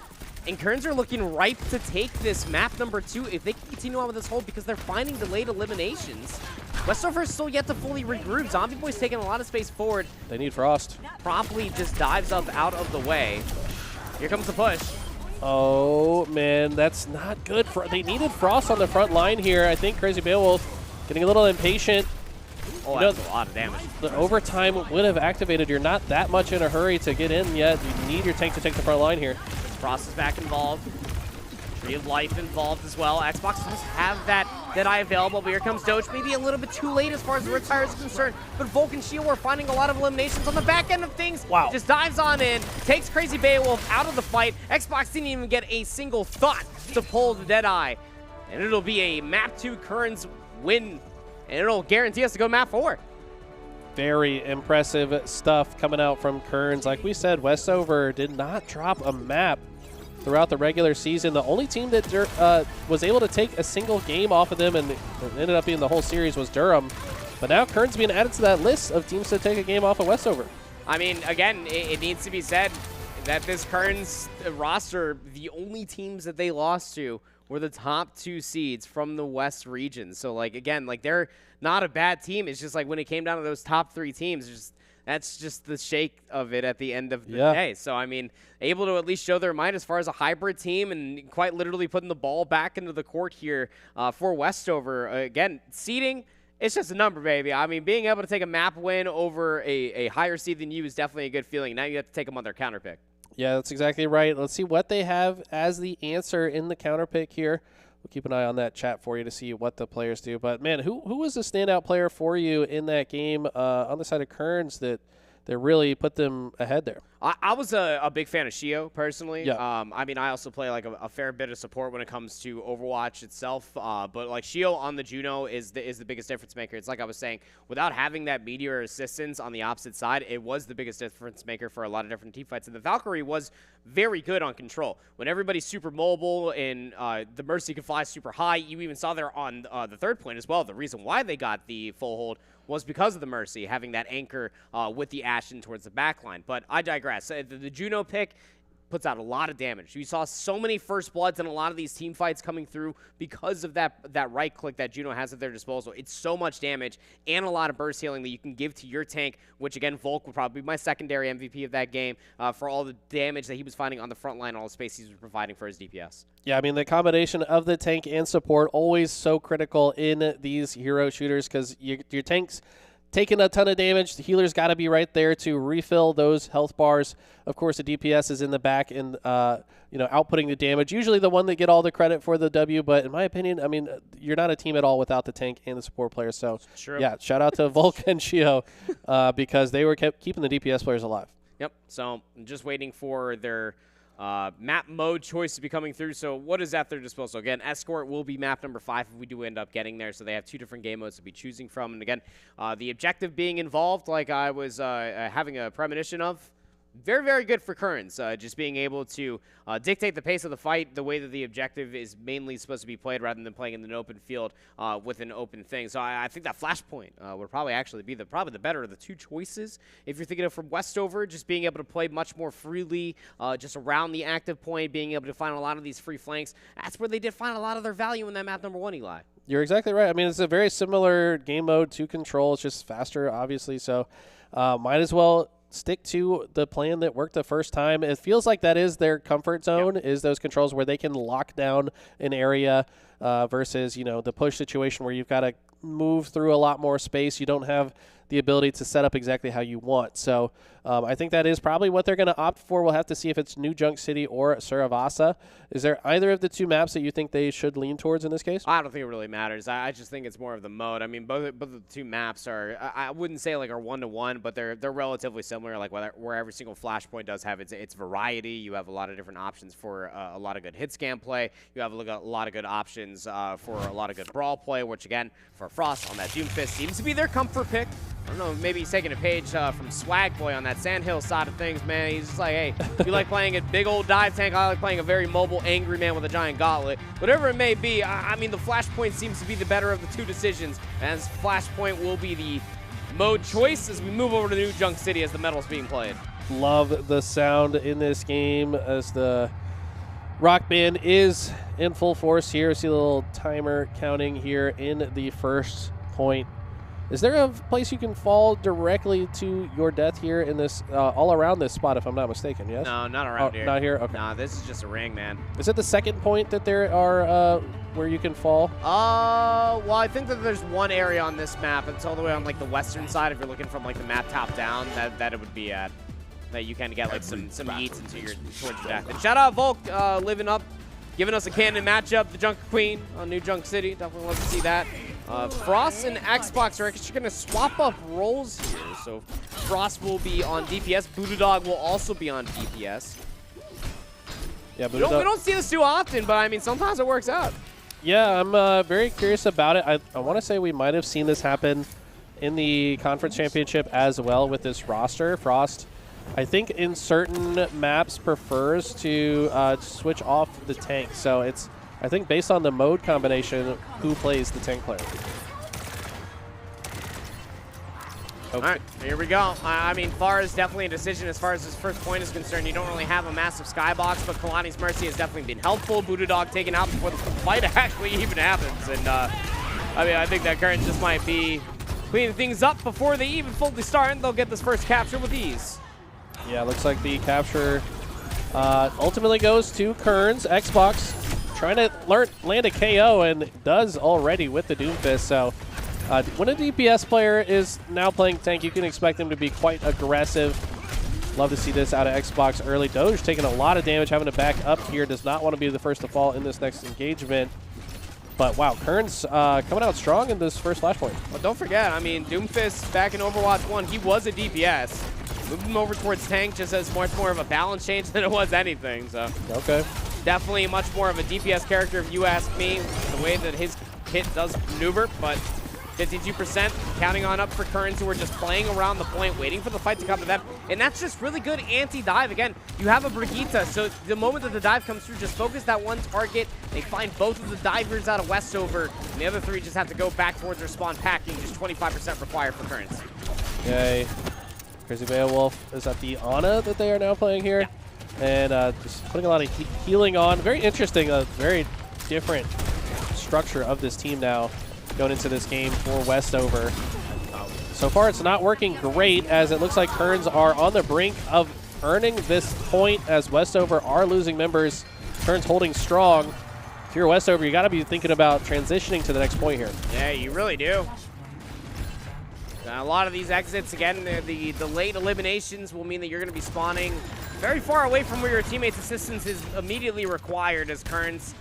And Kearns are looking ripe to take this map number 2 if they can continue on with this hold because they're finding delayed eliminations. Westover's still yet to fully regroup. Zombie Boy's taking a lot of space forward. They need Frost. Promptly just dives up out of the way. Here comes the push. Oh, man, that's not good. They needed Frost on the front line here. I think Crazy Beowulf getting a little impatient. Oh, that's a lot of damage. The overtime would have activated. You're not that much in a hurry to get in yet. You need your tank to take the front line here. Frost is back involved. Tree of Life involved as well. Xbox does have that Deadeye available, but here comes Doge. Maybe a little bit too late as far as the retire is concerned, but Volk and Shield are finding a lot of eliminations on the back end of things. Wow. Just dives on in, takes Crazy Beowulf out of the fight. Xbox didn't even get a single thought to pull the Deadeye, and it'll be a map 2 Kearns win, and it'll guarantee us to go map 4. Very impressive stuff coming out from Kearns. Like we said, Westover did not drop a map throughout the regular season. The only team that was able to take a single game off of them and it ended up being the whole series was Durham. But now Kearns being added to that list of teams to take a game off of Westover. I mean, again, it needs to be said that this Kearns roster, the only teams that they lost to were the top 2 seeds from the West region. So, like, again, like, they're not a bad team. It's just like when it came down to those top 3 teams, that's just the shake of it at the end of the day. So, I mean, able to at least show their might as far as a hybrid team and quite literally putting the ball back into the court here for Westover. Again, seeding, it's just a number, baby. I mean, being able to take a map win over a higher seed than you is definitely a good feeling. Now you have to take them on their counter pick. Yeah, that's exactly right. Let's see what they have as the answer in the counter pick here. We'll keep an eye on that chat for you to see what the players do. But, man, who was the standout player for you in that game on the side of Kearns that really put them ahead there? I was a big fan of Shio, personally. Yeah. I mean, I also play like a fair bit of support when it comes to Overwatch itself. But like Shio on the Juno is the biggest difference maker. It's like I was saying, without having that Meteor assistance on the opposite side, it was the biggest difference maker for a lot of different team fights. And the Valkyrie was very good on control. When everybody's super mobile and the Mercy can fly super high, you even saw there on the third point as well. The reason why they got the full hold was because of the Mercy, having that anchor with the Ashen towards the back line. But I digress. The Juno pick puts out a lot of damage. You saw so many first bloods in a lot of these team fights coming through because of that right click that Juno has at their disposal. It's so much damage and a lot of burst healing that you can give to your tank, which again, Volk would probably be my secondary MVP of that game for all the damage that he was finding on the front line, all the space he was providing for his DPS. Yeah, I mean, the combination of the tank and support always so critical in these hero shooters because your tank's taking a ton of damage. The healer's got to be right there to refill those health bars. Of course, the DPS is in the back and outputting the damage. Usually the one that get all the credit for the W, but in my opinion, I mean, you're not a team at all without the tank and the support players. So, yeah, shout out to Volk and Shio because they were kept keeping the DPS players alive. Yep. So I'm just waiting for their Map mode choice to be coming through. So what is at their disposal? Again, Escort will be map number 5 if we do end up getting there. So they have 2 different game modes to be choosing from. And again, the objective being involved, like I was having a premonition of, very, very good for Kearns. Just being able to dictate the pace of the fight the way that the objective is mainly supposed to be played rather than playing in an open field with an open thing. So I think that Flashpoint would probably actually be probably the better of the 2 choices. If you're thinking of from Westover, just being able to play much more freely just around the active point, being able to find a lot of these free flanks. That's where they did find a lot of their value in that map number 1, Eli. You're exactly right. I mean, it's a very similar game mode to Control. It's just faster, obviously. So might as well stick to the plan that worked the first time. It feels like that is their comfort zone, is those controls where they can lock down an area versus, you know, the push situation where you've got to move through a lot more space. You don't have the ability to set up exactly how you want. So I think that is probably what they're going to opt for. We'll have to see if it's New Junk City or Suravasa. Is there either of the 2 maps that you think they should lean towards in this case? I don't think it really matters. I just think it's more of the mode. I mean, both of the 2 maps are, I wouldn't say like are 1-to-1, but they're relatively similar. Like where every single Flashpoint does have its variety. You have a lot of different options for a lot of good hit scan play. You have a lot of good options for a lot of good brawl play, which again, for Frost on that Doomfist seems to be their comfort pick. I don't know, maybe he's taking a page from Swag Boy on that Sandhill side of things, man. He's just like, hey, you like playing a big old dive tank, I like playing a very mobile, angry man with a giant gauntlet. Whatever it may be, I mean, the Flashpoint seems to be the better of the 2 decisions, as Flashpoint will be the mode choice as we move over to New Junk City as the metal's being played. Love the sound in this game as the rock band is in full force here. See a little timer counting here in the first point. Is there a place you can fall directly to your death here in this, all around this spot, if I'm not mistaken, yes? No, not around here. Not here? Okay. Nah, this is just a ring, man. Is it the second point that there are where you can fall? Well, I think that there's one area on this map. It's all the way on, like, the western side. If you're looking from, like, the map top down, that it would be at. That you kind of get, like, some yeets into towards your death. And shout out Volk, living up, giving us a canon matchup, the Junk Queen on New Junk City. Definitely love to see that. Frost and Xbox are actually going to swap up roles here. So Frost will be on DPS. Bootadog will also be on DPS. Yeah, we don't see this too often, but I mean, sometimes it works out. Yeah, I'm very curious about it. I want to say we might have seen this happen in the Conference Championship as well with this roster. Frost, I think in certain maps, prefers to switch off the tank. So it's, I think, based on the mode combination, who plays the tank player. Okay. All right, here we go. I mean, Far is definitely a decision as far as this first point is concerned. You don't really have a massive skybox, but Kalani's Mercy has definitely been helpful. Bootadog taken out before the fight actually even happens. And, I mean, I think that Current just might be cleaning things up before they even fully start, and they'll get this first capture with ease. Yeah, looks like the capture ultimately goes to Kearns. Xbox trying to land a KO and does already with the Doomfist. So when a DPS player is now playing tank, you can expect them to be quite aggressive. Love to see this out of Xbox early. Doge taking a lot of damage, having to back up here. Does not want to be the first to fall in this next engagement. But wow, Kearns coming out strong in this first flashpoint. Well, don't forget, I mean, Doomfist back in Overwatch 1, he was a DPS. Moved him over towards tank just as much more of a balance change than it was anything. So okay, definitely much more of a DPS character if you ask me, the way that his hit does maneuver, but 52% counting on up for Kearns, who are just playing around the point, waiting for the fight to come to them. And that's just really good anti-dive. Again, you have a Brigitte, so the moment that the dive comes through, just focus that one target. They find both of the divers out of Westover, and the other 3 just have to go back towards their spawn packing. Just 25% required for Kearns. Okay. Crazy Beowulf is at the Ana that they are now playing here. Yeah. And just putting a lot of healing on. Very interesting, very different structure of this team now going into this game for Westover. So far, it's not working great, as it looks like Kearns are on the brink of earning this point, as Westover are losing members. Kearns holding strong. If you're Westover, you got to be thinking about transitioning to the next point here. Yeah, you really do. A lot of these exits, again, the late eliminations will mean that you're going to be spawning very far away from where your teammate's assistance is immediately required, as Kearns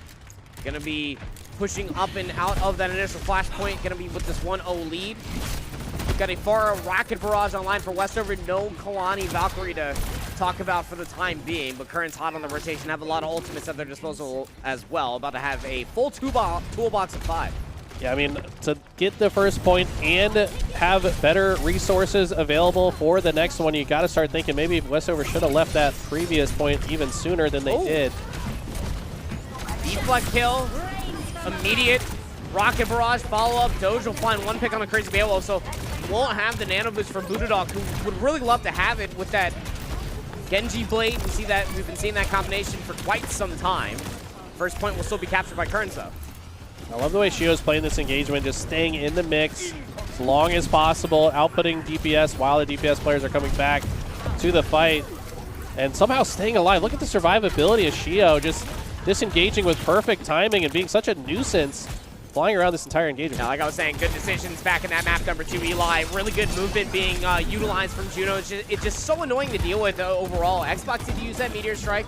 going to be pushing up and out of that initial flashpoint, going to be with this 1-0 lead. We've got a Pharah rocket barrage online for Westover. No Kalani Valkyrie to talk about for the time being, but Current's hot on the rotation, have a lot of ultimates at their disposal as well, about to have a full toolbox of 5. Yeah, I mean, to get the first point and have better resources available for the next one, you got to start thinking maybe Westover should have left that previous point even sooner than they did. Deflect kill, immediate rocket barrage follow-up. Doge will find one pick on the Crazy Beowulf, so won't have the nano boost from Budadog, who would really love to have it with that Genji blade. We see that we've been seeing that combination for quite some time. First point will still be captured by Currents, though. I love the way Shio's playing this engagement, just staying in the mix as long as possible, outputting DPS while the DPS players are coming back to the fight, and somehow staying alive. Look at the survivability of Shio, just disengaging with perfect timing and being such a nuisance, flying around this entire engagement. Now, like I was saying, good decisions back in that map number 2, Eli. Really good movement being utilized from Juno. It's just so annoying to deal with overall. Xbox did use that Meteor Strike.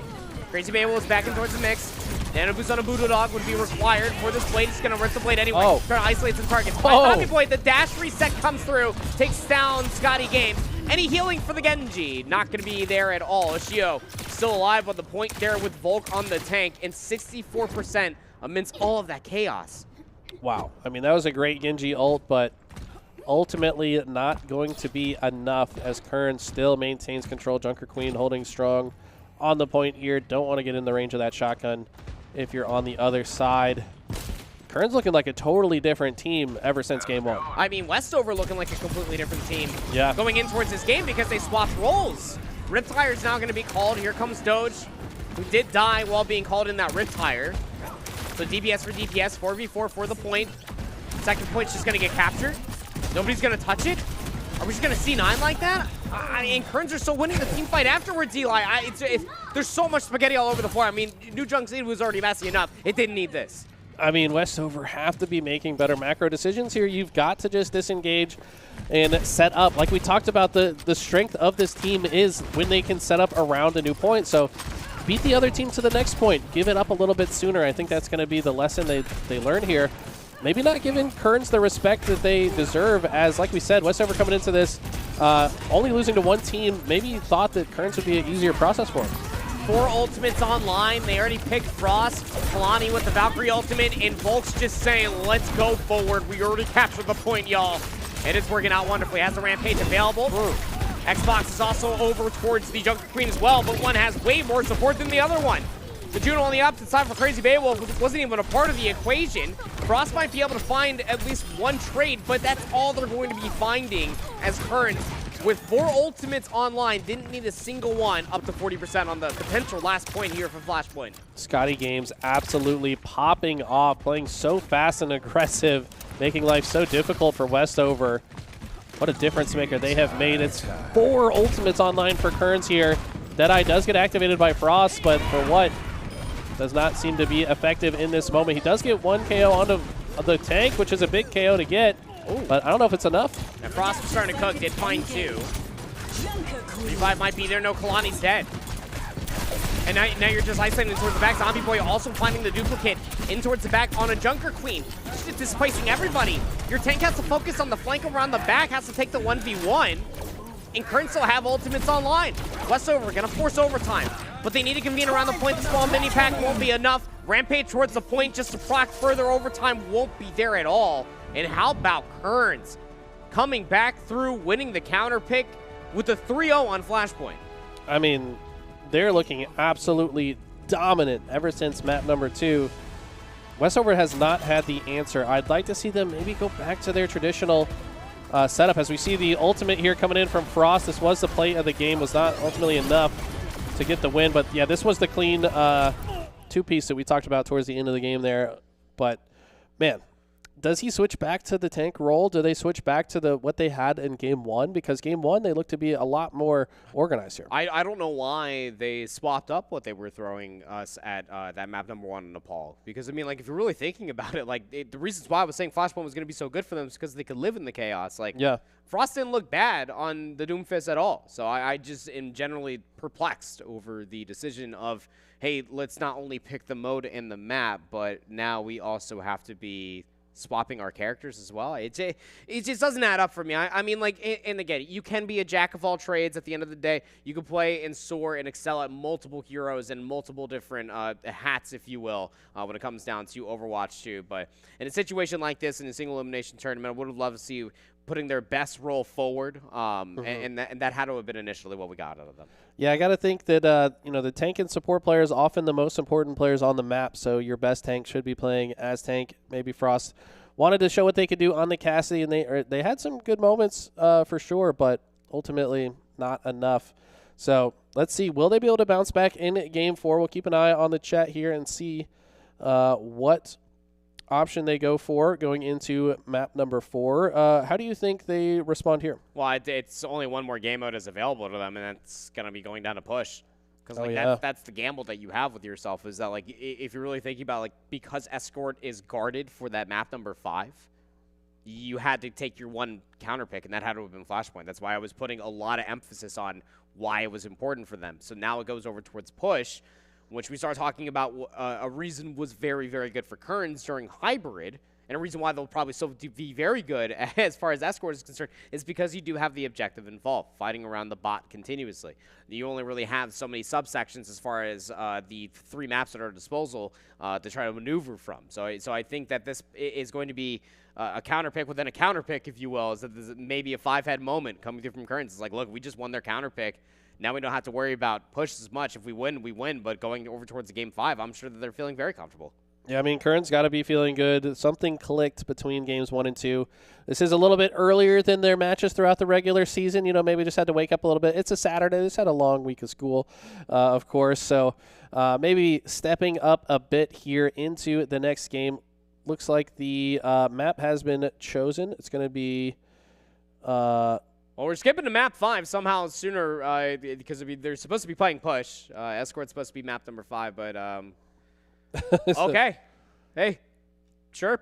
Crazy Beowulf is back in towards the mix. Nano boost on a Voodoo Dog would be required for this blade. He's going to rip the blade anyway. Trying to isolate some targets. But Tommy Boy, the dash reset comes through, takes down Scotty Games. Any healing for the Genji? Not going to be there at all. Shio still alive on the point there with Volk on the tank, and 64% amidst all of that chaos. Wow. I mean, that was a great Genji ult, but ultimately not going to be enough as Kern still maintains control. Junker Queen holding strong on the point here. Don't want to get in the range of that shotgun if you're on the other side. Kern's looking like a totally different team ever since game 1. I mean, Westover looking like a completely different team. Yeah. Going in towards this game because they swapped roles. Riptire is now going to be called. Here comes Doge, who did die while being called in that Riptire. So DPS for DPS, 4v4 for the point. Second point's just going to get captured. Nobody's going to touch it. Are we just going to C9 like that? I mean, Kerns are still winning the team fight afterwards, Eli. There's so much spaghetti all over the floor. I mean, New Junction was already messy enough. It didn't need this. I mean, Westover have to be making better macro decisions here. You've got to just disengage and set up. Like we talked about, the strength of this team is when they can set up around a new point. So beat the other team to the next point. Give it up a little bit sooner. I think that's going to be the lesson they learn here. Maybe not giving Kerns the respect that they deserve, as, like we said, Westover coming into this, only losing to one team, maybe thought that Kerns would be an easier process for them. 4 ultimates online. They already picked Frost. Kalani with the Valkyrie ultimate, and Volk's just saying, let's go forward. We already captured the point, y'all. And it's working out wonderfully. Has the Rampage available. Xbox is also over towards the Junker Queen as well, but one has way more support than the other one. The Juno on the opposite side for Crazy Beowulf wasn't even a part of the equation. Frost might be able to find at least one trade, but that's all they're going to be finding as Current, with 4 ultimates online, didn't need a single one, up to 40% on the potential last point here for Flashpoint. Scotty Games absolutely popping off, playing so fast and aggressive, making life so difficult for Westover. What a difference maker they have made. It's 4 ultimates online for Kerns here. Deadeye does get activated by Frost, but for what? Does not seem to be effective in this moment. He does get 1 KO onto the tank, which is a big KO to get. Ooh. But I don't know if it's enough. And Frost was starting to cook, did find 2. 35 might be there, no, Kalani's dead. And now you're just isolating towards the back. Zombie Boy also finding the duplicate in towards the back on a Junker Queen. Just displacing everybody. Your tank has to focus on the flank around the back, has to take the 1v1. And Kern still have ultimates online. Westover gonna force overtime, but they need to convene around the point. The small mini pack won't be enough. Rampage towards the point just to proc further overtime won't be there at all. And how about Kerns coming back through, winning the counter pick with a 3-0 on Flashpoint? I mean, they're looking absolutely dominant ever since map number 2. Westover has not had the answer. I'd like to see them maybe go back to their traditional setup, as we see the ultimate here coming in from Frost. This was the play of the game, was not ultimately enough to get the win, but yeah, this was the clean 2-piece that we talked about towards the end of the game there. But man, does he switch back to the tank role? Do they switch back to what they had in game 1? Because game 1, they look to be a lot more organized here. I don't know why they swapped up what they were throwing us at that map number 1 in Nepal. Because, I mean, like, if you're really thinking about it, like, the reasons why I was saying Flashpoint was going to be so good for them is because they could live in the chaos. Like, yeah. Frost didn't look bad on the Doomfist at all. So I just am generally perplexed over the decision of, hey, let's not only pick the mode and the map, but now we also have to be swapping our characters as well. It just doesn't add up for me. I mean, like, and again, you can be a jack of all trades at the end of the day. You can play and soar and excel at multiple heroes and multiple different hats, if you will, when it comes down to Overwatch 2. But in a situation like this, in a single elimination tournament, I would have loved to see you putting their best role forward, and that had to have been initially what we got out of them. Yeah, I got to think that you know, the tank and support players are often the most important players on the map, so your best tank should be playing as tank. Maybe Frost wanted to show what they could do on the Cassidy, and they had some good moments for sure, but ultimately not enough. So let's see, will they be able to bounce back in Game 4? We'll keep an eye on the chat here and see what option they go for going into map number 4. How do you think they respond here? Well, it's only one more game mode is available to them, and that's going to be going down to push. Because that's the gamble that you have with yourself, is that, like, if you're really thinking about, like, because Escort is guarded for that map number 5, you had to take your one counter pick, and that had to have been Flashpoint. That's why I was putting a lot of emphasis on why it was important for them. So now it goes over towards push, which we start talking about a reason was very, very good for Kearns during Hybrid, and a reason why they'll probably still be very good as far as Escort is concerned is because you do have the objective involved, fighting around the bot continuously. You only really have so many subsections as far as the 3 maps at our disposal to try to maneuver from. So I think that this is going to be a counter pick within a counter pick, if you will, is that there's maybe a 5-head moment coming through from Kearns. It's like, look, we just won their counter pick. Now we don't have to worry about push as much. If we win, we win. But going over towards the Game 5, I'm sure that they're feeling very comfortable. Yeah, I mean, Kearns got to be feeling good. Something clicked between games 1 and 2. This is a little bit earlier than their matches throughout the regular season. You know, maybe just had to wake up a little bit. It's a Saturday. They just had a long week of school, of course. So maybe stepping up a bit here into the next game. Looks like the map has been chosen. It's going to be... well, we're skipping to map 5 somehow sooner because they're supposed to be playing push. Escort's supposed to be map number 5, but okay. Hey, sure.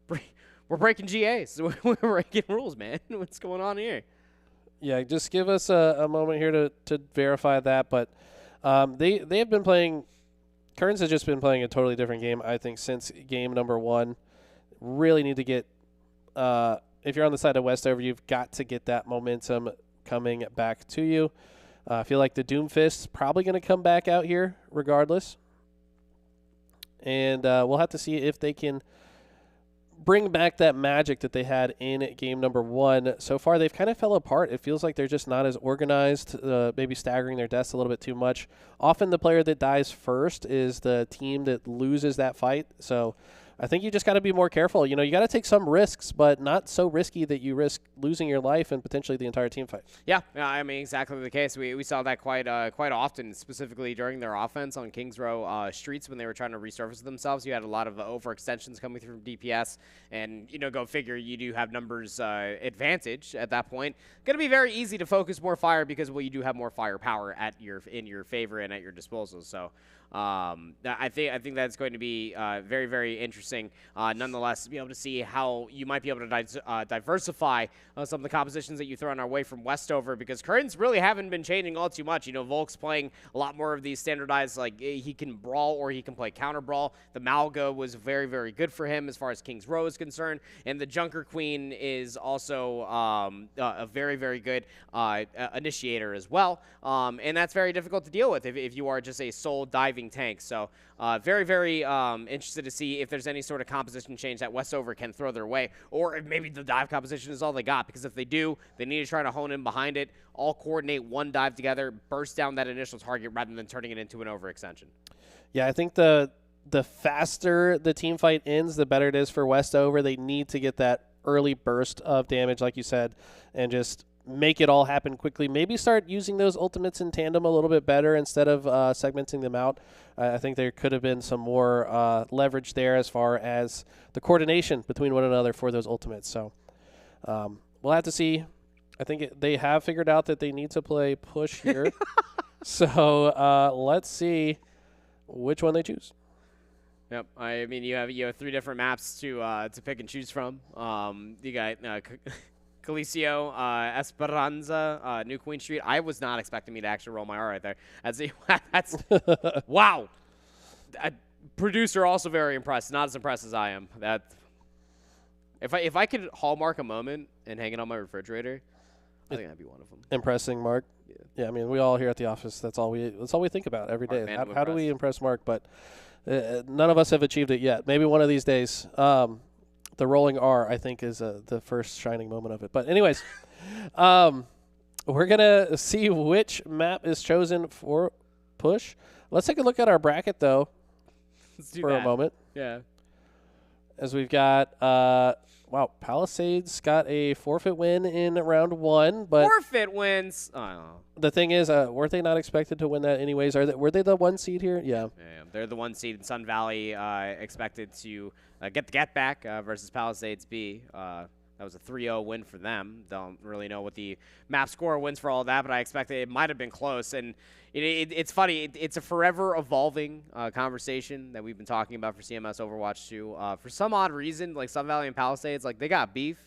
We're breaking GAs. We're breaking rules, man. What's going on here? Yeah, just give us a moment here to verify that. But they have been playing. Kearns has just been playing a totally different game, I think, since game number 1. Really need to get. If you're on the side of Westover, you've got to get that momentum coming back to you. I feel like the Doomfist's probably going to come back out here regardless. And we'll have to see if they can bring back that magic that they had in game number 1. So far, they've kind of fell apart. It feels like they're just not as organized, maybe staggering their deaths a little bit too much. Often the player that dies first is the team that loses that fight. So I think you just got to be more careful. You know, you got to take some risks, but not so risky that you risk losing your life and potentially the entire team fight. Yeah, I mean, exactly the case. We saw that quite often, specifically during their offense on Kings Row streets when they were trying to resurface themselves. You had a lot of overextensions coming through from DPS, and, you know, go figure, you do have numbers advantage at that point. Going to be very easy to focus more fire because, well, you do have more firepower in your favor and at your disposal. So I think that's going to be very, very interesting. Nonetheless, to be able to see how you might be able to diversify some of the compositions that you throw on our way from Westover, because Kearns really haven't been changing all too much. You know, Volk's playing a lot more of these standardized, like, he can brawl or he can play counter brawl. The Malga was very, very good for him as far as King's Row is concerned, and the Junker Queen is also a very, very good initiator as well, and that's very difficult to deal with if you are just a sole diving tank. So very, very interested to see if there's any sort of composition change that Westover can throw their way, or if maybe the dive composition is all they got, because if they do, they need to try to hone in behind it, all coordinate one dive together, burst down that initial target rather than turning it into an overextension. Yeah, I think the faster the team fight ends, the better it is for Westover. They need to get that early burst of damage, like you said, and just make it all happen quickly. Maybe start using those ultimates in tandem a little bit better instead of segmenting them out. I think there could have been some more leverage there as far as the coordination between one another for those ultimates. So we'll have to see. I think they have figured out that they need to play push here. So let's see which one they choose. Yep, I mean you have 3 different maps to pick and choose from. You got Calicio, Esperanza, New Queen Street. I was not expecting me to actually roll my R right there. That's wow. Producer also very impressed. Not as impressed as I am. If I could hallmark a moment and hang it on my refrigerator, I think that'd be one of them. Impressing Mark. Yeah, I mean, we all here at the office, that's all we think about every day. How do we impress Mark? But none of us have achieved it yet. Maybe one of these days. The rolling R, I think, is the first shining moment of it. But anyways, we're going to see which map is chosen for push. Let's take a look at our bracket, though, for a moment. Yeah. As we've got, wow, Palisades got a forfeit win in round 1. But forfeit wins? Oh. The thing is, weren't they not expected to win that anyways? Were they the 1 seed here? Yeah. They're the 1 seed. Sun Valley expected to get the get back versus Palisades B. That was a 3-0 win for them. Don't really know what the map score wins for all of that, but I expect it might have been close. And it's funny. It's a forever evolving conversation that we've been talking about for CMS Overwatch 2. For some odd reason, like Sun Valley and Palisades, like they got beef.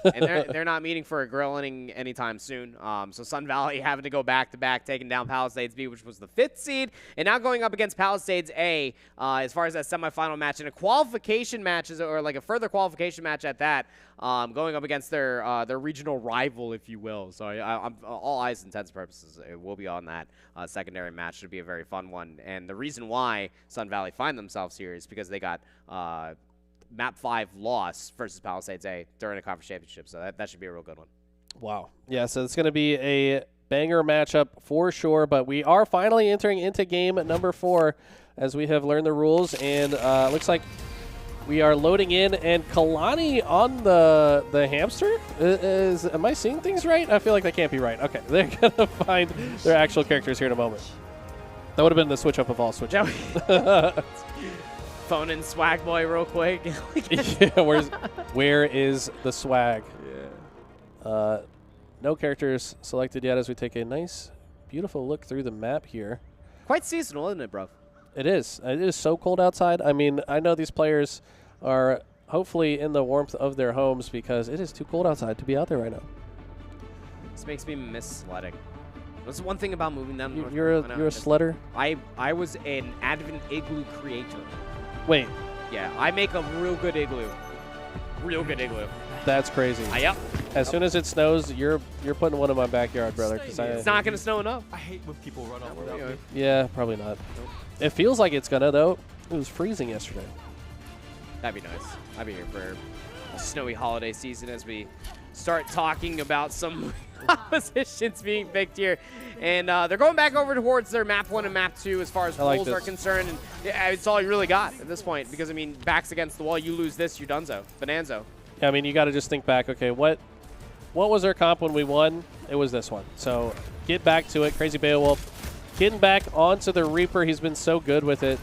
And they're not meeting for a grilling anytime soon. So Sun Valley having to go back-to-back, taking down Palisades B, which was the 5th seed, and now going up against Palisades A as far as that semifinal match and a qualification match, or like a further qualification match at that, going up against their regional rival, if you will. So I'm all eyes and intents and purposes, it will be on that secondary match. Should be a very fun one. And the reason why Sun Valley find themselves here is because they got Map 5 loss versus Palisades A during a conference championship, so that should be a real good one. Wow. Yeah, so it's going to be a banger matchup for sure, but we are finally entering into game number 4 as we have learned the rules, and looks like we are loading in, and Kalani on the hamster? Am I seeing things right? I feel like that can't be right. Okay, they're going to find their actual characters here in a moment. That would have been the switch up of all switches. Phone in Swag Boy real quick. Yeah, where is the swag? Yeah. No characters selected yet as we take a nice, beautiful look through the map here. Quite seasonal, isn't it, bro? It is. It is so cold outside. I mean, I know these players are hopefully in the warmth of their homes because it is too cold outside to be out there right now. This makes me miss sledding. That's one thing about moving down north. You're a sledder? I was an Advent Igloo creator. Wait. Yeah, I make a real good igloo. Real good igloo. That's crazy. Yep. As soon as it snows, you're putting one in my backyard, brother. It's not going to snow enough. I hate when people run off without me. Yeah, probably not. Nope. It feels like it's gonna, though. It was freezing yesterday. That'd be nice. I'd be here for a snowy holiday season as we start talking about some positions being picked here. And they're going back over towards their map 1 and map 2 as far as goals are concerned. And yeah, it's all you really got at this point because, I mean, back's against the wall. You lose this, you're donezo. Bonanzo. Yeah, I mean, you got to just think back. Okay, what was our comp when we won? It was this one. So get back to it. Crazy Beowulf getting back onto the Reaper. He's been so good with it.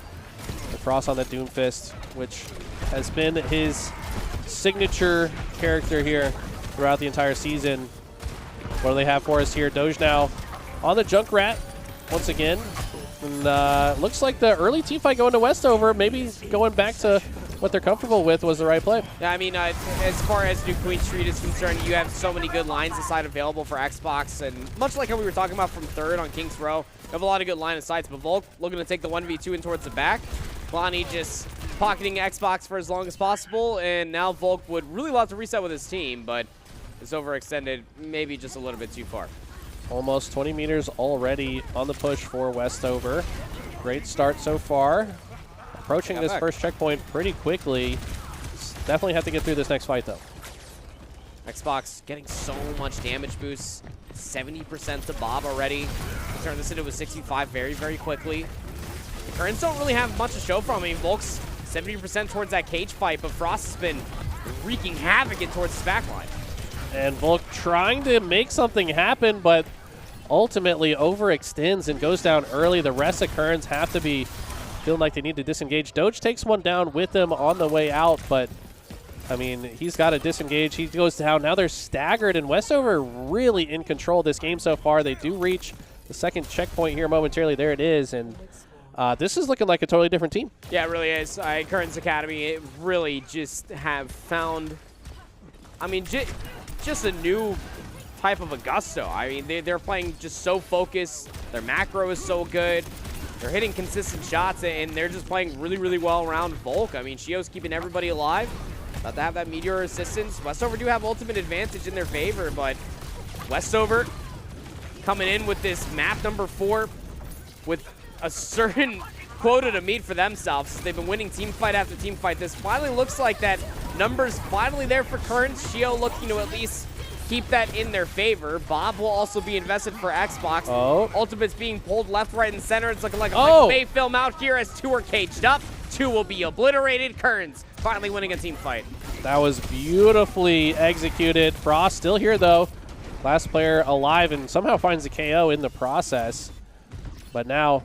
The cross on the Doomfist, which has been his signature character here throughout the entire season. What do they have for us here? Doge now on the Junkrat once again. And looks like the early team fight going to Westover, maybe going back to what they're comfortable with, was the right play. Yeah, I mean, as far as New Queen Street is concerned, you have so many good lines of sight available for Xbox. And much like how we were talking about from 3rd on King's Row, you have a lot of good line of sights. But Volk looking to take the 1v2 in towards the back. Lonnie just pocketing Xbox for as long as possible. And now Volk would really love to reset with his team, but is overextended maybe just a little bit too far. Almost 20 meters already on the push for Westover. Great start so far. Approaching this first checkpoint pretty quickly. Definitely have to get through this next fight, though. Xbox getting so much damage boost. 70% to Bob already. Turn this into a 65 very, very quickly. The Currents don't really have much to show from. I mean, Volk's 70% towards that cage fight, but Frost has been wreaking havoc in towards his backline. And Volk trying to make something happen, but ultimately overextends and goes down early. The rest of Currents have to be feeling like they need to disengage. Doge takes one down with him on the way out, but, I mean, he's got to disengage. He goes down. Now they're staggered, and Westover really in control of this game so far. They do reach the second checkpoint here momentarily. There it is, and this is looking like a totally different team. Yeah, it really is. Currents Academy, it really just have found, I mean, just a new type of a gusto. I mean, they're playing just so focused. Their macro is so good. They're hitting consistent shots, and they're just playing really, really well around Volk. I mean, Shio's keeping everybody alive. About to have that Meteor assistance. Westover do have ultimate advantage in their favor, but Westover coming in with this map number 4 with a certain quota to meet for themselves. They've been winning team fight after team fight. This finally looks like that number's finally there for Kearns. Shio looking to at least keep that in their favor. Bob will also be invested for Xbox. Ultimate's being pulled left, right, and center. It's looking like a Michael Bay film out here as 2 are caged up. 2 will be obliterated. Kearns finally winning a team fight. That was beautifully executed. Frost still here, though. Last player alive and somehow finds a KO in the process. But now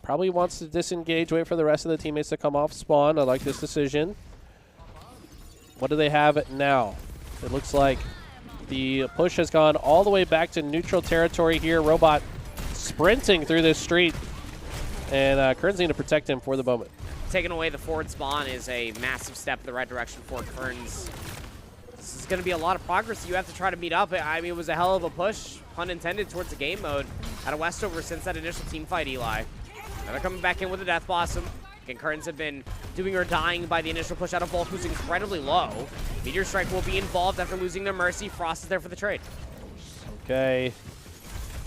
probably wants to disengage, wait for the rest of the teammates to come off spawn. I like this decision. What do they have now? It looks like the push has gone all the way back to neutral territory here. Robot sprinting through this street. And Kearns need to protect him for the moment. Taking away the forward spawn is a massive step in the right direction for Kearns. This is going to be a lot of progress. You have to try to meet up. I mean, it was a hell of a push, pun intended, towards the game mode out of Westover since that initial team fight, Eli. Now they're coming back in with the Death Blossom. Again, Kearns have been doing or dying by the initial push out of Volk, who's incredibly low. Meteor Strike will be involved after losing their Mercy. Frost is there for the trade. Okay.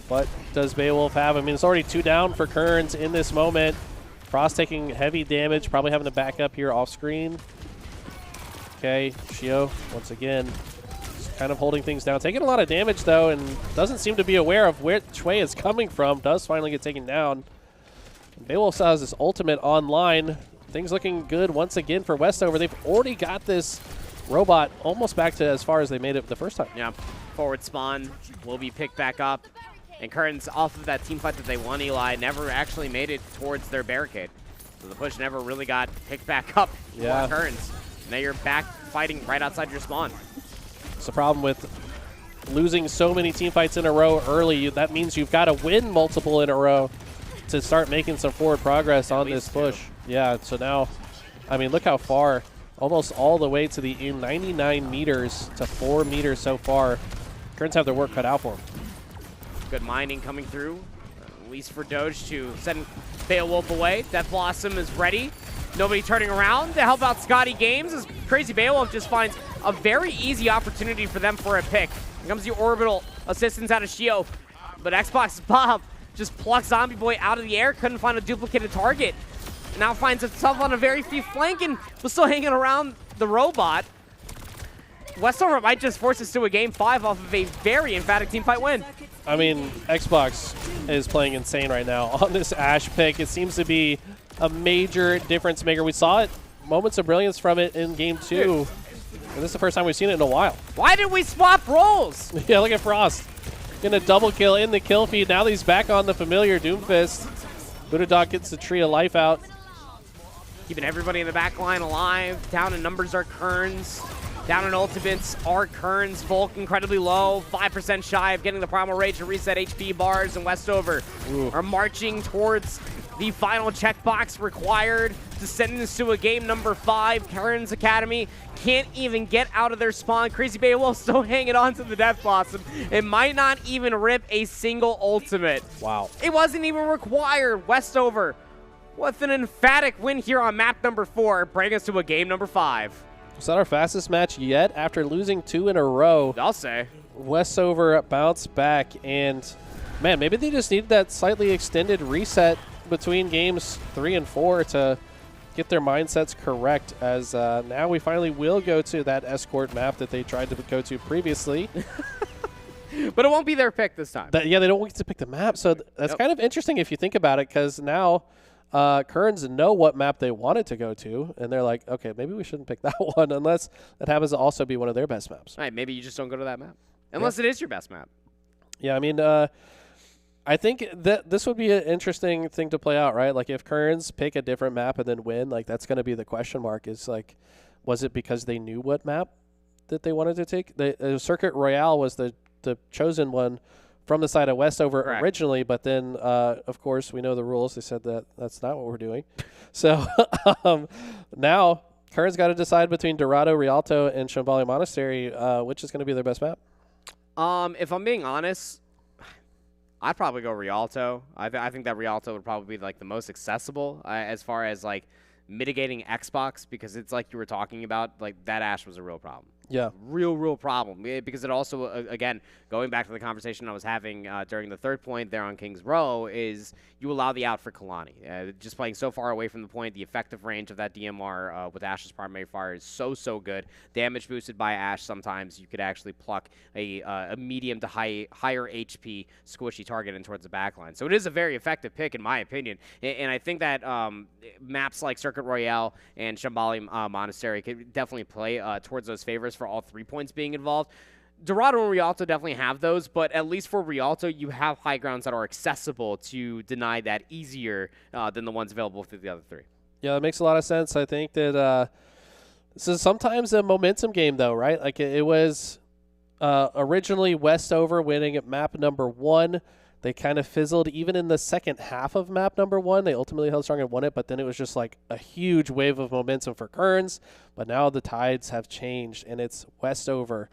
What does Beowulf have? I mean, it's already 2 down for Kearns in this moment. Frost taking heavy damage, probably having to back up here off screen. Okay, Shio, once again, just kind of holding things down. Taking a lot of damage, though, and doesn't seem to be aware of which way it's coming from. Does finally get taken down. Beowulf has this ultimate online. Things looking good once again for Westover. They've already got this robot almost back to as far as they made it the first time. Yeah, forward spawn will be picked back up. And Kearns, off of that team fight that they won, Eli, never actually made it towards their barricade. So the push never really got picked back up for Kearns. Now you're back fighting right outside your spawn. It's the problem with losing so many team fights in a row early. That means you've got to win multiple in a row to start making some forward progress on this push. Yeah, so now, I mean, look how far. Almost all the way to the 99 meters to 4 meters so far. Kearns have their work cut out for them. Good mining coming through, at least for Doge to send Beowulf away. Death Blossom is ready. Nobody turning around to help out Scotty Games as Crazy Beowulf just finds a very easy opportunity for them for a pick. Here comes the orbital assistance out of Shio, but Xbox Bob just plucks Zombie Boy out of the air, couldn't find a duplicated target. Now finds himself on a very free flank and was still hanging around the robot. Westover might just force us to a game 5 off of a very emphatic team fight win. I mean, Xbox is playing insane right now on this Ashe pick. It seems to be a major difference maker. We saw it, moments of brilliance from it in game 2. And this is the first time we've seen it in a while. Why did we swap roles? Yeah, look at Frost. Getting a double kill in the kill feed. Now he's back on the familiar Doomfist. Buddha Dog gets the tree of life out. Keeping everybody in the back line alive. Down in numbers are Kearns. Down in ultimates are Kearns. Volk incredibly low, 5% shy of getting the Primal Rage to reset HP bars, and Westover are marching towards the final checkbox required to send this to a game number 5. Kearns Academy can't even get out of their spawn. Crazy Beowulf still hanging on to the Death Blossom. It might not even rip a single ultimate. Wow. It wasn't even required. Westover with an emphatic win here on map number 4, bring us to a game number 5. Was that our fastest match yet? After losing 2 in a row, I'll say. Westover bounced back, and man, maybe they just needed that slightly extended reset between games 3 and 4 to get their mindsets correct, as now we finally will go to that escort map that they tried to go to previously. But it won't be their pick this time. Yeah, they don't get to pick the map, so that's kind of interesting if you think about it, because now Kearns know what map they wanted to go to, and they're like, okay, maybe we shouldn't pick that one unless that happens to also be one of their best maps. All right, maybe you just don't go to that map. Unless it is your best map. Yeah, I mean, I think that this would be an interesting thing to play out, right? Like, if Kearns pick a different map and then win, like, that's going to be the question mark, is, like, was it because they knew what map that they wanted to take? The Circuit Royale was the chosen one from the side of Westover originally, but then, of course, we know the rules. They said that that's not what we're doing. So now Kearns got to decide between Dorado, Rialto, and Shambhala Monastery, which is going to be their best map. If I'm being honest, I'd probably go Rialto. I think that Rialto would probably be like the most accessible as far as like mitigating Xbox, because it's like you were talking about, like that Ashe was a real problem. Yeah. Real problem. Because it also, again, going back to the conversation I was having during the third point there on King's Row, is you allow the out for Kalani. Just playing so far away from the point, the effective range of that DMR with Ashe's primary fire is so good. Damage boosted by Ashe, sometimes you could actually pluck a medium to higher HP squishy target in towards the backline. So it is a very effective pick, in my opinion. And I think that maps like Circuit Royale and Shambhala Monastery could definitely play towards those favors for all 3 points being involved. Dorado and Rialto definitely have those, but at least for Rialto, you have high grounds that are accessible to deny that easier than the ones available through the other 3. Yeah, that makes a lot of sense. I think that this is sometimes a momentum game, though, right? Like it was originally Westover winning at map number 1. They kind of fizzled even in the second half of map number 1. They ultimately held strong and won it, but then it was just like a huge wave of momentum for Kearns. But now the tides have changed, and it's Westover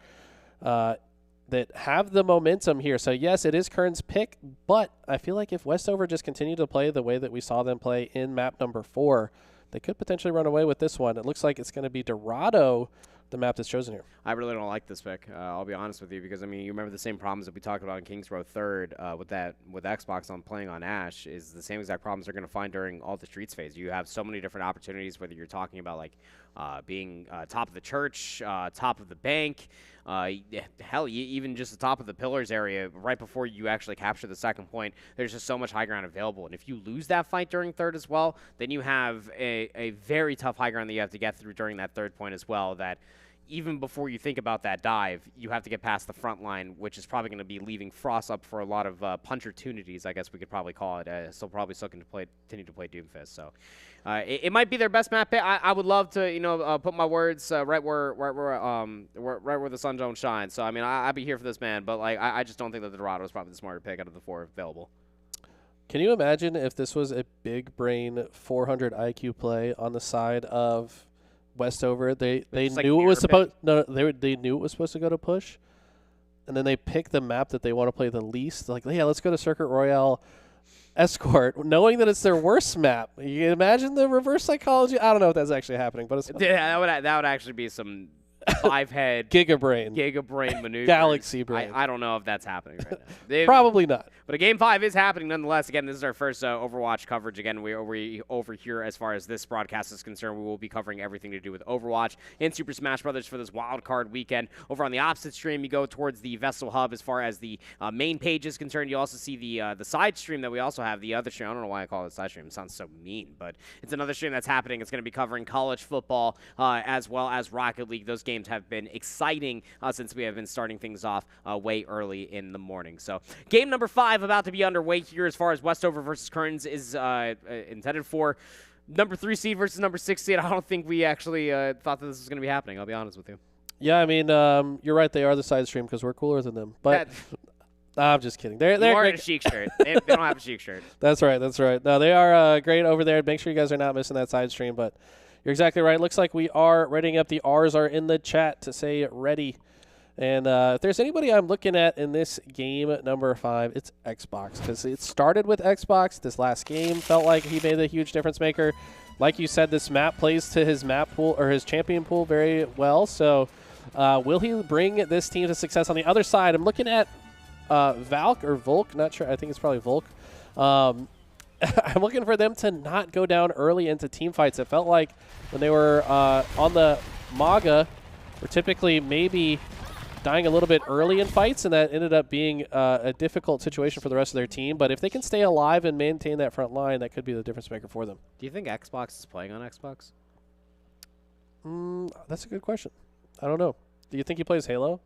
that have the momentum here. So, yes, it is Kearns' pick, but I feel like if Westover just continue to play the way that we saw them play in map number 4, they could potentially run away with this one. It looks like it's going to be Dorado, the map that's chosen here. I really don't like this pick. I'll be honest with you, because I mean, you remember the same problems that we talked about in Kings Row 3rd with Xbox on playing on Ashe is the same exact problems they're going to find during all the streets phase. You have so many different opportunities, whether you're talking about like being top of the church, top of the bank, hell, even just the top of the pillars area right before you actually capture the second point. There's just so much high ground available, and if you lose that fight during 3rd as well, then you have a very tough high ground that you have to get through during that 3rd point as well, that even before you think about that dive, you have to get past the front line, which is probably going to be leaving Frost up for a lot of punch-opportunities, I guess we could probably call it. Still probably continue to play Doomfist. So it might be their best map pick. I would love to, put my words right where the sun don't shine. So I mean, I'd be here for this man, but like I just don't think that the Dorado is probably the smarter pick out of the 4 available. Can you imagine if this was a big brain 400 IQ play on the side of Westover? They knew it was supposed they knew it was supposed to go to push, and then they pick the map that they want to play the least. They're like, yeah, let's go to Circuit Royale Escort, knowing that it's their worst map. You can imagine the reverse psychology. I don't know if that's actually happening, but it's that would actually be some 5-head gigabrain maneuver, galaxy brain. I don't know if that's happening right now. Probably not. But a Game 5 is happening nonetheless. Again, this is our first Overwatch coverage. Again, we over here, as far as this broadcast is concerned, we will be covering everything to do with Overwatch and Super Smash Brothers for this wild card weekend. Over on the opposite stream, you go towards the VESL hub as far as the main page is concerned. You also see the side stream that we also have, the other stream. I don't know why I call it side stream. It sounds so mean, but it's another stream that's happening. It's going to be covering college football as well as Rocket League. Those games have been exciting since we have been starting things off way early in the morning. So game number 5 about to be underway here as far as Westover versus Kearns is intended for. Number 3 seed versus number 6 seed. I don't think we actually thought that this was going to be happening. I'll be honest with you. Yeah, I mean, you're right. They are the side stream because we're cooler than them. But I'm just kidding. They're in a chic shirt. They don't have a chic shirt. That's right. That's right. No, they are great over there. Make sure you guys are not missing that side stream. But you're exactly right. Looks like we are readying up. The R's are in the chat to say ready. And if there's anybody I'm looking at in this game number 5, it's Xbox, because it started with Xbox. This last game felt like he made a huge difference maker. Like you said, this map plays to his map pool or his champion pool very well. So will he bring this team to success on the other side? I'm looking at Valk or Volk. Not sure. I think it's probably Volk. I'm looking for them to not go down early into team fights. It felt like when they were on the Maga, were typically maybe dying a little bit early in fights, and that ended up being a difficult situation for the rest of their team. But if they can stay alive and maintain that front line, that could be the difference maker for them. Do you think Xbox is playing on Xbox? That's a good question. I don't know. Do you think he plays Halo?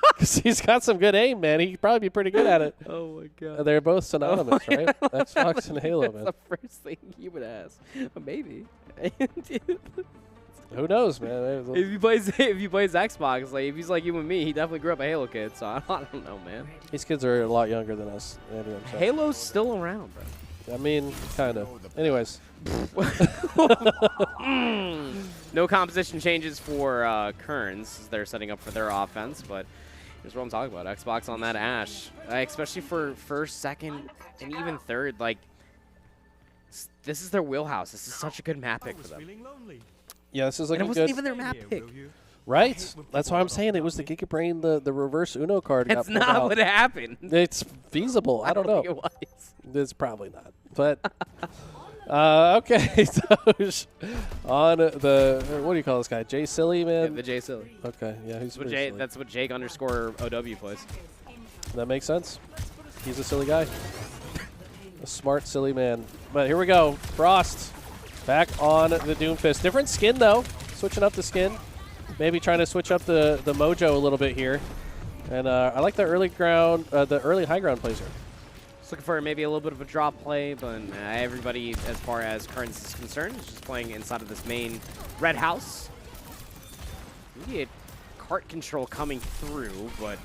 Because he's got some good aim, man. He'd probably be pretty good at it. Oh, my God. They're both synonymous, right? Xbox and Halo, man. That's the first thing you would ask. Maybe. Who knows, man? If he plays Xbox, like if he's like you and me, he definitely grew up a Halo kid. So I don't know, man. These kids are a lot younger than us. Halo's still around, bro. I mean, kind of. Anyways. No composition changes for Kearns. They're setting up for their offense, but here's what I'm talking about. Xbox on that Ashe, especially for first, second, and even third. Like, This is their wheelhouse. This is such a good map pick for them. Yeah, this is like And it a wasn't good. even their map pick. Right. That's why I'm saying it was the Giga Brain, the reverse Uno card. That's not what happened. It's feasible. I don't know. think it was. It's probably not. But okay, Doge on the what do you call this guy? Jay Silly, man. Yeah, the Jay Silly. Okay, yeah, he's pretty silly. That's what Jake _ OW plays. That makes sense. He's a silly guy. A smart, silly man. But here we go. Frost back on the Doomfist. Different skin, though. Switching up the skin. Maybe trying to switch up the mojo a little bit here. And I like the early high ground plays here. Just looking for maybe a little bit of a drop play, but everybody, as far as Currents is concerned, is just playing inside of this main red house. Maybe a cart control coming through, but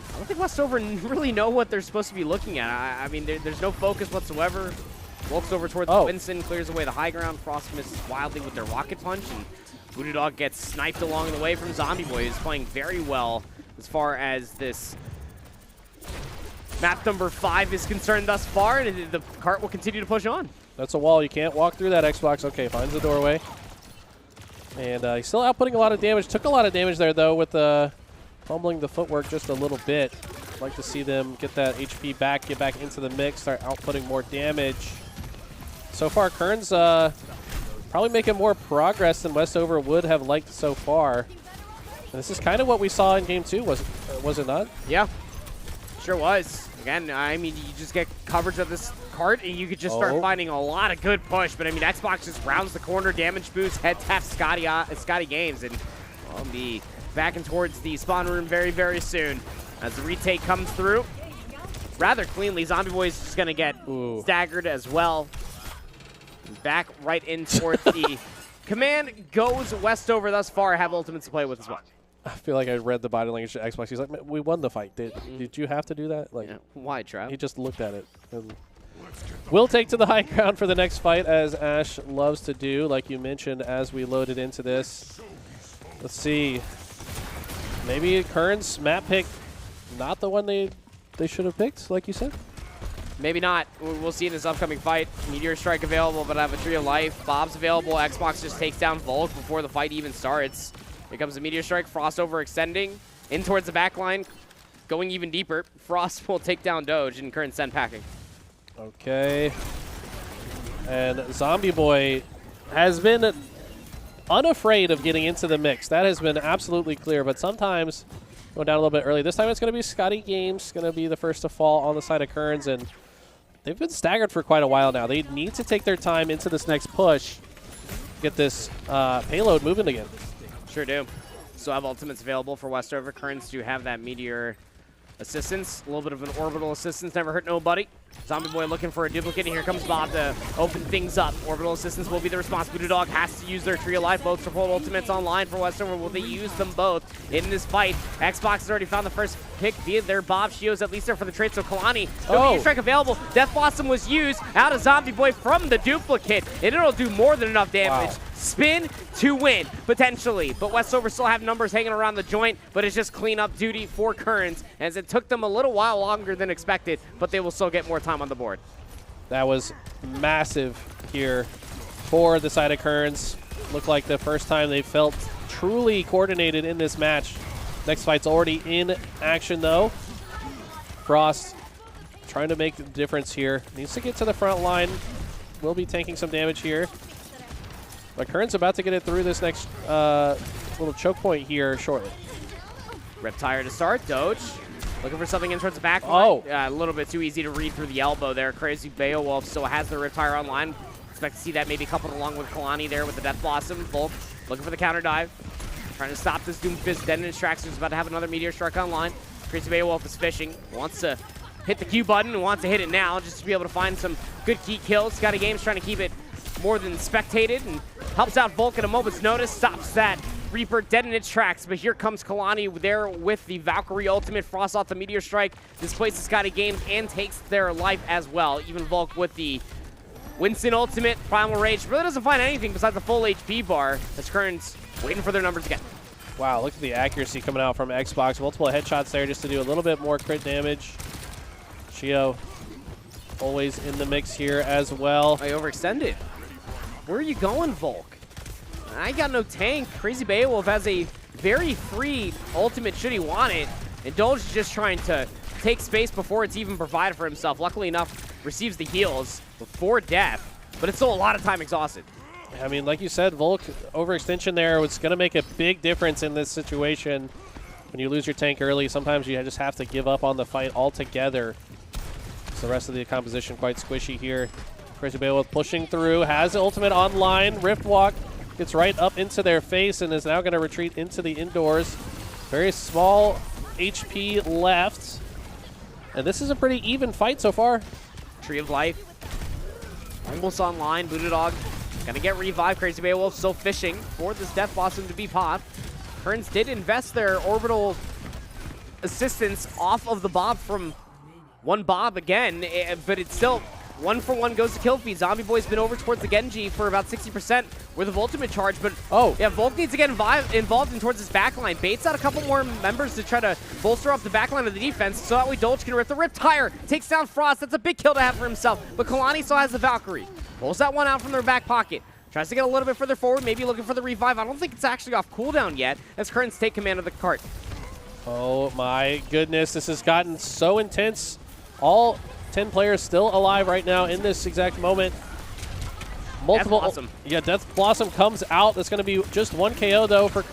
I don't think Westover really know what they're supposed to be looking at. I mean, there's no focus whatsoever. Walks over towards Winston, clears away the high ground. Frost misses wildly with their rocket punch, and Voodoo Dog gets sniped along the way from Zombie Boy, who's playing very well as far as this map number 5 is concerned thus far, and the cart will continue to push on. That's a wall. You can't walk through that, Xbox. Okay, finds the doorway. And he's still outputting a lot of damage. Took a lot of damage there, though, with fumbling the footwork just a little bit. I'd like to see them get that HP back, get back into the mix, start outputting more damage. So far, Kern's probably making more progress than Westover would have liked so far. And this is kind of what we saw in Game 2, was it not? Yeah, sure was. Again, I mean, you just get coverage of this cart, and you could just start finding a lot of good push. But, I mean, Xbox just rounds the corner, damage boost, head taps Scotty Games, and will be backing towards the spawn room very, very soon. As the retake comes through rather cleanly, Zombie Boy is just going to get staggered as well. Back right in towards the command goes Westover thus far, have ultimates to play with as well. I feel like I read the body language of Xbox. He's like, "Man, we won the fight. Did you have to do that?" Like, yeah. Why, Trav? He just looked at it. And we'll take to the high ground for the next fight, as Ash loves to do, like you mentioned as we loaded into this. Let's see. Maybe Kern's map pick, not the one they should have picked, like you said. Maybe not. We'll see in this upcoming fight. Meteor Strike available, but I have a Tree of Life. Bob's available. Xbox just takes down Volk before the fight even starts. Here comes the Meteor Strike. Frost overextending in towards the back line, going even deeper. Frost will take down Doge, and Kern send packing. Okay. And Zombie Boy has been unafraid of getting into the mix. That has been absolutely clear, but sometimes going down a little bit early. This time it's going to be Scotty Games, going to be the first to fall on the side of Kearns, and they've been staggered for quite a while now. They need to take their time into this next push, get this payload moving again. Sure do. Still have ultimates available for Westover. Kearns to have that Meteor assistance. A little bit of an orbital assistance, never hurt nobody. Zombie Boy looking for a duplicate, and here comes Bob to open things up. Orbital assistance will be the response. Voodoo Dog has to use their Tree of Life. Both support ultimates online for Westover. Will they use them both in this fight? Xbox has already found the first pick via their Bob Shios, at least there for the trade. So Kalani, no Meteor Strike available. Death Blossom was used out of Zombie Boy from the duplicate, and it'll do more than enough damage. Wow. Spin to win, potentially. But Westover still have numbers hanging around the joint, but it's just cleanup duty for Kearns, as it took them a little while longer than expected, but they will still get more time on the board. That was massive here for the side of Kearns. Looked like the first time they felt truly coordinated in this match. Next fight's already in action, though. Frost trying to make the difference here. Needs to get to the front line. Will be taking some damage here. But Kearns about to get it through this next little choke point here shortly. Reptire to start. Doge looking for something in towards the back line. A little bit too easy to read through the elbow there. Crazy Beowulf still has the Reptire online. Expect to see that maybe coupled along with Kalani there with the Death Blossom. Volk looking for the counter dive. Trying to stop this Doomfist. Dead in his tracks. He's about to have another Meteor Strike online. Crazy Beowulf is fishing. Wants to hit the Q button and wants to hit it now just to be able to find some good key kills. Scotty Games trying to keep it more than spectated and helps out Volk at a moment's notice. Stops that Reaper dead in its tracks, but here comes Kalani there with the Valkyrie ultimate. Frost off the Meteor Strike, displaces Scotty Games and takes their life as well. Even Volk with the Winston ultimate, Primal Rage, really doesn't find anything besides the full HP bar as Kearns waiting for their numbers again. Wow, look at the accuracy coming out from Xbox. Multiple headshots there just to do a little bit more crit damage. Chio always in the mix here as well. I overextended. Where are you going, Volk? I got no tank. Crazy Beowulf has a very free ultimate should he want it. Indulge is just trying to take space before it's even provided for himself. Luckily enough, receives the heals before death, but it's still a lot of time exhausted. I mean, like you said, Volk overextension there was going to make a big difference in this situation. When you lose your tank early, sometimes you just have to give up on the fight altogether. So the rest of the composition quite squishy here. Crazy Beowulf pushing through, has the ultimate online. Rift Walk gets right up into their face and is now going to retreat into the indoors. Very small HP left. And this is a pretty even fight so far. Tree of Life almost online. Voodoo Dog gonna get revived. Crazy Beowulf still fishing for this Death Blossom to be popped. Kerns did invest their orbital assistance off of the Bob from one Bob again, but it's still 1-for-1 goes to kill feed. Zombie Boy's been over towards the Genji for about 60% with a ultimate charge, but yeah, Volk needs to get involved in towards his backline. Baits out a couple more members to try to bolster up the backline of the defense so that way Dolch can rip the Riptire. Takes down Frost. That's a big kill to have for himself, but Kalani still has the Valkyrie. Pulls that one out from their back pocket. Tries to get a little bit further forward, maybe looking for the revive. I don't think it's actually off cooldown yet as Kerns take command of the cart. Oh my goodness, this has gotten so intense. All 10 players still alive right now in this exact moment. Multiple, Death Blossom. Yeah, Death Blossom comes out. That's going to be just one KO though for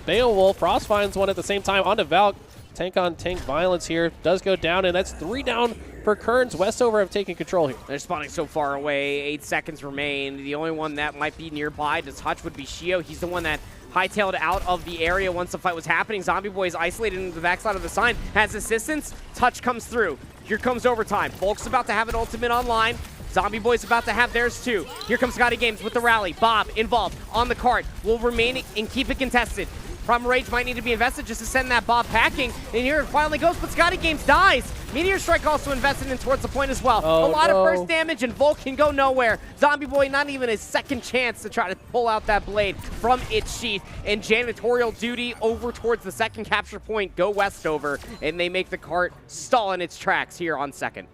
Beowulf. Frost finds one at the same time onto Valk. Tank on tank violence here does go down, and that's 3 down for Kerns. Westover have taken control here. They're spawning so far away. 8 seconds remain. The only one that might be nearby to touch would be Shio. He's the one that hightailed out of the area once the fight was happening. Zombie Boy is isolated in the backside of the sign. Has assistance. Touch comes through. Here comes overtime. Volk's about to have an ultimate online. Zombie Boy's about to have theirs too. Here comes Scotty Games with the rally. Bob involved on the cart. Will remain and keep it contested. Primal Rage might need to be invested just to send that Bob packing. And here it finally goes, but Scotty Games dies. Meteor Strike also invested in towards the point as well. Oh, a lot of burst damage, and Volk can go nowhere. Zombie Boy not even a second chance to try to pull out that blade from its sheath. And janitorial duty over towards the second capture point go Westover, and they make the cart stall in its tracks here on second.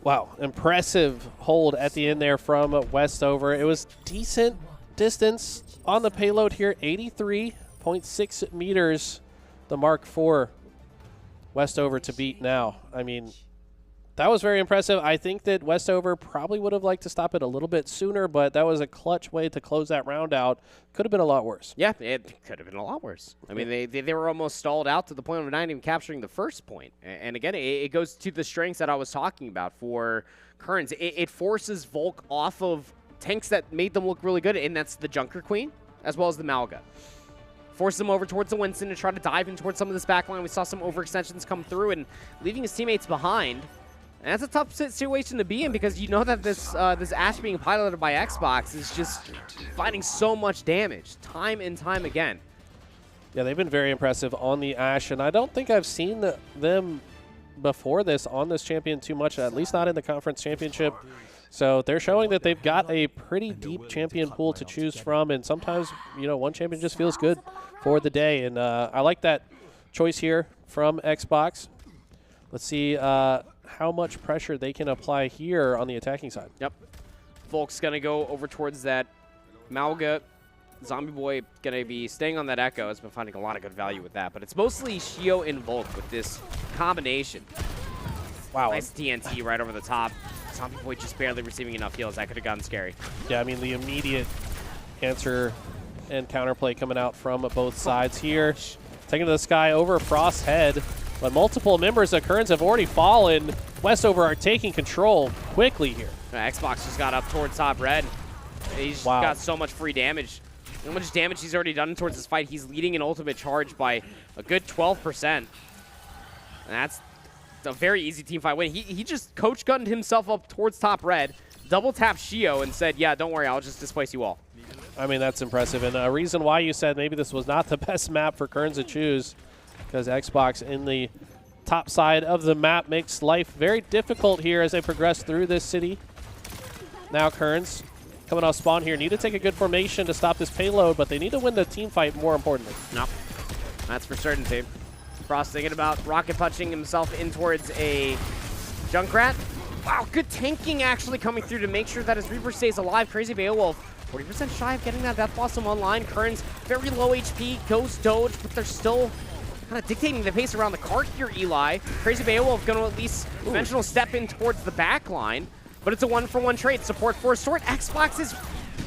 Wow, impressive hold at the end there from Westover. It was decent distance on the payload here, 83.6 meters, the mark for Westover to beat now. I mean, that was very impressive. I think that Westover probably would have liked to stop it a little bit sooner, but that was a clutch way to close that round out. Could have been a lot worse. Yeah, it could have been a lot worse. I mean, they were almost stalled out to the point of not even capturing the first point. And again, it goes to the strengths that I was talking about for Kerns. It forces Volk off of tanks that made them look really good, and that's the Junker Queen as well as the Malga. Forces them over towards the Winston to try to dive in towards some of this backline. We saw some overextensions come through and leaving his teammates behind. And that's a tough situation to be in because you know that this Ashe being piloted by Xbox is just finding so much damage time and time again. Yeah, they've been very impressive on the Ashe, and I don't think I've seen them before this on this champion too much, at least not in the conference championship. So they're showing that they've got a pretty deep champion pool to choose from, and sometimes, you know, one champion just feels good for the day. And I like that choice here from Xbox. Let's see how much pressure they can apply here on the attacking side. Yep. Volk's going to go over towards that Malga. Zombie Boy going to be staying on that Echo. Has been finding a lot of good value with that, but it's mostly Shio and Volk with this combination. Wow. Nice TNT right over the top. Zombie Boy just barely receiving enough heals. That could have gotten scary. Yeah, I mean, the immediate answer and counterplay coming out from both sides here. Taking to the sky over Frost's head, but multiple members of Kerns have already fallen. Westover are taking control quickly here. Xbox just got up towards top red. He's got so much free damage. How much damage he's already done towards this fight. He's leading an ultimate charge by a good 12%. And that's a very easy team fight win. He just coach gunned himself up towards top red, double tapped Shio and said, yeah, don't worry, I'll just displace you all. I mean, that's impressive. And a reason why you said maybe this was not the best map for Kerns to choose, because Xbox in the top side of the map makes life very difficult here as they progress through this city. Now Kerns coming off spawn here. Need to take a good formation to stop this payload, but they need to win the team fight more importantly. No, that's for certain, team. Frost thinking about rocket punching himself in towards a Junkrat. Wow, good tanking actually coming through to make sure that his Reaper stays alive. Crazy Beowulf, 40% shy of getting that Death Blossom online. Kern's very low HP, goes Doge, but they're still kind of dictating the pace around the cart here, Eli. Crazy Beowulf going to at least conventional step in towards the back line, but it's a 1-for-1 trade. Support for Sword. Xbox is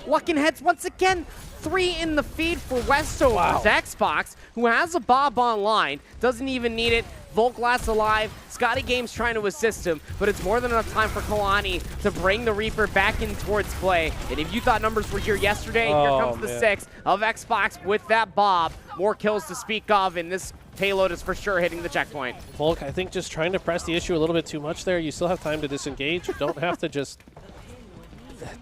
lucking heads once again. 3 in the feed for Westover's Xbox, who has a Bob online, doesn't even need it. Volk last alive. Scotty Games trying to assist him, but it's more than enough time for Kalani to bring the Reaper back in towards play. And if you thought numbers were here yesterday, here comes the 6 of Xbox with that Bob. More kills to speak of, and this payload is for sure hitting the checkpoint. Volk, I think, just trying to press the issue a little bit too much there. You still have time to disengage. You don't have to just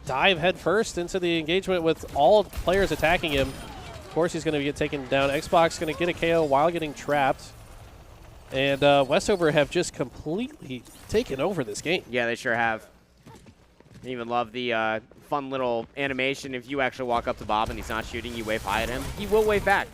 dive headfirst into the engagement with all players attacking him. Of course, he's going to get taken down. Xbox going to get a KO while getting trapped. And Westover have just completely taken over this game. Yeah, they sure have. I even love the fun little animation. If you actually walk up to Bob and he's not shooting, you wave hi at him, he will wave back.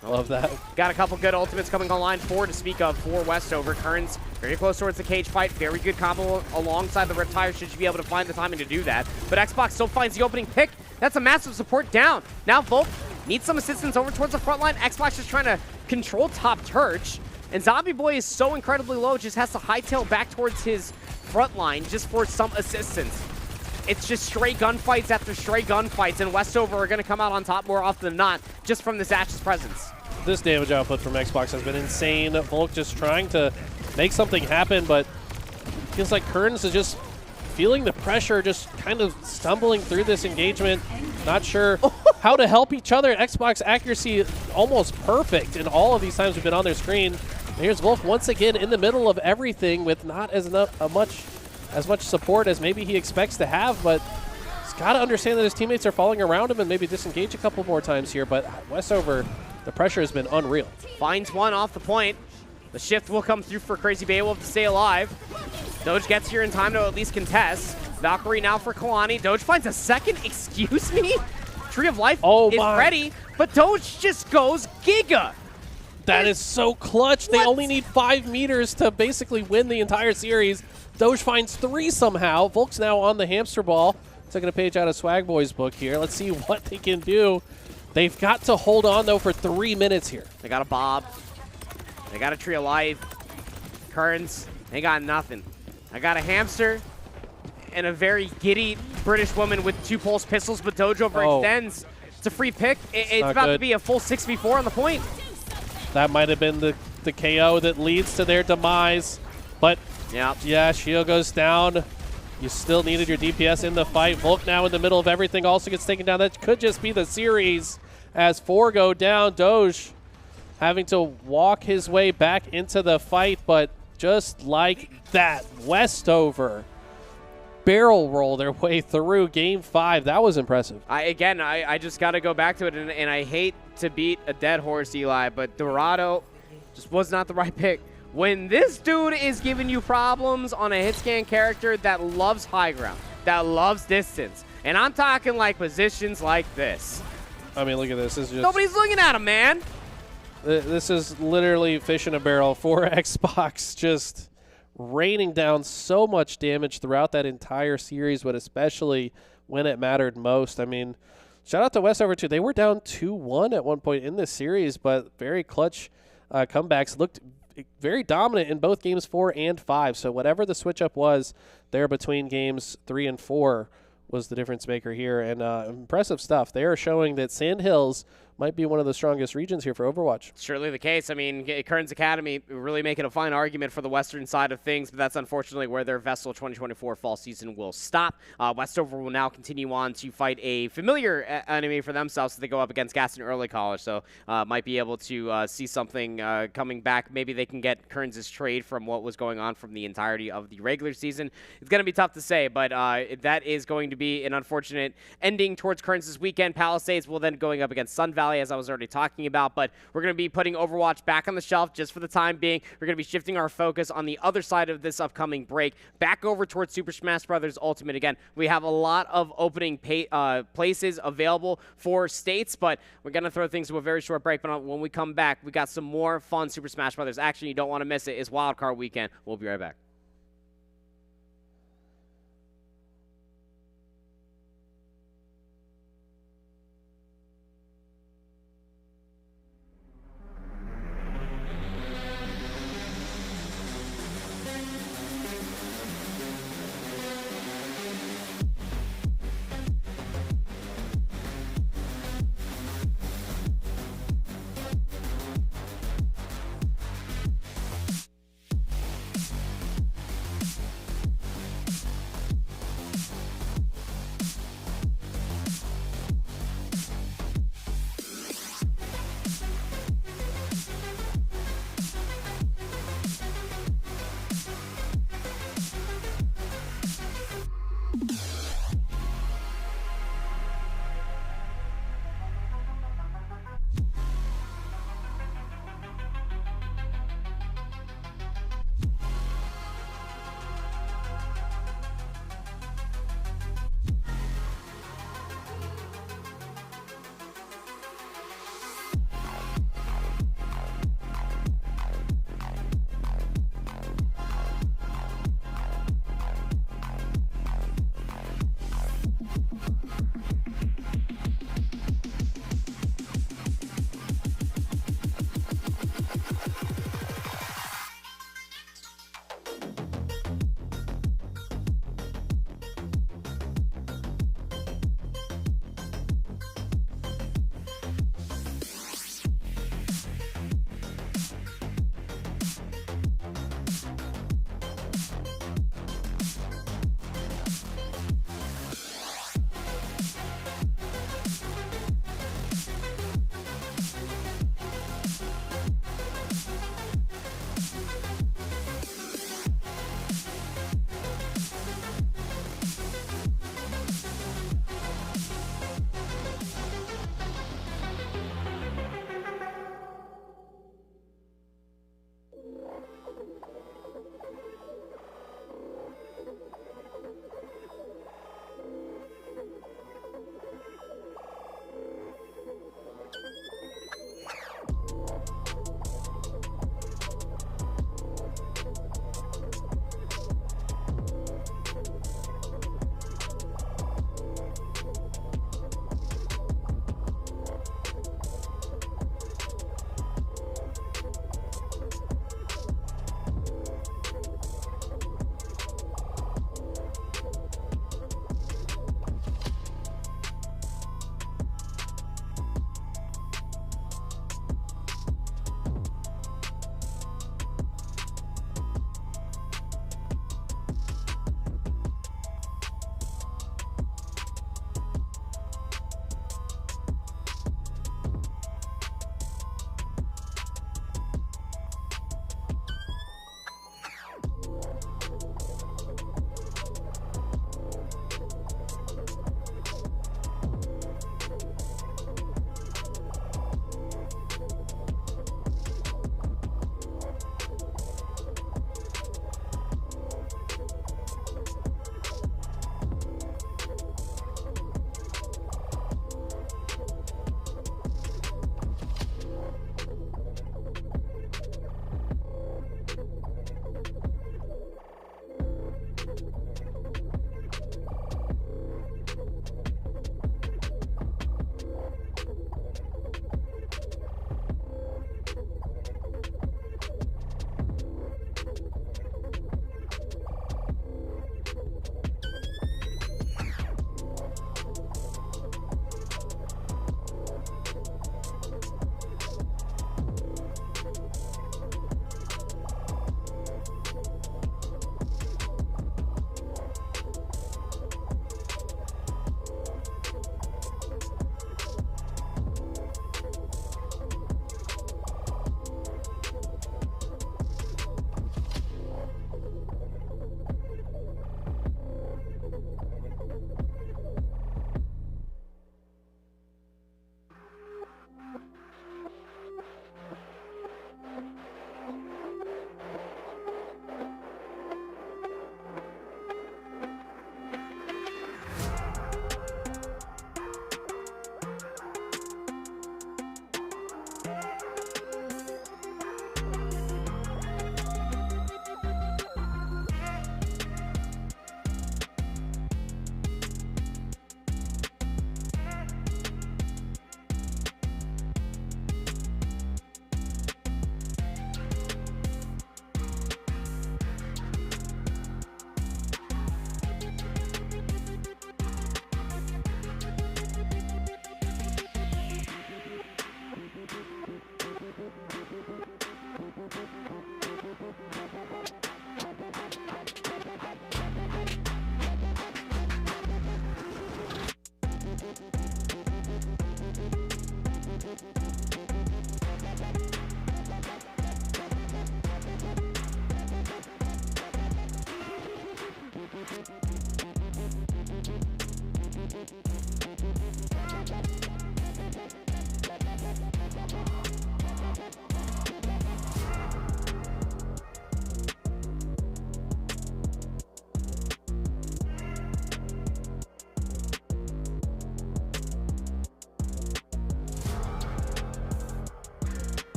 I love that. Got a couple good ultimates coming online. 4 to speak of for Westover. Kern's very close towards the cage fight. Very good combo alongside the Reptile should you be able to find the timing to do that. But Xbox still finds the opening pick. That's a massive support down. Now Volk needs some assistance over towards the front line. Xbox is trying to control top Turch. And Zombie Boy is so incredibly low, just has to hightail back towards his front line just for some assistance. It's just stray gunfights after stray gunfights, and Westover are going to come out on top more often than not just from this Ash's presence. This damage output from Xbox has been insane. Volk just trying to make something happen, but feels like Kearns is just feeling the pressure, just kind of stumbling through this engagement. Not sure how to help each other. Xbox accuracy almost perfect in all of these times we've been on their screen. And here's Volk once again in the middle of everything with not as much support as maybe he expects to have, but he's got to understand that his teammates are falling around him and maybe disengage a couple more times here. But Westover, the pressure has been unreal. Finds one off the point. The shift will come through for Crazy Beowulf to stay alive. Doge gets here in time to at least contest. Valkyrie now for Kalani. Doge finds a second. Excuse me? Tree of Life is ready, but Doge just goes Giga. That is so clutch. They only need 5 meters to basically win the entire series. Doge finds 3 somehow. Volk's now on the hamster ball. Taking a page out of Swag Boy's book here. Let's see what they can do. They've got to hold on, though, for 3 minutes here. They got a Bob. They got a Tree of Life. Kearns, they got nothing. I got a hamster and a very giddy British woman with 2 pulse pistols, but Doge overextends. It's a free pick. It's about to be a full 6v4 on the point. That might have been the KO that leads to their demise. But, yeah, shield goes down. You still needed your DPS in the fight. Volk now in the middle of everything also gets taken down. That could just be the series as 4 go down. Doge having to walk his way back into the fight, but just like that, Westover barrel roll their way through Game 5. That was impressive. I just got to go back to it, and I hate to beat a dead horse, Eli, but Dorado just was not the right pick. When this dude is giving you problems on a hit scan character that loves high ground, that loves distance, and I'm talking like positions like this. I mean, look at this. This is just, nobody's looking at him, man. This is literally fish in a barrel for Xbox, just raining down so much damage throughout that entire series, but especially when it mattered most. I mean, shout out to Westover, too. They were down 2-1 at one point in this series, but very clutch comebacks. Looked very dominant in both games 4 and 5. So whatever the switch-up was there between games 3 and 4 was the difference maker here. And impressive stuff. They are showing that Sandhills might be one of the strongest regions here for Overwatch. Surely the case. I mean, Kearns Academy really making a fine argument for the western side of things, but that's unfortunately where their VESL 2024 fall season will stop. Westover will now continue on to fight a familiar enemy for themselves, so they go up against Gaston Early College, so might be able to see something coming back. Maybe they can get Kearns' trade from what was going on from the entirety of the regular season. It's going to be tough to say, but that is going to be an unfortunate ending towards Kearns' weekend. Palisades will then going up against Sun Valley, as I was already talking about, but we're going to be putting Overwatch back on the shelf just for the time being. We're going to be shifting our focus on the other side of this upcoming break, back over towards Super Smash Bros. Ultimate. Again, we have a lot of opening places available for states, but we're going to throw things to a very short break, but when we come back, we got some more fun Super Smash Bros. action. You don't want to miss it. It's Wildcard Weekend. We'll be right back.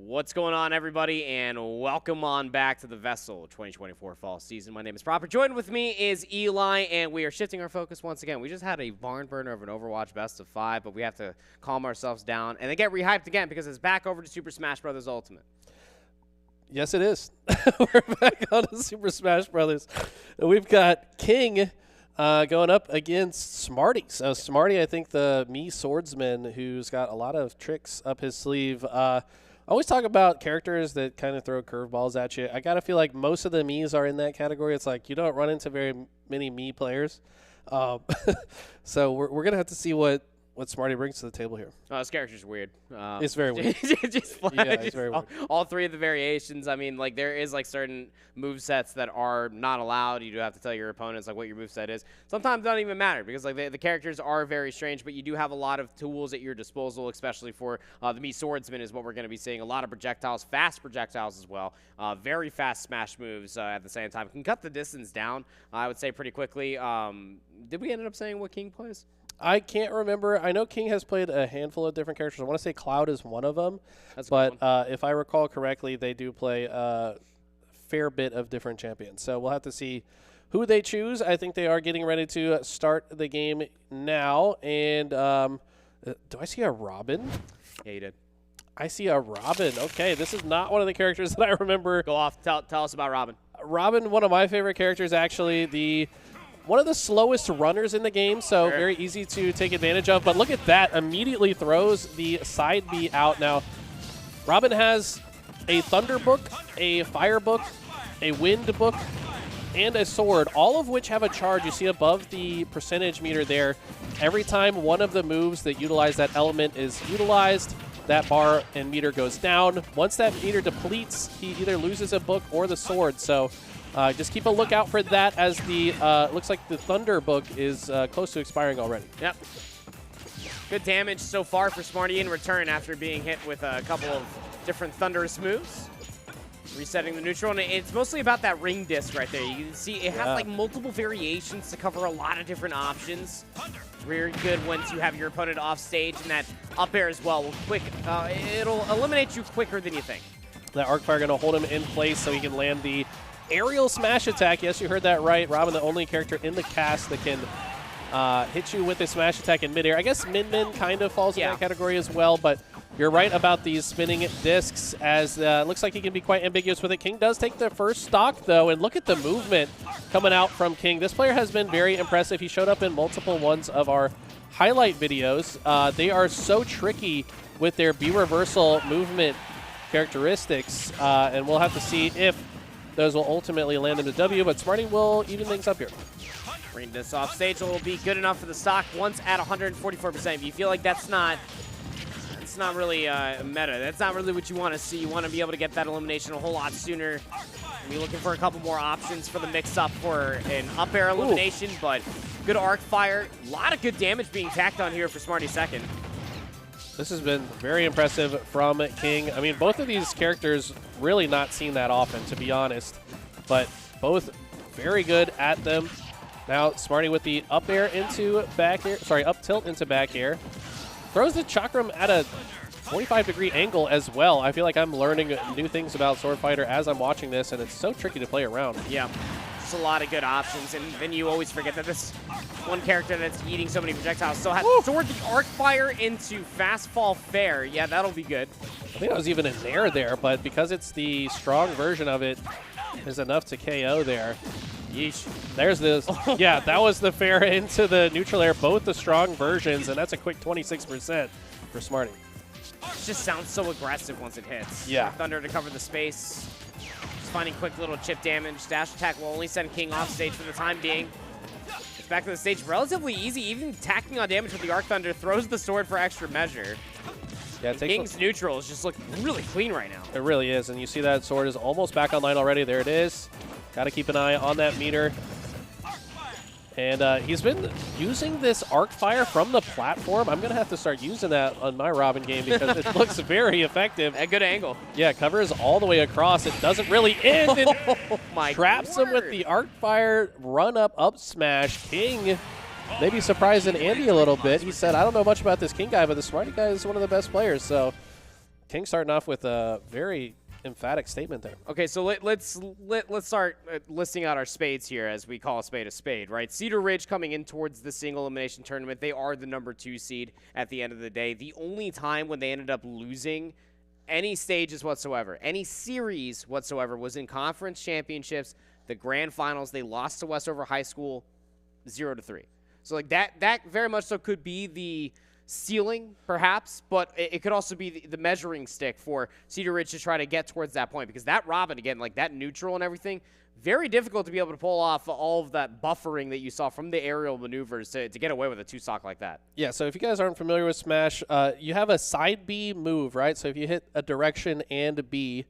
What's going on, everybody, and welcome on back to the VESL 2024 fall season. My name is Proper. Joined with me is Eli, and we are shifting our focus once again. We just had a barn burner of an Overwatch best of 5, but we have to calm ourselves down and then get rehyped again because it's back over to Super Smash Bros. Ultimate. Yes, it is. We're back on to Super Smash Brothers. We've got King going up against Smarty. So Smarty, I think the Mii swordsman who's got a lot of tricks up his sleeve. I always talk about characters that kind of throw curveballs at you. I got to feel like most of the Miis are in that category. It's like you don't run into very many Mii players. So we're going to have to see what Smarty brings to the table here. This character's weird. It's very weird. It's very weird. All three of the variations. I mean, like, there is, like, certain movesets that are not allowed. You do have to tell your opponents, like, what your moveset is. Sometimes it doesn't even matter because, like, the characters are very strange, but you do have a lot of tools at your disposal, especially for the Mii swordsman is what we're going to be seeing. A lot of projectiles, fast projectiles as well. Very fast smash moves at the same time. Can cut the distance down, I would say, pretty quickly. Did we end up saying what King plays? I can't remember. I know King has played a handful of different characters. I want to say Cloud is one of them. But if I recall correctly, they do play a fair bit of different champions. So we'll have to see who they choose. I think they are getting ready to start the game now. And do I see a Robin? Yeah, you did. I see a Robin. Okay, this is not one of the characters that I remember. Go off. Tell us about Robin. Robin, one of my favorite characters, actually. One of the slowest runners in the game, so very easy to take advantage of. But look at that. Immediately throws the side B out. Now, Robin has a Thunder Book, a Fire Book, a Wind Book, and a Sword, all of which have a charge. You see above the percentage meter there. Every time one of the moves that utilize that element is utilized, that bar and meter goes down. Once that meter depletes, he either loses a book or the sword. So just keep a lookout for that as the looks like the Thunder Book is close to expiring already. Yep. Good damage so far for Smarty in return after being hit with a couple of different thunderous moves. Resetting the neutral, and it's mostly about that ring disc right there. You can see it has like multiple variations to cover a lot of different options. Very good once you have your opponent off stage, and that up air as well will it'll eliminate you quicker than you think. That arc fire going to hold him in place so he can land the aerial smash attack. Yes, you heard that right. Robin, the only character in the cast that can hit you with a smash attack in midair. I guess Min Min kind of falls in that category as well, but you're right about these spinning discs, as it looks like he can be quite ambiguous with it. King does take the first stock, though, and look at the movement coming out from King. This player has been very impressive. He showed up in multiple ones of our highlight videos. They are so tricky with their B-reversal movement characteristics, and we'll have to see if those will ultimately land him to W, but Smarty will even things up here. Bring this off stage will be good enough for the stock once at 144%. If you feel like that's not really meta, that's not really what you want to see. You want to be able to get that elimination a whole lot sooner. You're looking for a couple more options for the mix-up for an up air elimination, but good arc fire. A lot of good damage being tacked on here for Smarty second. This has been very impressive from King. I mean, both of these characters really not seen that often, to be honest, but both very good at them. Now, Smarty with the up air into back air, sorry, up tilt into back air. Throws the chakram at a 45-degree angle as well. I feel like I'm learning new things about Sword Fighter as I'm watching this, and it's so tricky to play around. Yeah, just a lot of good options, and then you always forget that this one character that's eating so many projectiles still has Sword the arc fire into fast fall fair. Yeah, that'll be good. I think I was even in there, but because it's the strong version of it, is enough to KO there. Yeesh. There's this. Yeah, that was the fair into the neutral air, both the strong versions, and that's a quick 26% for Smarty. It just sounds so aggressive once it hits. Yeah. Thunder to cover the space. Just finding quick little chip damage. Dash attack will only send King off stage for the time being. It's back to the stage relatively easy. Even tacking on damage with the Arc Thunder throws the sword for extra measure. Yeah, King's neutrals just look really clean right now. It really is, and you see that sword is almost back online already. There it is. Got to keep an eye on that meter. And he's been using this arc fire from the platform. I'm going to have to start using that on my Robin game because it looks very effective. A good angle. Yeah, covers all the way across. It doesn't really end. And my traps him with the arc fire run up smash. King maybe surprising Andy a little bit. He said, I don't know much about this King guy, but the Smarty guy is one of the best players. So King starting off with a very emphatic statement there. Okay, so let's start listing out our spades here, as we call a spade, right? Cedar Ridge coming in towards the single elimination tournament. They are the #2 seed at the end of the day. The only time when they ended up losing any stages whatsoever, any series whatsoever, was in conference championships, the grand finals. They lost to Westover High School 0-3. So like that very much so could be the ceiling, perhaps, but it could also be the measuring stick for Cedar Ridge to try to get towards that point, because that Robin, again, like that neutral and everything, very difficult to be able to pull off all of that buffering that you saw from the aerial maneuvers to get away with a 2-stock like that. Yeah, so if you guys aren't familiar with Smash, you have a side B move, right? So if you hit a direction and a B,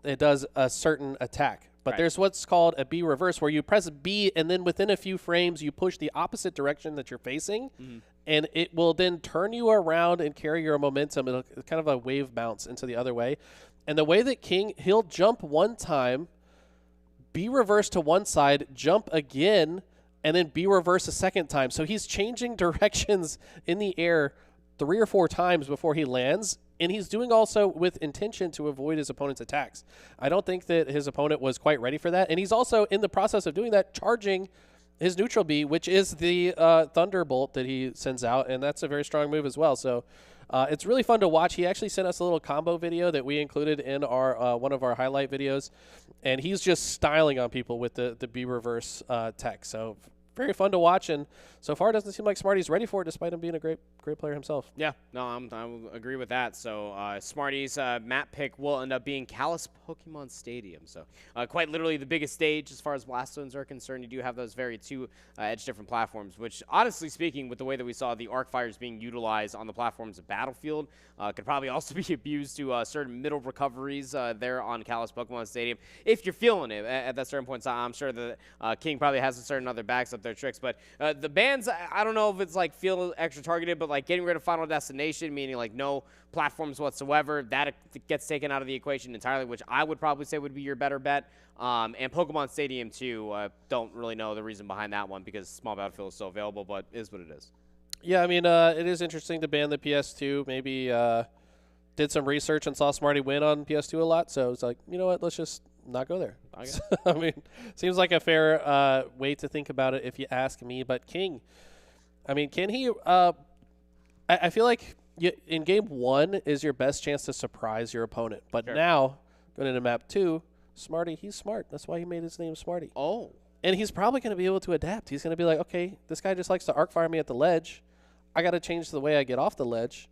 it does a certain attack. But there's what's called a B reverse, where you press B and then within a few frames you push the opposite direction that you're facing, and it will then turn you around and carry your momentum. It'll kind of a wave bounce into the other way. And the way that King, he'll jump one time, B reverse to one side, jump again, and then B reverse a second time. So he's changing directions in the air 3 or 4 times before he lands. And he's doing also with intention to avoid his opponent's attacks. I don't think that his opponent was quite ready for that. And he's also, in the process of doing that, charging his neutral B, which is the Thunderbolt that he sends out. And that's a very strong move as well. So it's really fun to watch. He actually sent us a little combo video that we included in our one of our highlight videos. And he's just styling on people with the B reverse tech. So very fun to watch, and so far it doesn't seem like Smarty's ready for it, despite him being a great player himself. Yeah, no, I agree with that. So Smarty's map pick will end up being Kalos Pokemon Stadium. So quite literally the biggest stage as far as Blast Zones are concerned. You do have those very two edge different platforms, which honestly speaking, with the way that we saw the arc fires being utilized on the platforms of Battlefield, could probably also be abused to certain middle recoveries there on Kalos Pokemon Stadium. If you're feeling it at that certain point, I'm sure that King probably has a certain other backs up their tricks. But the bans, I don't know if it's like feel extra targeted, but like getting rid of Final Destination, meaning like no platforms whatsoever, that gets taken out of the equation entirely, which I would probably say would be your better bet. And Pokemon Stadium too, don't really know the reason behind that one, because Small Battlefield is still available, but it is what it is. Yeah, I mean, it is interesting to ban the PS2. Maybe did some research and saw Smarty win on PS2 a lot, so it's like, you know what, let's just not go there. I mean, seems like a fair way to think about it if you ask me. But King, I mean, can he I feel like in game 1 is your best chance to surprise your opponent. But now, going into map 2, Smarty, he's smart. That's why he made his name Smarty. Oh. And he's probably going to be able to adapt. He's going to be like, okay, this guy just likes to arc fire me at the ledge. I got to change the way I get off the ledge.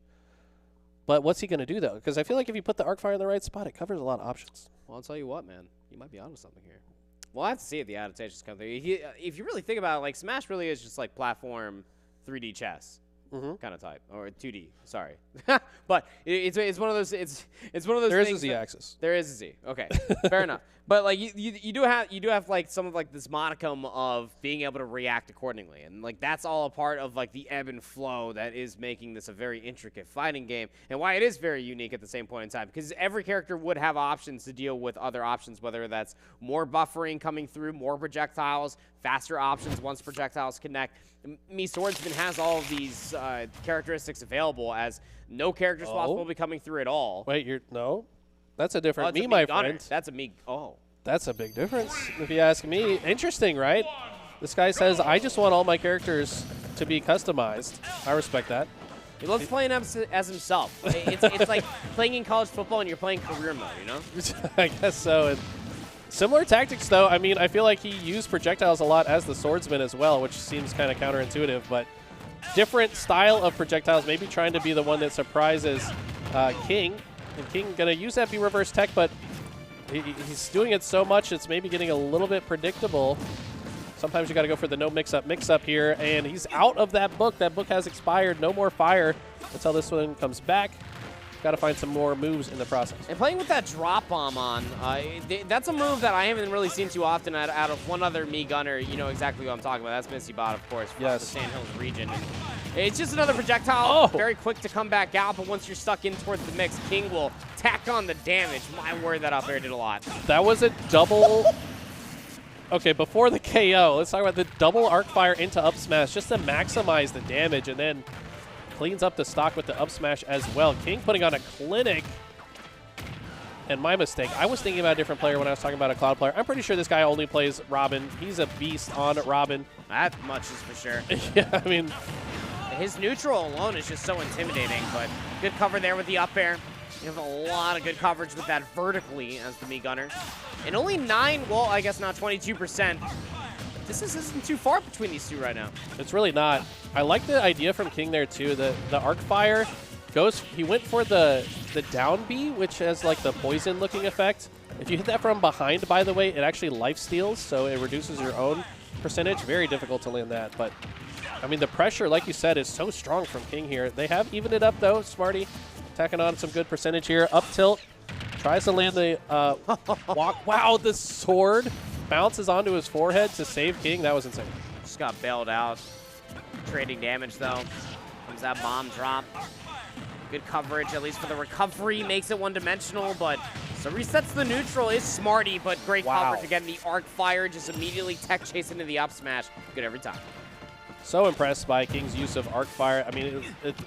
But what's he going to do, though? Because I feel like if you put the arc fire in the right spot, it covers a lot of options. Well, I'll tell you what, man. You might be onto something here. We'll have to see if the adaptations come through. If you really think about it, like, Smash really is just like platform 3D chess kind of type, or 2D. Sorry, but it's one of those. It's one of those. There things is a Z axis. There is a Z. Okay, fair enough. But like you do have like some of like this modicum of being able to react accordingly, and like that's all a part of like the ebb and flow that is making this a very intricate fighting game, and why it is very unique at the same point in time, because every character would have options to deal with other options, whether that's more buffering coming through, more projectiles, faster options once projectiles connect. Mii Swordsman has all of these characteristics available, as no character swaps will be coming through at all. Wait, no? That's a different me, my friend. That's a me. Oh. That's a big difference, if you ask me. Interesting, right? This guy says, I just want all my characters to be customized. I respect that. He loves playing as himself. It's like playing in college football and you're playing career mode, you know? I guess so. And similar tactics, though. I mean, I feel like he used projectiles a lot as the swordsman as well, which seems kind of counterintuitive, but different style of projectiles, maybe trying to be the one that surprises King. And King going to use that B reverse tech, but he's doing it so much it's maybe getting a little bit predictable. Sometimes you got to go for the no mix-up here, and he's out of that book. That book has expired. No more fire until this one comes back. Got to find some more moves in the process. And playing with that drop bomb on, that's a move that I haven't really seen too often out of one other Mii gunner. You know exactly what I'm talking about. That's Misty Bot, of course, from the Sandhills region. And it's just another projectile, very quick to come back out, but once you're stuck in towards the mix, King will tack on the damage. My word, that up air did a lot. That was a double. Okay, before the KO, let's talk about the double arc fire into up smash just to maximize the damage, and then cleans up the stock with the up smash as well. King putting on a clinic And my mistake. I was thinking about a different player when I was talking about a Cloud player. I'm pretty sure this guy only plays Robin. He's a beast on Robin. That much is for sure. Yeah, I mean, his neutral alone is just so intimidating, but good cover there with the up air. You have a lot of good coverage with that vertically as the Mii Gunner. And only 9, well, I guess not 22%. This isn't too far between these two right now. It's really not. I like the idea from King there, too. The arc fire goes, he went for the down B, which has like the poison looking effect. If you hit that from behind, by the way, it actually life steals, so it reduces your own percentage. Very difficult to land that, but I mean, the pressure, like you said, is so strong from King here. They have evened it up, though. Smarty tacking on some good percentage here. Up tilt. Tries to land the walk. Wow, the sword bounces onto his forehead to save King. That was insane. Just got bailed out. Trading damage, though. Comes that bomb drop. Good coverage, at least for the recovery. Makes it one-dimensional, but so resets the neutral is Smarty, but great coverage. Again, the arc fire just immediately tech chase into the up smash. Good every time. So impressed by King's use of arc fire. I mean,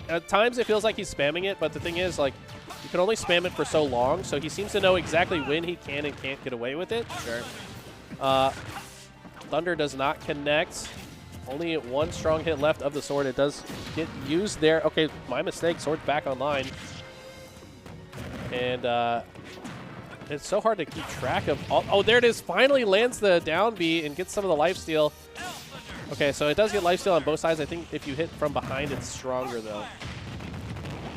at times it feels like he's spamming it, but the thing is, like, you can only spam it for so long, so he seems to know exactly when he can and can't get away with it. Sure. Thunder does not connect. Only one strong hit left of the sword. It does get used there. Okay, my mistake. Sword's back online. And it's so hard to keep track of. Oh, there it is. Finally lands the down B and gets some of the lifesteal. Okay, so it does get lifesteal on both sides. I think if you hit from behind, it's stronger, though.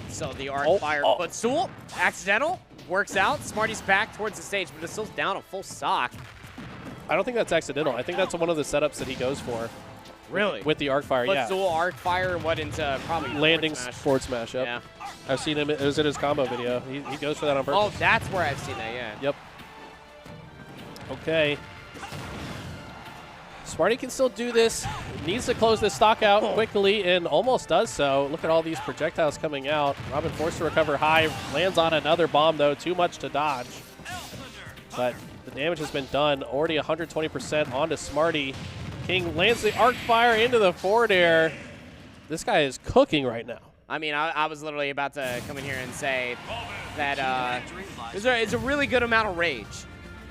So the arc fire footstool, accidental, works out. Smarty's back towards the stage, but it's still down a full stock. I don't think that's accidental. I think that's one of the setups that he goes for. Really? With the arc fire, yeah. Footstool, arc fire, what into probably landing forward smash, yep. Yeah. I've seen him. It was in his combo video. He goes for that on purpose. Oh, that's where I've seen that, yeah. Yep. Okay. Smarty can still do this. Needs to close this stock out quickly and almost does so. Look at all these projectiles coming out. Robin forced to recover high. Lands on another bomb, though. Too much to dodge. But the damage has been done. Already 120% onto Smarty. King lands the arc fire into the forward air. This guy is cooking right now. I mean, I was literally about to come in here and say that it's a really good amount of rage.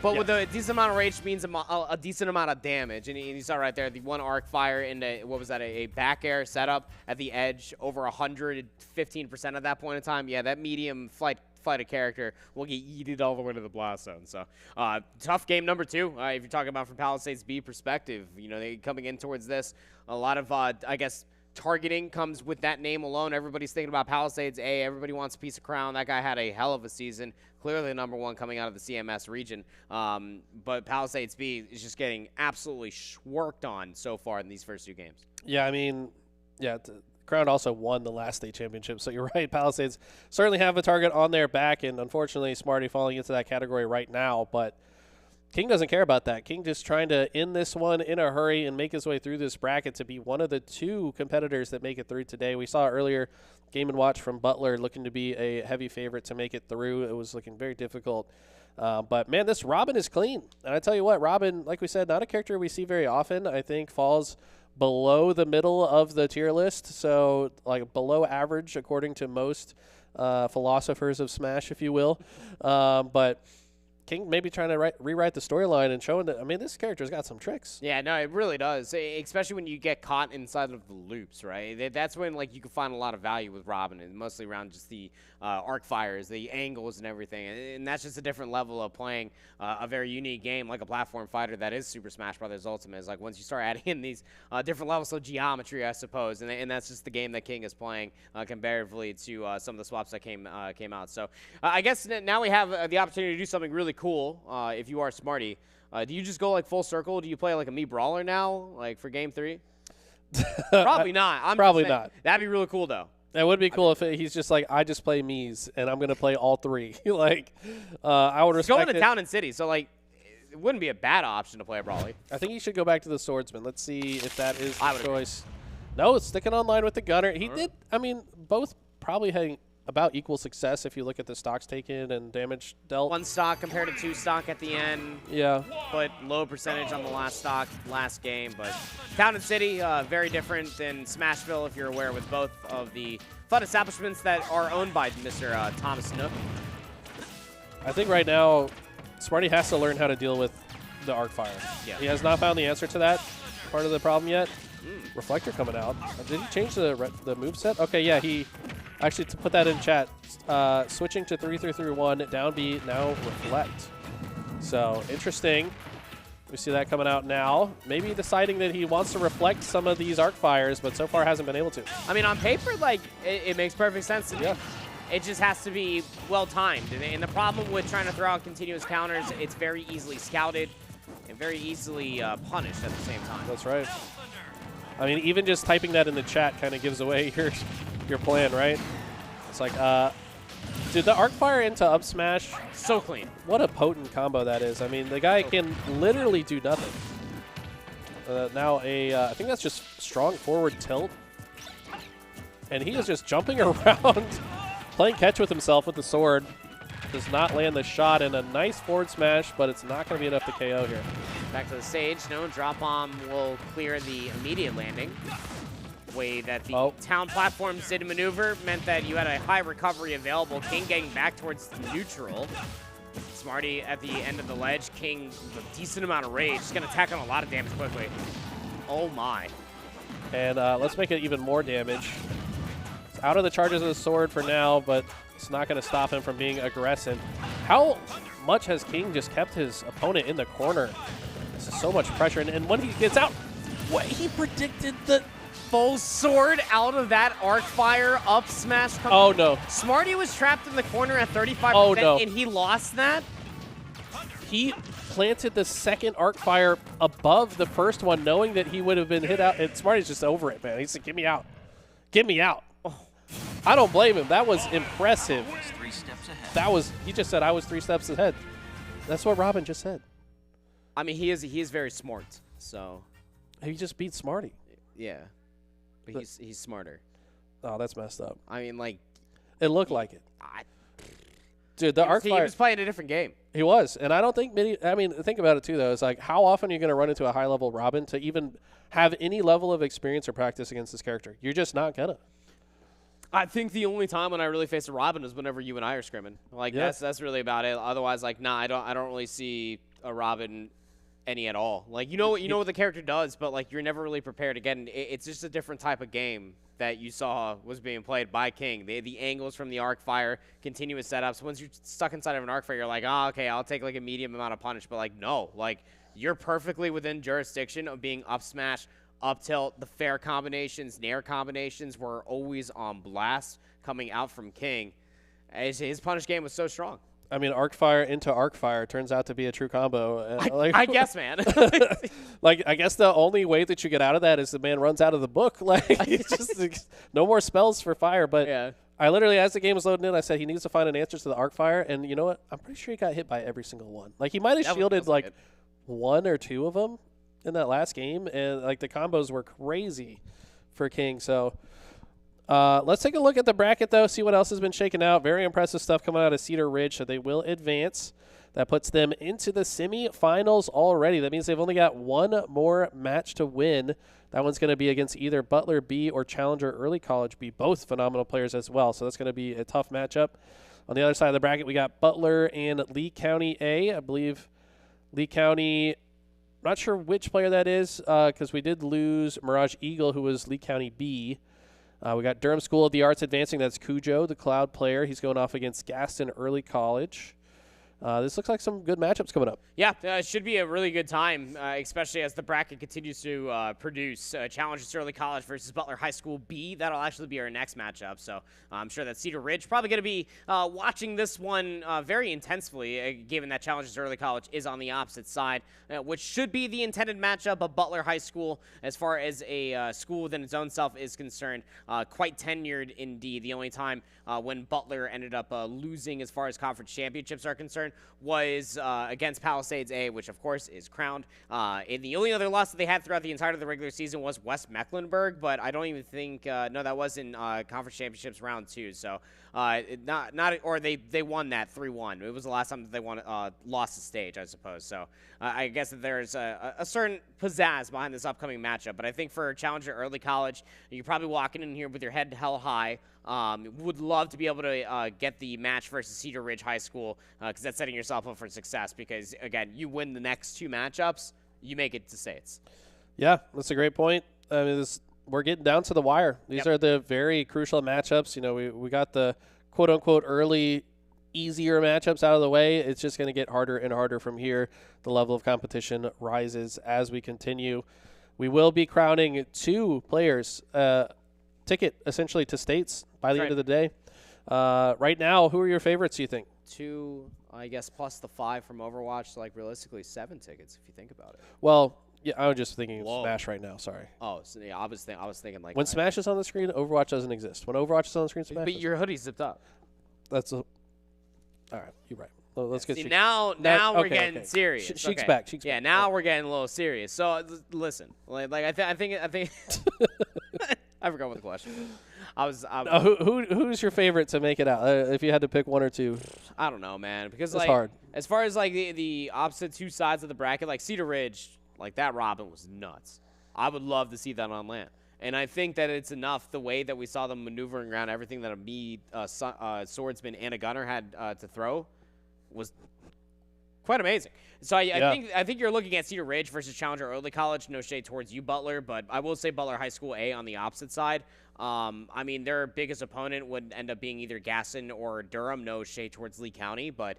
But with a decent amount of rage means a decent amount of damage. And you saw right there, the one arc fire into, what was that, a back air setup at the edge, over 115% at that point in time. Yeah, that medium fight a character will get yeeted all the way to the blast zone. So tough game number 2. If you're talking about from Palisades B perspective, you know, they coming in towards this, a lot of, I guess, targeting comes with that name alone. Everybody's thinking about Palisades A. Everybody wants a piece of crown. That guy had a hell of a season. Clearly the number 1 coming out of the CMS region. But Palisades B is just getting absolutely worked on so far in these first 2 games. Yeah, I mean, yeah, Crown also won the last state championship, so you're right. Palisades certainly have a target on their back, and unfortunately Smarty falling into that category right now, but King doesn't care about that. King just trying to end this one in a hurry and make his way through this bracket to be one of the 2 competitors that make it through today. We saw earlier Game & Watch from Butler looking to be a heavy favorite to make it through. It was looking very difficult. But, man, this Robin is clean. And I tell you what, Robin, like we said, not a character we see very often. I think falls below the middle of the tier list, so like below average according to most philosophers of Smash, if you will. But King maybe trying to rewrite the storyline and showing that, I mean, this character's got some tricks. Yeah, no, it really does, especially when you get caught inside of the loops, right? That's when, like, you can find a lot of value with Robin, and mostly around just the arc fires, the angles and everything. And that's just a different level of playing a very unique game, like a platform fighter that is Super Smash Bros. Ultimate. It's like once you start adding in these different levels of geometry, I suppose, and that's just the game that King is playing comparatively to some of the swaps that came out. So I guess now we have the opportunity to do something really cool if you are Smarty. Do you just go like full circle? Do you play like a Mii Brawler now, like for game 3? Probably not. Probably not. That'd be really cool though. That would be cool if he's just like, I just play Mii's and I'm gonna play all 3. Like, I would respect going to Town and City, so like, it wouldn't be a bad option to play a Brawly. I think he should go back to the Swordsman. Let's see if that is the choice. No, it's sticking online with the Gunner. He did. I mean, both probably had about equal success if you look at the stocks taken and damage dealt. 1 stock compared to 2 stock at the end. Yeah. But low percentage on the last stock, last game. But Town and City, very different than Smashville, if you're aware, with both of the fun establishments that are owned by Mr. Thomas Nook. I think right now, Smarty has to learn how to deal with the arc fire. Yeah. He has not found the answer to that part of the problem yet. Reflector coming out. Did he change the moveset? Okay, yeah, he actually, to put that in chat, switching to 3-3-3-1, down B, now Reflect. So, interesting. We see that coming out now. Maybe deciding that he wants to reflect some of these arc fires, but so far hasn't been able to. I mean, on paper, like, it makes perfect sense to me. Yeah. It just has to be well-timed. And the problem with trying to throw out continuous counters, it's very easily scouted and very easily punished at the same time. That's right. I mean, even just typing that in the chat kind of gives away your plan, right? It's like, dude, the arc fire into up smash, so clean. What a potent combo that is. I mean, the guy can literally do nothing. Now I think that's just strong forward tilt. And he is just jumping around, playing catch with himself with the sword. Does not land the shot, and a nice forward smash, but it's not going to be enough to KO here. Back to the stage. No, drop bomb will clear the immediate landing. Way that the town platforms did maneuver meant that you had a high recovery available. King getting back towards neutral. Smarty at the end of the ledge. King with a decent amount of rage. He's going to tack on a lot of damage quickly. Oh my. And let's make it even more damage. It's out of the charges of the sword for now, but it's not going to stop him from being aggressive. How much has King just kept his opponent in the corner? This is so much pressure. And when he gets out, what he predicted the full sword out of that arc fire up smash. Oh no. Smarty was trapped in the corner at 35%, oh, no. And he lost that? He planted the second arc fire above the first one, knowing that he would have been hit out. And Smarty's just over it, man. He said, get me out. Get me out. Oh. I don't blame him. That was impressive. That was, he just said, I was 3 steps ahead. That's what Robin just said. I mean, he is very smart, so. He just beat Smarty. Yeah. But he's smarter. Oh, that's messed up. I mean, like. It looked like it. Dude, the arc fire. He was playing a different game. He was. And I don't think many. I mean, think about it, too, though. It's like, how often are you going to run into a high level Robin to even have any level of experience or practice against this character? You're just not going to. I think the only time when I really faced a Robin is whenever you and I are scrimming. Like, that's really about it. Otherwise, like, nah, I don't really see a Robin any at all. Like, you know what the character does, but like you're never really prepared. Again, it's just a different type of game that you saw was being played by King. The angles from the arc fire, continuous setups. Once you're stuck inside of an arc fire, you're like, oh, okay, I'll take like a medium amount of punish. But like, no, like you're perfectly within jurisdiction of being up smash, up tilt. The fair combinations, nair combinations were always on blast coming out from King. His punish game was so strong. I mean, arc fire into arc fire turns out to be a true combo. I guess, man. Like, I guess the only way that you get out of that is the man runs out of the book. Like, it's just no more spells for fire. But yeah. I literally, as the game was loading in, I said he needs to find an answer to the arc fire. And you know what? I'm pretty sure he got hit by every single one. Like, he might have shielded like 1 or 2 of them in that last game. And like the combos were crazy for King. So let's take a look at the bracket, though, see what else has been shaken out. Very impressive stuff coming out of Cedar Ridge, so they will advance. That puts them into the semifinals already. That means they've only got 1 more match to win. That one's going to be against either Butler B or Challenger Early College B, both phenomenal players as well, so that's going to be a tough matchup. On the other side of the bracket, we got Butler and Lee County A. I believe Lee County, not sure which player that is because we did lose Mirage Eagle, who was Lee County B. We got Durham School of the Arts advancing. That's Cujo, the Cloud player. He's going off against Gaston Early College. This looks like some good matchups coming up. Yeah, it should be a really good time, especially as the bracket continues to produce. Challenges Early College versus Butler High School B. That'll actually be our next matchup. So I'm sure that Cedar Ridge probably going to be watching this one very intensely, given that Challenges Early College is on the opposite side, which should be the intended matchup of Butler High School as far as a school within its own self is concerned. Quite tenured indeed. The only time when Butler ended up losing as far as conference championships are concerned was against Palisades A, which of course is crowned. And the only other loss that they had throughout the entirety of the regular season was West Mecklenburg, but I don't even think no, that was in conference championships round 2. So they won that 3-1. It was the last time that they lost the stage, I suppose. So I guess that there's a certain pizzazz behind this upcoming matchup. But I think for Challenger Early College, you're probably walking in here with your head held high. Would love to be able to get the match versus Cedar Ridge High School because that's setting yourself up for success because, again, you win the next 2 matchups, you make it to states. Yeah, that's a great point. I mean, we're getting down to the wire. These are the very crucial matchups. You know, we got the quote-unquote early easier matchups out of the way. It's just going to get harder and harder from here. The level of competition rises as we continue. We will be crowning 2 players ticket essentially to states by the end of the day. Right now, who are your favorites, you think? 2, I guess, plus the 5 from Overwatch, so like realistically 7 tickets if you think about it. Well, yeah, I was just thinking of Smash right now. Sorry. Oh, so yeah, I was thinking like when Smash is on the screen, Overwatch doesn't exist. When Overwatch is on the screen, Smash. But your hoodie's zipped up. All right, you're right. Well, let's get now we're getting serious. Sheik's back. Yeah, now we're getting a little serious. So listen, like I think I forgot what the question was. Who's your favorite to make it out? If you had to pick 1 or 2, I don't know, man, because it's hard. As far as like the opposite 2 sides of the bracket, like Cedar Ridge, like that Robin was nuts. I would love to see that on land. And I think that it's enough the way that we saw them maneuvering around everything that a swordsman and a gunner had to throw was quite amazing. So I think you're looking at Cedar Ridge versus Challenger Early College. No shade towards you, Butler, but I will say Butler High School A on the opposite side. I mean, their biggest opponent would end up being either Gaston or Durham. No shade towards Lee County, but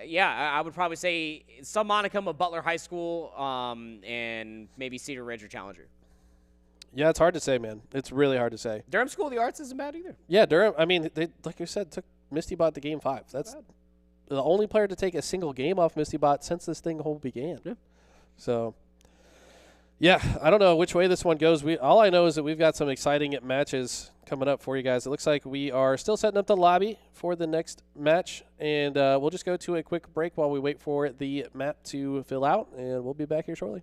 yeah, I would probably say some monicum of Butler High School and maybe Cedar Ridge or Challenger. Yeah, it's hard to say, man. It's really hard to say. Durham School of the Arts isn't bad either. Yeah, Durham. I mean, they, like you said, took MistyBot to Game 5. That's the only player to take a single game off MistyBot since this thing whole began. Yeah. So, yeah, I don't know which way this one goes. All I know is that we've got some exciting matches coming up for you guys. It looks like we are still setting up the lobby for the next match, and we'll just go to a quick break while we wait for the map to fill out, and we'll be back here shortly.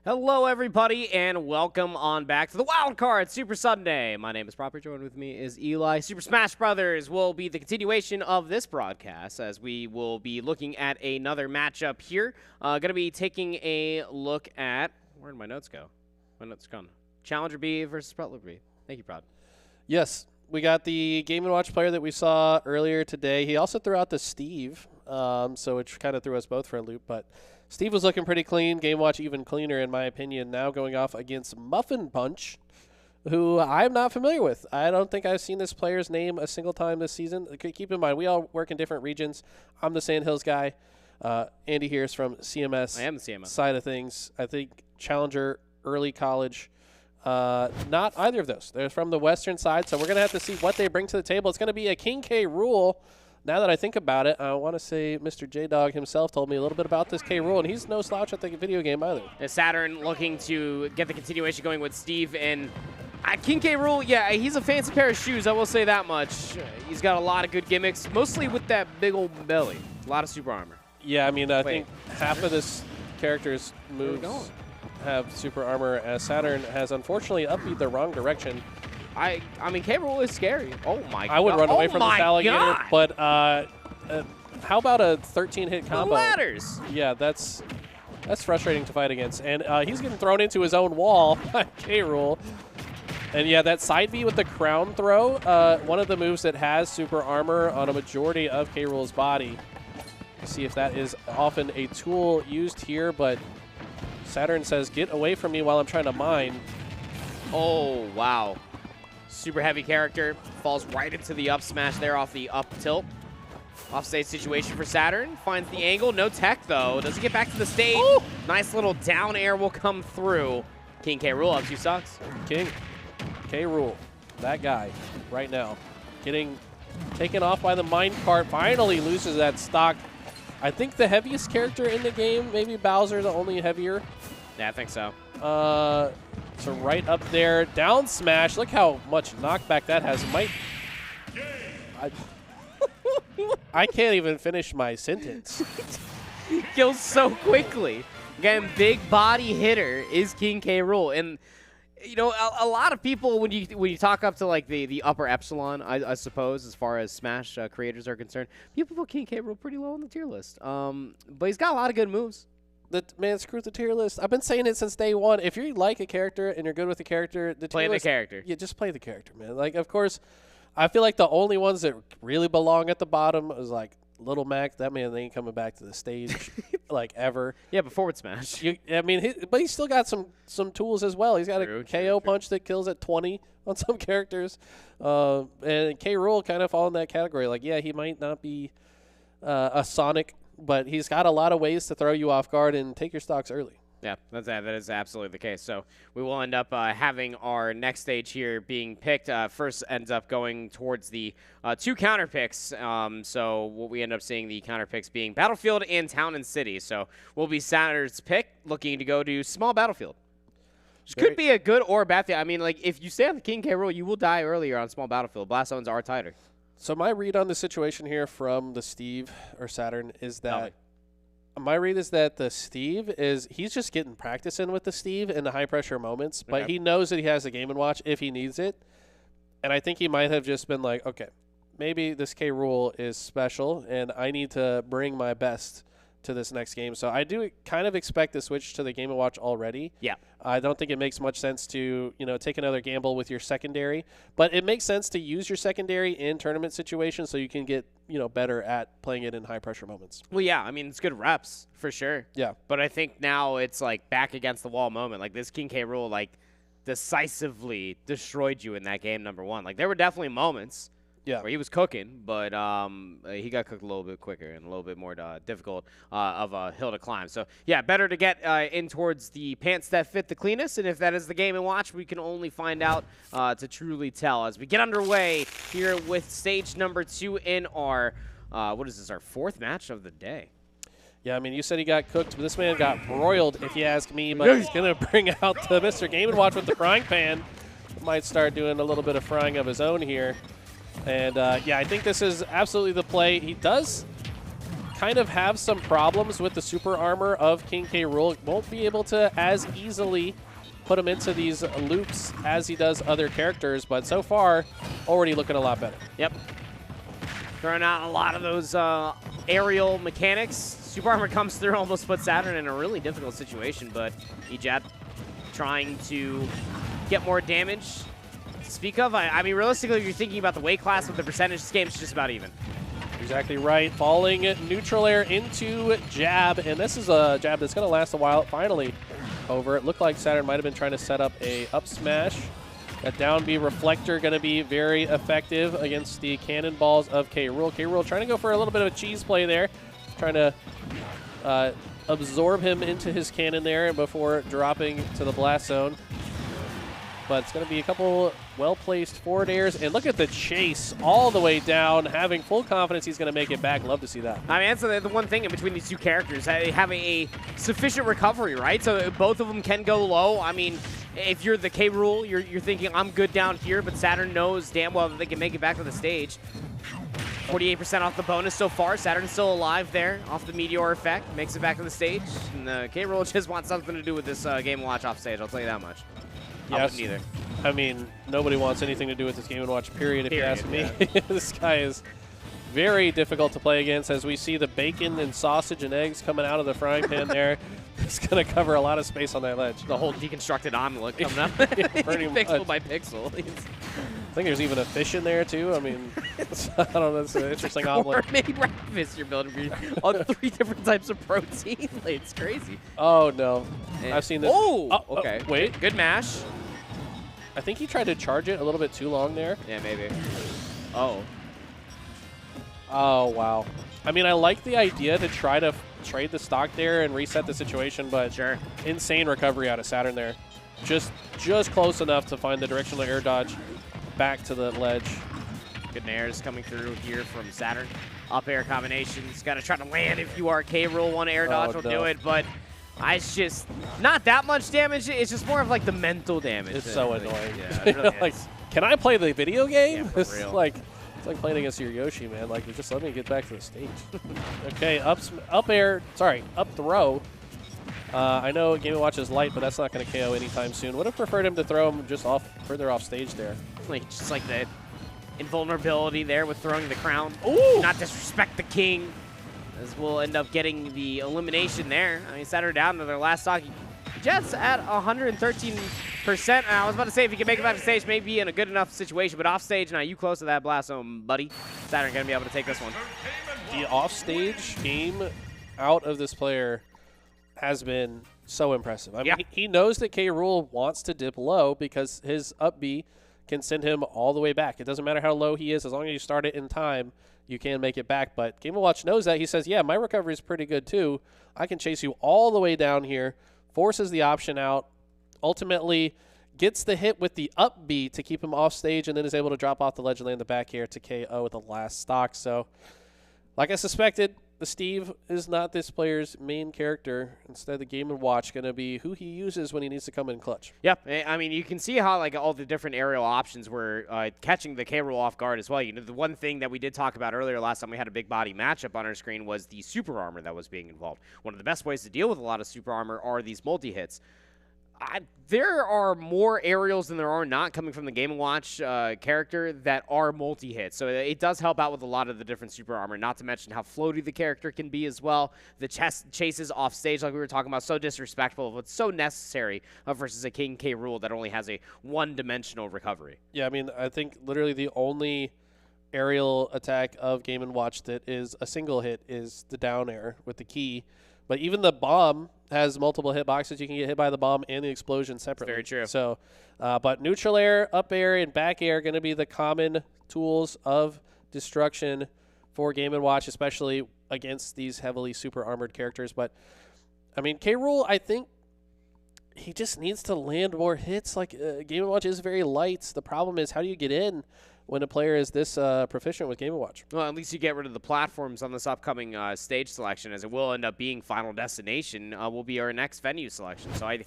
Hello, everybody, and welcome on back to the Wild Card Super Sunday. My name is Proper. Joined with me is Eli. Super Smash Brothers will be the continuation of this broadcast as we will be looking at another matchup here. Going to be taking a look at where did my notes go? My notes gone. Challenger B versus Butler B. Thank you, Prod. Yes, we got the Game & Watch player that we saw earlier today. He also threw out the Steve, so it kind of threw us both for a loop, but Steve was looking pretty clean. Game Watch even cleaner, in my opinion, now going off against Muffin Punch, who I'm not familiar with. I don't think I've seen this player's name a single time this season. Keep in mind, we all work in different regions. I'm the Sandhills guy. Andy here is from CMS. I am the CMS side of things. I think Challenger, early college. Not either of those. They're from the Western side, so we're going to have to see what they bring to the table. It's going to be a King K rule. Now that I think about it, I want to say Mr. J-Dog himself told me a little bit about this K rule, and he's no slouch at the video game either. Saturn looking to get the continuation going with Steve, and King K rule, yeah, he's a fancy pair of shoes, I will say that much. He's got a lot of good gimmicks, mostly with that big old belly. A lot of super armor. Yeah, I mean, I think half of this character's moves have super armor, as Saturn has unfortunately upbeat the wrong direction. I mean, K rule is scary. Oh my god. I would run away from this alligator, god. But how about a 13-hit combo? The ladders. Yeah, that's frustrating to fight against. And he's getting thrown into his own wall by K rule. And yeah, that side V with the crown throw, one of the moves that has super armor on a majority of K rule's body. See if that is often a tool used here, but Saturn says, get away from me while I'm trying to mine. Oh, wow. Super heavy character. Falls right into the up smash there off the up tilt. Offstage situation for Saturn. Finds the angle. No tech, though. Doesn't get back to the stage. Ooh. Nice little down air will come through. King K Rool up 2 stocks. King K Rool. That guy right now. Getting taken off by the minecart. Finally loses that stock. I think the heaviest character in the game, maybe Bowser, the only heavier. Yeah, I think so. So right up there, down smash. Look how much knockback that has. I can't even finish my sentence. He kills so quickly. Again, big body hitter is King K Rool, and you know a lot of people when you talk up to like the upper epsilon, I suppose, as far as Smash creators are concerned, people put King K Rool pretty low on the tier list. But he's got a lot of good moves. Man, screw the tier list. I've been saying it since day one. If you like a character and you're good with the character, play the character. Yeah, just play the character, man. Like, of course, I feel like the only ones that really belong at the bottom is like Little Mac. That man ain't coming back to the stage like ever. Yeah, but forward smash. I mean, but he's still got some tools as well. He's got a KO punch that kills at 20 on some characters, and K Rool kind of fall in that category. Like, yeah, he might not be a Sonic, but he's got a lot of ways to throw you off guard and take your stocks early. Yeah, that is absolutely the case. So we will end up having our next stage here being picked. First ends up going towards the 2 counter picks. So what we end up seeing the counter picks being Battlefield and Town and City. So we'll be Saturn's pick looking to go to Small Battlefield. Which could be a good or a bad thing. I mean, like, if you stay on the King K Rool, you will die earlier on Small Battlefield. Blast zones are tighter. So my read on the situation here from the Steve or Saturn is that the Steve he's just getting practice in with the Steve in the high pressure moments, but he knows that he has a Game & Watch if he needs it. And I think he might have just been like, okay, maybe this K Rool is special and I need to bring my best to this next game. So I do kind of expect to switch to the Game & Watch already. Yeah. I don't think it makes much sense to, take another gamble with your secondary, but it makes sense to use your secondary in tournament situations so you can get, better at playing it in high pressure moments. Well, yeah, I mean, it's good reps for sure. Yeah. But I think now it's like back against the wall moment. Like this King K Rool, like decisively destroyed you in that game number 1. Like there were definitely moments where he was cooking, but he got cooked a little bit quicker and a little bit more difficult of a hill to climb. So, yeah, better to get in towards the pants that fit the cleanest, and if that is the Game & Watch, we can only find out to truly tell as we get underway here with stage number 2 in our, what is this, our 4th match of the day. Yeah, I mean, you said he got cooked, but this man got broiled, if you ask me, but he's going to bring out the Mr. Game & Watch with the frying pan. Might start doing a little bit of frying of his own here. And, yeah, I think this is absolutely the play. He does kind of have some problems with the super armor of King K. Rool. Won't be able to as easily put him into these loops as he does other characters, but so far, already looking a lot better. Yep. Throwing out a lot of those aerial mechanics. Super armor comes through, almost put Saturn in a really difficult situation, but Ejab trying to get more damage. To speak of, I mean, realistically, if you're thinking about the weight class with the percentage, this game's just about even. Exactly right. Falling neutral air into jab, and this is a jab that's going to last a while. Finally over. It looked like Saturn might have been trying to set up a up smash. That down B reflector going to be very effective against the cannonballs of K. Rool. K. Rool trying to go for a little bit of a cheese play there, trying to absorb him into his cannon there before dropping to the blast zone. But it's going to be a couple well-placed forward airs. And look at the chase all the way down, having full confidence he's going to make it back. Love to see that. I mean, that's the one thing in between these two characters. They have a sufficient recovery, right? So both of them can go low. I mean, if you're the K. Rool, you're thinking, I'm good down here, but Saturn knows damn well that they can make it back to the stage. 48% off the bonus so far. Saturn's still alive there off the Meteor effect. Makes it back to the stage. And K. Rool just wants something to do with this Game & Watch off stage, I'll tell you that much. Yes. Neither. I mean, nobody wants anything to do with this Game & Watch, period, if you ask me. Yeah. This guy is very difficult to play against, as we see the bacon and sausage and eggs coming out of the frying pan there. It's going to cover a lot of space on that ledge. The whole deconstructed omelet coming up. Pixel by pixel. I think there's even a fish in there, too. I mean, I don't know. It's an interesting omelet. Or maybe breakfast you're building on 3 different types of protein. It's crazy. Oh, no. And I've seen this. Oh, okay. Wait. Good mash. I think he tried to charge it a little bit too long there. Yeah, maybe. Oh. Oh, wow. I mean, I like the idea to try to trade the stock there and reset the situation, but sure. Insane recovery out of Saturn there. Just close enough to find the directional air dodge back to the ledge. Good airs coming through here from Saturn. Up air combinations. Got to try to land if you are K. Rool. One air dodge will do it, but it's just not that much damage. It's just more of like the mental damage. It's so annoying. Yeah, it really like, is. can I play the video game? Yeah, for It's real. like playing against your Yoshi, man. Like, just let me get back to the stage. Okay, up throw. I know Game & Watch is light, but that's not going to KO anytime soon. Would have preferred him to throw him just further off stage there. Just like the invulnerability there with throwing the crown. Ooh! Not disrespect the king, as we'll end up getting the elimination there. I mean, Saturn down to their last stock. Jets at 113%. I was about to say, if he can make it back to stage, maybe in a good enough situation, but off stage, now you close to that blast zone, buddy. Saturn going to be able to take this one. The off-stage game out of this player has been so impressive. I mean, he knows that K. Rool wants to dip low because his up B can send him all the way back. It doesn't matter how low he is, as long as you start it in time, you can make it back. But Game & Watch knows that. He says, yeah, my recovery is pretty good too. I can chase you all the way down here, forces the option out, ultimately gets the hit with the up B to keep him off stage, and then is able to drop off the ledge and land the back air to KO with the last stock. So, like I suspected, the Steve is not this player's main character. Instead, the Game & Watch going to be who he uses when he needs to come in clutch. Yep. I mean, you can see how like all the different aerial options were catching the K. Rool off guard as well. You know, the one thing that we did talk about earlier last time we had a big body matchup on our screen was the super armor that was being involved. One of the best ways to deal with a lot of super armor are these multi-hits. There are more aerials than there are not coming from the Game & Watch character that are multi-hits. So it does help out with a lot of the different super armor, not to mention how floaty the character can be as well. The chases off stage, like we were talking about, so disrespectful, but so necessary versus a King K. Rool that only has a one-dimensional recovery. Yeah, I mean, I think literally the only aerial attack of Game & Watch that is a single hit is the down air with the key. But even the bomb has multiple hitboxes. You can get hit by the bomb and the explosion separately. Very true. So, but neutral air, up air, and back air are going to be the common tools of destruction for Game & Watch, especially against these heavily super armored characters. But, I mean, K. Rool, I think he just needs to land more hits. Like, Game & Watch is very light. The problem is, how do you get in when a player is this proficient with Game & Watch. Well, at least you get rid of the platforms on this upcoming stage selection, as it will end up being Final Destination will be our next venue selection. So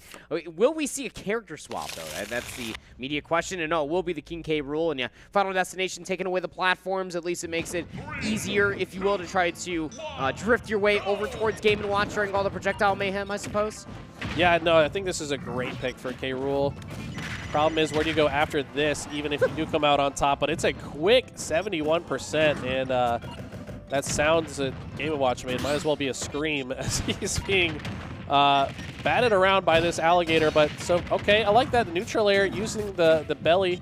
will we see a character swap, though? That's the media question. And no, it will be the King K rule. And yeah, Final Destination taking away the platforms. At least it makes it easier, if you will, to try to drift your way over towards Game & Watch during all the projectile mayhem, I suppose. Yeah, no, I think this is a great pick for K rule. Problem is, where do you go after this, even if you do come out on top? But it's a quick 71%, and that sounds at Game & Watch, man, might as well be a scream as he's being batted around by this alligator. But so, okay, I like that. The neutral air using the belly.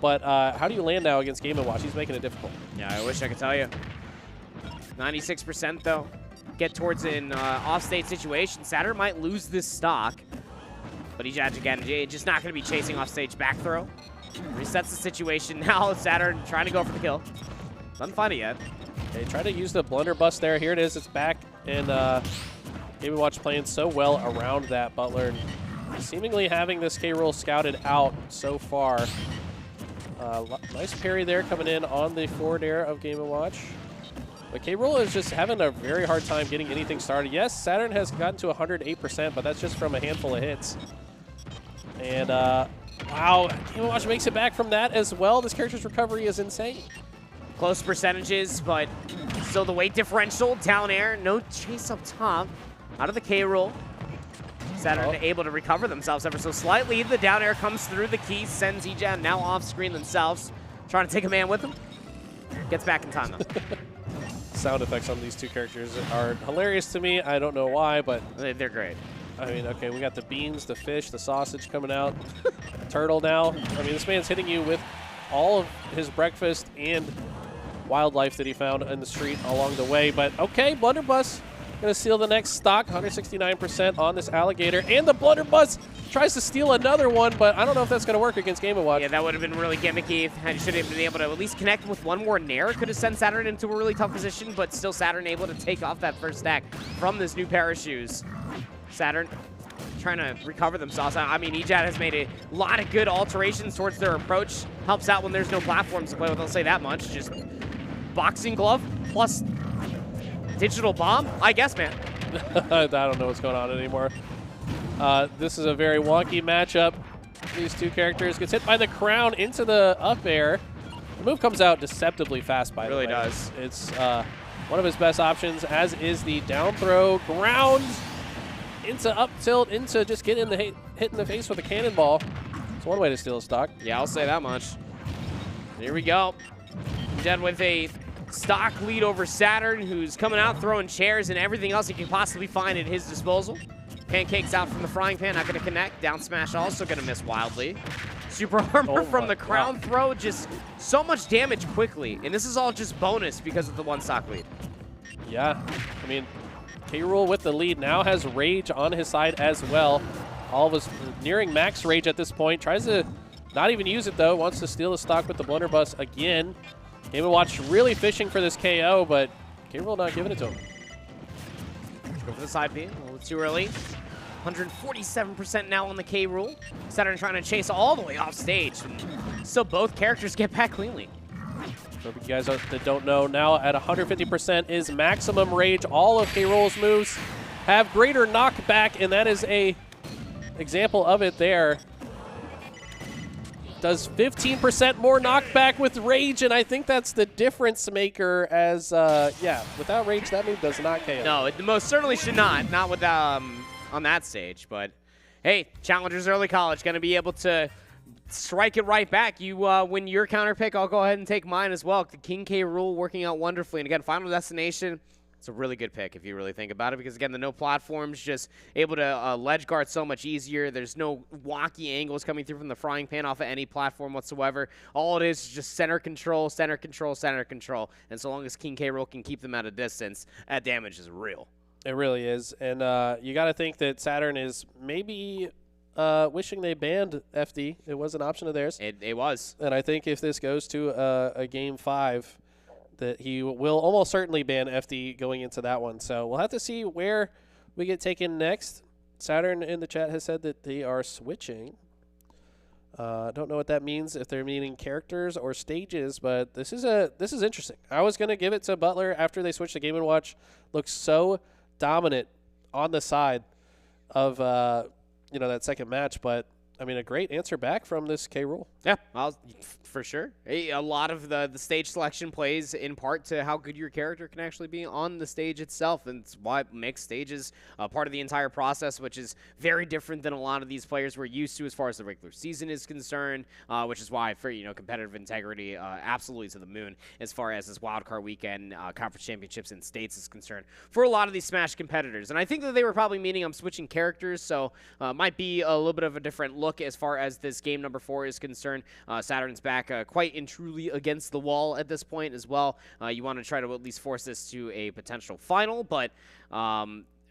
But how do you land now against Game & Watch? He's making it difficult. Yeah, I wish I could tell you. 96%, though. Get towards an off-state situation. Saturn might lose this stock. But Ejad, again, just not going to be chasing off-stage back throw. Resets the situation. Now Saturn trying to go for the kill. Doesn't find it yet. They try to use the blunderbuss there. Here it is. It's back. And Game & Watch playing so well around that. Butler seemingly having this K roll scouted out so far. Nice parry there coming in on the forward air of Game & Watch. But K roll is just having a very hard time getting anything started. Yes, Saturn has gotten to 108%, but that's just from a handful of hits. And, wow, Game & Watch makes it back from that as well. This character's recovery is insane. Close percentages, but still the weight differential. Down air, no chase up top. Out of the K roll. Saturn able to recover themselves ever so slightly. The down air comes through the key, sends Ejad now off screen themselves. Trying to take a man with him. Gets back in time, though. Sound effects on these two characters are hilarious to me. I don't know why, but they're great. I mean, okay, we got the beans, the fish, the sausage coming out. Turtle now. I mean, this man's hitting you with all of his breakfast and wildlife that he found in the street along the way. But okay, blunderbuss going to steal the next stock. 169% on this alligator. And the blunderbuss tries to steal another one, but I don't know if that's going to work against Game & Watch. Yeah, that would have been really gimmicky. I should have been able to at least connect with one more Nair. Could have sent Saturn into a really tough position, but still Saturn able to take off that first stack from this new pair of shoes. Saturn trying to recover themselves. I mean, Ejad has made a lot of good alterations towards their approach. Helps out when there's no platforms to play with, I'll say that much. Just boxing glove plus digital bomb, I guess, man. I don't know what's going on anymore. This is a very wonky matchup. These two characters gets hit by the crown into the up air. The move comes out deceptively fast, by the way. Really does. It's one of his best options, as is the down throw. Ground into up tilt, into just get in the hit in the face with a cannonball. It's one way to steal a stock. Yeah, I'll say that much. Here we go. Dead with a stock lead over Saturn, who's coming out throwing chairs and everything else he can possibly find at his disposal. Pancakes out from the frying pan, not going to connect. Down smash also going to miss wildly. Super armor from the crown throw, just so much damage quickly. And this is all just bonus because of the one stock lead. Yeah, I mean, K Rool with the lead now has Rage on his side as well. All of us nearing max Rage at this point. Tries to not even use it though. Wants to steal the stock with the blunderbuss again. Game & Watch really fishing for this KO, but K Rool not giving it to him. Go for the side B, a little too early. 147% now on the K Rool. Saturn trying to chase all the way off stage. So both characters get back cleanly. For you guys that don't know, now at 150% is maximum Rage. All of K Rool's moves have greater knockback, and that is a example of it there. Does 15% more knockback with Rage, and I think that's the difference maker as, yeah, without Rage, that move does not KO. No, it most certainly should not with on that stage, but hey, Challengers Early College going to be able to strike it right back. You win your counter pick, I'll go ahead and take mine as well. The King K Rool working out wonderfully, and again, Final Destination, it's a really good pick if you really think about it, because again, the no platforms, just able to ledge guard so much easier. There's no wacky angles coming through from the frying pan off of any platform whatsoever. All it is just center control, center control, center control. And so long as King K Rool can keep them at a distance, that damage is real. It really is. And you got to think that Saturn is maybe wishing they banned FD. It was an option of theirs. It was. And I think if this goes to a Game 5, that he will almost certainly ban FD going into that one. So we'll have to see where we get taken next. Saturn in the chat has said that they are switching. Don't know what that means, if they're meaning characters or stages, but this is interesting. I was going to give it to Butler after they switched to Game & Watch. Looks so dominant on the side of that second match, but I mean, a great answer back from this K. Rool. Yeah, for sure. A lot of the stage selection plays in part to how good your character can actually be on the stage itself, and it's why it makes stages part of the entire process, which is very different than a lot of these players we're used to as far as the regular season is concerned, which is why for competitive integrity, absolutely to the moon as far as this wildcard weekend, conference championships and states is concerned for a lot of these Smash competitors. And I think that they were probably meaning I'm switching characters, so might be a little bit of a different look as far as this game number 4 is concerned. Saturn's back quite and truly against the wall at this point as well. You want to try to at least force this to a potential final, but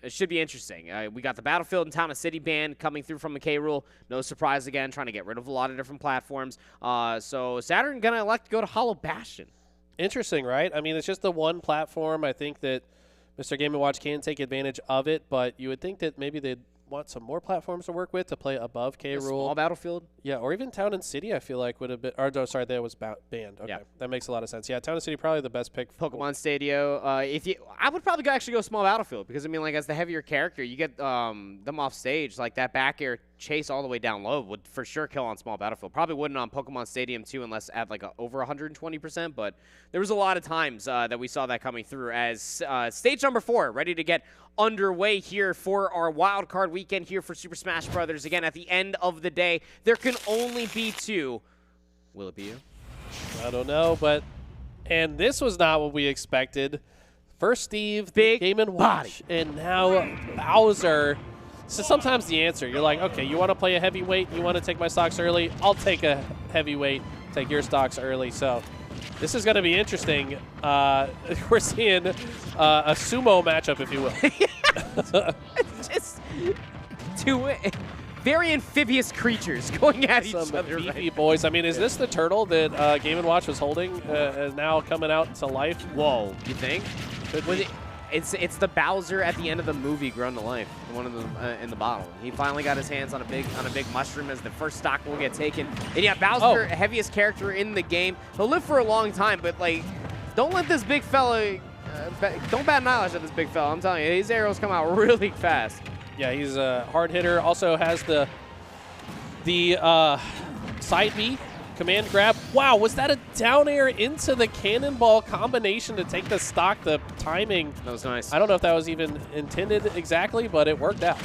it should be interesting. We got the Battlefield and Town and City ban coming through from the K. Rool. No surprise again, trying to get rid of a lot of different platforms. So Saturn going to elect to go to Hollow Bastion. Interesting, right? I mean, it's just the one platform. I think that Mr. Game & Watch can take advantage of it, but you would think that maybe they'd want some more platforms to work with to play above K. Rool. Small Battlefield? Yeah, or even Town and City, I feel like would have been. Or no, sorry, that was banned. Okay, yeah. That makes a lot of sense. Yeah, Town and City probably the best pick. Pokemon Stadio. I would probably actually go Small Battlefield because I mean, like as the heavier character, you get them off stage. Like that back air chase all the way down low would for sure kill on Small Battlefield. Probably wouldn't on Pokemon Stadium too, unless at like over 120%. But there was a lot of times that we saw that coming through as stage number 4 ready to get underway here for our wild card weekend here for Super Smash Brothers. Again, at the end of the day, there can only be 2. Will it be you? I don't know, and this was not what we expected. First Steve, big Game & Watch, and now Bowser. So sometimes the answer, you're like, okay, you want to play a heavyweight, you want to take my stocks early, I'll take a heavyweight, take your stocks early. So this is going to be interesting. We're seeing a sumo matchup, if you will. Just 2 very amphibious creatures going at each other. Beefy boys. I mean, is this the turtle that Game & Watch was holding is now coming out to life? Whoa, you think? Could be. It's the Bowser at the end of the movie grown to life. One of them in the bottle. He finally got his hands on a big mushroom as the first stock will get taken. And yeah, Bowser, heaviest character in the game. He'll live for a long time, but like, don't let this big fella, don't bat an eyelash at this big fella. I'm telling you, his arrows come out really fast. Yeah, he's a hard hitter. Also has the side B. Command grab. Wow, was that a down air into the cannonball combination to take the stock? The timing. That was nice. I don't know if that was even intended exactly, but it worked out.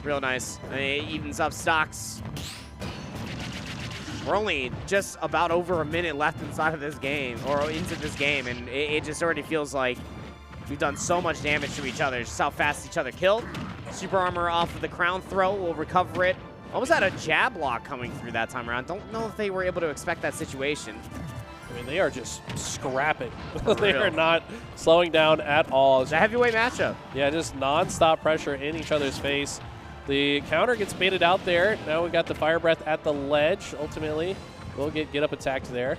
Real nice. It evens up stocks. We're only just about over a minute left inside of this game, or into this game, and it just already feels like we've done so much damage to each other. Just how fast each other killed. Super armor off of the crown throw. We'll recover it. Almost had a jab block coming through that time around. Don't know if they were able to expect that situation. I mean, they are just scrapping. They are not slowing down at all. It's a heavyweight matchup. Yeah, just non-stop pressure in each other's face. The counter gets baited out there. Now we got the fire breath at the ledge. Ultimately, we'll get up attacked there.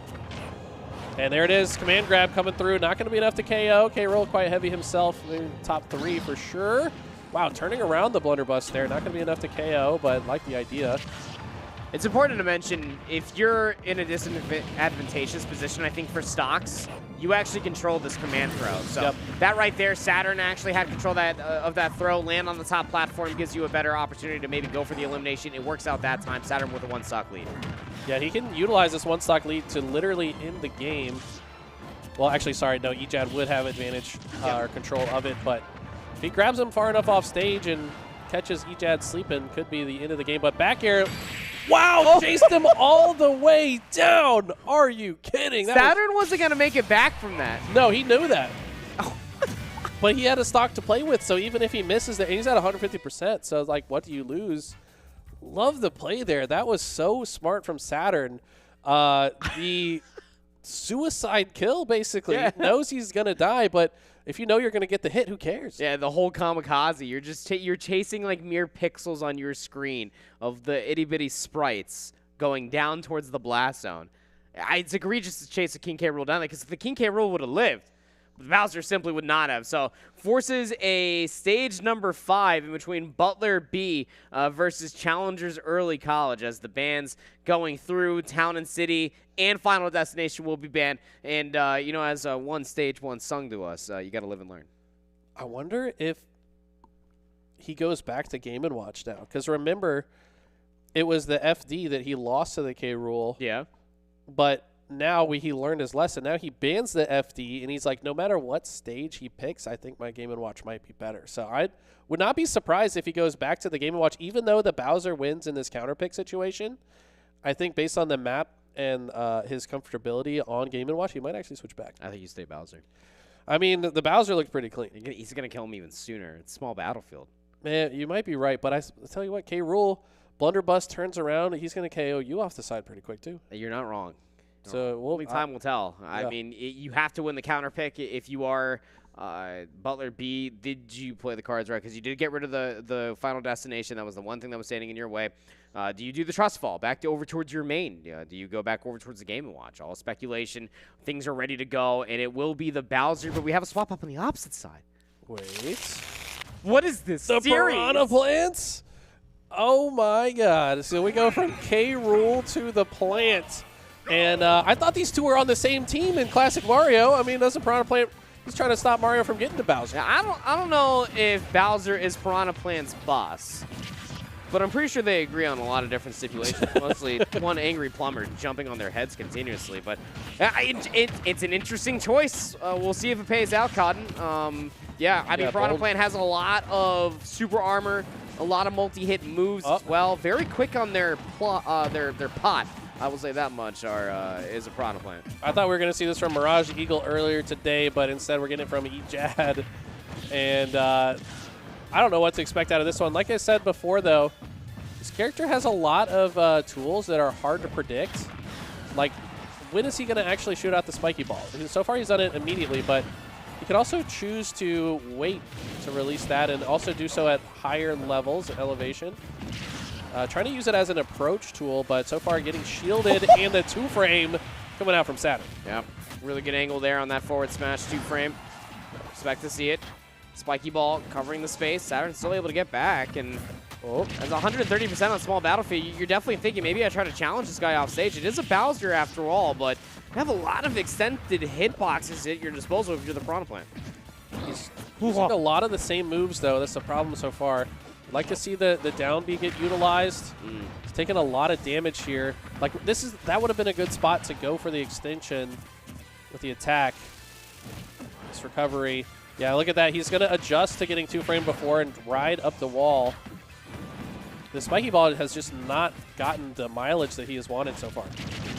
And there it is. Command grab coming through. Not going to be enough to KO. K. Rool quite heavy himself. Top 3 for sure. Wow, turning around the blunderbuss there. Not going to be enough to KO, but like the idea. It's important to mention, if you're in a disadvantageous position, I think for stocks, you actually control this command throw. So that right there, Saturn actually had control of that throw. Land on the top platform gives you a better opportunity to maybe go for the elimination. It works out that time. Saturn with a 1-stock lead. Yeah, he can utilize this 1-stock lead to literally end the game. Well, actually, sorry, no, Ejad would have advantage or control of it, but if he grabs him far enough off stage and catches Ejad sleeping, could be the end of the game. But back air, wow, chased him all the way down. Are you kidding? Saturn wasn't going to make it back from that. No, he knew that. But he had a stock to play with, so even if he misses it, he's at 150%. So, like, what do you lose? Love the play there. That was so smart from Saturn. The suicide kill, basically. Yeah. He knows he's going to die, but if you know you're going to get the hit, who cares? Yeah, the whole kamikaze. You're just you're chasing like mere pixels on your screen of the itty-bitty sprites going down towards the blast zone. It's egregious to chase the King K. Rool down there because the King K. Rool would have lived. Bowser simply would not have. So forces a stage number 5 in between Butler B versus Challengers Early College as the bans going through Town and City and Final Destination will be banned. And, as one stage once sung to us, you got to live and learn. I wonder if he goes back to Game & Watch now. Because remember, it was the FD that he lost to the K Rule. Yeah. But now he learned his lesson. Now he bans the FD, and he's like, no matter what stage he picks, I think my Game & Watch might be better. So I would not be surprised if he goes back to the Game & Watch, even though the Bowser wins in this counter pick situation. I think based on the map and his comfortability on Game & Watch, he might actually switch back. I think you stay Bowser. I mean, the Bowser looked pretty clean. He's going to kill him even sooner. It's small battlefield. Man, you might be right, but I tell you what, K Rule, Blunderbuss turns around, he's going to KO you off the side pretty quick too. You're not wrong. So only time will tell. Yeah. I mean, you have to win the counter pick if you are Butler B. Did you play the cards right? Because you did get rid of the Final Destination. That was the one thing that was standing in your way. Do you do the Trust Fall back over towards your main? Do you go back over towards the Game & Watch? All speculation. Things are ready to go, and it will be the Bowser, but we have a swap up on the opposite side. Wait. What is this The series? Piranha Plants? Oh, my God. So we go from K Rule to the Plant. And I thought these two were on the same team in Classic Mario. I mean, doesn't Piranha Plant... He's trying to stop Mario from getting to Bowser. Yeah, I don't know if Bowser is Piranha Plant's boss, but I'm pretty sure they agree on a lot of different stipulations. Mostly one angry plumber jumping on their heads continuously. But it's an interesting choice. We'll see if it pays out, Cotton. Piranha Plant has a lot of super armor, a lot of multi-hit moves as well. Very quick on their pot. I will say that much is a Piranha Plant. I thought we were going to see this from Mirage Eagle earlier today, but instead we're getting it from Ejad. And I don't know what to expect out of this one. Like I said before, though, this character has a lot of tools that are hard to predict. Like, when is he going to actually shoot out the spiky ball? So far he's done it immediately, but he could also choose to wait to release that and also do so at higher levels, elevation. Trying to use it as an approach tool, but so far getting shielded and the 2-frame coming out from Saturn. Yeah, really good angle there on that forward smash 2-frame. Expect to see it. Spiky ball covering the space. Saturn's still able to get back, and as 130% on small battlefield, you're definitely thinking maybe I try to challenge this guy off stage. It is a Bowser after all, but you have a lot of extended hitboxes at your disposal if you're the Piranha Plant. He's using a lot of the same moves, though. That's the problem so far. Like to see the down B get utilized. He's taking a lot of damage here. Like that would have been a good spot to go for the extension with the attack. This recovery. Yeah, look at that. He's going to adjust to getting 2-frame before and ride up the wall. The spiky ball has just not gotten the mileage that he has wanted so far.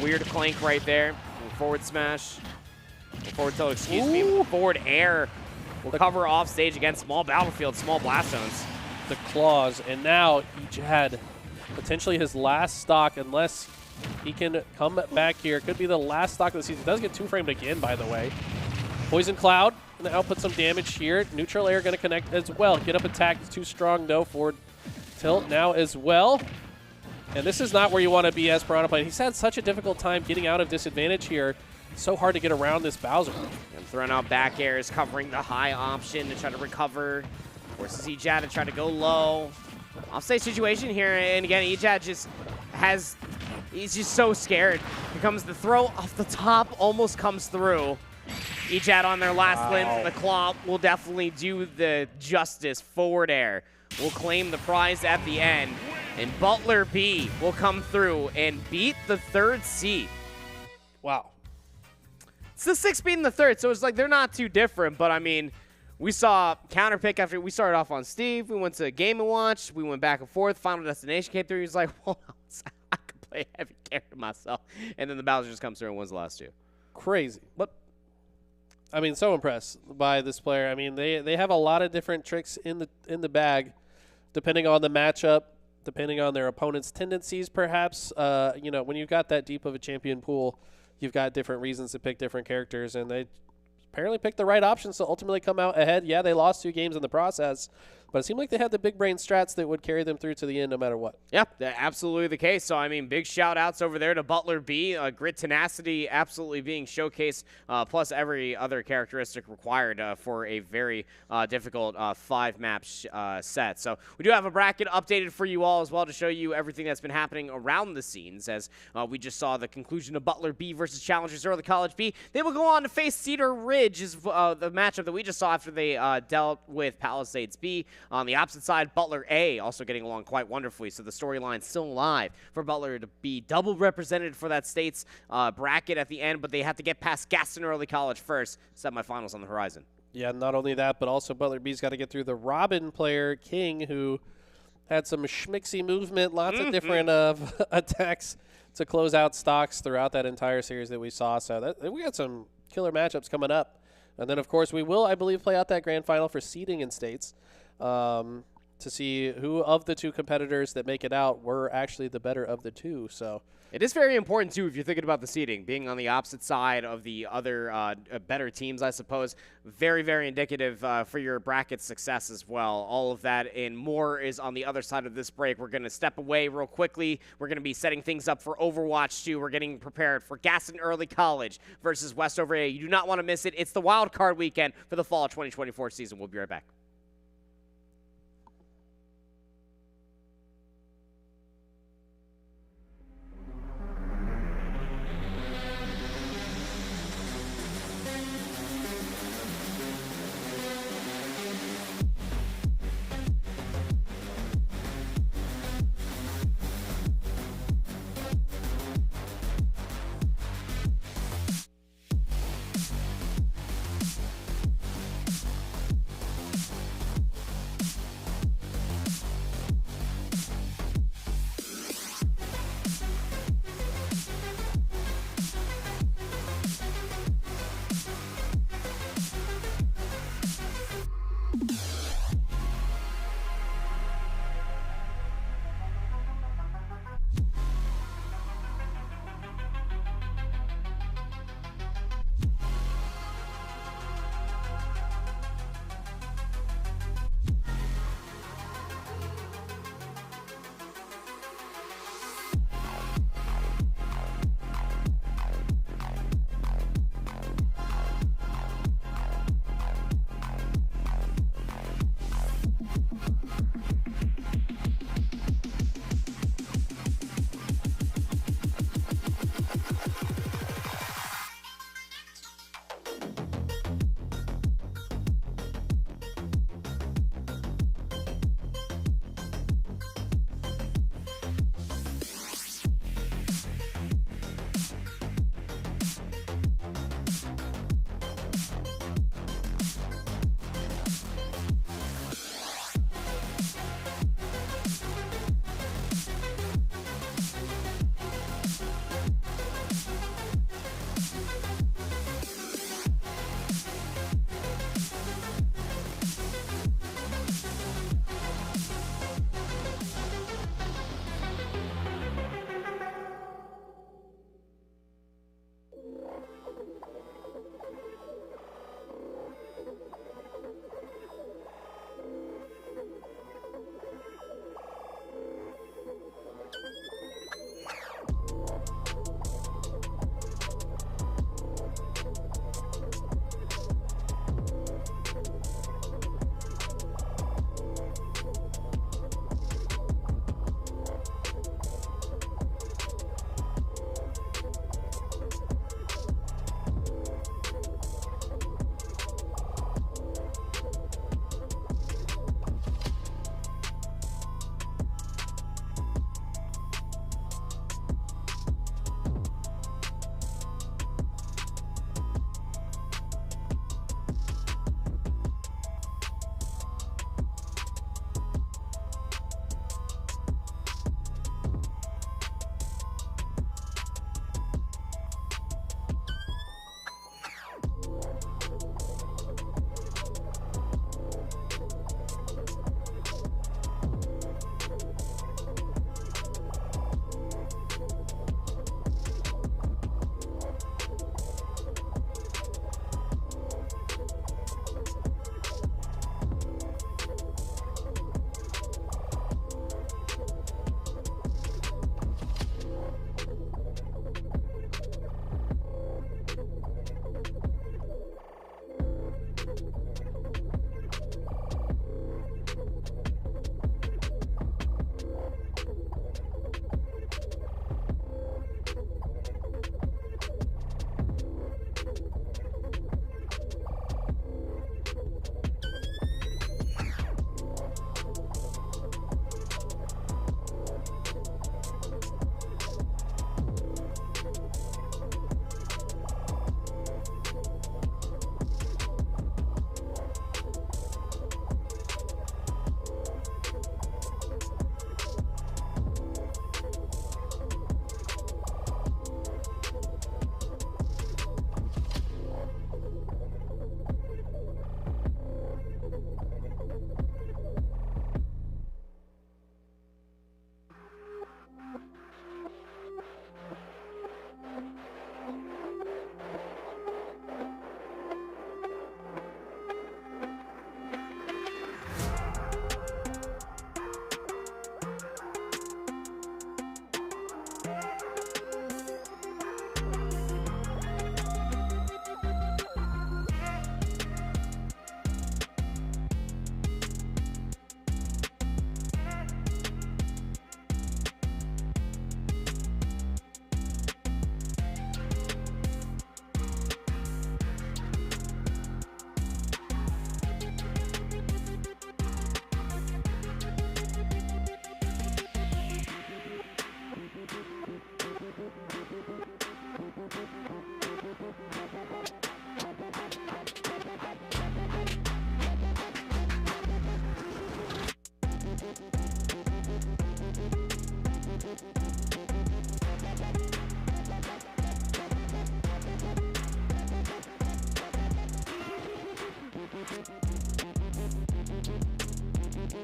Weird clank right there. Forward smash. Forward tilt, excuse me. Forward air will cover off stage against small battlefield, small blast zones. The claws, and now Ejad potentially his last stock unless he can come back here. Could be the last stock of the season. Does get 2-framed again, by the way. Poison Cloud going to output some damage here. Neutral air going to connect as well. Get up attack is too strong, no. Forward tilt now as well. And this is not where you want to be as Piranha Plant. He's had such a difficult time getting out of disadvantage here. It's so hard to get around this Bowser. And throwing out back airs, covering the high option to try to recover. Forces Ejad to try to go low. Offstage situation here, and again, Ejad he's just so scared. Here comes the throw off the top, almost comes through. Ejad on their last lens, the claw will definitely do the justice. Forward air will claim the prize at the end, and Butler B will come through and beat the 3rd seed. Wow. It's the 6th beating the 3rd, so it's like they're not too different, but I mean, we saw counter pick after we started off on Steve. We went to Game & Watch. We went back and forth. Final Destination came through. He's like, well, I could play heavy character myself. And then the Bowser just comes through and wins the last 2. Crazy. But, I mean, so impressed by this player. I mean, they have a lot of different tricks in the bag, depending on the matchup, depending on their opponent's tendencies, perhaps. When you've got that deep of a champion pool, you've got different reasons to pick different characters, and they apparently picked the right options to ultimately come out ahead. Yeah, they lost 2 games in the process, but it seemed like they had the big brain strats that would carry them through to the end no matter what. Yeah, absolutely the case. So, I mean, big shout-outs over there to Butler B. Grit, tenacity absolutely being showcased, plus every other characteristic required for a very difficult 5-map set. So, we do have a bracket updated for you all as well to show you everything that's been happening around the scenes, as we just saw the conclusion of Butler B versus Challengers Early College B. They will go on to face Cedar Ridge, is the matchup that we just saw after they dealt with Palisades B. On the opposite side, Butler A also getting along quite wonderfully, so the storyline's still alive for Butler to be double represented for that state's bracket at the end, but they have to get past Gaston Early College first. Semifinals on the horizon. Yeah, not only that, but also Butler B's got to get through the Robin player, King, who had some schmixy movement, lots of different attacks to close out stocks throughout that entire series that we saw. So we got some killer matchups coming up. And then, of course, we will, I believe, play out that grand final for seeding in states. To see who of the 2 competitors that make it out were actually the better of the 2. So it is very important, too, if you're thinking about the seeding, being on the opposite side of the other better teams, I suppose. Very, very indicative for your bracket success as well. All of that and more is on the other side of this break. We're going to step away real quickly. We're going to be setting things up for Overwatch 2. We're getting prepared for Gaston Early College versus Westover A. You do not want to miss it. It's the wild card weekend for the fall 2024 season. We'll be right back.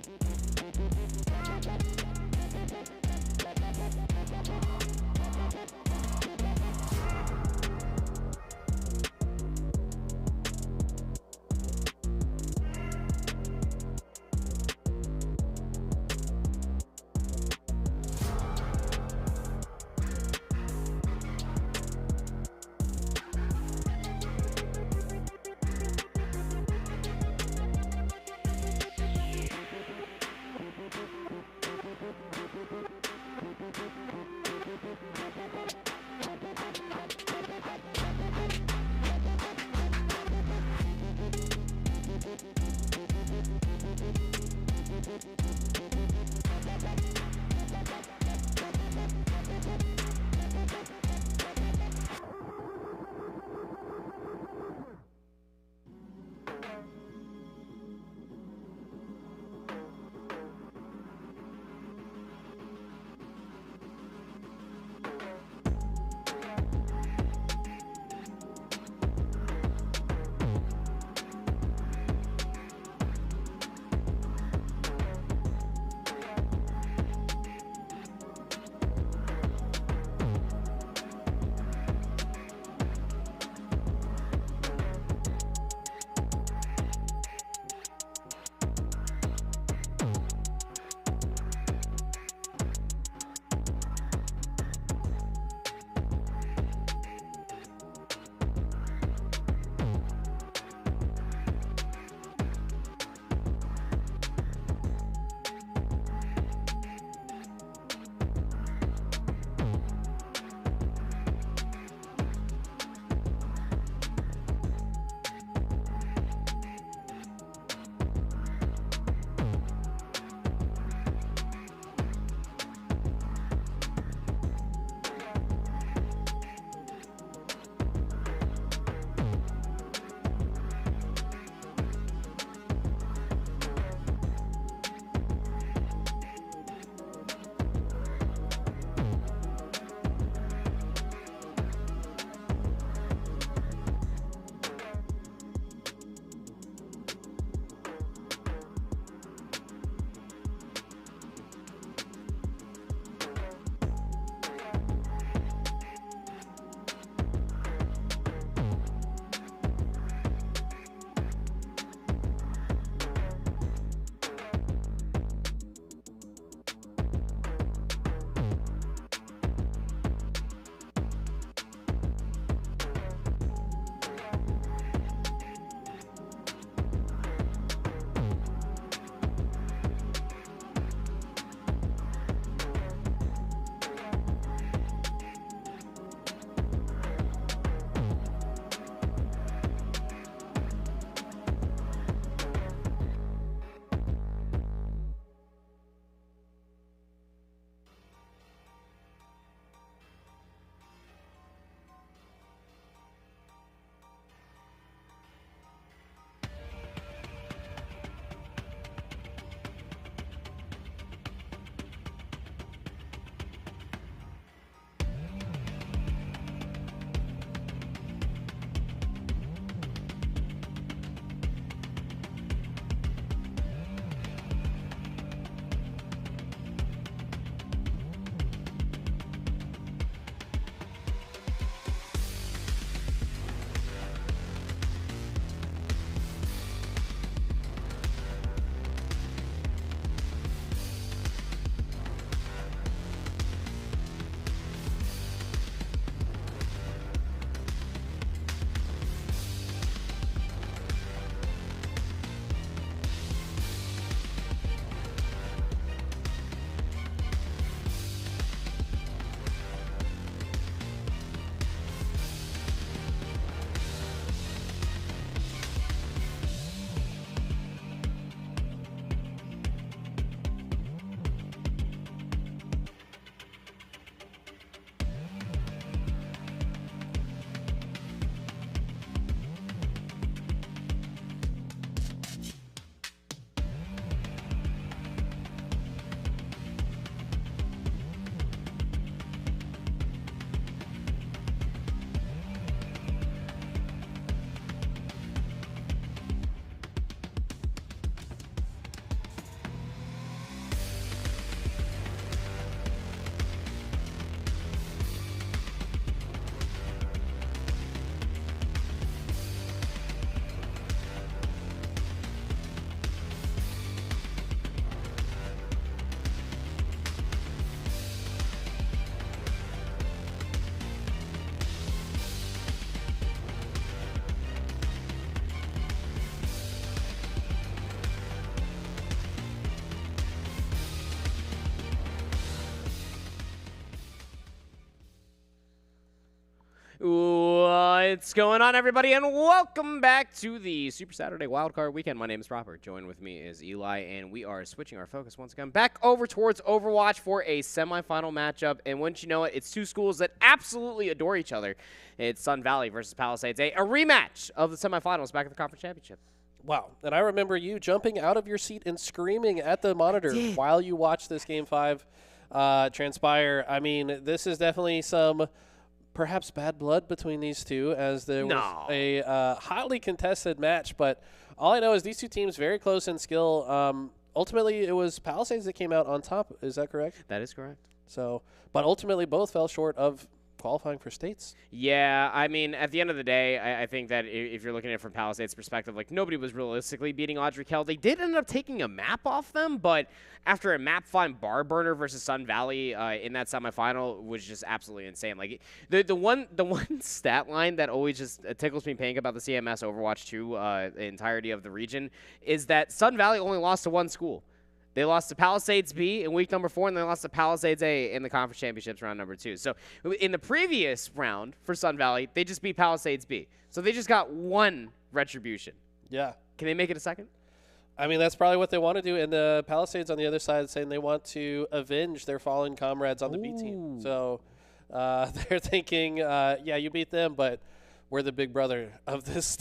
You What's going on, everybody, and welcome back to the Super Saturday Wildcard Weekend. My name is Robert. Joined with me is Eli, and we are switching our focus once again back over towards Overwatch for a semifinal matchup. And wouldn't you know it, it's two schools that absolutely adore each other. It's Sun Valley versus Palisades, a rematch of the semifinals back at the Conference Championship. Wow. And I remember you jumping out of your seat and screaming at the monitor while you watched this Game 5 transpire. I mean, this is definitely some perhaps bad blood between these two, as there was a hotly contested match. But all I know is these two teams very close in skill. Ultimately, it was Palisades that came out on top. Is that correct? That is correct. So, but ultimately, both fell short of qualifying for states. Yeah, I mean, at the end of the day, I think that if you're looking at it from Palisades' perspective, like, nobody was realistically beating Audrey Kell. They did end up taking a map off them, but after a map find bar burner versus Sun Valley in that semifinal was just absolutely insane. Like, the one stat line that always just tickles me pink about the CMS Overwatch 2 the entirety of the region is that Sun Valley only lost to one school. They lost to Palisades B in week number 4, and they lost to Palisades A in the Conference Championships round number 2. So in the previous round for Sun Valley, they just beat Palisades B. So they just got one retribution. Yeah. Can they make it a second? I mean, that's probably what they want to do. And the Palisades on the other side saying they want to avenge their fallen comrades on the B team. So they're thinking, yeah, you beat them, but we're the big brother of this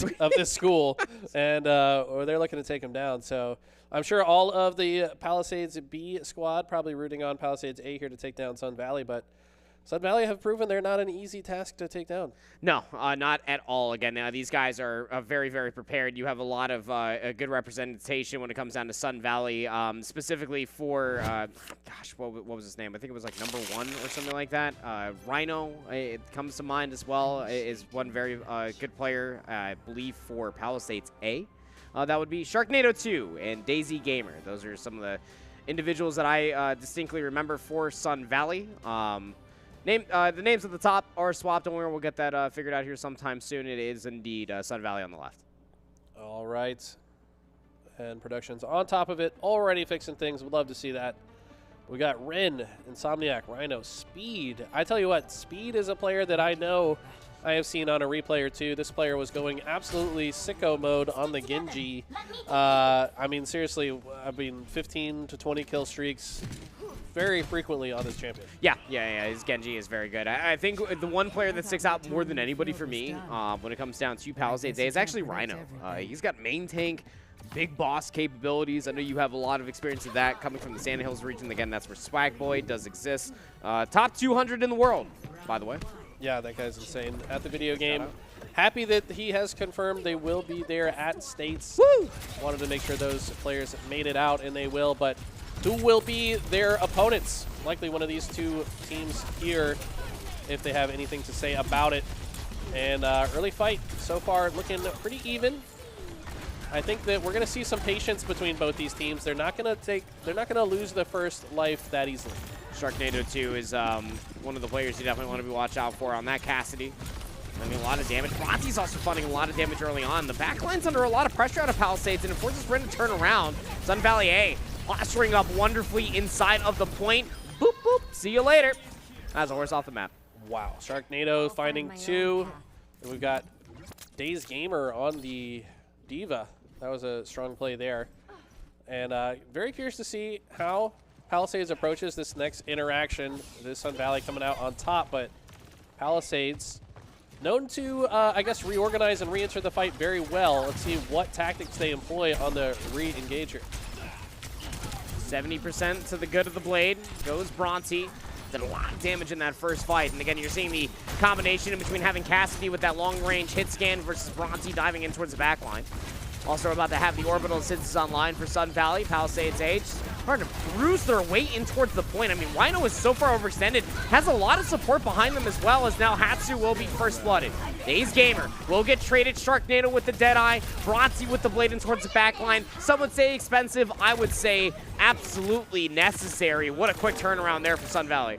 school, and or they're looking to take them down. So I'm sure all of the Palisades B squad probably rooting on Palisades A here to take down Sun Valley, but Sun Valley have proven they're not an easy task to take down. No, not at all. Again, these guys are very, very prepared. You have a lot of a good representation when it comes down to Sun Valley, specifically for, gosh, what was his name? I think it was like number 1 or something like that. Rhino, it comes to mind as well, is one very good player, I believe, for Palisades A. That would be Sharknado 2 and Daisy Gamer. Those are some of the individuals that I distinctly remember for Sun Valley. The names at the top are swapped, and we'll get that figured out here sometime soon. It is indeed Sun Valley on the left. All right. And production's on top of it, already fixing things. We'd love to see that. We got Ren, Insomniac, Rhino, Speed. I tell you what, Speed is a player that I know I have seen on a replay or two. This player was going absolutely sicko mode on the Genji. I mean, seriously, 15 to 20 kill streaks very frequently on this champion. Yeah, his Genji is very good. I think the one player that sticks out more than anybody for me when it comes down to Palisades A is actually Rhino. He's got main tank, big boss capabilities. I know you have a lot of experience of that coming from the Sand Hills region. Again, that's where Swag Boy does exist. Top 200 in the world, by the way. Yeah, that guy's insane at the video game. Happy that he has confirmed they will be there at States. Woo! Wanted to make sure those players made it out, and they will. But who will be their opponents? Likely one of these two teams here, if they have anything to say about it. And early fight so far looking pretty even. I think that we're going to see some patience between both these teams. They're not going to lose the first life that easily. Sharknado 2 is one of the players you definitely want to be watch out for on that Cassidy. I mean, a lot of damage. Bronte's also funding a lot of damage early on. The backline's under a lot of pressure out of Palisades, and it forces Ren to turn around. Sun Valley A posturing up wonderfully inside of the point. Boop, boop. See you later. That's a horse off the map. Wow. Sharknado finding 2. And we've got Days Gamer on the Diva. That was a strong play there. And very curious to see how Palisades approaches this next interaction. This Sun Valley coming out on top, but Palisades known to, I guess, reorganize and re-enter the fight very well. Let's see what tactics they employ on the re-engager. 70% to the good of the blade goes Bronte. Did a lot of damage in that first fight. And again, you're seeing the combination in between having Cassidy with that long-range hit scan versus Bronte diving in towards the back line. Also about to have the orbital synthesis online for Sun Valley. Palisades H starting to bruise their way in towards the point. I mean, Rhino is so far overextended. Has a lot of support behind them as well, as now Hatsu will be first blooded. Days Gamer will get traded. Sharknado with the Deadeye. Bronte with the blade in towards the back line. Some would say expensive. I would say absolutely necessary. What a quick turnaround there for Sun Valley.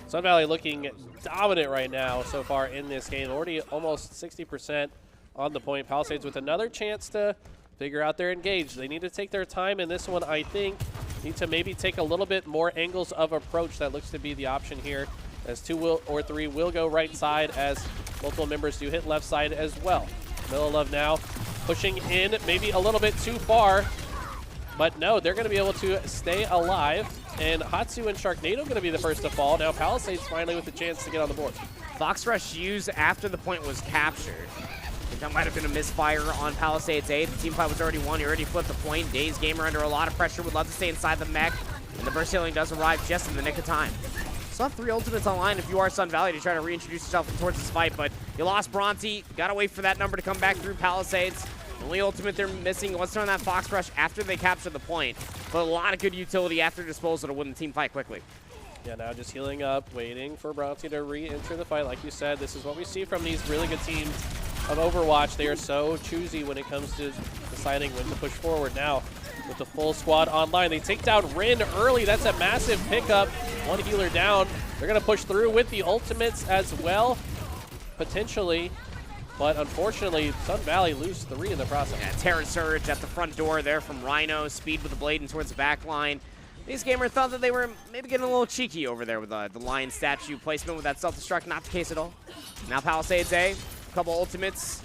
Sun Valley looking dominant right now so far in this game. Already almost 60% on the point. Palisades with another chance to figure out their engage. They need to take their time in this one, I think. Need to maybe take a little bit more angles of approach. That looks to be the option here, as 2 or 3 will go right side, as multiple members do hit left side as well. Mililove now pushing in, maybe a little bit too far, but no, they're going to be able to stay alive. And Hatsu and Sharknado going to be the first to fall. Now Palisades finally with the chance to get on the board. Fox Rush used after the point was captured. I think that might have been a misfire on Palisades A. The team fight was already won. He already flipped the point. Daze Gamer under a lot of pressure. Would love to stay inside the mech. And the burst healing does arrive just in the nick of time. Still have 3 ultimates online if you are Sun Valley to try to reintroduce yourself towards this fight. But you lost Bronte. Got to wait for that number to come back through Palisades. The only ultimate they're missing was on that Fox Rush after they captured the point. But a lot of good utility after disposal to win the team fight quickly. Yeah, now just healing up, waiting for Bronte to re-enter the fight. Like you said, this is what we see from these really good teams of Overwatch. They are so choosy when it comes to deciding when to push forward. Now, with the full squad online, they take down Rin early. That's a massive pickup. One healer down. They're going to push through with the ultimates as well, potentially. But unfortunately, Sun Valley lose 3 in the process. Yeah, Terra Surge at the front door there from Rhino. Speed with the blade and towards the back line. These gamers thought that they were maybe getting a little cheeky over there with the lion statue placement with that self-destruct. Not the case at all. Now Palisades A, a couple ultimates.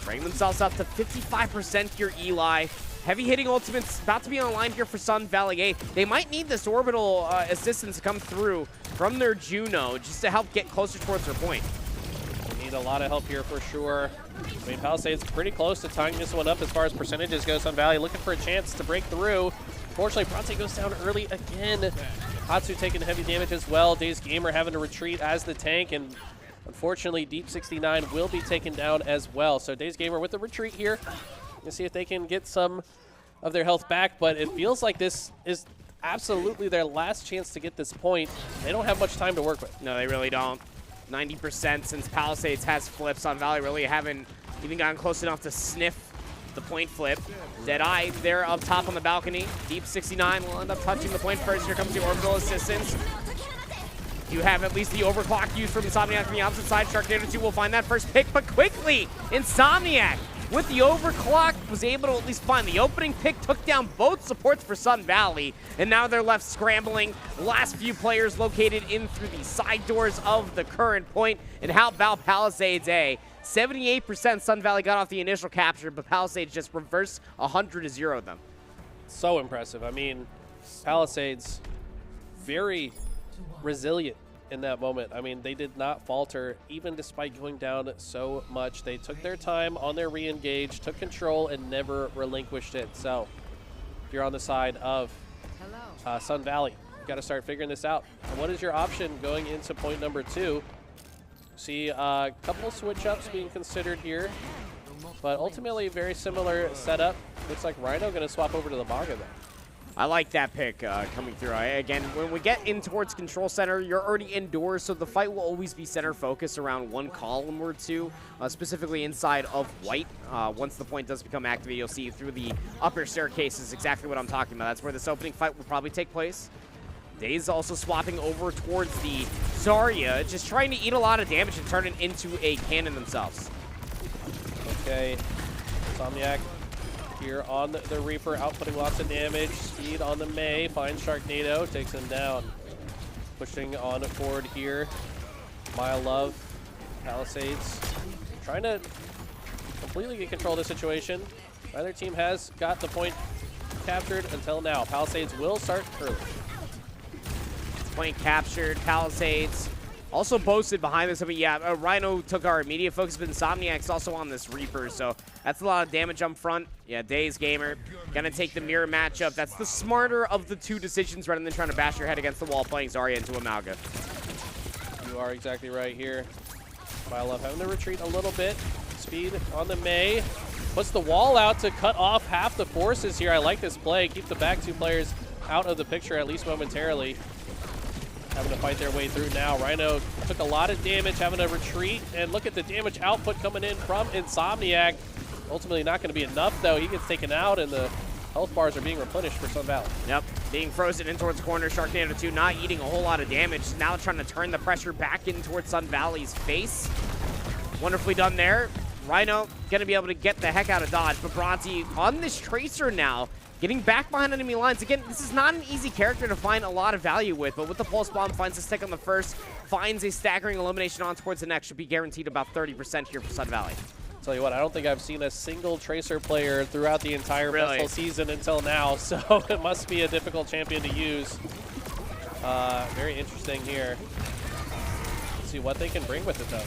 Bring themselves up to 55% here, Eli. Heavy hitting ultimates about to be online here for Sun Valley A. They might need this orbital assistance to come through from their Juno just to help get closer towards their point. Need a lot of help here for sure. I mean, Palisades pretty close to tying this one up as far as percentages go. Sun Valley looking for a chance to break through. Fortunately, Bronte goes down early again. Hatsu taking heavy damage as well. Daze Gamer having to retreat as the tank, and unfortunately, Deep 69 will be taken down as well. So Daze Gamer with the retreat here. Let's see if they can get some of their health back, but it feels like this is absolutely their last chance to get this point. They don't have much time to work with. No, they really don't. 90% since Palisades has flips. Sun Valley really haven't even gotten close enough to sniff the point flip. Deadeye there up top on the balcony. Deep 69 will end up touching the point first. Here comes the orbital assistance. You have at least the overclock used from Insomniac on the opposite side. Sharknado 2 will find that first pick, but quickly, Insomniac with the overclock was able to at least find the opening pick, took down both supports for Sun Valley, and now they're left scrambling. Last few players located in through the side doors of the current point. And how about Palisades A? 78% Sun Valley got off the initial capture, but Palisades just reversed 100 to 0 them. So impressive. I mean, Palisades very resilient in that moment. I mean, they did not falter even despite going down so much. They took their time on their re-engage, took control, and never relinquished it. So if you're on the side of Sun Valley, you got to start figuring this out. And what is your option going into point number 2? See a couple switch ups being considered here, but ultimately very similar setup. Looks like Rhino going to swap over to the Maga though. I like that pick coming through. Again, when we get in towards Control Center, you're already indoors, so the fight will always be center focused around one column or two, specifically inside of white. Once the point does become activated, you'll see through the upper staircase is exactly what I'm talking about. That's where this opening fight will probably take place. Daze also swapping over towards the Zarya, just trying to eat a lot of damage and turn it into a cannon themselves. Okay, Insomniac here on the Reaper, outputting lots of damage. Speed on the Mei, finds Sharknado, takes him down. Pushing on forward here. Mililove, Palisades, trying to completely get control of the situation. Neither team has got the point captured until now. Palisades will start early. Point captured, Palisades. Also posted behind this. I mean, yeah, Rhino took our immediate focus, but Insomniac's also on this Reaper, so that's a lot of damage up front. Yeah, Daze Gamer gonna take the mirror matchup. That's the smarter of the two decisions rather than trying to bash your head against the wall playing Zarya into a Malga. You are exactly right here. Mililove having to retreat a little bit. Speed on the Mei. Puts the wall out to cut off half the forces here. I like this play. Keep the back two players out of the picture, at least momentarily. Having to fight their way through now. Rhino took a lot of damage, having to retreat, and look at the damage output coming in from Insomniac. Ultimately not going to be enough, though. He gets taken out, and the health bars are being replenished for Sun Valley. Yep, being frozen in towards the corner. Sharknado 2 not eating a whole lot of damage. Now trying to turn the pressure back in towards Sun Valley's face. Wonderfully done there. Rhino going to be able to get the heck out of dodge, but Bronte on this Tracer now. getting back behind enemy lines. Again, this is not an easy character to find a lot of value with, but with the Pulse Bomb, finds a stick on the first, finds a staggering elimination on towards the next, should be guaranteed about 30% here for Sun Valley. Tell you what, I don't think I've seen a single Tracer player throughout the entire VESL season until now, so it must be a difficult champion to use. Very interesting here. Let's see what they can bring with it, though.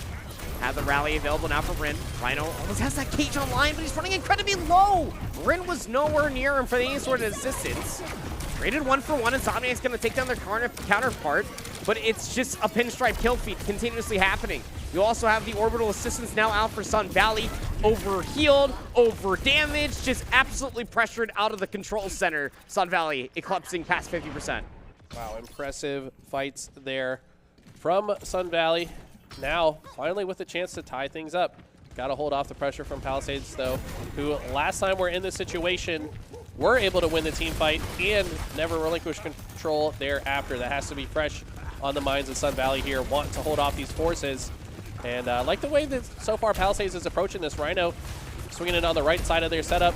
Have the rally available now for Rin. Rhino almost has that cage online, but he's running incredibly low. Rin was nowhere near him for any sort of assistance. Traded 1-for-1, and Insomniac's going to take down their counterpart, but it's just a pinstripe kill feed continuously happening. You also have the orbital assistance now out for Sun Valley. Overhealed, over-damaged, just absolutely pressured out of the control center. Sun Valley eclipsing past 50%. Wow, impressive fights there from Sun Valley. Now, finally with a chance to tie things up. Got to hold off the pressure from Palisades, though, who last time we're in this situation were able to win the team fight and never relinquish control thereafter. That has to be fresh on the minds of Sun Valley here, want to hold off these forces. And I like the way that so far Palisades is approaching this. Rhino swinging it on the right side of their setup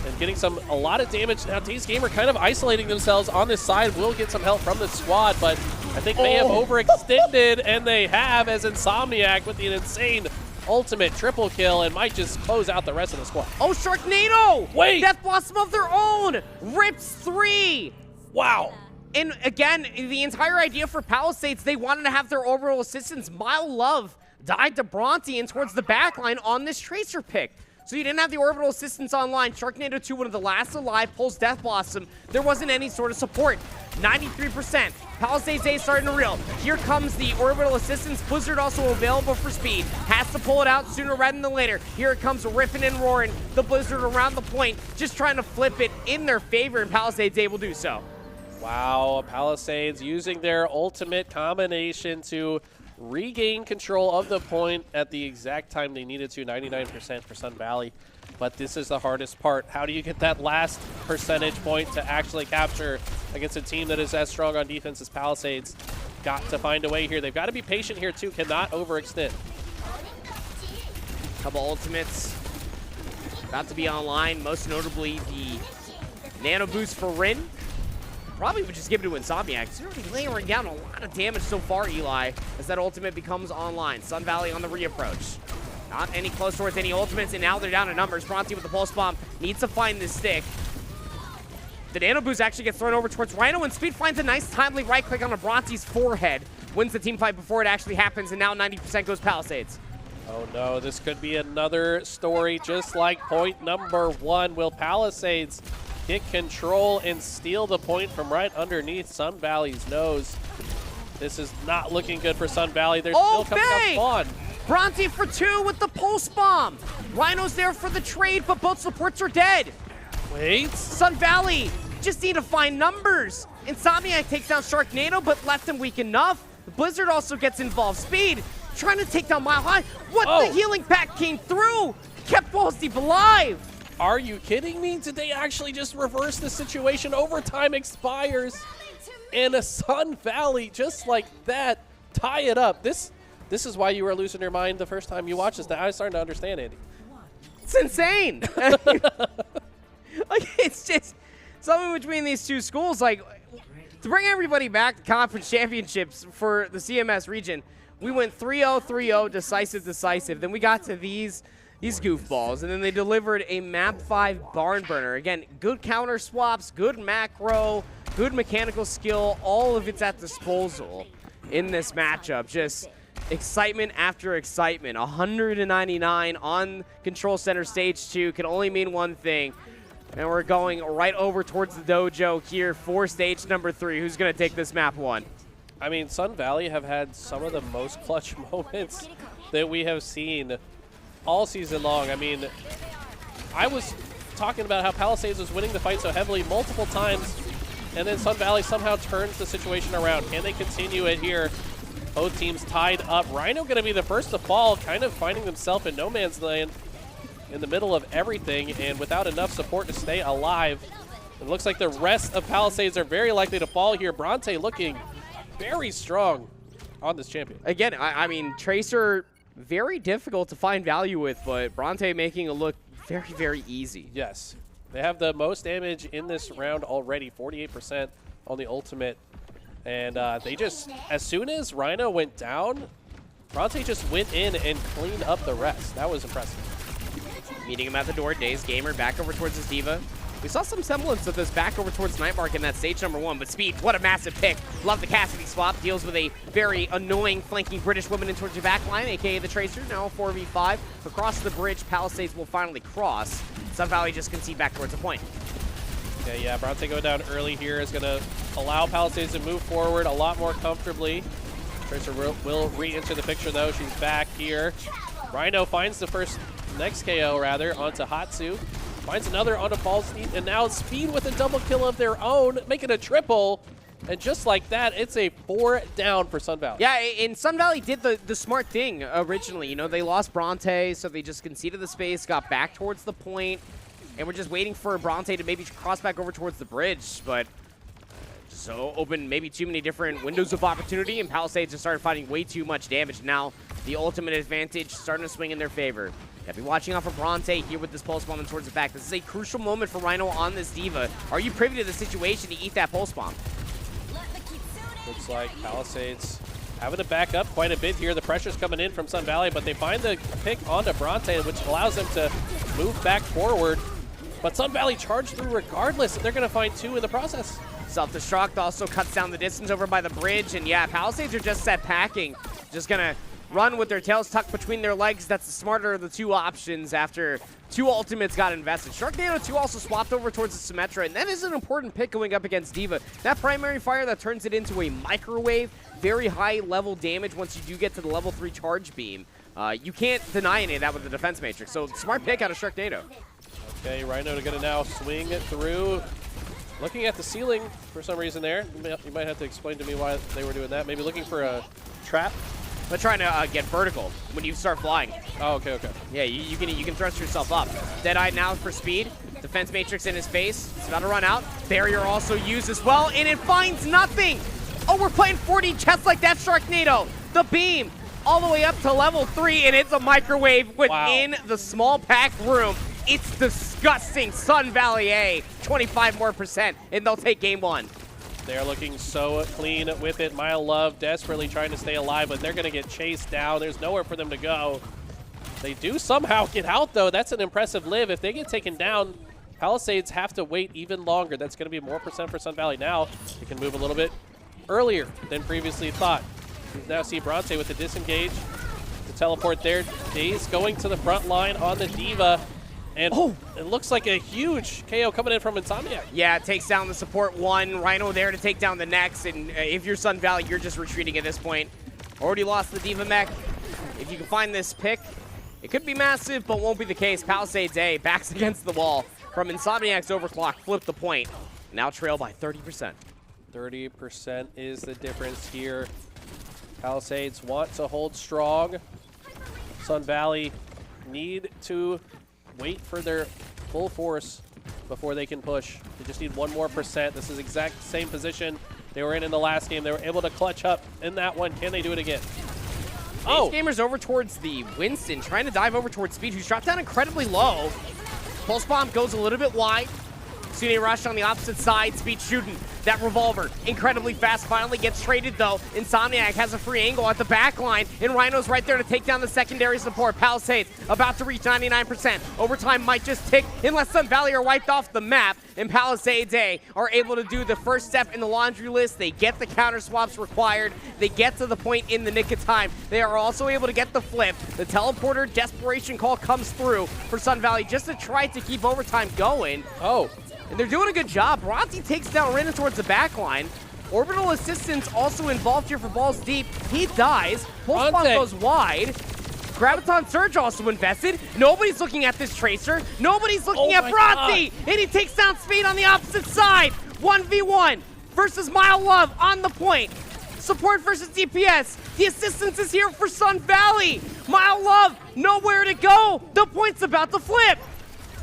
and getting a lot of damage. Now, Daze Gamer kind of isolating themselves on this side. Will get some help from the squad, but I think they have overextended, and they have, as Insomniac with the insane ultimate triple kill and might just close out the rest of the squad. Oh, Sharknado! Wait! Death Blossom of their own! Rips 3! Wow! And again, the entire idea for Palisades, they wanted to have their orbital assistance. Mile Love died to Bronte and towards the backline on this Tracer pick. So you didn't have the orbital assistance online. Sharknado 2, one of the last alive, pulls Death Blossom. There wasn't any sort of support. 93%. Palisades A starting to reel. Here comes the orbital assistance. Blizzard also available for speed. Has to pull it out sooner rather than later. Here it comes ripping and roaring. The Blizzard around the point, just trying to flip it in their favor, and Palisades able to do so. Wow, Palisades using their ultimate combination to regain control of the point at the exact time they needed to, 99% for Sun Valley. But this is the hardest part. How do you get that last percentage point to actually capture against a team that is as strong on defense as Palisades? Got to find a way here. They've got to be patient here too, cannot overextend. Couple ultimates about to be online, most notably the Nano Boost for Rin. Probably would just give it to Insomniac. He's already layering down a lot of damage so far, Eli, as that ultimate becomes online. Sun Valley on the reapproach. Not any close towards any ultimates, and now they're down to numbers. Bronte with the Pulse Bomb needs to find this stick. The Nano Boost actually gets thrown over towards Rhino, and Speed finds a nice timely right click on Bronte's forehead. Wins the team fight before it actually happens, and now 90% goes Palisades. Oh no, this could be another story just like point number 1. Will Palisades get control and steal the point from right underneath Sun Valley's nose? This is not looking good for Sun Valley. They're still coming up spawn. Bronte for 2 with the Pulse Bomb. Rhino's there for the trade, but both supports are dead. Wait. Sun Valley just need to find numbers. Insomniac takes down Sharknado, but left him weak enough. The Blizzard also gets involved. Speed trying to take down Mile High. What the healing pack came through? Kept Balls Deep alive. Are you kidding me? Did they actually just reverse the situation? Overtime expires, and a Sun Valley, just like that, tie it up. This is why you were losing your mind the first time you watched this. Now I'm starting to understand, Andy. It's insane. Like, it's just something between these two schools. Like, to bring everybody back to conference championships for the CMS region, we went 3-0, 3-0, decisive. Then we got to these goofballs, and then they delivered a map 5 barn burner. Again, good counter swaps, good macro, good mechanical skill, all of it's at disposal in this matchup. Just excitement after excitement. 199 on Control Center Stage 2 can only mean one thing. And we're going right over towards the dojo here for stage number 3. Who's going to take this map 1? I mean, Sun Valley have had some of the most clutch moments that we have seen all season long. I mean, I was talking about how Palisades was winning the fight so heavily multiple times, and then Sun Valley somehow turns the situation around. Can they continue it here? Both teams tied up. Rhino going to be the first to fall, kind of finding themselves in no man's land in the middle of everything and without enough support to stay alive. It looks like the rest of Palisades are very likely to fall here. Bronte looking very strong on this champion. Again, I mean, Tracer, very difficult to find value with, but Bronte making it look very, very easy. Yes. They have the most damage in this round already, 48% on the ultimate. And they just, as soon as Rhino went down, Bronte just went in and cleaned up the rest. That was impressive. Meeting him at the door, Days Gamer back over towards his Diva. We saw some semblance of this back over towards Nightmark in that stage #1, but Speed, what a massive pick. Love the Cassidy swap. Deals with a very annoying flanking British woman in towards your back line, aka the Tracer. Now 4v5. Across the bridge, Palisades will finally cross. Sun Valley just concede back towards the point. Okay, yeah, Bronte going down early here is going to allow Palisades to move forward a lot more comfortably. Tracer will re-enter the picture, though. She's back here. Rhino finds the next KO, rather, onto Hatsu. Finds another onto Ballstein, and now Speed with a double kill of their own, making a triple. And just like that, it's a 4 down for Sun Valley. Yeah, and Sun Valley did the smart thing originally. You know, they lost Bronte, so they just conceded the space, got back towards the point, and we're just waiting for Bronte to maybe cross back over towards the bridge. But so open maybe too many different windows of opportunity, and Palisades just started finding way too much damage. Now the ultimate advantage starting to swing in their favor. Gotta be watching out for Bronte here with this pulse bomb towards the back. This is a crucial moment for Rhino on this Diva. Are you privy to the situation to eat that pulse bomb? Looks like Palisades having to back up quite a bit here. The pressure's coming in from Sun Valley, but they find the pick onto Bronte, which allows them to move back forward. But Sun Valley charged through regardless, and they're going to find 2 in the process. Self-destruct also cuts down the distance over by the bridge, and yeah, Palisades are just set packing. Just gonna run with their tails tucked between their legs. That's the smarter of the 2 options after 2 ultimates got invested. Sharknado 2 also swapped over towards the Symmetra, and that is an important pick going up against Diva. That primary fire that turns it into a microwave, very high level damage once you do get to the level 3 charge beam. You can't deny any of that with the defense matrix, so smart pick out of Sharknado. Okay, Rhino gonna now swing it through. Looking at the ceiling for some reason there. You might have to explain to me why they were doing that. Maybe looking for a trap. They're trying to get vertical when you start flying. Oh, okay, okay. Yeah, you can thrust yourself up. Deadeye now for Speed. Defense matrix in his face. It's about to run out. Barrier also used as well, and it finds nothing. Oh, we're playing 4D chess like that, Sharknado. The beam all the way up to level 3, and it's a microwave within the small pack room. It's disgusting. Sun Valley A, 25% more, and they'll take game 1. They are looking so clean with it. Mile Love desperately trying to stay alive, but they're going to get chased down. There's nowhere for them to go. They do somehow get out, though. That's an impressive live. If they get taken down, Palisades have to wait even longer. That's going to be more % for Sun Valley now. They can move a little bit earlier than previously thought. You now see Bronte with the disengage to teleport there. Daze going to the front line on the Diva. And it looks like a huge KO coming in from Insomniac. Yeah, it takes down the support 1. Rhino there to take down the next. And if you're Sun Valley, you're just retreating at this point. Already lost the Diva mech. If you can find this pick, it could be massive, but won't be the case. Palisades A, backs against the wall. From Insomniac's overclock, flip the point. Now trail by 30%. 30% is the difference here. Palisades want to hold strong. Sun Valley need to wait for their full force before they can push. They just need 1 more %. This is exact same position they were in the last game. They were able to clutch up in that one. Can they do it again? Oh! Gamer's over towards the Winston, trying to dive over towards Speed, who's dropped down incredibly low. Pulse Bomb goes a little bit wide. Sune Rush on the opposite side, Speed shooting that revolver incredibly fast, finally gets traded though. Insomniac has a free angle at the back line, and Rhino's right there to take down the secondary support. Palisades about to reach 99%. Overtime might just tick unless Sun Valley are wiped off the map, and Palisades A are able to do the first step in the laundry list. They get the counter swaps required. They get to the point in the nick of time. They are also able to get the flip. The teleporter desperation call comes through for Sun Valley just to try to keep overtime going. And they're doing a good job. Bronte takes down Rin towards the back line. Orbital assistance also involved here for Balls Deep. He dies. Pulse Bomb goes wide. Graviton Surge also invested. Nobody's looking at this Tracer. Nobody's looking at Bronte. And he takes down Speed on the opposite side. 1v1 versus Mile Love on the point. Support versus DPS. The assistance is here for Sun Valley. Mile Love, nowhere to go. The point's about to flip.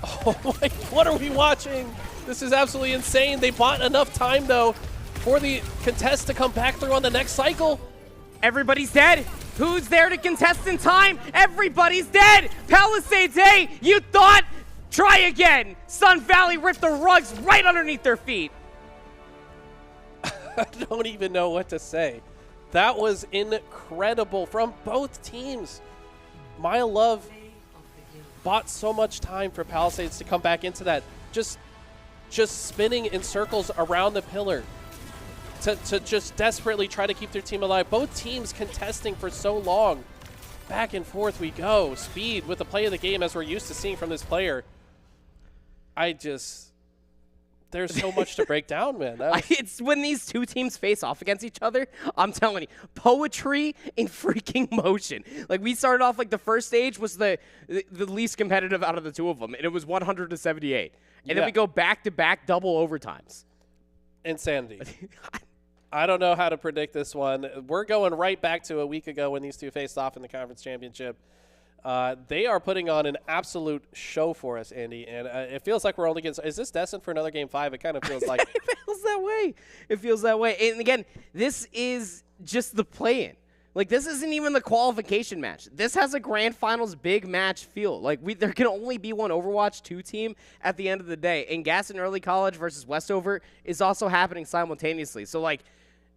Oh my, what are we watching? This is absolutely insane. They bought enough time, though, for the contest to come back through on the next cycle. Everybody's dead. Who's there to contest in time? Everybody's dead. Palisades A, you thought Try again! Sun Valley ripped the rugs right underneath their feet. I don't even know what to say. That was incredible from both teams. My Love bought so much time for Palisades to come back into that. Just spinning in circles around the pillar to just desperately try to keep their team alive. Both teams contesting for so long. Back and forth we go. Speed with the play of the game as we're used to seeing from this player. There's so much to break down, man. It's when these two teams face off against each other, I'm telling you, poetry in freaking motion. Like, we started off like the first stage was the least competitive out of the two of them, and it was 100-78. And then we go back-to-back double overtimes. Insanity. I don't know how to predict this one. We're going right back to a week ago when these two faced off in the conference championship. They are putting on an absolute show for us, Andy, and it feels like we're only getting – is this destined for another Game 5? It kind of feels like – It feels that way. It feels that way. And, again, this is just the play-in. Like, this isn't even the qualification match. This has a grand finals big match feel. Like, there can only be one Overwatch 2 team at the end of the day. And Gaston Early College versus Westover is also happening simultaneously. So, like,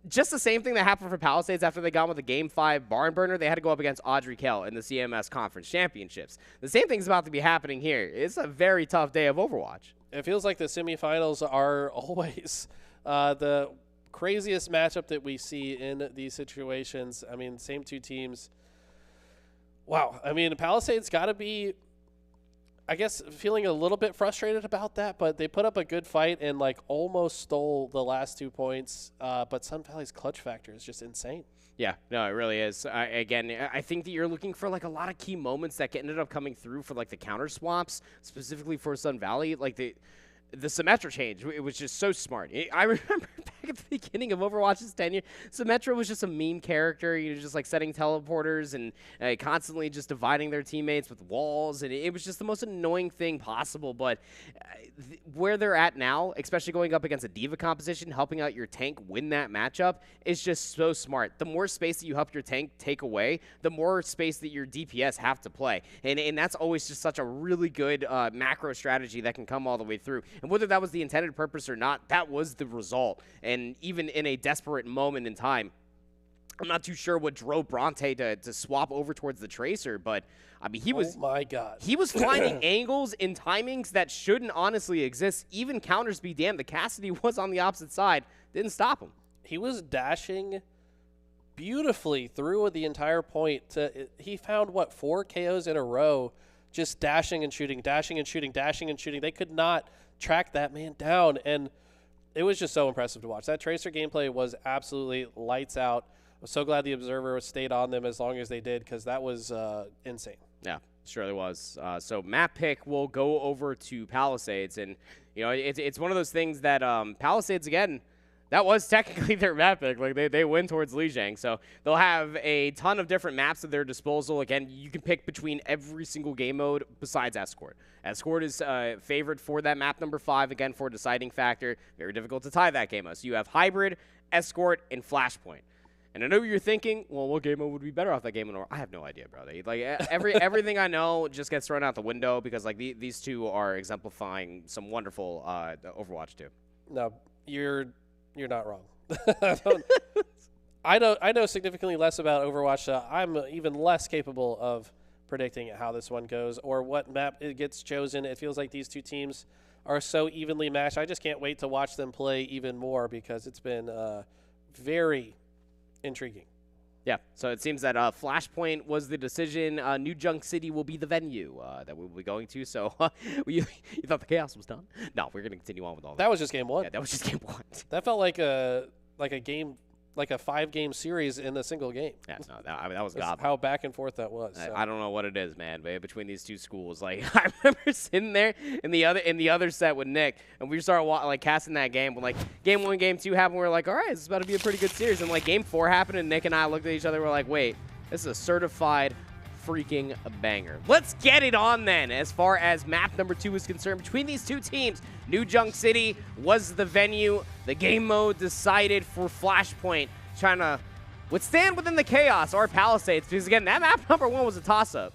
just the same thing that happened for Palisades after they got with the Game 5 barn burner. They had to go up against Audrey Kell in the CMS Conference Championships. The same thing's about to be happening here. It's a very tough day of Overwatch. It feels like the semifinals are always the craziest matchup that we see in these situations. I mean, same two teams. Wow. I mean, Palisades got to be, I guess, feeling a little bit frustrated about that, but they put up a good fight and, like, almost stole the last 2 points. But Sun Valley's clutch factor is just insane. Yeah, no, it really is. Again, I think that you're looking for, like, a lot of key moments that ended up coming through for, like, the counter swaps, specifically for Sun Valley. Like, the Symmetra change, it was just so smart. I remember back at the beginning of Overwatch's tenure, Symmetra was just a meme character, just like setting teleporters and constantly just dividing their teammates with walls, and it was just the most annoying thing possible. But where they're at now, especially going up against a D.Va composition, helping out your tank win that matchup is just so smart. The more space that you help your tank take away, the more space that your DPS have to play. And that's always just such a really good macro strategy that can come all the way through. And whether that was the intended purpose or not, that was the result. And even in a desperate moment in time, I'm not too sure what drove Bronte to swap over towards the Tracer, but I mean, he was, oh my God, he was finding angles and timings that shouldn't honestly exist. Even counters be damned, the Cassidy was on the opposite side, didn't stop him. He was dashing beautifully through the entire point. He found, what, 4 KOs in a row, just dashing and shooting, dashing and shooting, dashing and shooting. They could not track that man down, and it was just so impressive to watch. That Tracer gameplay was absolutely lights out. I'm so glad the Observer stayed on them as long as they did, because that was insane. Yeah, surely was. So map pick will go over to Palisades, and you know it's one of those things that Palisades, again, that was technically their map pick. Like, they win towards Lijiang, so they'll have a ton of different maps at their disposal. Again, you can pick between every single game mode besides Escort. Escort is favored for that map number 5, again, for a deciding factor. Very difficult to tie that game mode. So you have Hybrid, Escort, and Flashpoint. And I know you're thinking, well, what game mode would be better off that game mode? I have no idea, bro. Like, everything I know just gets thrown out the window because, like, these two are exemplifying some wonderful Overwatch 2. No, you're not wrong. I know significantly less about Overwatch. I'm even less capable of predicting how this one goes or what map it gets chosen. It feels like these two teams are so evenly matched. I just can't wait to watch them play even more because it's been very intriguing. Yeah, so it seems that Flashpoint was the decision. New Junk City will be the venue that we will be going to. So you thought the chaos was done? No, we're going to continue on with all that. That was just game 1. Yeah, that was just game 1. That felt like a game, like a 5-game series in a single game. Yeah, no, that was gobble. How back and forth that was. So. I don't know what it is, man, but between these two schools, like I remember sitting there in the other set with Nick, and we started like casting that game. When like game 1, game 2 happened, we were like, all right, this is about to be a pretty good series. And like game 4 happened, and Nick and I looked at each other, and we're like, wait, this is a certified freaking banger. Let's get it on then. As far as map number 2 is concerned, between these two teams, New Junk City was the venue. The game mode decided for Flashpoint, trying to withstand within the chaos or Palisades, because again, that map number 1 was a toss-up.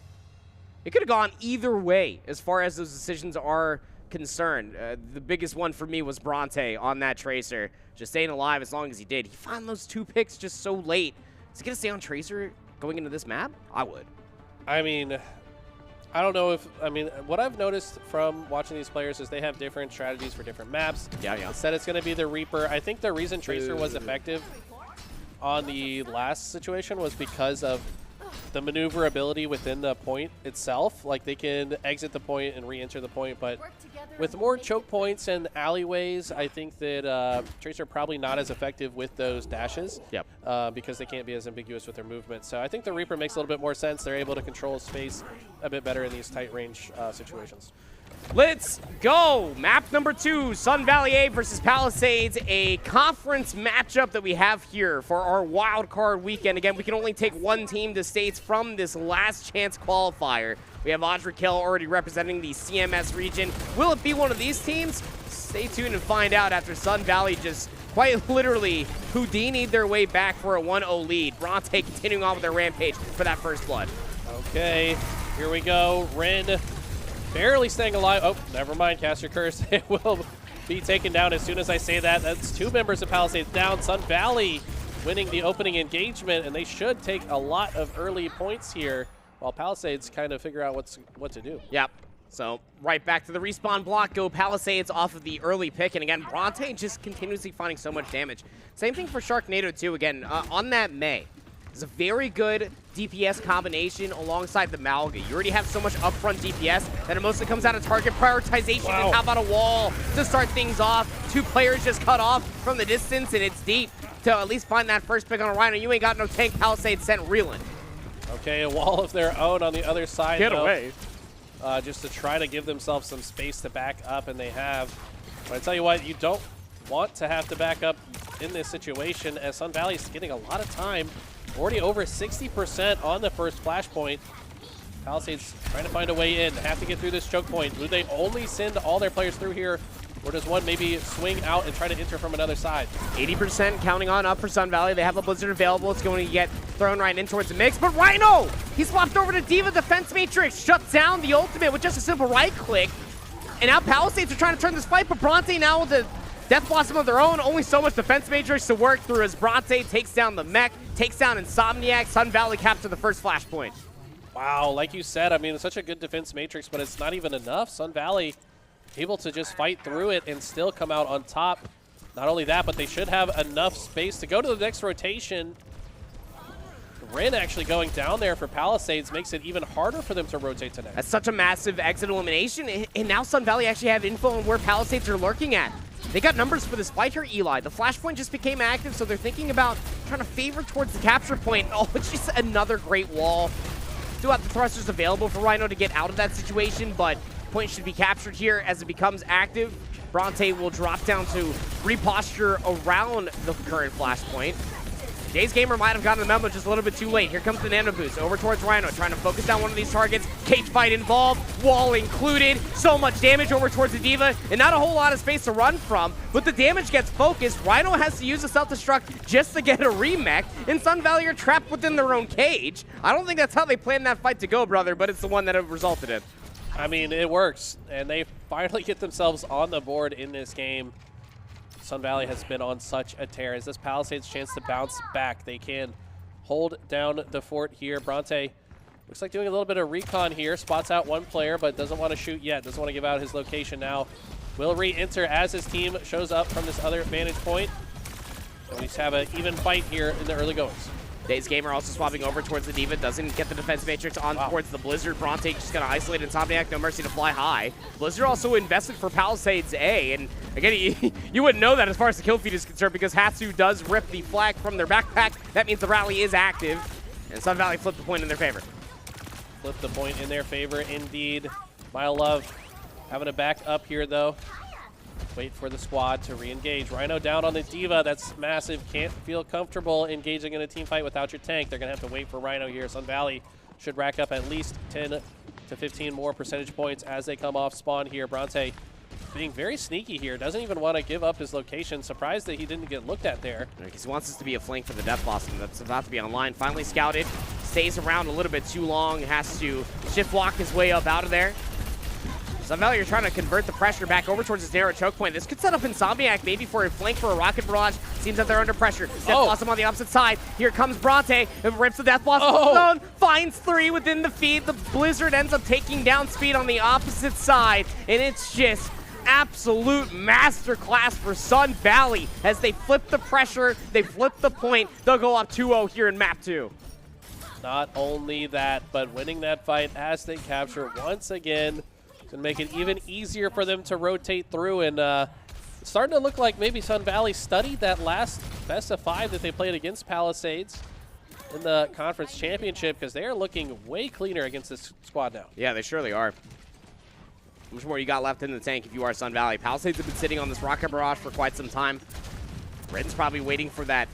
It could have gone either way as far as those decisions are concerned. The biggest one for me was Bronte on that Tracer, just staying alive as long as he did. He found those 2 picks just so late. Is he going to stay on Tracer going into this map? I would. I mean, I don't know if, what I've noticed from watching these players is they have different strategies for different maps. Yeah. Instead, it's going to be the Reaper. I think the reason Tracer was effective on the last situation was because of the maneuverability within the point itself. Like, they can exit the point and re-enter the point, but with more choke points and alleyways, I think that Tracer probably not as effective with those dashes. Yep. Because they can't be as ambiguous with their movement. So I think the Reaper makes a little bit more sense. They're able to control space a bit better in these tight range situations. Let's go. Map number 2, Sun Valley A versus Palisades, a conference matchup that we have here for our wild card weekend. Again, we can only take 1 team to states from this last chance qualifier. We have Audrey Kill already representing the CMS region. Will it be one of these teams? Stay tuned and find out after Sun Valley just quite literally Houdini'd their way back for a 1-0 lead. Bronte continuing on with their rampage for that first blood. Okay, here we go. Rin barely staying alive. Oh, never mind. Cast your curse. It will be taken down as soon as I say that. That's 2 members of Palisades down. Sun Valley winning the opening engagement, and they should take a lot of early points here while Palisades kind of figure out what to do. Yep. So right back to the respawn block. Go Palisades off of the early pick. And again, Bronte just continuously finding so much damage. Same thing for Sharknado too. Again, on that May. It's a very good DPS combination alongside the Malga. You already have so much upfront DPS that it mostly comes out of target prioritization. Wow. And how about a wall to start things off? 2 players just cut off from the distance, and it's deep to at least find that first pick on a Rhino. You ain't got no tank. Palisades sent reeling. Okay, a wall of their own on the other side. Get away. Just to try to give themselves some space to back up, and they have. But I tell you what, you don't want to have to back up in this situation, as Sun Valley is getting a lot of time. Already over 60% on the first flashpoint. Palisades trying to find a way in. Have to get through this choke point. Do they only send all their players through here, or does one maybe swing out and try to enter from another side? 80% counting on up for Sun Valley. They have a Blizzard available. It's going to get thrown right in towards the mix. But Rhino, he's swapped over to D.Va. Defense Matrix shuts down the ultimate with just a simple right click. And now Palisades are trying to turn this fight, but Bronte now with the Death Blossom of their own. Only so much Defense Matrix to work through as Bronte takes down the mech, takes down Insomniac. Sun Valley capture the first flashpoint. Wow, like you said, I mean, it's such a good defense matrix, but it's not even enough. Sun Valley able to just fight through it and still come out on top. Not only that, but they should have enough space to go to the next rotation. Rin actually going down there for Palisades makes it even harder for them to rotate tonight. That's such a massive exit elimination, and now Sun Valley actually have info on where Palisades are lurking at. They got numbers for this fight here, Eli. The flashpoint just became active, so they're thinking about trying to favor towards the capture point. Oh, it's just another great wall. Still have the thrusters available for Rhino to get out of that situation, but point should be captured here as it becomes active. Bronte will drop down to reposture around the current flashpoint. Jay's Gamer might have gotten the memo just a little bit too late. Here comes the nano boost over towards Rhino, trying to focus down one of these targets. Cage fight involved, wall included. So much damage over towards the D.Va, and not a whole lot of space to run from. But the damage gets focused. Rhino has to use a self-destruct just to get a remech, and Sun Valley are trapped within their own cage. I don't think that's how they planned that fight to go, brother, but it's the one that it resulted in. I mean, it works, and they finally get themselves on the board in this game. Sun Valley has been on such a tear. Is this Palisades' chance to bounce back? They can hold down the fort here. Bronte looks like doing a little bit of recon here. Spots out one player, but doesn't want to shoot yet. Doesn't want to give out his location now. Will re-enter as his team shows up from this other vantage point. And we just have an even fight here in the early goings. Days Gamer also swapping over towards the D.Va. Doesn't get the defense matrix on towards the Blizzard. Bronte just going to isolate Insomniac. No mercy to fly high. Blizzard also invested for Palisades A. And again, you wouldn't know that as far as the kill feed is concerned because Hatsu does rip the flag from their backpack. That means the rally is active. And Sun Valley flipped the point in their favor. Flip the point in their favor indeed. My love having to back up here though. Wait for the squad to re-engage. Rhino down on the D.Va. That's massive. Can't feel comfortable engaging in a team fight without your tank. They're going to have to wait for Rhino here. Sun Valley should rack up at least 10 to 15 more percentage points as they come off spawn here. Bronte being very sneaky here. Doesn't even want to give up his location. Surprised that he didn't get looked at there. Because he wants this to be a flank for the Death Blossom that's about to be online. Finally scouted. stays around a little bit too long, has to shift walk his way up out of there. Sun Valley are trying to convert the pressure back over towards this narrow choke point. This could set up Insomniac maybe for a flank for a Rocket Barrage. Seems that they're under pressure. Death Blossom on the opposite side. Here comes Bronte. And rips the Death Blossom zone. Finds 3 within the feed. The Blizzard ends up taking down Speed on the opposite side. And it's just absolute masterclass for Sun Valley as they flip the pressure. They flip the point. They'll go up 2-0 here in map 2. Not only that, but winning that fight as they capture once again. Going to make it even easier for them to rotate through, and it's starting to look like maybe Sun Valley studied that last best of 5 that they played against Palisades in the conference championship, because they are looking way cleaner against this squad now. Yeah, they surely are. How much more you got left in the tank if you are Sun Valley? Palisades have been sitting on this Rocket Barrage for quite some time. Red's probably waiting for that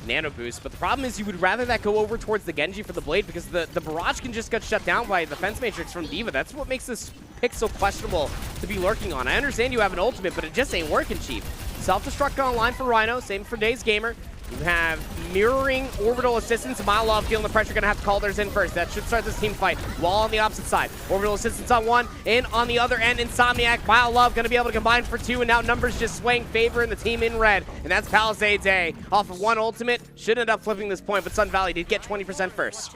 nano boost, but the problem is you would rather that go over towards the Genji for the Blade, because the barrage can just get shut down by the Fence Matrix from D.Va. That's what makes this pick so questionable to be lurking on. I understand you have an ultimate, but it just ain't working, Chief. Self-destruct online for Rhino, same for Days Gamer. You have mirroring orbital assistance. Milov feeling the pressure, gonna have to call theirs in first. That should start this team fight. Wall on the opposite side. Orbital assistance on one, and on the other end, Insomniac. Milov gonna be able to combine for 2, and now numbers just swaying favor in the team in red. And that's Palisades A. Off of 1 ultimate, should end up flipping this point, but Sun Valley did get 20% first.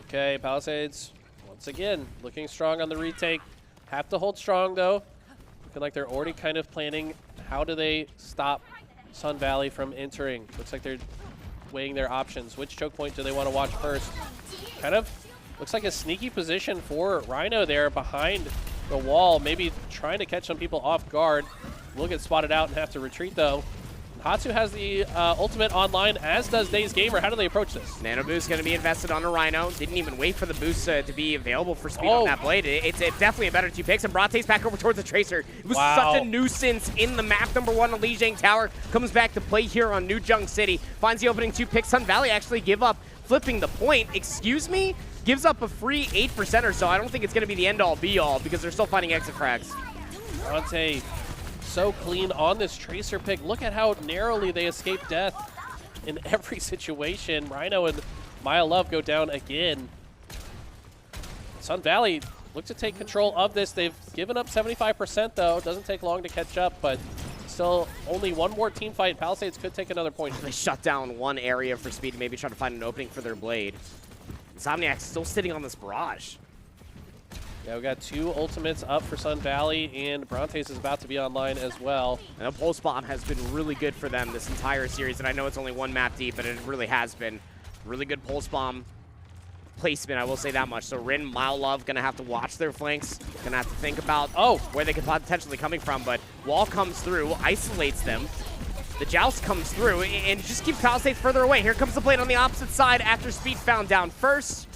Okay, Palisades, once again, looking strong on the retake. Have to hold strong, though. Looking like they're already kind of planning how do they stop Sun Valley from entering. Looks like they're weighing their options. Which choke point do they want to watch first? Kind of looks like a sneaky position for Rhino there behind the wall, maybe trying to catch some people off guard. Will get spotted out and have to retreat, though. Hatsu has the ultimate online, as does Days Gamer. How do they approach this? Nano boost going to be invested on a Rhino. Didn't even wait for the boost to be available for Speed on that Blade. It's definitely a better 2 picks, and Bronte's back over towards the Tracer. It was such a nuisance in the map. Number 1 on Lijiang Tower comes back to play here on New Jung City. Finds the opening 2 picks. Sun Valley actually give up flipping the point. Excuse me? Gives up a free 8% or so. I don't think it's going to be the end-all, be-all, because they're still finding exit frags. Bronte so clean on this Tracer pick. Look at how narrowly they escape death in every situation. Rhino and Maya Love go down again. Sun Valley look to take control of this. They've given up 75% though. Doesn't take long to catch up, but still only 1 more team fight. Palisades could take another point. They shut down 1 area for Speed, maybe try to find an opening for their Blade. Insomniac's still sitting on this barrage. Yeah, we got 2 ultimates up for Sun Valley, and Bronte's is about to be online as well. And a Pulse Bomb has been really good for them this entire series, and I know it's only 1 map deep, but it really has been. Really good Pulse Bomb placement, I will say that much. So Rin, Mile Love gonna have to watch their flanks, gonna have to think about where they could potentially coming from, but Wall comes through, isolates them. The Joust comes through, and just keeps Palisades further away. Here comes the Blade on the opposite side after Speed found down first.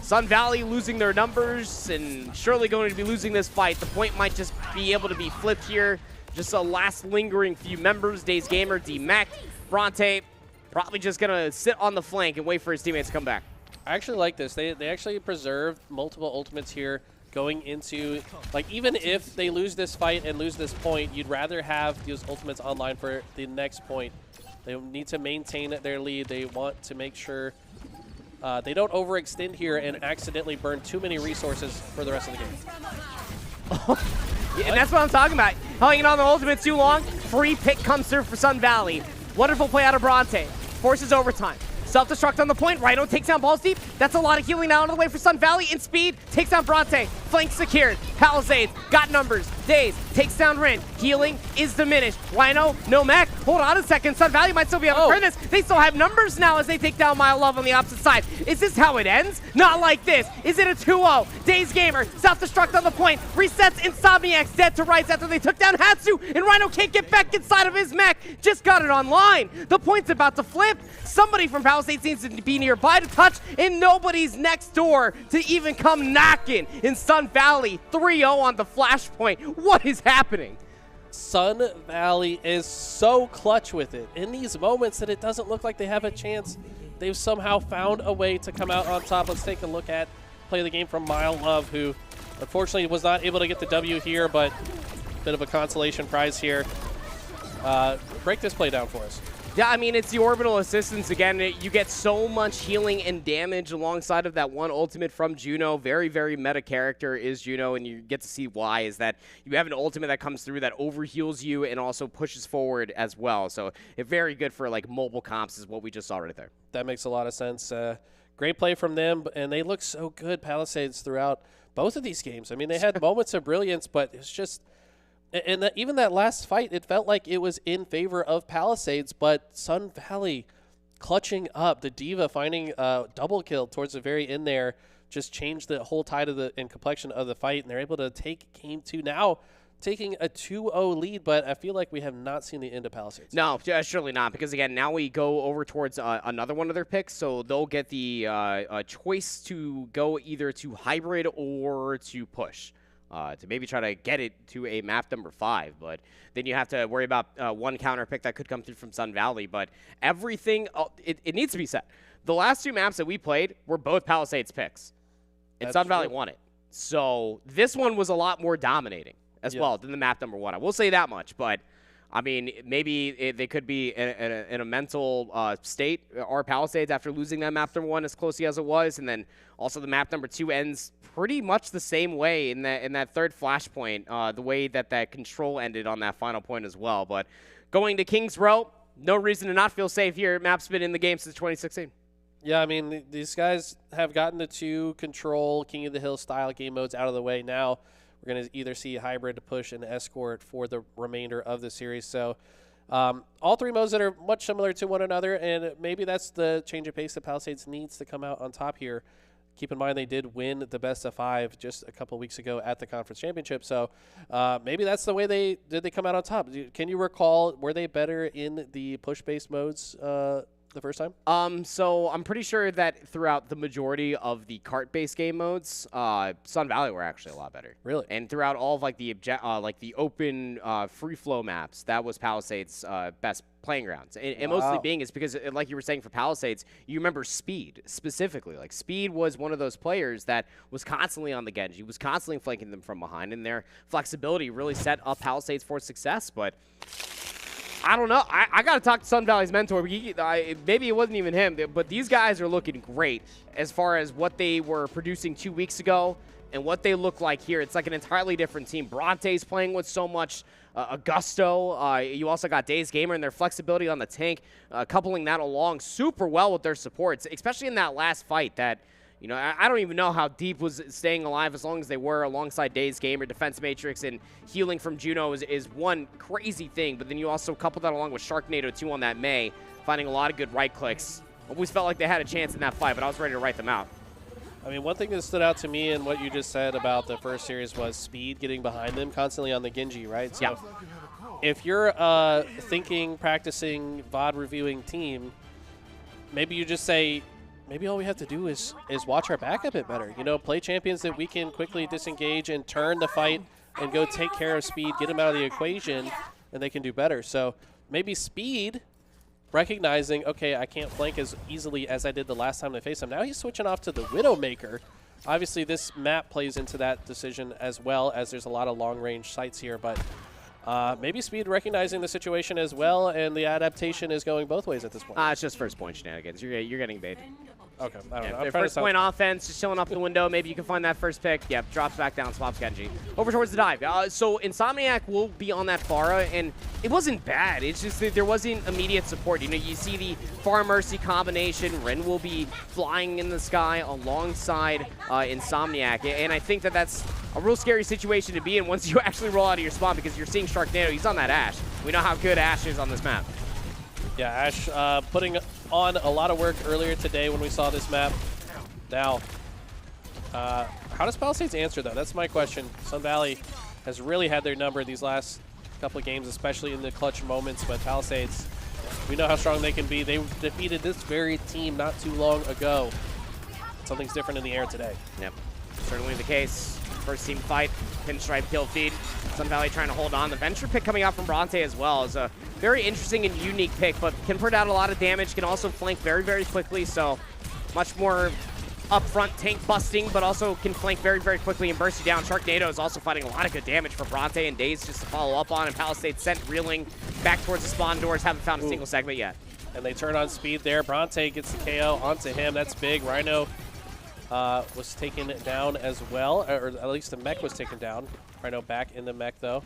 Sun Valley losing their numbers and surely going to be losing this fight. The point might just be able to be flipped here. Just a last lingering few members. Days Gamer, D-Mech, Bronte, probably just going to sit on the flank and wait for his teammates to come back. I actually like this. They actually preserved multiple ultimates here going into, like, even if they lose this fight and lose this point, you'd rather have those ultimates online for the next point. They need to maintain their lead. They want to make sure they don't overextend here and accidentally burn too many resources for the rest of the game. Yeah, and that's what I'm talking about. Hanging on the ultimate too long. Free pick comes through for Sun Valley. Wonderful play out of Bronte. Forces overtime. Self-destruct on the point. Rhino takes down Balls Deep. That's a lot of healing now out of the way for Sun Valley. In Speed, takes down Bronte. Flank secured. Palisades, got numbers. Days, takes down Rin. Healing is diminished. Rhino, no mech. Hold on a second. Sun Valley might still be able to turn this. They still have numbers now as they take down Mile Love on the opposite side. Is this how it ends? Not like this. Is it a 2-0? Days Gamer, self-destruct on the point. Resets Insomniac's dead to rights after they took down Hatsu. And Rhino can't get back inside of his mech. Just got it online. The point's about to flip. Somebody from Palisades needs to be nearby to touch, and nobody's next door to even come knocking. In Sun Valley, 3-0 on the flashpoint. What is happening? Sun Valley is so clutch with it. In these moments that it doesn't look like they have a chance, they've somehow found a way to come out on top. Let's take a look at play of the game from Mile Love, who unfortunately was not able to get the W here, but a bit of a consolation prize here. Break this play down for us. Yeah, I mean, it's the orbital assistance again. You get so much healing and damage alongside of that one ultimate from Juno. Very, very meta character is Juno, and you get to see why, is that you have an ultimate that comes through that overheals you and also pushes forward as well. So it's very good for, like, mobile comps is what we just saw right there. That makes a lot of sense. Great play from them, and they look so good, Palisades, throughout both of these games. I mean, they had moments of brilliance, but it's just... And even that last fight, it felt like it was in favor of Palisades, but Sun Valley clutching up. The Diva finding a double kill towards the very end there just changed the whole tide of and complexion of the fight, and they're able to take game 2 now, taking a 2-0 lead, but I feel like we have not seen the end of Palisades. No, surely not, because, again, now we go over towards another one of their picks, so they'll get the choice to go either to hybrid or to push. To maybe try to get it to a map number 5, but then you have to worry about one counter pick that could come through from Sun Valley. But everything, it needs to be said. The last 2 maps that we played were both Palisades picks, and Sun Valley won it. So this one was a lot more dominating as well than the map number 1. I will say that much, but I mean, maybe they could be in a mental state, or Palisades, after losing that map number 1 as closely as it was, and then also the map number 2 ends pretty much the same way in that third flashpoint, the way that control ended on that final point as well. But going to Kings Row, no reason to not feel safe here. Map's been in the game since 2016. Yeah, I mean, these guys have gotten the 2 control King of the Hill style game modes out of the way. Now we're going to either see hybrid, push, and escort for the remainder of the series. So all 3 modes that are much similar to one another, and maybe that's the change of pace that Palisades needs to come out on top here. Keep in mind they did win the best of 5 just a couple weeks ago at the conference championship. So maybe that's the way they come out on top. Can you recall, were they better in the push-based modes the first time? So I'm pretty sure that throughout the majority of the cart-based game modes, Sun Valley were actually a lot better. Really? And throughout all of like the open free flow maps, that was Palisades' best playing grounds. And mostly being is because, like you were saying for Palisades, you remember Speed specifically. Like Speed was one of those players that was constantly on the Genji, was constantly flanking them from behind, and their flexibility really set up Palisades for success. But I don't know. I got to talk to Sun Valley's mentor. Maybe it wasn't even him, but these guys are looking great as far as what they were producing 2 weeks ago and what they look like here. It's like an entirely different team. Bronte's playing with so much gusto. You also got Days Gamer and their flexibility on the tank, coupling that along super well with their supports, especially in that last fight that, you know, I don't even know how Deep was staying alive as long as they were alongside Days Gamer. Defense Matrix and healing from Juno is one crazy thing, but then you also couple that along with Sharknado 2 on that Mei, finding a lot of good right clicks. Always felt like they had a chance in that fight, but I was ready to write them out. I mean, one thing that stood out to me in what you just said about the first series was Speed getting behind them constantly on the Genji, right? So if you're thinking, practicing, VOD reviewing team, maybe you just say, maybe all we have to do is watch our back a bit better. You know, play champions that we can quickly disengage and turn the fight and go take care of Speed, get them out of the equation, and they can do better. So maybe Speed recognizing, okay, I can't flank as easily as I did the last time they faced him. Now he's switching off to the Widowmaker. Obviously, this map plays into that decision as well, as there's a lot of long-range sights here, but maybe Speed recognizing the situation as well, and the adaptation is going both ways at this point. It's just first point shenanigans. You're getting baited. Okay, I don't know. Their first point offense, just chilling up the window. Maybe you can find that first pick. Yep, drops back down, swaps Genji. Over towards the dive. So Insomniac will be on that Pharah, and it wasn't bad. It's just that there wasn't immediate support. You know, you see the Pharah Mercy combination. Ren will be flying in the sky alongside Insomniac, and I think that's a real scary situation to be in once you actually roll out of your spawn, because you're seeing Sharknado. He's on that Ashe. We know how good Ashe is on this map. Yeah, Ashe putting on a lot of work earlier today when we saw this map. Now, how does Palisades answer, though? That's my question. Sun Valley has really had their number these last couple of games, especially in the clutch moments, but Palisades, we know how strong they can be. They defeated this very team not too long ago. Something's different in the air today. Yep, certainly the case. First team fight, pinstripe kill feed. Sun Valley trying to hold on. The Venture pick coming out from Bronte as well is a very interesting and unique pick, but can put out a lot of damage, can also flank very, very quickly, so much more upfront tank busting, but also can flank very, very quickly and burst you down. Sharknado is also fighting a lot of good damage for Bronte and Daze just to follow up on, and Palisades sent reeling back towards the spawn doors. Haven't found a single segment yet. and they turn on speed there. Bronte gets the KO onto him. That's big. Rhino was taken down as well, or at least the mech was taken down. Rhino back in the mech, though.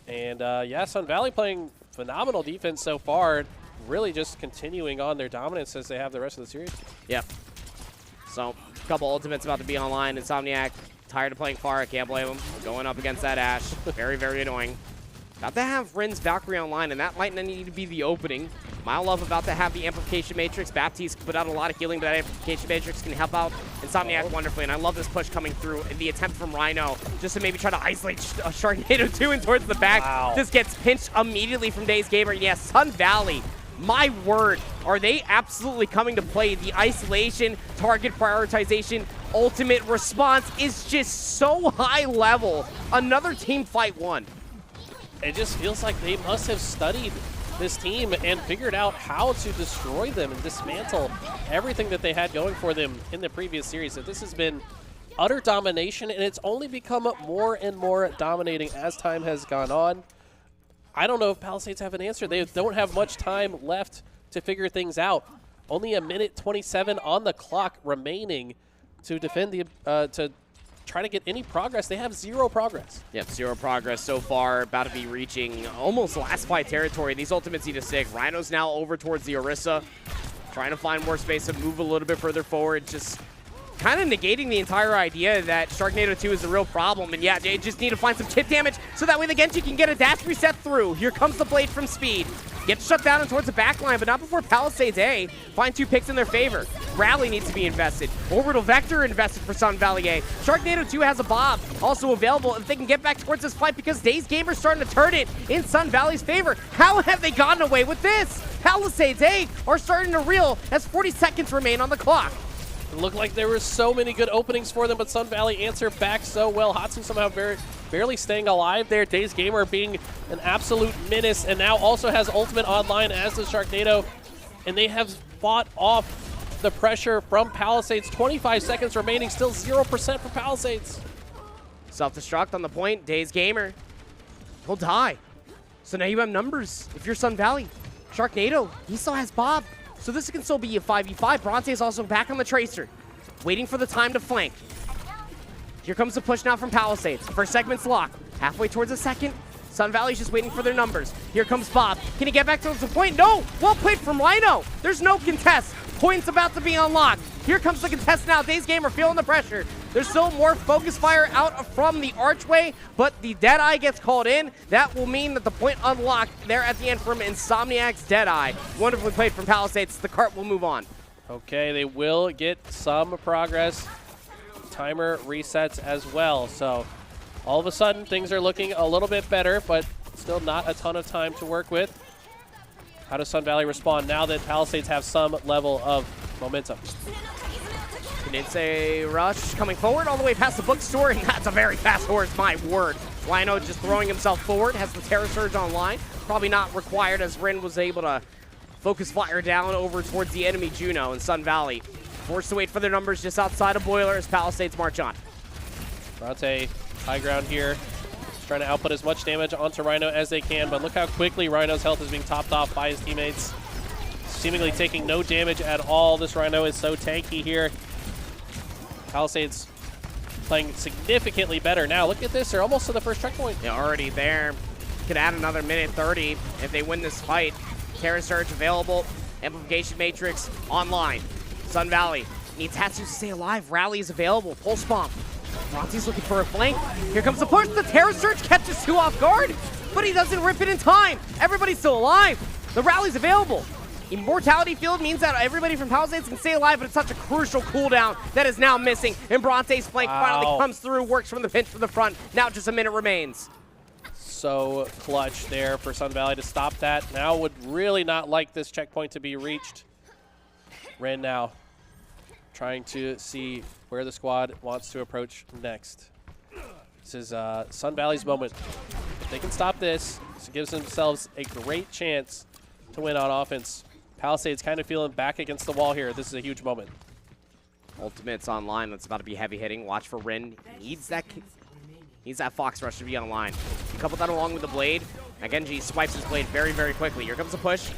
And, yeah, Sun Valley playing phenomenal defense so far, really just continuing on their dominance as they have the rest of the series. Yeah. So, a couple ultimates about to be online. Insomniac, tired of playing Pharah, can't blame him. Going up against that Ashe. Very, very annoying. About to have Rin's Valkyrie online, and that might not need to be the opening. Love about to have the Amplification Matrix. Baptiste put out a lot of healing, but that Amplification Matrix can help out Insomniac wonderfully, and I love this push coming through. And the attempt from Rhino just to maybe try to isolate Sharknado 2 in towards the back. Wow. Just gets pinched immediately from Days Gamer. Yes, Sun Valley, my word, are they absolutely coming to play. The isolation, target prioritization, ultimate response is just so high level. Another team fight won. It just feels like they must have studied this team and figured out how to destroy them and dismantle everything that they had going for them in the previous series. So this has been utter domination, and it's only become more and more dominating as time has gone on. I don't know if Palisades have an answer. They don't have much time left to figure things out. Only a minute 27 on the clock remaining to defend the to try to get any progress. They have zero progress. Yep, zero progress so far. About to be reaching almost last fight territory. These ultimates need to stick. Rhino's now over towards the Orisa, trying to find more space to move a little bit further forward. Just kind of negating the entire idea that Sharknado 2 is the real problem. And yeah, they just need to find some chip damage so that way the Genji can get a dash reset through. Here comes the Blade from Speed. Gets shut down and towards the back line, but not before Palisades A find 2 picks in their favor. Rally needs to be invested. Orbital Vector invested for Sun Valley A. Sharknado 2 has a Bob also available if they can get back towards this fight, because Days Gamer's starting to turn it in Sun Valley's favor. How have they gotten away with this? Palisades A are starting to reel as 40 seconds remain on the clock. It looked like there were so many good openings for them, but Sun Valley answered back so well. Hatsu somehow barely staying alive there. Days Gamer being an absolute menace, and now also has ultimate online, as does Sharknado. And they have fought off the pressure from Palisades. 25 seconds remaining, still 0% for Palisades. Self-destruct on the point. Days Gamer, he'll die. So now you have numbers if you're Sun Valley. Sharknado, he still has Bob. So this can still be a 5v5. Bronte is also back on the Tracer, waiting for the time to flank. Here comes the push now from Palisades. First segment's locked. Halfway towards the second. Sun Valley's just waiting for their numbers. Here comes Bob. Can he get back to the point? No! Well played from Rhino. There's no contest. Point's about to be unlocked. Here comes the contest now. Days Gamer feeling the pressure. There's still more focus fire out from the archway, but the Deadeye gets called in. That will mean that the point unlocked there at the end from Insomniac's Deadeye. Wonderfully played from Palisades. The cart will move on. Okay, they will get some progress. Timer resets as well. So all of a sudden, things are looking a little bit better, but still not a ton of time to work with. How does Sun Valley respond now that Palisades have some level of momentum? It's a rush coming forward all the way past the bookstore, and that's a very fast horse, my word. Rhino just throwing himself forward, has the Terror Surge online. Probably not required, as Rin was able to focus fire down over towards the enemy Juno in Sun Valley. Forced to wait for their numbers just outside of Boiler as Palisades march on. Bronte, high ground here. Just trying to output as much damage onto Rhino as they can, but look how quickly Rhino's health is being topped off by his teammates. Seemingly taking no damage at all. This Rhino is so tanky here. Palisades playing significantly better now. Look at this, they're almost to the first checkpoint. Yeah, already there. Could add another minute 30 if they win this fight. Terror Surge available. Amplification Matrix online. Sun Valley needs Hatsu to stay alive. Rally is available. Pulse Bomb. Bronte's looking for a flank. Here comes the push. The Terror Surge catches 2 off guard, but he doesn't rip it in time. Everybody's still alive. The Rally's available. Immortality Field means that everybody from Palisades can stay alive, but it's such a crucial cooldown that is now missing. And Bronte's flank finally comes through, works from the pinch from the front. Now just a minute remains. So clutch there for Sun Valley to stop that. Now would really not like this checkpoint to be reached. Rin now trying to see where the squad wants to approach next. This is Sun Valley's moment. If they can stop this, it gives themselves a great chance to win on offense. Palisades kind of feeling back against the wall here. This is a huge moment. Ultimate's online. That's about to be heavy hitting. Watch for Rin. Needs that Fox Rush to be online. You couple that along with the Blade. Genji swipes his Blade very, very quickly. Here comes the push.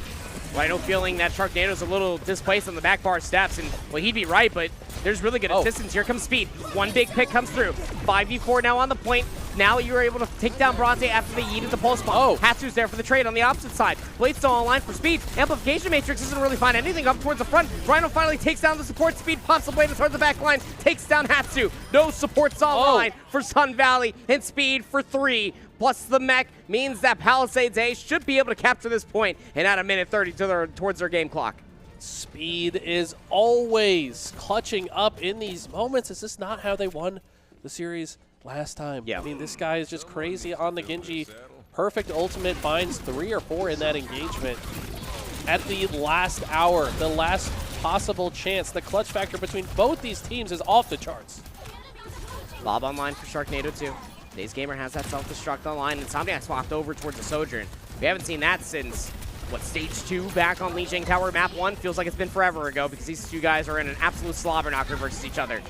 Rhino feeling that Sharknado's a little displaced on the back bar steps, and well, he'd be right, but there's really good assistance. Here comes Speed. One big pick comes through. 5v4 now on the point. Now you're able to take down Bronte after they yeeted the pulse bomb. Hatsu's there for the trade on the opposite side. Blade's still online for Speed. Amplification Matrix doesn't really find anything up towards the front. Rhino finally takes down the support. Speed pops the Blade towards the back line. Takes down Hatsu. No supports online for Sun Valley. And Speed for 3. Plus the mech means that Palisades A should be able to capture this point and add a minute 30 towards their game clock. Speed is always clutching up in these moments. Is this not how they won the series last time? Yeah. I mean, this guy is just crazy on the Genji. Perfect ultimate, finds 3 or 4 in that engagement. At the last hour, the last possible chance, the clutch factor between both these teams is off the charts. Bob online for Sharknado 2. Days Gamer has that self-destruct online, and Insomniac's walked over towards the Sojourn. We haven't seen that since, what, stage 2 back on Lijiang Tower map 1? Feels like it's been forever ago because these two guys are in an absolute slobber knocker versus each other.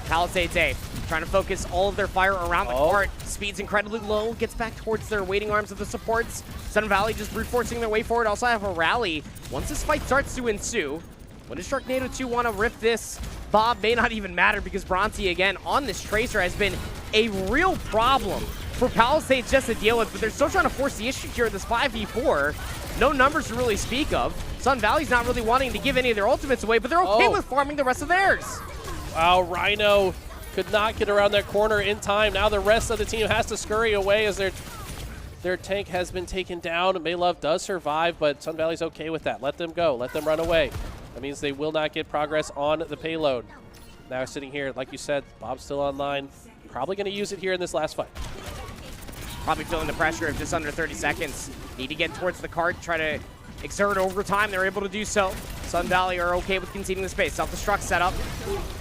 Palisades A trying to focus all of their fire around the court. Speed's incredibly low, gets back towards their waiting arms of the supports. Sun Valley just brute forcing their way forward. Also have a rally once this fight starts to ensue. When does Sharknado 2 want to rip this? Bob may not even matter because Bronte, again, on this Tracer has been a real problem for Palisades just to deal with, but they're still trying to force the issue here in this 5v4. No numbers to really speak of. Sun Valley's not really wanting to give any of their ultimates away, but they're okay with farming the rest of theirs. Wow, Rhino could not get around that corner in time. Now the rest of the team has to scurry away as their tank has been taken down. Maylove does survive, but Sun Valley's okay with that. Let them go. Let them run away. That means they will not get progress on the payload. Now sitting here, like you said, Bob's still online. Probably going to use it here in this last fight. Probably feeling the pressure of just under 30 seconds. Need to get towards the cart, try to exert overtime. They're able to do so. Sun Valley are okay with conceding the space. Self-destruct setup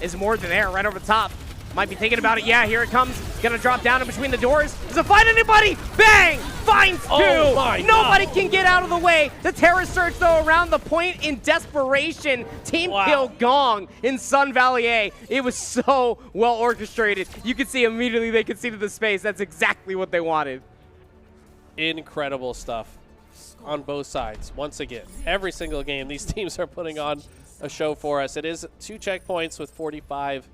is more than there, right over the top. Might be thinking about it. Yeah, here it comes. Gonna drop down in between the doors. Does it find anybody? Bang! Finds 2! Nobody can get out of the way. The terror surge, though, around the point in desperation. Team kill Gong in Sun Valley A. It was so well orchestrated. You could see immediately they conceded the space. That's exactly what they wanted. Incredible stuff on both sides. Once again, every single game, these teams are putting on a show for us. It is 2 checkpoints with 45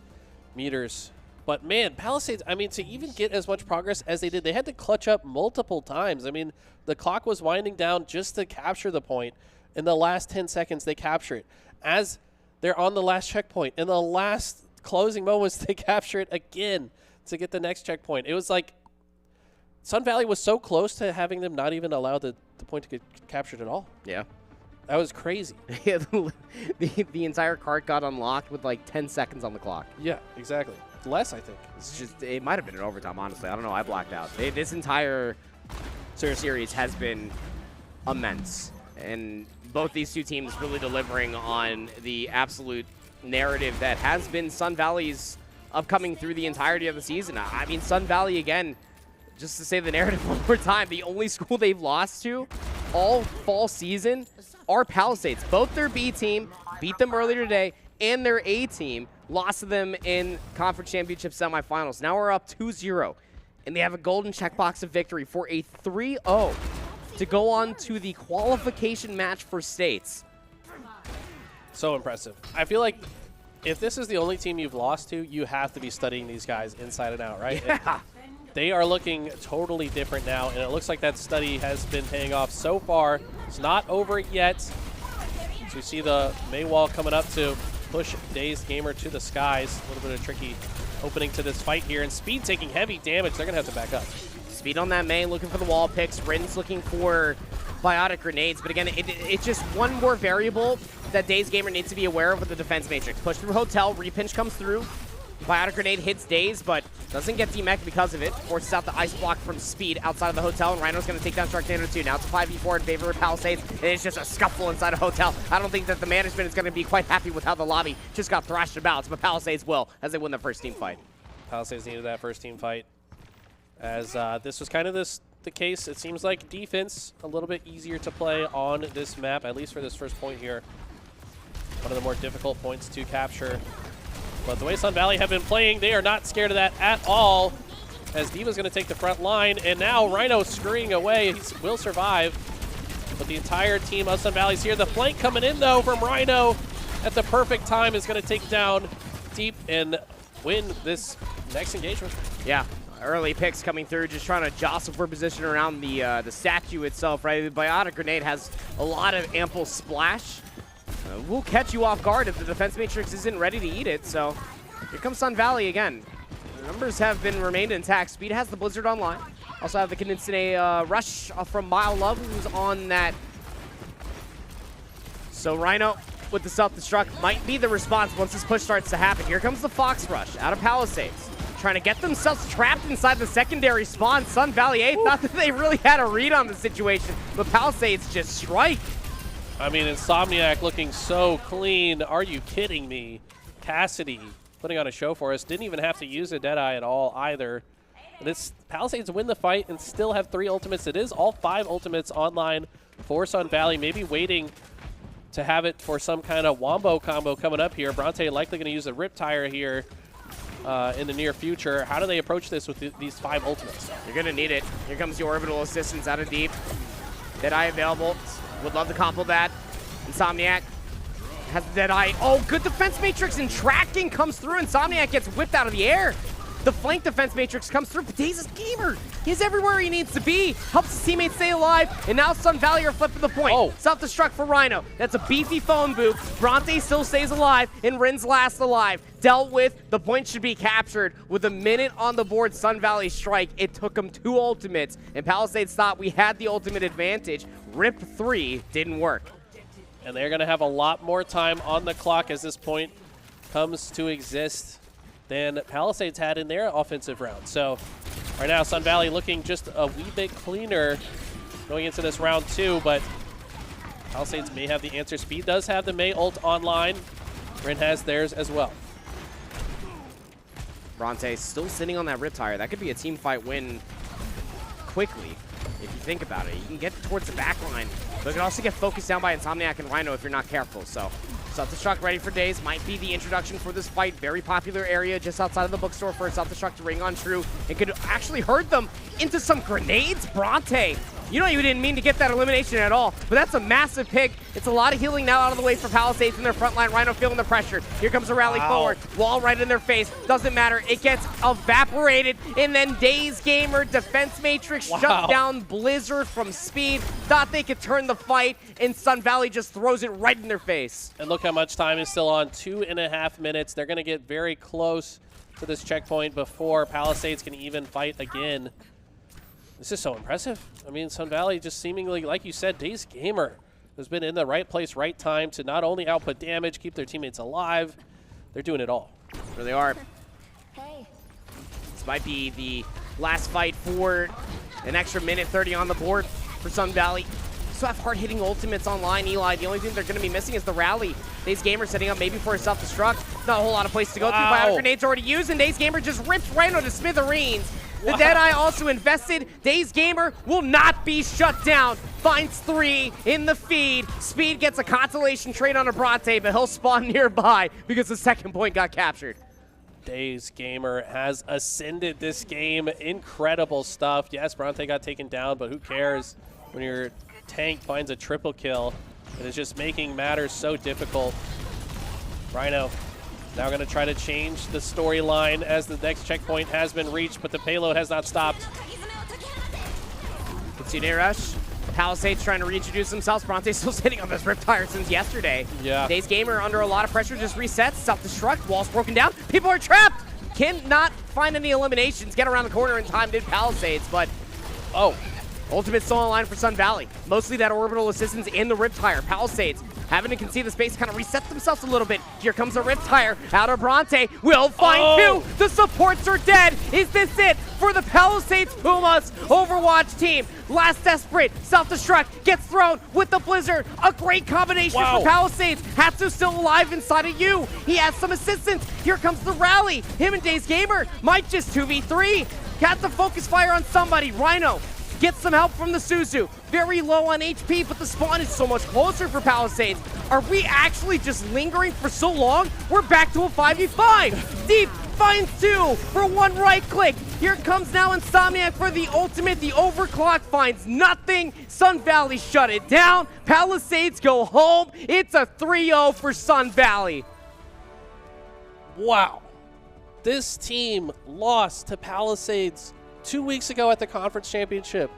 meters. But man, Palisades, I mean, to even get as much progress as they did, they had to clutch up multiple times. I mean, the clock was winding down just to capture the point. In the last 10 seconds, they capture it. As they're on the last checkpoint, in the last closing moments, they capture it again to get the next checkpoint. It was like Sun Valley was so close to having them not even allow the point to get captured at all. Yeah. That was crazy. Yeah, the entire cart got unlocked with like 10 seconds on the clock. Yeah, exactly. Less, I think. It's just, it might have been an overtime, honestly. I don't know. I blacked out. This entire series has been immense. And both these two teams really delivering on the absolute narrative that has been Sun Valley's upcoming through the entirety of the season. I mean, Sun Valley, again, just to say the narrative one more time, the only school they've lost to all fall season are Palisades. Both their B team beat them earlier today, and their A team lost to them in conference championship semifinals. Now we're up 2-0, and they have a golden checkbox of victory for a 3-0 to go on to the qualification match for states. So impressive. I feel like if this is the only team you've lost to, you have to be studying these guys inside and out, right? Yeah. They are looking totally different now, and it looks like that study has been paying off so far. It's not over yet. So you see the Maywall coming up to push Dazed Gamer to the skies. A little bit of a tricky opening to this fight here, and Speed taking heavy damage. They're going to have to back up. Speed on that May, looking for the wall picks. Rin's looking for biotic grenades, but again, it's just one more variable that Dazed Gamer needs to be aware of with the defense matrix. Push through Hotel, repinch comes through. Biotic grenade hits Daze, but doesn't get demech because of it. Forces out the ice block from Speed outside of the Hotel, and Rhino's going to take down Sharknado 2. Now it's a 5v4 in favor of Palisades, and it's just a scuffle inside a Hotel. I don't think that the management is going to be quite happy with how the lobby just got thrashed about, but Palisades will as they win their first team fight. Palisades needed that first team fight. As this was kind of the case, it seems like defense a little bit easier to play on this map, at least for this first point here. One of the more difficult points to capture. But the way Sun Valley have been playing, they are not scared of that at all. As Diva's going to take the front line, and now Rhino scurrying away. He will survive. but the entire team of Sun Valley's here. The flank coming in, though, from Rhino at the perfect time is going to take down Deep and win this next engagement. Yeah. Early picks coming through, just trying to jostle for position around the statue itself, right? The Biotic Grenade has a lot of ample splash. We'll catch you off guard if the defense matrix isn't ready to eat it, so here comes Sun Valley again. The numbers have remained intact. Speed has the Blizzard online. Also have the Kninsene Rush from Mile Love, who's on that. So Rhino with the self-destruct might be the response once this push starts to happen. Here comes the Fox Rush out of Palisades, trying to get themselves trapped inside the secondary spawn. Sun Valley 8th, not that they really had a read on the situation, but Palisades just strike. I mean, Insomniac looking so clean. Are you kidding me? Cassidy putting on a show for us. Didn't even have to use a Deadeye at all either. This Palisades win the fight and still have 3 ultimates. It is all 5 ultimates online for Sun Valley. Maybe waiting to have it for some kind of wombo combo coming up here. Bronte likely going to use a Riptire here in the near future. How do they approach this with these 5 ultimates? You're going to need it. Here comes your orbital assistance out of Deep. Deadeye available. Would love to combo that. Insomniac has the Deadeye. Oh, good defense matrix and tracking comes through. Insomniac gets whipped out of the air. The flank defense matrix comes through. But Daze's gamer. He's everywhere he needs to be. Helps his teammates stay alive. And now Sun Valley are flipping the point. Oh. Self-destruct for Rhino. That's a beefy phone booth. Bronte still stays alive. And Rin's last alive. Dealt with. The point should be captured. With a minute on the board, Sun Valley strike. It took them 2 ultimates. And Palisades thought we had the ultimate advantage. Rip 3 didn't work. And they're going to have a lot more time on the clock as this point comes to exist than Palisades had in their offensive round. So right now, Sun Valley looking just a wee bit cleaner going into this round 2, but Palisades may have the answer. Speed does have the Mei ult online. Rin has theirs as well. Bronte still sitting on that Riptire. That could be a team fight win quickly, if you think about it. You can get towards the back line, but it can also get focused down by Insomniac and Rhino if you're not careful. So self-destruct ready for Daze might be the introduction for this fight. Very popular area just outside of the bookstore for a self-destruct to ring on true. It could actually herd them into some grenades. Bronte, you know you didn't mean to get that elimination at all, but that's a massive pick. It's a lot of healing now out of the way for Palisades in their front line. Rhino feeling the pressure. Here comes a rally forward. Wall right in their face. Doesn't matter. It gets evaporated. And then Daze Gamer, Defense Matrix, shut down Blizzard from Speed. Thought they could turn the fight, and Sun Valley just throws it right in their face. And look how much time is still on. 2.5 minutes. They're going to get very close to this checkpoint before Palisades can even fight again. This is so impressive. I mean, Sun Valley just seemingly, like you said, Daze Gamer has been in the right place, right time to not only output damage, keep their teammates alive. They're doing it all. There they are. This might be the last fight for an extra minute 30 on the board for Sun Valley. Still have hard-hitting ultimates online, Eli. The only thing they're going to be missing is the rally. Daze Gamer setting up maybe for a self-destruct. Not a whole lot of place to go through. Biotic Grenade's already used, and Daze Gamer just rips Rhino to smithereens. The Deadeye also invested. Daze Gamer will not be shut down. Finds 3 in the feed. Speed gets a consolation trade on a Bronte, but he'll spawn nearby because the second point got captured. Daze Gamer has ascended this game. Incredible stuff. Yes, Bronte got taken down, but who cares when your tank finds a triple kill? It is just making matters so difficult. Rhino now going to try to change the storyline as the next checkpoint has been reached, but the payload has not stopped. Kitsune Rush. Palisades trying to reintroduce themselves. Bronte still sitting on this Riptire since yesterday. Yeah. Daze Gamer under a lot of pressure just resets. Self-destruct. Wall's broken down. People are trapped. Cannot find any eliminations. Get around the corner in time. Did Palisades, but ultimate still on line for Sun Valley. Mostly that orbital assistance in the Riptire. Palisades having to concede the space, kind of reset themselves a little bit. Here comes a Riptire out of Bronte. Will find 2. The supports are dead. Is this it for the Palisades Pumas Overwatch team? Last desperate. Self-destruct gets thrown with the Blizzard. A great combination for Palisades. Hatsu still alive inside of you. He has some assistance. Here comes the rally. Him and Daze Gamer might just 2v3. Got the focus fire on somebody. Rhino gets some help from the Suzu. Very low on HP, but the spawn is so much closer for Palisades. Are we actually just lingering for so long? We're back to a 5v5. Deep finds 2 for 1 right click. Here comes now Insomniac for the ultimate. The overclock finds nothing. Sun Valley shut it down. Palisades go home. It's a 3-0 for Sun Valley. Wow. This team lost to Palisades 2 weeks ago at the conference championship.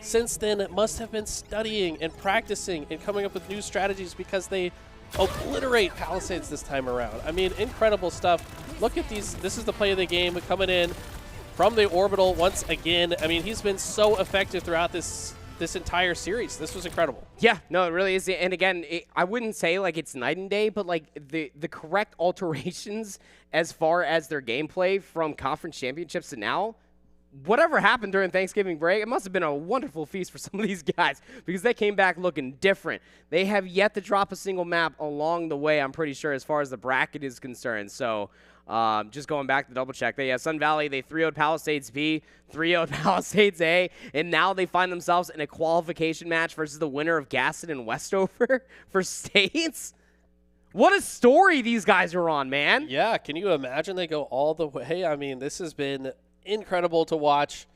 Since then, it must have been studying and practicing and coming up with new strategies because they obliterate Palisades this time around. I mean, incredible stuff. Look at these. This is the play of the game coming in from the orbital once again. I mean, he's been so effective throughout this entire series. This was incredible. Yeah, no, it really is. And again, I wouldn't say like it's night and day, but like the correct alterations as far as their gameplay from conference championships to now, whatever happened during Thanksgiving break, it must have been a wonderful feast for some of these guys because they came back looking different. They have yet to drop a single map along the way, I'm pretty sure, as far as the bracket is concerned. So just going back to double check, Sun Valley, they 3-0'd Palisades B, 3-0'd Palisades A, and now they find themselves in a qualification match versus the winner of Gaston and Westover for states. What a story these guys are on, man. Yeah, can you imagine they go all the way? I mean, this has been incredible to watch.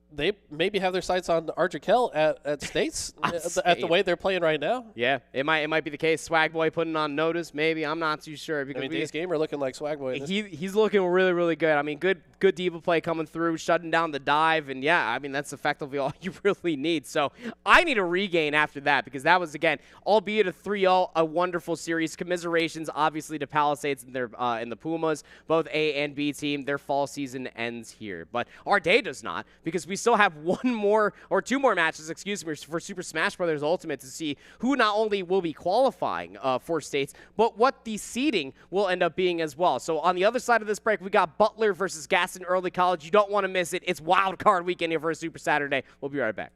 They maybe have their sights on Arjakel at States at the way they're playing right now. Yeah, it might be the case. Swag Boy putting on notice, maybe. I'm not too sure. Because I mean, Days Gamer looking like Swag Boy. He's looking really, really good. I mean, good diva play coming through, shutting down the dive, and yeah, I mean, that's effectively all you really need. So I need a regain after that because that was, again, albeit a 3-0, a wonderful series. Commiserations, obviously, to Palisades and the Pumas, both A and B team. Their fall season ends here, but our day does not because we still have two more matches, excuse me, for Super Smash Bros. Ultimate to see who not only will be qualifying for states, but what the seeding will end up being as well. So on the other side of this break, we got Butler versus Gaston Early College. You don't want to miss it. It's Wild Card weekend here for a Super Saturday. We'll be right back.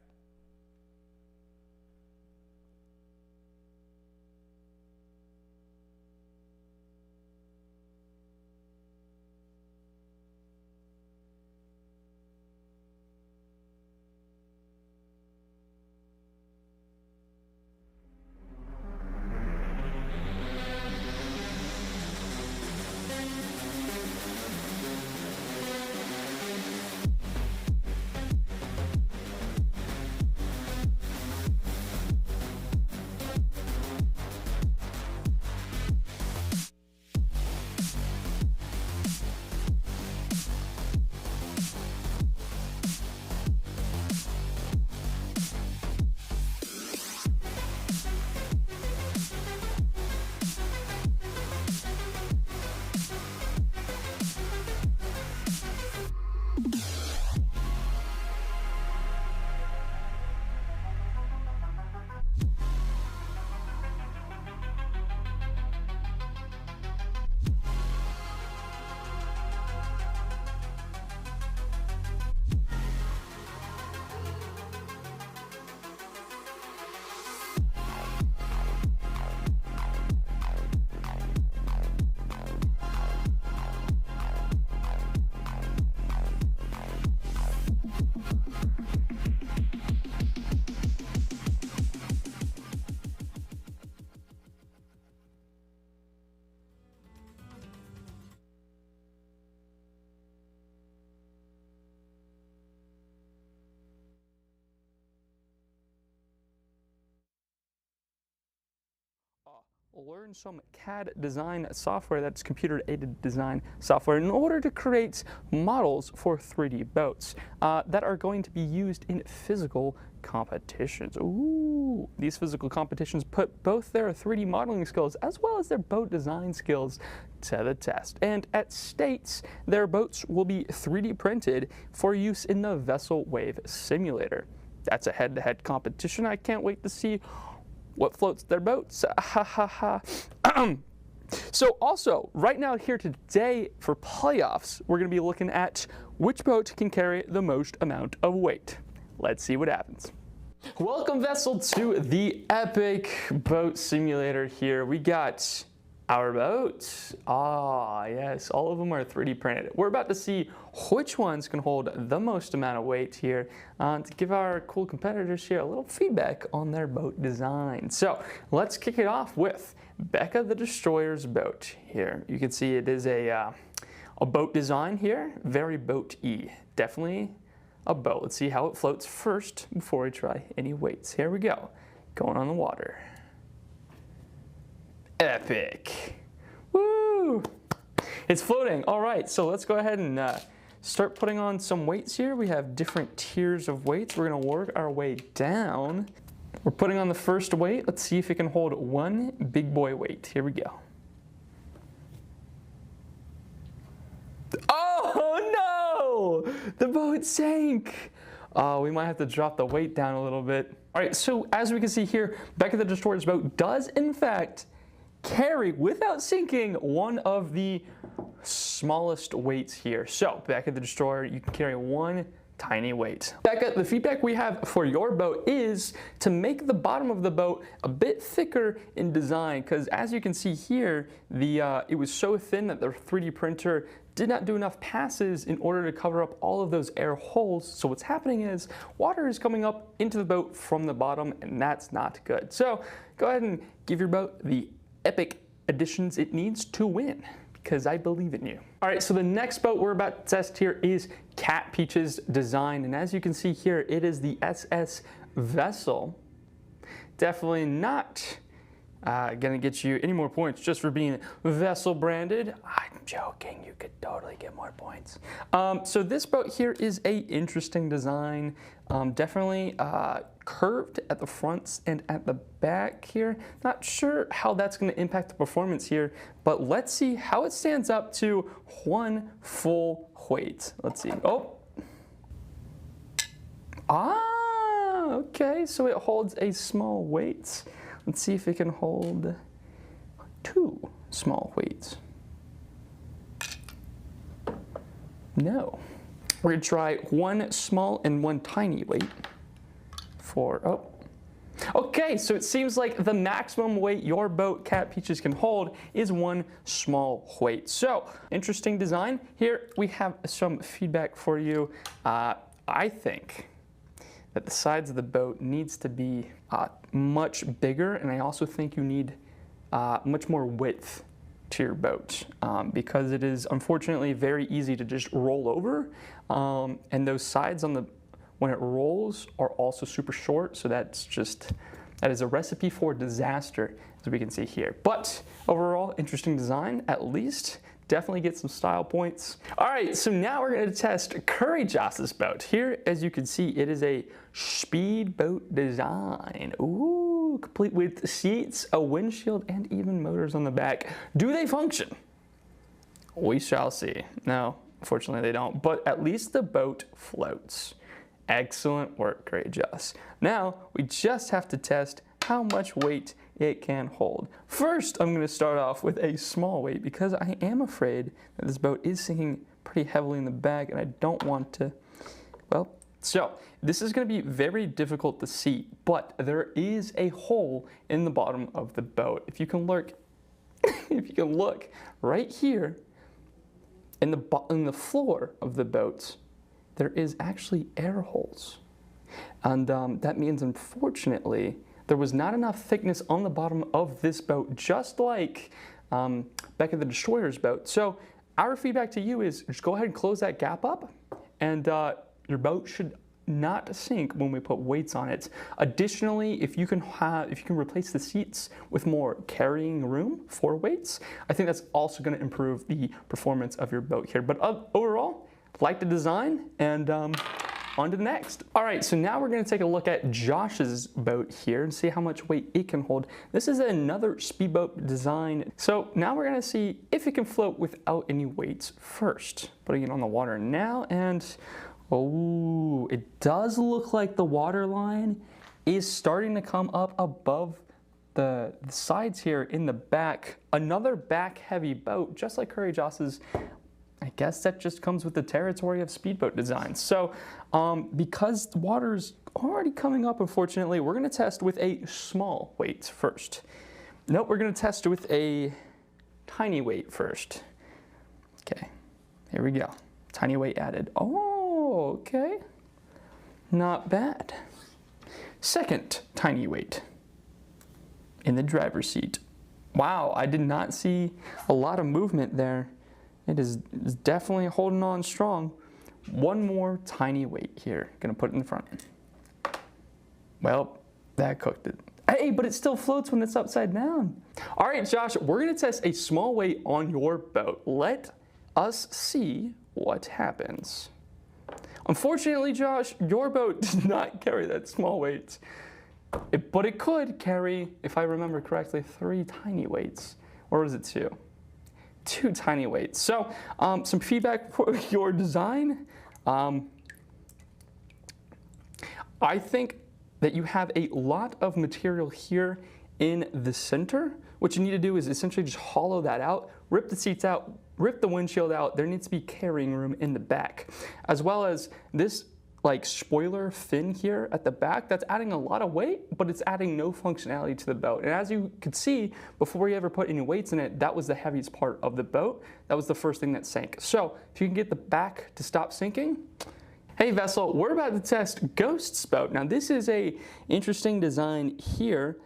Learn some CAD design software, that's computer-aided design software, in order to create models for 3D boats that are going to be used in physical competitions. Ooh, these physical competitions put both their 3D modeling skills as well as their boat design skills to the test. And at States, their boats will be 3D printed for use in the VESL Wave Simulator. That's a head-to-head competition. I can't wait to see what floats their boats. Ha ha ha. So also, right now here today for playoffs, we're going to be looking at which boat can carry the most amount of weight. Let's see what happens. Welcome, Vessel, to the epic boat simulator here. We got our boats. Ah, yes, all of them are 3D printed. We're about to see which ones can hold the most amount of weight here to give our cool competitors here a little feedback on their boat design. So let's kick it off with Becca the Destroyer's boat here. You can see it is a A boat design here, very boat-y. Definitely a boat. Let's see how it floats first before we try any weights. Here we go. Going on the water. Epic. Woo! It's floating. All right, so let's go ahead and start putting on some weights here. We have different tiers of weights. We're gonna work our way down. We're putting on the first weight. Let's see if it can hold one big boy weight. Here we go. Oh no! The boat sank. We might have to drop the weight down a little bit. All right, so as we can see here, Becca the Destroyer's boat does in fact carry, without sinking, one of the smallest weights here. So, Becca the Destroyer, you can carry one tiny weight. Becca, the feedback we have for your boat is to make the bottom of the boat a bit thicker in design, because as you can see here, it was so thin that the 3D printer did not do enough passes in order to cover up all of those air holes. So what's happening is water is coming up into the boat from the bottom, and that's not good. So go ahead and give your boat the epic additions it needs to win, because I believe in you. All right, so the next boat we're about to test here is Cat Peach's design. And as you can see here, it is the SS VESL. Definitely not gonna get you any more points just for being VESL branded. I'm joking, you could totally get more points. So this boat here is a interesting design. Definitely curved at the front and at the back here. Not sure how that's gonna impact the performance here, but let's see how it stands up to one full weight. Let's see, okay, so it holds a small weight. Let's see if it can hold two small weights. No. We're gonna try one small and one tiny weight for, okay, so it seems like the maximum weight your boat, Cat Peaches, can hold is one small weight. So, interesting design. Here we have some feedback for you. I think that the sides of the boat needs to be much bigger, and I also think you need much more width to your boat because it is unfortunately very easy to just roll over, and those sides on when it rolls are also super short, so that is a recipe for disaster, as we can see here. But overall, interesting design, at least. Definitely get some style points. All right, so now we're gonna test Curry Joss's boat. Here, as you can see, it is a speedboat design. Ooh, complete with seats, a windshield, and even motors on the back. Do they function? We shall see. No, unfortunately they don't, but at least the boat floats. Excellent work, Curry Joss. Now, we just have to test how much weight it can hold. First, I'm going to start off with a small weight because I am afraid that this boat is sinking pretty heavily in the back and I don't want to, so this is going to be very difficult to see, but there is a hole in the bottom of the boat. If you can look, right here in the floor of the boat, there is actually air holes. And that means, unfortunately, there was not enough thickness on the bottom of this boat, just like Becca the Destroyer's boat. So our feedback to you is just go ahead and close that gap up, and your boat should not sink when we put weights on it. Additionally, if you can replace the seats with more carrying room for weights, I think that's also going to improve the performance of your boat here. But overall, like the design, and on to the next. All right, so now we're gonna take a look at Josh's boat here and see how much weight it can hold. This is another speedboat design. So now we're gonna see if it can float without any weights first. Putting it on the water now, and oh, it does look like the water line is starting to come up above the sides here in the back. Another back heavy boat, just like Curry Joss's. I guess that just comes with the territory of speedboat design. So because the water's already coming up, unfortunately, we're gonna test with a small weight first. Nope, we're gonna test with a tiny weight first. Okay, here we go. Tiny weight added. Oh, okay. Not bad. Second tiny weight in the driver's seat. Wow, I did not see a lot of movement there. It is definitely holding on strong. One more tiny weight here. Gonna put it in the front. Well, that cooked it. Hey, but it still floats when it's upside down. All right, Josh, we're gonna test a small weight on your boat. Let us see what happens. Unfortunately, Josh, your boat does not carry that small weight. But it could carry, if I remember correctly, 3 tiny weights. Or was it 2? 2 tiny weights. So, some feedback for your design. I think that you have a lot of material here in the center. What you need to do is essentially just hollow that out, rip the seats out, rip the windshield out. There needs to be carrying room in the back, as well as this like spoiler fin here at the back. That's adding a lot of weight, but it's adding no functionality to the boat. And as you could see, before we ever put any weights in it, that was the heaviest part of the boat. That was the first thing that sank. So if you can get the back to stop sinking. Hey VESL, we're about to test Ghost's boat. Now this is a interesting design here.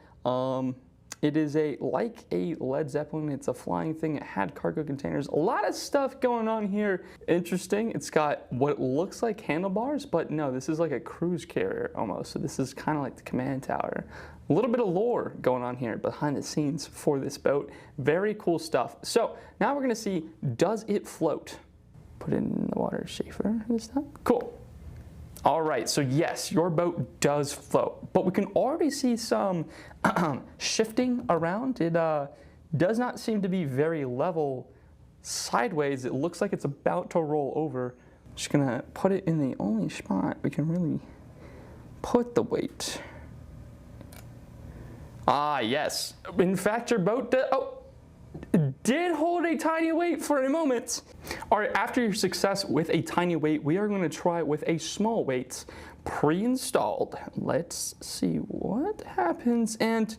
It is like a Led Zeppelin. It's a flying thing. It had cargo containers. A lot of stuff going on here. Interesting. It's got what looks like handlebars, but no, this is like a cruise carrier almost. So this is kind of like the command tower. A little bit of lore going on here behind the scenes for this boat. Very cool stuff. So now we're gonna see, does it float? Put it in the water safer this time. Cool. All right, so yes, your boat does float, but we can already see some shifting around. It does not seem to be very level sideways. It looks like it's about to roll over. Just gonna put it in the only spot we can really put the weight. Yes. In fact, your boat did hold a tiny weight for a moment. All right, after your success with a tiny weight, we are going to try with a small weight pre-installed. Let's see what happens. And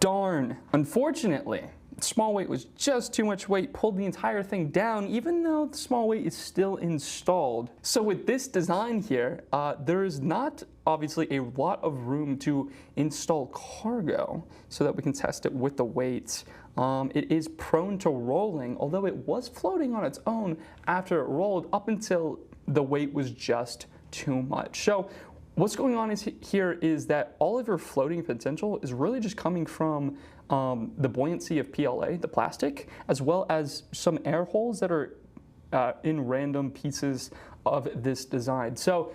darn, unfortunately, small weight was just too much weight, pulled the entire thing down, even though the small weight is still installed. So with this design here, there is not obviously a lot of room to install cargo so that we can test it with the weights. It is prone to rolling, although it was floating on its own after it rolled up until the weight was just too much. So what's going on here is that all of your floating potential is really just coming from the buoyancy of PLA, the plastic, as well as some air holes that are in random pieces of this design. So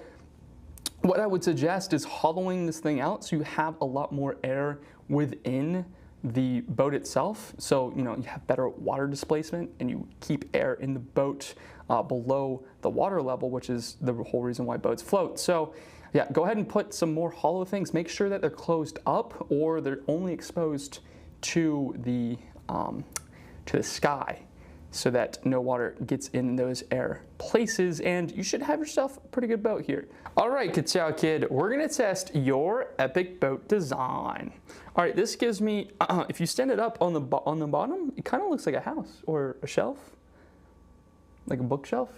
what I would suggest is hollowing this thing out so you have a lot more air within the boat itself. So, you know, you have better water displacement and you keep air in the boat below the water level, which is the whole reason why boats float. So yeah, go ahead and put some more hollow things. Make sure that they're closed up or they're only exposed to the sky so that no water gets in those air places, and you should have yourself a pretty good boat here. All right, Kachow kid, we're gonna test your epic boat design. All right, this gives me, if you stand it up on the bottom, it kind of looks like a house or a shelf, like a bookshelf.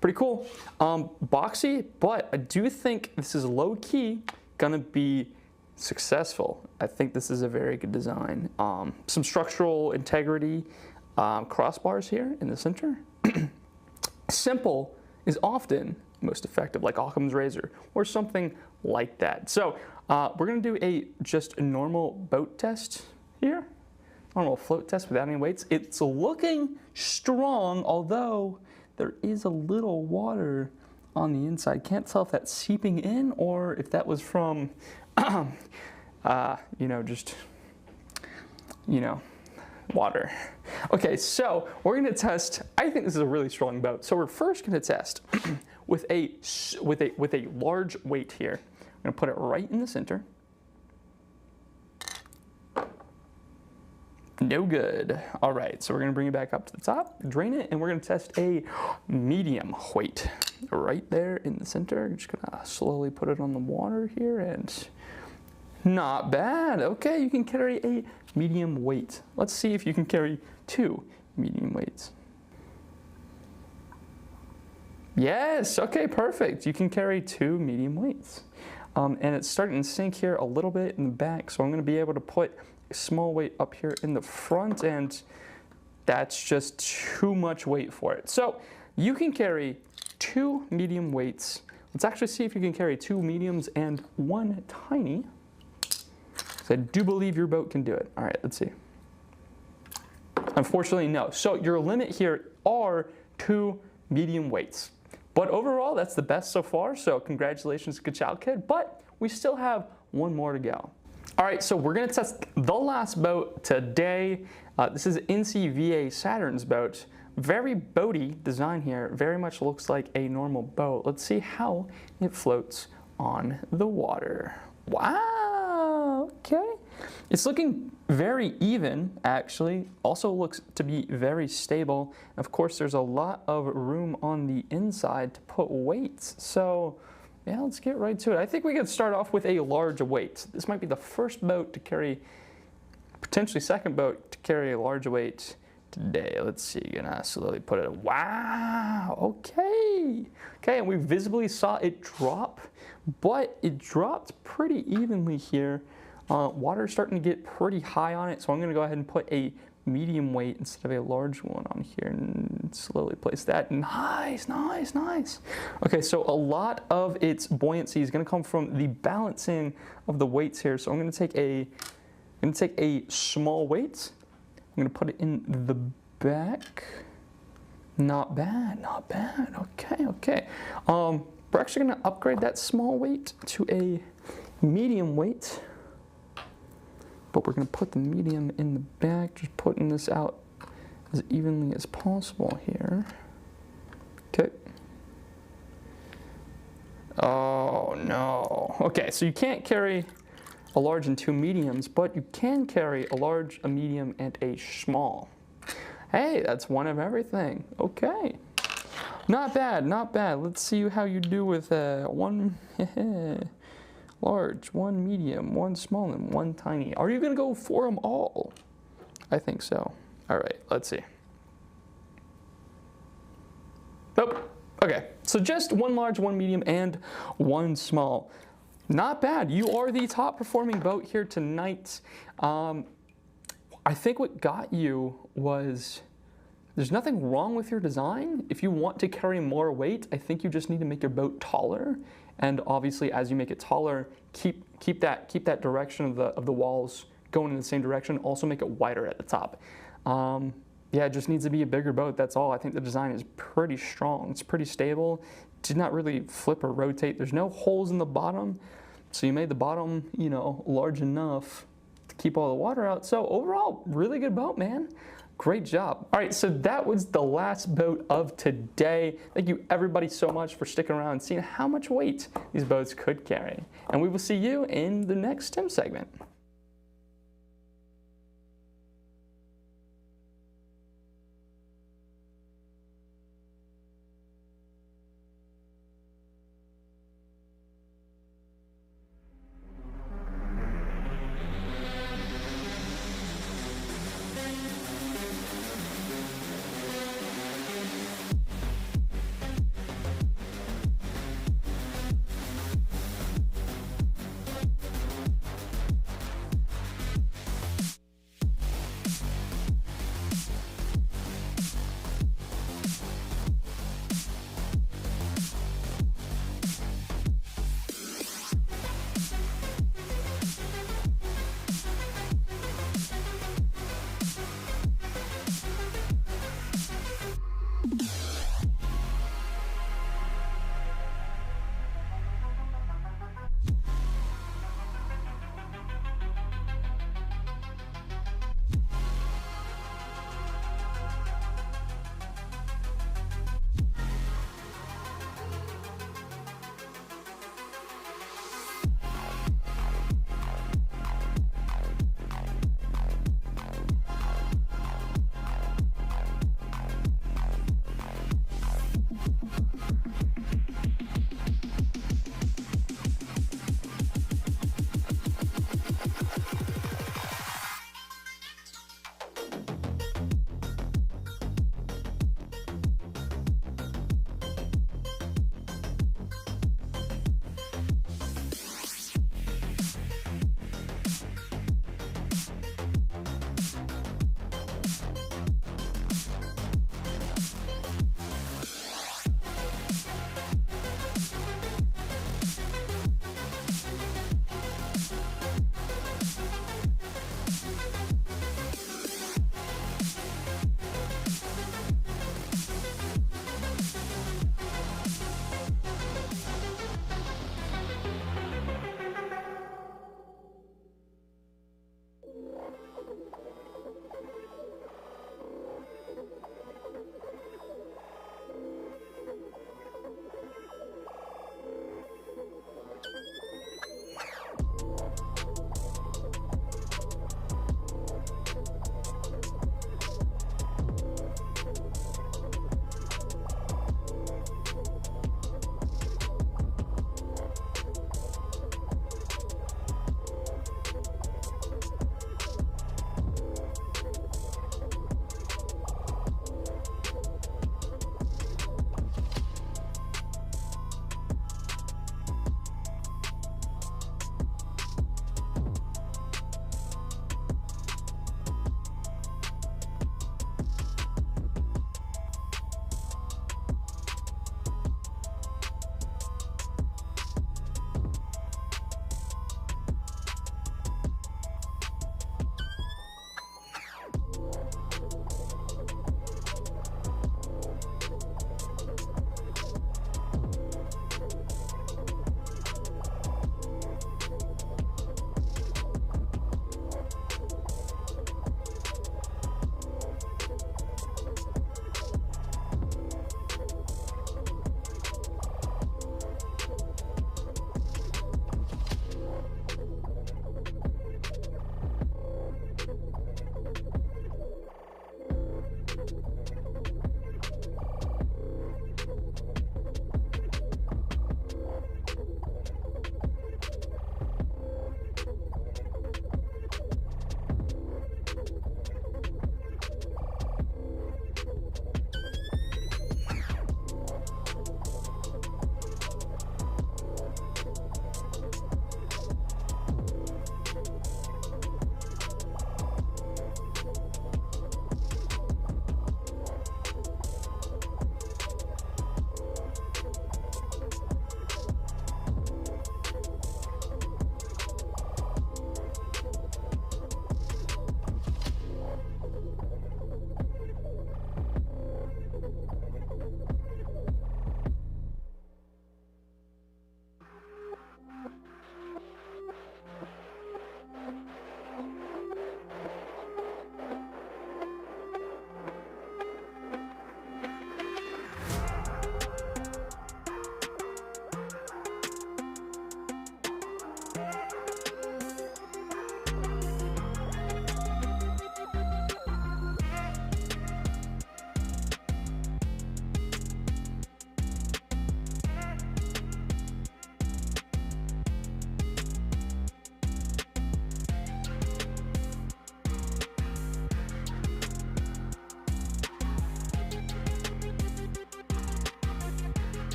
Pretty cool. Boxy, but I do think this is low key gonna be successful. I think this is a very good design. Some structural integrity, crossbars here in the center. Simple is often most effective, like Occam's razor or something like that. So we're gonna do just a normal boat test here, normal float test without any weights. It's looking strong, although there is a little water on the inside. Can't tell if that's seeping in or if that was from, water. Okay, so we're gonna test, I think this is a really strong boat. So we're first gonna test with a large weight here. I'm gonna put it right in the center. No good. All right, so we're gonna bring it back up to the top, drain it, and we're gonna test a medium weight right there in the center. Just gonna slowly put it on the water here, and not bad. Okay, you can carry a medium weight. Let's see if you can carry 2 medium weights. Yes, okay, perfect. You can carry 2 medium weights. And it's starting to sink here a little bit in the back, so I'm gonna be able to put a small weight up here in the front, and That's just too much weight for it. So you can carry 2 medium weights. Let's actually see if you can carry 2 mediums and 1 tiny. So I do believe your boat can do it. All right, let's see. Unfortunately, no. So your limit here are 2 medium weights. But overall, that's the best so far. So congratulations, Kachow Kid. But we still have 1 more to go. All right, so we're gonna test the last boat today. This is NCVA Saturn's boat. Very boaty design here. Very much looks like a normal boat. Let's see how it floats on the water. Wow, okay. It's looking very even, actually. Also looks to be very stable. Of course, there's a lot of room on the inside to put weights. So, yeah, let's get right to it. I think we could start off with a large weight. This might be the first boat to carry, potentially second boat to carry a large weight today. Let's see, gonna slowly put it, wow, okay. Okay, and we visibly saw it drop, but it dropped pretty evenly here. Water's starting to get pretty high on it, so I'm gonna go ahead and put a medium weight instead of a large one on here and slowly place that. Nice, nice, nice. Okay, so a lot of its buoyancy is gonna come from the balancing of the weights here. So I'm gonna take a small weight. I'm gonna put it in the back. Not bad, not bad. Okay, okay. We're actually gonna upgrade that small weight to a medium weight. But we're gonna put the medium in the back, just putting this out as evenly as possible here. Okay. Oh no. Okay, so you can't carry a large and 2 mediums, but you can carry a large, a medium, and a small. Hey, that's one of everything. Okay. Not bad, not bad. Let's see how you do with 1 large, 1 medium, 1 small, and 1 tiny. Are you gonna go for them all? I think so. All right, let's see. Nope. Okay, so just 1 large, 1 medium, and 1 small. Not bad. You are the top performing boat here tonight. I think what got you was there's nothing wrong with your design. If you want to carry more weight, I think you just need to make your boat taller. And obviously, as you make it taller, keep that direction of the walls going in the same direction. Also make it wider at the top. Yeah, it just needs to be a bigger boat. That's all. I think the design is pretty strong. It's pretty stable. Did not really flip or rotate. There's no holes in the bottom, so you made the bottom, you know, large enough to keep all the water out. So overall, really good boat, man. Great job. All right, so that was the last boat of today. Thank you everybody so much for sticking around and seeing how much weight these boats could carry. And we will see you in the next STEM segment.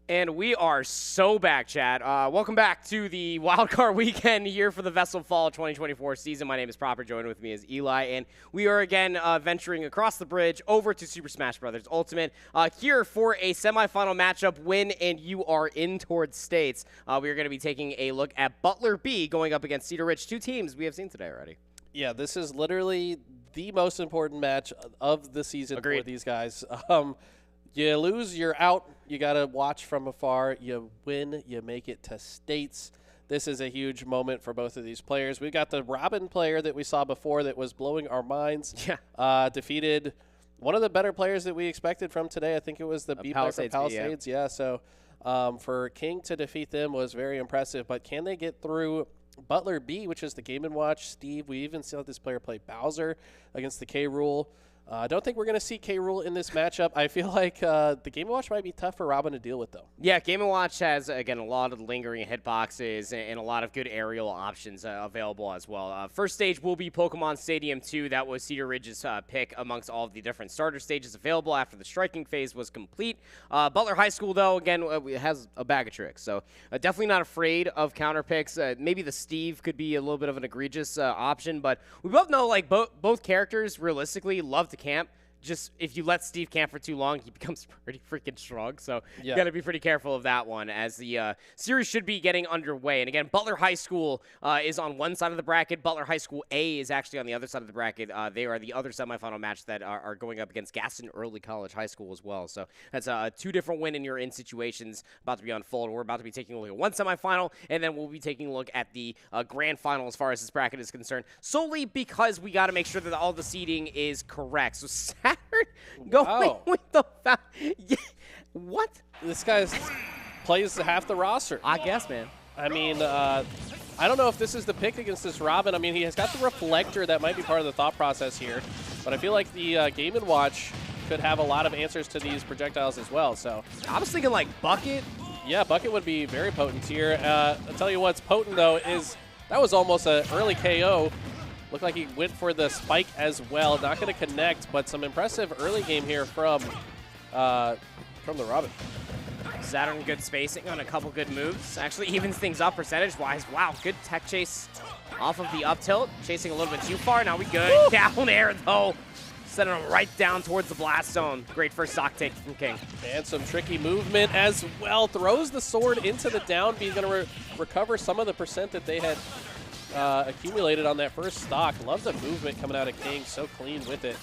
And we are so back, chat. Welcome back to the wildcard weekend here for the VESL Fall 2024 season. My name is Proper. Joining with me is Eli, and we are again venturing across the bridge over to Super Smash Bros. Ultimate here for a semifinal matchup win, and you are in towards states. We are going to be taking a look at Butler B going up against Cedar Ridge, two teams we have seen today already. Yeah, this is literally the most important match of the season for these guys. You lose, you're out. You got to watch from afar. You win, you make it to states. This is a huge moment for both of these players. We got the Robin player that we saw before that was blowing our minds. Yeah. Defeated one of the better players that we expected from today. I think it was the B player from Palisades. Yeah, so for King to defeat them was very impressive. But can they get through Butler B, which is the Game & Watch? Steve, we even saw this player play Bowser against the K-Rule. I don't think we're going to see K-Rule in this matchup. I feel like the Game & Watch might be tough for Robin to deal with, though. Yeah, Game & Watch has, again, a lot of lingering hitboxes and a lot of good aerial options available as well. First stage will be Pokemon Stadium 2. That was Cedar Ridge's pick amongst all of the different starter stages available after the striking phase was complete. Butler High School, though, again, has a bag of tricks. So definitely not afraid of counter picks. Maybe the Steve could be a little bit of an egregious option, but we both know, like, both characters realistically love to camp. Just if you let Steve camp for too long, he becomes pretty freaking strong. So you got to be pretty careful of that one as the series should be getting underway. And again, Butler High School is on one side of the bracket. Butler High School A is actually on the other side of the bracket. They are the other semifinal match that are going up against Gaston Early College High School as well. So that's two different win and you're in situations about to be unfolded. We're about to be taking a look at one semifinal, and then we'll be taking a look at the grand final as far as this bracket is concerned, solely because we got to make sure that all the seeding is correct. So Saturn going with the what? This guy plays half the roster. I guess, man. I mean, I don't know if this is the pick against this Robin. I mean, he has got the reflector. That might be part of the thought process here. But I feel like the Game & Watch could have a lot of answers to these projectiles as well. So I was thinking like Bucket. Yeah, Bucket would be very potent here. I'll tell you what's potent, though, is that was almost an early KO. Looked like he went for the spike as well. Not going to connect, but some impressive early game here from the Robin. Saturn, good spacing on a couple good moves. Actually evens things up percentage-wise. Wow, good tech chase off of the up tilt. Chasing a little bit too far. Now we good. Woo! Down air, though. Sending him right down towards the blast zone. Great first stock take from King. And some tricky movement as well. Throws the sword into the down B. Going to recover some of the percent that they had accumulated on that first stock. Love the movement coming out of King, so clean with it.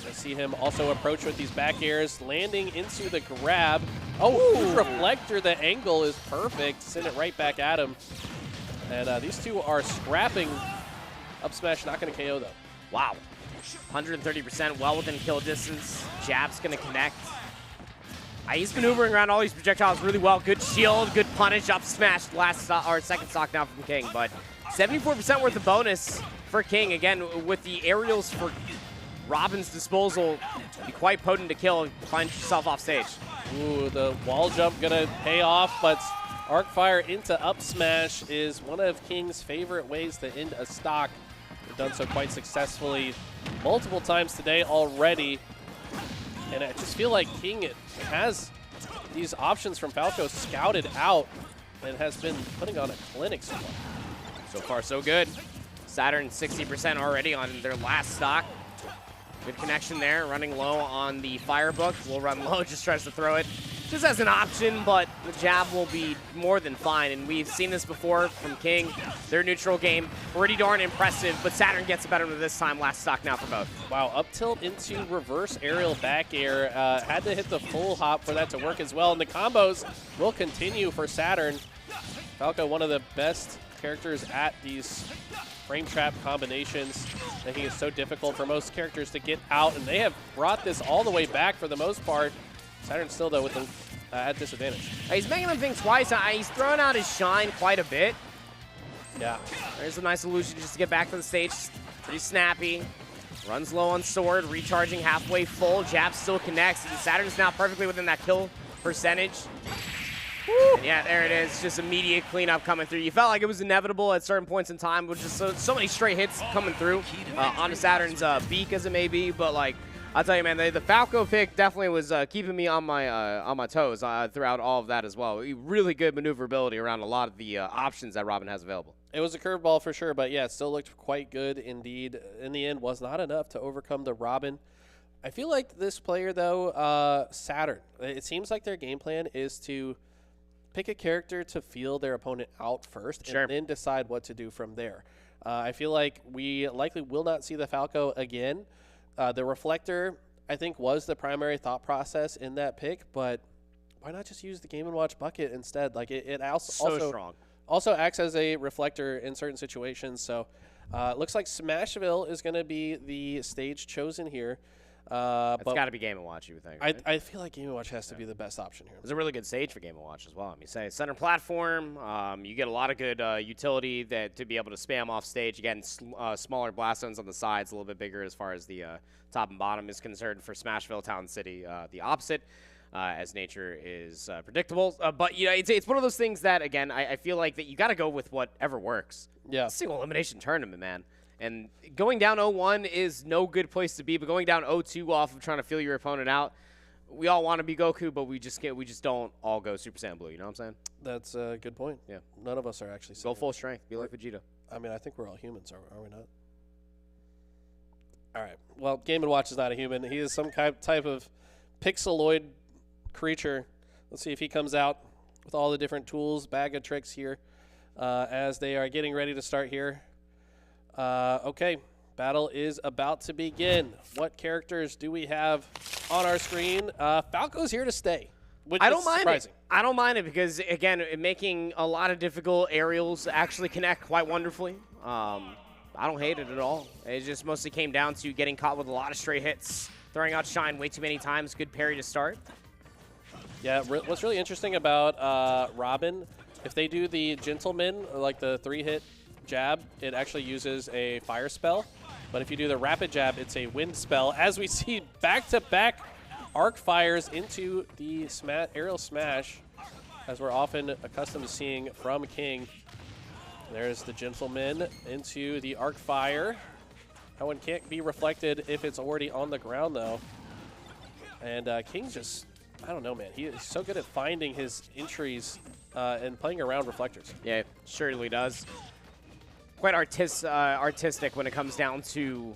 I see him also approach with these back airs, landing into the grab. Oh, reflector, the angle is perfect. Send it right back at him. And these two are scrapping. Up smash, not going to KO though. Wow. 130%, well within kill distance. Jab's going to connect. He's maneuvering around all these projectiles really well. Good shield, good punish, up smash, last stock, or second stock now from King. But 74% worth of bonus for King. Again, with the aerials for Robin's disposal, be quite potent to kill and find yourself off stage. Ooh, the wall jump gonna pay off, but arc fire into up smash is one of King's favorite ways to end a stock. They've done so quite successfully multiple times today already. And I just feel like King has these options from Falco scouted out and has been putting on a clinic so far. So far, so good. Saturn 60% already on their last stock. Good connection there, running low on the Firebook. Will run low, just tries to throw it. Just as an option, but the jab will be more than fine. And we've seen this before from King. Their neutral game, pretty darn impressive, but Saturn gets it better this time. Last stock now for both. Wow, up tilt into reverse aerial back air. Had to hit the full hop for that to work as well. And the combos will continue for Saturn. Falco, one of the best characters at these frame trap combinations. Making it so difficult for most characters to get out, and they have brought this all the way back for the most part. Saturn still, though, with the at disadvantage. He's making them think twice. He's throwing out his shine quite a bit. Yeah. There's a nice illusion just to get back to the stage. Pretty snappy. Runs low on sword, recharging halfway full. Jab still connects, and Saturn's now perfectly within that kill percentage. And yeah, there it is. Just immediate cleanup coming through. You felt like it was inevitable at certain points in time, with just so many straight hits coming through onto Saturn's beak, as it may be. But like, I'll tell you, man, the Falco pick definitely was keeping me on my toes throughout all of that as well. Really good maneuverability around a lot of the options that Robin has available. It was a curveball for sure, but yeah, it still looked quite good indeed. In the end, was not enough to overcome the Robin. I feel like this player, though, Saturn, it seems like their game plan is to pick a character to feel their opponent out first and then decide what to do from there. I feel like we likely will not see the Falco again. The Reflector, I think, was the primary thought process in that pick, but why not just use the Game & Watch bucket instead? Like it also acts as a reflector in certain situations. So it looks like Smashville is going to be the stage chosen here. It's got to be Game & Watch, you would think. Right? I feel like Game & Watch has to be the best option here. It's a really good stage for Game & Watch as well. I mean, say center platform, you get a lot of good utility to be able to spam off stage. Again, smaller blast zones on the sides, a little bit bigger as far as the top and bottom is concerned. For Smashville, Town City, the opposite, as nature is predictable. But you know, it's one of those things that, again, I feel like that you got to go with whatever works. Yeah, it's a single elimination tournament, man. And going down 0-1 is no good place to be, but going down 0-2 off of trying to feel your opponent out, we all want to be Goku, but we just don't all go Super Saiyan Blue. You know what I'm saying? That's a good point. Yeah, none of us are actually go full strength. Be like Vegeta. I mean, I think we're all humans, are we not? All right. Well, Game & Watch is not a human. He is some type of pixeloid creature. Let's see if he comes out with all the different tools, bag of tricks here, as they are getting ready to start here. Okay, battle is about to begin. What characters do we have on our screen? Falco's here to stay, which I don't is mind surprising. I don't mind it because, again, making a lot of difficult aerials actually connect quite wonderfully. I don't hate it at all. It just mostly came down to getting caught with a lot of straight hits, throwing out Shine way too many times. Good parry to start. Yeah, what's really interesting about Robin, if they do the Gentleman, like the 3-hit jab, it actually uses a fire spell. But if you do the rapid jab, it's a wind spell. As we see back-to-back arc fires into the aerial smash, as we're often accustomed to seeing from King. There's the Gentleman into the arc fire. That one can't be reflected if it's already on the ground, though. And King's just, I don't know, man. He is so good at finding his entries and playing around reflectors. Yeah, surely does. Quite artistic when it comes down to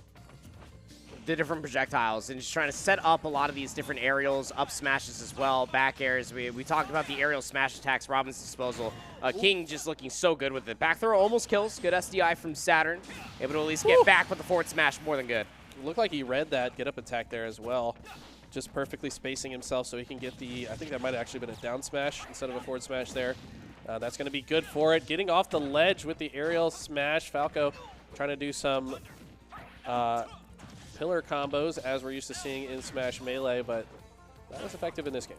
the different projectiles and just trying to set up a lot of these different aerials, up smashes as well, back airs. We talked about the aerial smash attacks, Robin's disposal. King just looking so good with it. Back throw almost kills. Good SDI from Saturn. Able to at least get back with the forward smash, more than good. Looked like he read that get up attack there as well. Just perfectly spacing himself so he can get the, I think that might have actually been a down smash instead of a forward smash there. That's going to be good for it. Getting off the ledge with the aerial smash. Falco trying to do some pillar combos as we're used to seeing in Smash Melee, but not as effective in this game.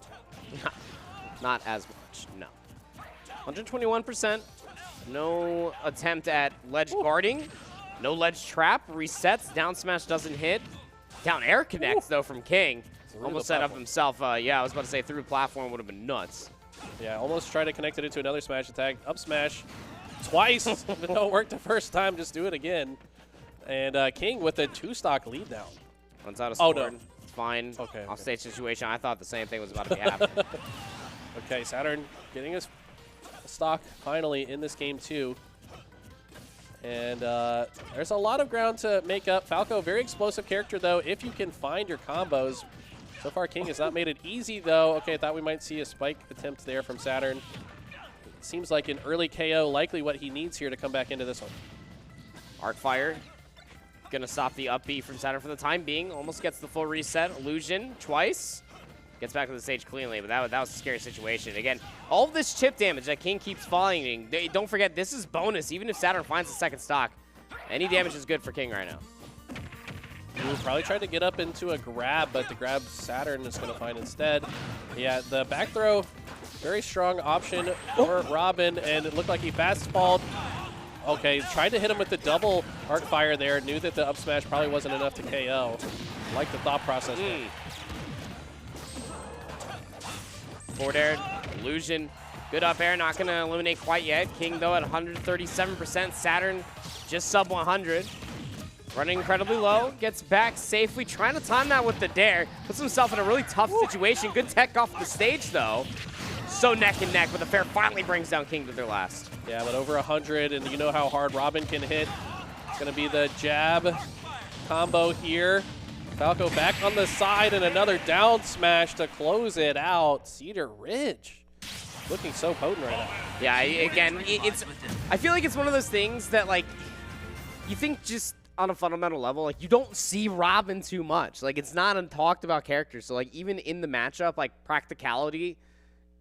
Not as much, no. 121%. No attempt at ledge guarding. No ledge trap. Resets. Down smash doesn't hit. Down air connects, though, from King. Almost set up himself. Yeah, I was about to say through the platform would have been nuts. Yeah, almost tried to connect it into another smash attack. Up smash twice. But no, it worked the first time. Just do it again. And King with a 2-stock lead now. Runs out of support. Oh, no. It's fine. Okay. Offstage situation. I thought the same thing was about to be happening. Okay, Saturn getting his stock finally in this game, too. And there's a lot of ground to make up. Falco, very explosive character, though, if you can find your combos. So far, King has not made it easy, though. Okay, I thought we might see a spike attempt there from Saturn. It seems like an early KO, likely what he needs here to come back into this one. Arc Fire. Gonna stop the up B from Saturn for the time being. Almost gets the full reset. Illusion twice. Gets back to the stage cleanly, but that was a scary situation. Again, all of this chip damage that King keeps falling. Don't forget, this is bonus. Even if Saturn finds the second stock, any damage is good for King right now. Ooh, probably tried to get up into a grab, but the grab Saturn is going to find instead. Yeah, the back throw, very strong option for Robin, and it looked like he fast-falled. Okay, tried to hit him with the double arc fire there. Knew that the up smash probably wasn't enough to KO. Like the thought process there. Forward air, illusion. Good up air, not going to eliminate quite yet. King, though, at 137%. Saturn just sub 100. Running incredibly low, gets back safely, trying to time that with the dare. Puts himself in a really tough situation. Good tech off the stage, though. So neck and neck, but the fair finally brings down King to their last. Yeah, but over 100, and you know how hard Robin can hit. It's going to be the jab combo here. Falco back on the side, and another down smash to close it out. Cedar Ridge looking so potent right now. Yeah, again, I feel like it's one of those things that, like, you think just on a fundamental level, like, you don't see Robin too much. Like, it's not a talked about character. So, like, even in the matchup, like, practicality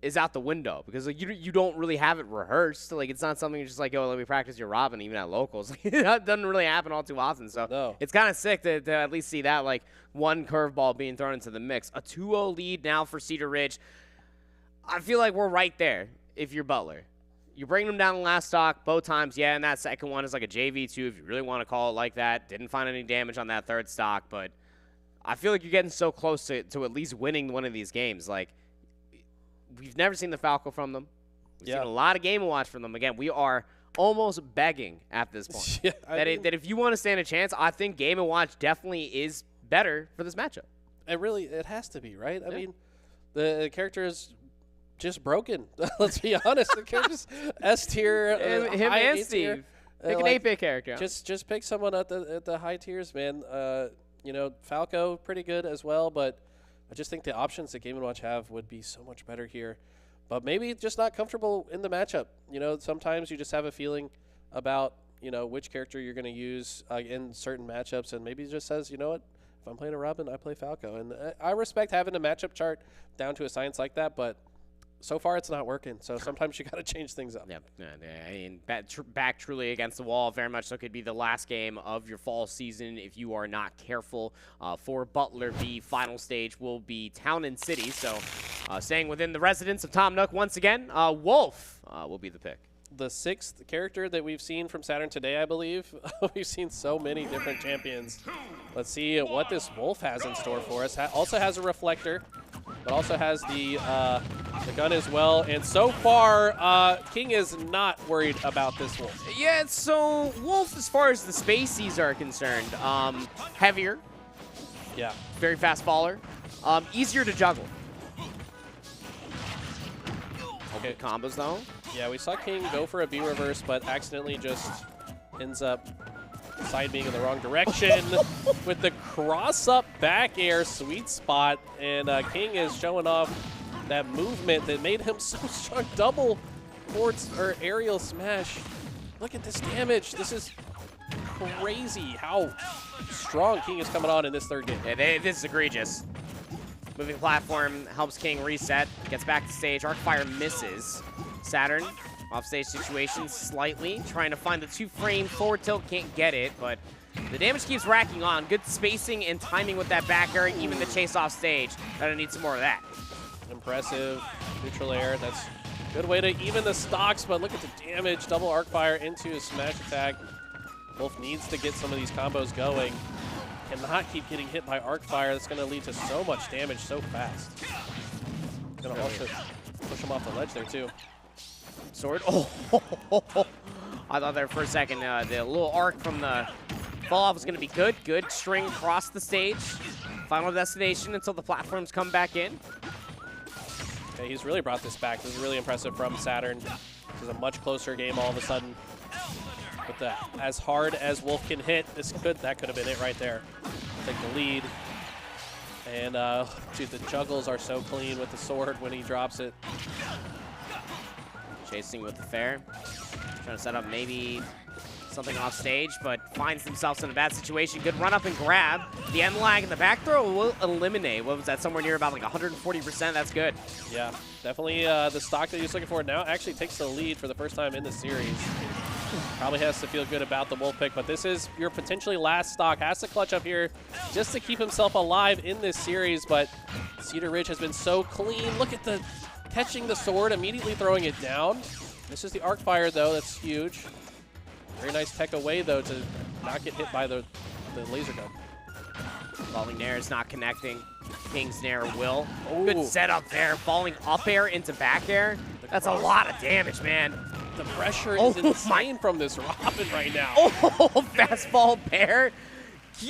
is out the window because, like, you don't really have it rehearsed. Like, it's not something you're just like, yo, let me practice your Robin even at locals. Like, that doesn't really happen all too often. So it's kind of sick to at least see that, like, one curveball being thrown into the mix. A 2-0 lead now for Cedar Ridge. I feel like we're right there if you're Butler. You bring them down the last stock both times. Yeah, and that second one is like a JV2 if you really want to call it like that. Didn't find any damage on that third stock, but I feel like you're getting so close to at least winning one of these games. Like, we've never seen the Falco from them. We've seen a lot of Game & Watch from them. Again, we are almost begging at this point that if you want to stand a chance, I think Game & Watch definitely is better for this matchup. It has to be, right? I mean, the character is just broken. Let's be honest. The character's S tier. Him and Steve. Pick an 8-bit character. Just pick someone at the high tiers, man. You know, Falco, pretty good as well, but I just think the options that Game & Watch have would be so much better here. But maybe just not comfortable in the matchup. You know, sometimes you just have a feeling about, you know, which character you're going to use in certain matchups, and maybe it just says, you know what, if I'm playing a Robin, I play Falco. And I respect having a matchup chart down to a science like that, but so far it's not working. So sometimes you got to change things up. Yep. I mean, back truly against the wall. Very much so could be the last game of your fall season if you are not careful. For Butler, the final stage will be Town and City. So staying within the residence of Tom Nook once again, Wolf will be the pick. The 6th character that we've seen from Saturn today, I believe. We've seen so many different champions. Let's see what this Wolf has in store for us. Also has a reflector, but also has the gun as well. And so far, King is not worried about this Wolf. Yeah, so Wolf, as far as the spacies are concerned, heavier. Yeah. Very fast faller. Easier to juggle. Okay, combos though. Yeah, we saw King go for a B reverse, but accidentally just ends up side being in the wrong direction with the cross-up back air sweet spot. And King is showing off that movement that made him so strong. Double forwards or aerial smash. Look at this damage. This is crazy how strong King is coming on in this third game. Yeah, this is egregious. Moving platform helps King reset. Gets back to stage. Arcfire misses. Saturn, off-stage situation slightly. Trying to find the 2-frame forward tilt. Can't get it, but the damage keeps racking on. Good spacing and timing with that back air. Even the chase off stage. Gonna need some more of that. Impressive. Neutral air. That's a good way to even the stocks, but look at the damage. Double Arcfire into his smash attack. Wolf needs to get some of these combos going. Cannot keep getting hit by Arcfire. That's going to lead to so much damage so fast. Going to also push him off the ledge there, too. Sword. Oh, I thought there for a second the little arc from the fall off was going to be good. Good string across the stage. Final destination until the platforms come back in. Okay, he's really brought this back. This is really impressive from Saturn. This is a much closer game all of a sudden. With the as hard as Wolf can hit, that could have been it right there. Take the lead. And dude, the juggles are so clean with the sword when he drops it. Chasing with the fair. Trying to set up maybe something off stage, but finds themselves in a bad situation. Good run up and grab. The end lag and the back throw will eliminate. What was that? Somewhere near about like 140%. That's good. Yeah, definitely the stock that he was looking for now actually takes the lead for the first time in the series. Probably has to feel good about the Wolf pick, but this is your potentially last stock. Has to clutch up here just to keep himself alive in this series, but Cedar Ridge has been so clean. Look at the catching the sword, immediately throwing it down. This is the Arcfire, though. That's huge. Very nice tech away, though, to not get hit by the laser gun. Falling Nair is not connecting. King's Nair will. Ooh. Good setup there. Falling up air into back air. That's a lot of damage, man. The pressure is insane from this Robin right now. Oh, fastball pair.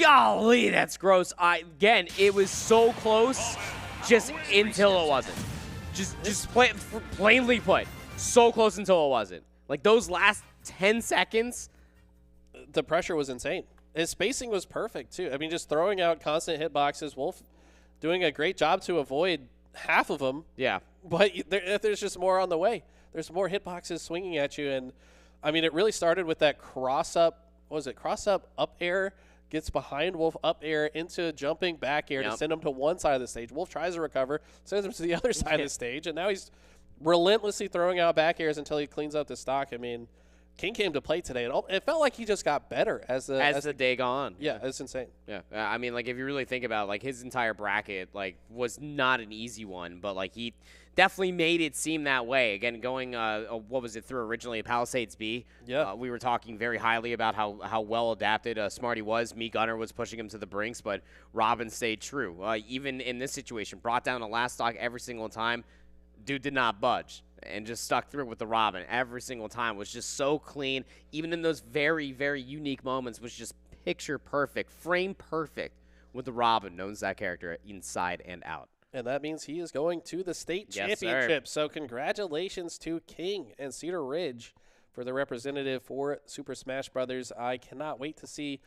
Golly, that's gross. Again, it was so close, just until it wasn't. Just plainly put, so close until it wasn't. Like those last 10 seconds. The pressure was insane. His spacing was perfect too. I mean, just throwing out constant hitboxes. Wolf doing a great job to avoid half of them. Yeah. But there's just more on the way. There's more hitboxes swinging at you. And, I mean, it really started with that cross-up, what was it, cross-up up air, gets behind Wolf up air into jumping back air to send him to one side of the stage. Wolf tries to recover, sends him to the other side of the stage, and now he's relentlessly throwing out back airs until he cleans up the stock. I mean, King came to play today, and it felt like he just got better as the day gone. Yeah, it's insane. Yeah, I mean, like if you really think about it, like his entire bracket, like was not an easy one, but like he definitely made it seem that way. Again, going what was it through originally Palisades B? Yeah, we were talking very highly about how well adapted Smarty was. Me Gunner was pushing him to the brinks, but Robin stayed true. Even in this situation, brought down the last stock every single time. Dude did not budge and just stuck through with the Robin every single time. Was just so clean. Even in those very, very unique moments, was just picture perfect, frame perfect with the Robin. Knows that character inside and out. And that means he is going to the state championship. So congratulations to King and Cedar Ridge for the representative for Super Smash Brothers. I cannot wait to see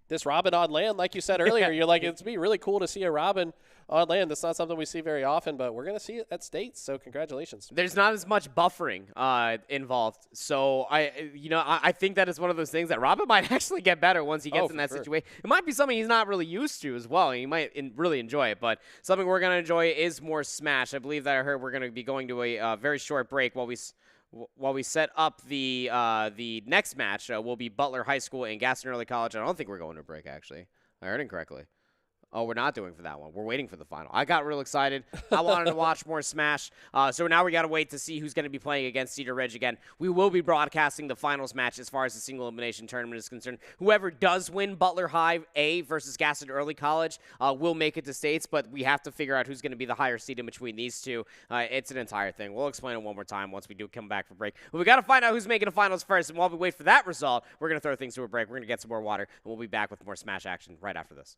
this Robin on land. Like you said earlier, you're like, it'd be really cool to see a Robin on land. That's not something we see very often, but we're going to see it at states. So congratulations. There's not as much buffering involved. So I think that is one of those things that Robin might actually get better once he gets in that situation. It might be something he's not really used to as well. He might really enjoy it, but something we're going to enjoy is more Smash. I believe that I heard we're going to be going to a very short break while we set up the next match. Will be Butler High School and Gaston Early College. I don't think we're going to break, actually. I heard incorrectly. Oh, we're not doing for that one. We're waiting for the final. I got real excited. I wanted to watch more Smash. So now we got to wait to see who's going to be playing against Cedar Ridge again. We will be broadcasting the finals match as far as the single elimination tournament is concerned. Whoever does win Butler High A versus Gaston Early College will make it to states, but we have to figure out who's going to be the higher seed in between these two. It's an entire thing. We'll explain it one more time once we do come back for break. But we got to find out who's making the finals first, and while we wait for that result, we're going to throw things to a break. We're going to get some more water, and we'll be back with more Smash action right after this.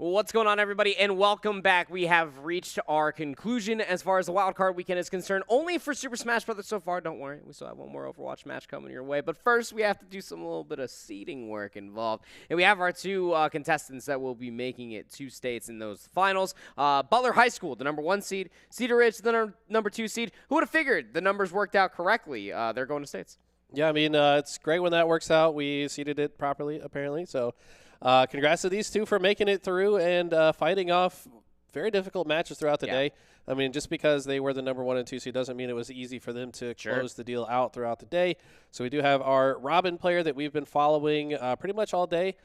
What's going on, everybody, and welcome back. We have reached our conclusion as far as the wildcard weekend is concerned, only for Super Smash Bros. So far. Don't worry, we still have one more Overwatch match coming your way. But first, we have to do some little bit of seeding work involved. And we have our two contestants that will be making it to states in those finals. Butler High School, the #1 seed. Cedar Ridge, the number 2 seed. Who would have figured the numbers worked out correctly? They're going to states. Yeah, I mean, it's great when that works out. We seeded it properly, apparently. So congrats to these two for making it through and fighting off very difficult matches throughout the day. I mean, just because they were the #1 and 2 seed doesn't mean it was easy for them to close the deal out throughout the day. So we do have our Robin player that we've been following pretty much all day,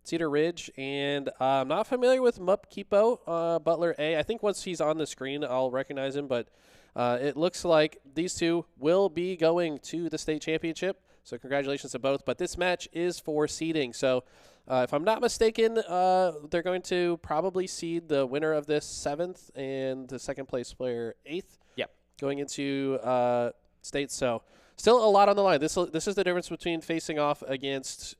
Cedar Ridge. And I'm not familiar with Mupkipo, Butler A. I think once he's on the screen, I'll recognize him. But it looks like these two will be going to the state championship. So congratulations to both. But this match is for seeding. So if I'm not mistaken, they're going to probably seed the winner of this 7th and the second place player 8th. Yep. Going into states. So still a lot on the line. This is the difference between facing off against,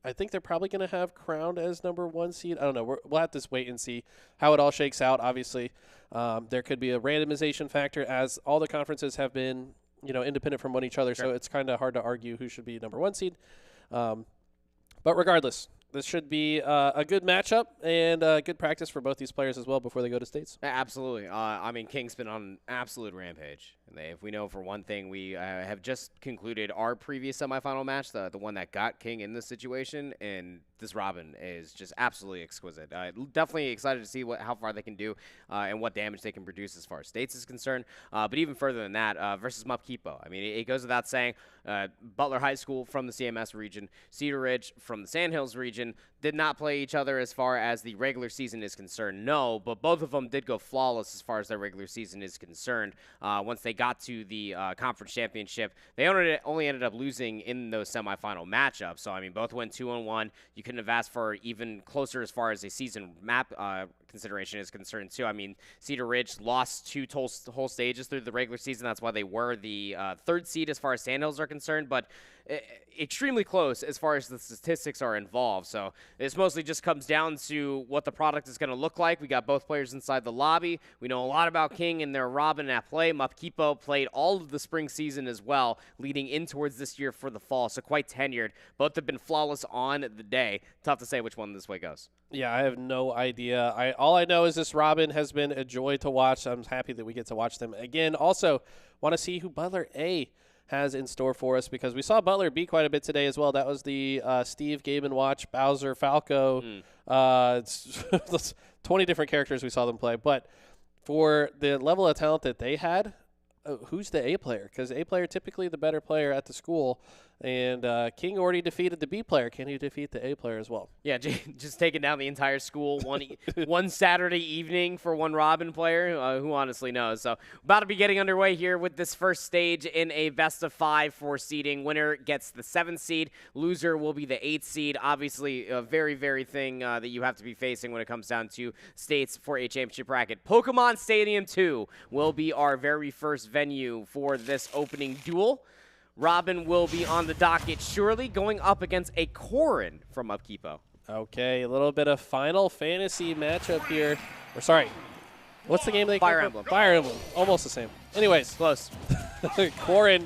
I think they're probably going to have crowned as #1 seed. I don't know. We'll have to wait and see how it all shakes out. Obviously, there could be a randomization factor as all the conferences have been, independent from one each other. So it's kind of hard to argue who should be #1 seed. But regardless, this should be a good matchup and good practice for both these players as well before they go to states. Absolutely. I mean, King's been on an absolute rampage. If we know for one thing, we have just concluded our previous semifinal match, the one that got King in this situation, and this Robin is just absolutely exquisite. Definitely excited to see how far they can do and what damage they can produce as far as states is concerned. But even further than that, versus Mupkipo. I mean, it goes without saying, Butler High School from the CMS region, Cedar Ridge from the Sandhills region, did not play each other as far as the regular season is concerned, no, but both of them did go flawless as far as their regular season is concerned. Once they got to the conference championship, they only ended up losing in those semifinal matchups. So, I mean, both went 2-1. You couldn't have asked for even closer as far as a season map consideration is concerned, too. I mean, Cedar Ridge lost 2 whole stages through the regular season. That's why they were the 3rd seed as far as Sandhills are concerned, but extremely close as far as the statistics are involved. So this mostly just comes down to what the product is going to look like. We got both players inside the lobby. We know a lot about King and their Robin at play. Mupkipo played all of the spring season as well, leading in towards this year for the fall, so quite tenured. Both have been flawless on the day. Tough to say which one this way goes. Yeah, I have no idea. All I know is this Robin has been a joy to watch. I'm happy that we get to watch them again. Also, want to see who Butler A has in store for us, because we saw Butler beat quite a bit today as well. That was the Steve, Gabe and Watch, Bowser, Falco. 20 different characters we saw them play. But for the level of talent that they had, who's the A player? Because A player typically the better player at the school. And King already defeated the B player. Can he defeat the A player as well? Yeah, just taking down the entire school one Saturday evening for one Robin player. Who honestly knows? So about to be getting underway here with this first stage in a best of 5 for seeding. Winner gets the 7th seed. Loser will be the 8th seed. Obviously, a very, very thing that you have to be facing when it comes down to states for a championship bracket. Pokemon Stadium 2 will be our very first venue for this opening duel. Robin will be on the docket, surely, going up against a Corrin from Mupkipo. Okay, a little bit of Final Fantasy matchup here. Or sorry, what's the game they Fire Emblem. Fire Emblem, almost the same. Anyways, close. Corrin,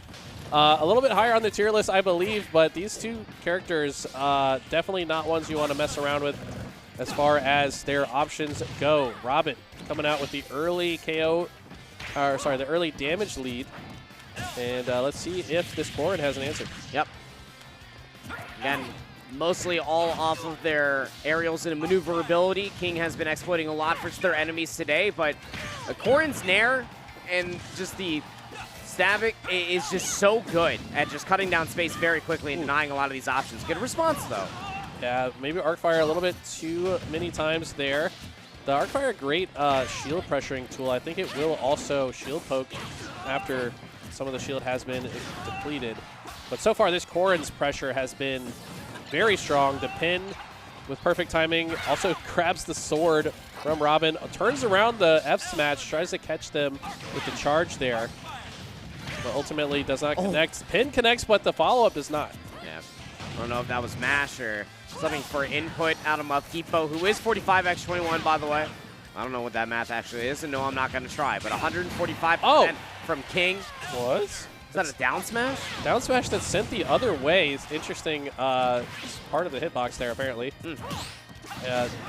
a little bit higher on the tier list, I believe, but these two characters definitely not ones you want to mess around with as far as their options go. Robin coming out with the early the early damage lead. And let's see if this Corrin has an answer. Yep. Again, mostly all off of their aerials and maneuverability. King has been exploiting a lot for their enemies today, but Corrin's Nair and just the Stavic is just so good at just cutting down space very quickly and denying a lot of these options. Good response, though. Yeah, maybe Arcfire a little bit too many times there. The Arcfire, great shield pressuring tool. I think it will also shield poke after some of the shield has been depleted. But so far, this Corrin's pressure has been very strong. The pin with perfect timing also grabs the sword from Robin, turns around the F smash, tries to catch them with the charge there, but ultimately does not connect. Pin connects, but the follow-up does not. Yeah, I don't know if that was mash or Something for input out of Mapkipo, who is 45x21, by the way. I don't know what that math actually is, and no, I'm not going to try. But 145% from King. What? Is that a down smash? Down smash that sent the other way. It's interesting. It's part of the hitbox there, apparently.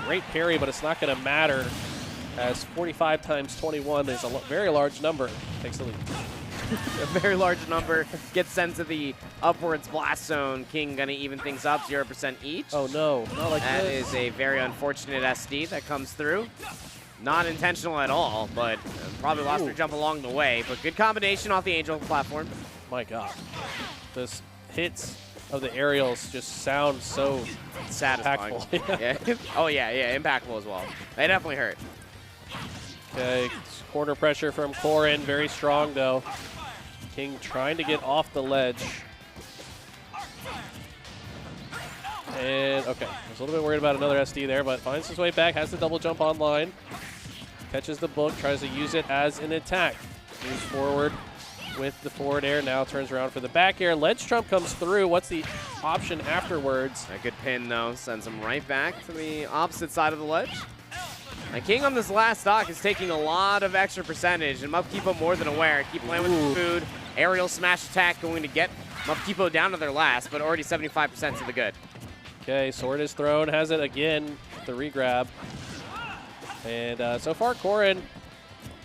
Great parry, but it's not going to matter, as 45 times 21 is a very large number. Takes the lead. A very large number gets sent to the upwards blast zone. King going to even things up, 0% each. Oh, no. Not like that this. Is a very unfortunate SD that comes through. Not intentional at all, but probably lost their jump along the way. But good combination off the Angel platform. My God. This hits of the aerials just sound so satisfying. Impactful. Yeah. Oh, yeah, impactful as well. They definitely hurt. Okay, corner pressure from Korin. Very strong, though. King trying to get off the ledge. And, okay, I was a little bit worried about another SD there, but finds his way back, has the double jump online. Catches the book, tries to use it as an attack. Moves forward with the forward air, now turns around for the back air. Ledge trump comes through. What's the option afterwards? A good pin, though, sends him right back to the opposite side of the ledge. And King on this last stock is taking a lot of extra percentage, and Mapkipo more than aware. Keep playing with the food. Aerial smash attack going to get Mapkipo down to their last, but already 75% to the good. Okay, sword is thrown, has it again, the regrab. And so far, Korin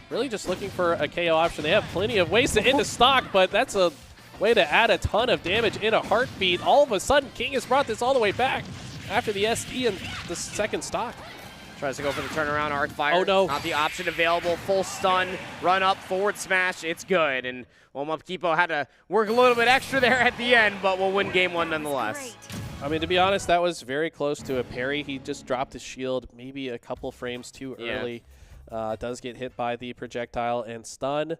really just looking for a KO option. They have plenty of ways to end the stock, but that's a way to add a ton of damage in a heartbeat. All of a sudden, King has brought this all the way back after the SD and the second stock. Tries to go for the turnaround arc fire. Oh, no. Not the option available. Full stun, run up, forward smash. It's good. And Mapkipo had to work a little bit extra there at the end, but will win game one nonetheless. I mean, to be honest, that was very close to a parry. He just dropped his shield maybe a couple frames too early. Does get hit by the projectile and stun.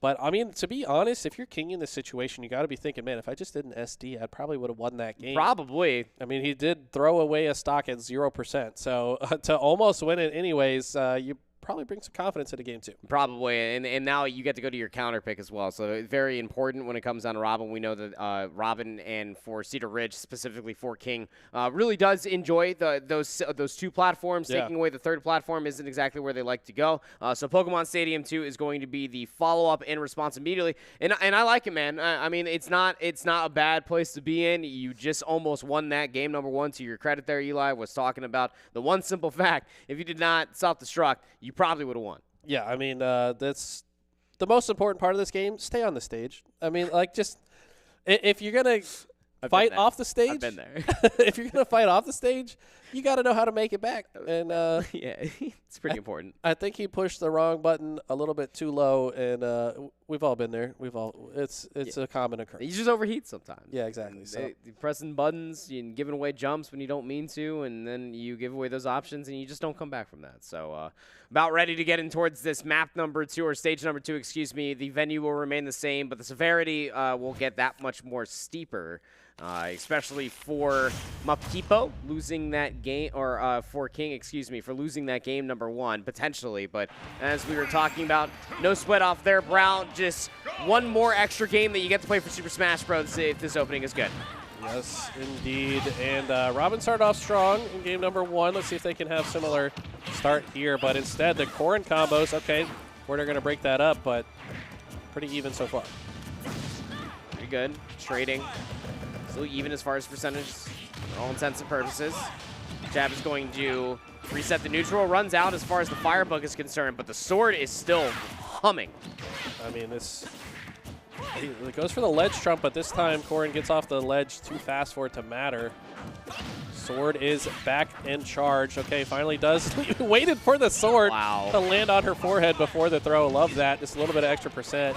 But, I mean, to be honest, if you're King in this situation, you got to be thinking, man, if I just did an SD, I probably would have won that game. Probably. I mean, he did throw away a stock at 0%. So to almost win it anyways, you probably bring some confidence into game two. Probably, and now you get to go to your counter pick as well. So very important when it comes down to Robin. We know that Robin, and for Cedar Ridge, specifically for King, really does enjoy those two platforms. Yeah. Taking away the third platform isn't exactly where they like to go. So Pokemon Stadium 2 is going to be the follow-up and response immediately. And I like it, man. I mean, it's not a bad place to be in. You just almost won that game number one. To your credit there, Eli was talking about the one simple fact. If you did not self-destruct, you probably would have won. Yeah, I mean, that's the most important part of this game. Stay on the stage. I mean, like, just if you're going to fight off the stage. I've been there. If you're going to fight off the stage, you got to know how to make it back. And yeah, it's pretty important. I think he pushed the wrong button a little bit too low, and we've all been there. It's a common occurrence. You just overheat sometimes. Yeah, exactly. So pressing buttons and giving away jumps when you don't mean to, and then you give away those options, and you just don't come back from that. So about ready to get in towards this map number 2, or stage number 2, excuse me. The venue will remain the same, but the severity will get that much more steeper. Especially for Mapkipo losing that game, or for King, excuse me, for losing that game number 1, potentially. But as we were talking about, no sweat off their brow, just one more extra game that you get to play for Super Smash Bros. If this opening is good. Yes, indeed. And Robin started off strong in game number 1. Let's see if they can have similar start here. But instead, the Korin combos, okay, we're going to break that up, but pretty even so far. Pretty good. Trading. Still even as far as percentages, for all intents and purposes. Jab is going to reset the neutral, runs out as far as the firebook is concerned, but the sword is still humming. I mean, it goes for the ledge trump, but this time Korin gets off the ledge too fast for it to matter. Sword is back in charge. Okay, finally does. Waited for the sword to land on her forehead before the throw. Love that. Just a little bit of extra percent.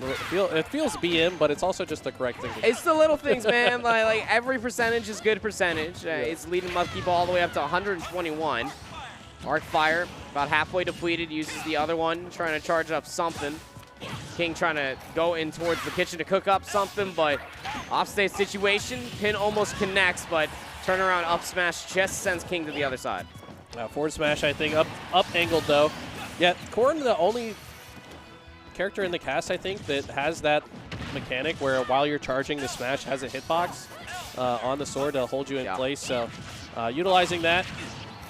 It feels BM, but it's also just the correct thing to do. It's the little things, man. like every percentage is good percentage. It's leading Mapkipo all the way up to 121. Arc fire, about halfway depleted, uses the other one, trying to charge up something. King trying to go in towards the kitchen to cook up something, but offstage situation. Pin almost connects, but turnaround up smash just sends King to the other side. Forward smash, I think, up angled though. Yeah, Korin, the only character in the cast, I think, that has that mechanic where while you're charging, the smash has a hitbox. on the sword to hold you in place. So utilizing that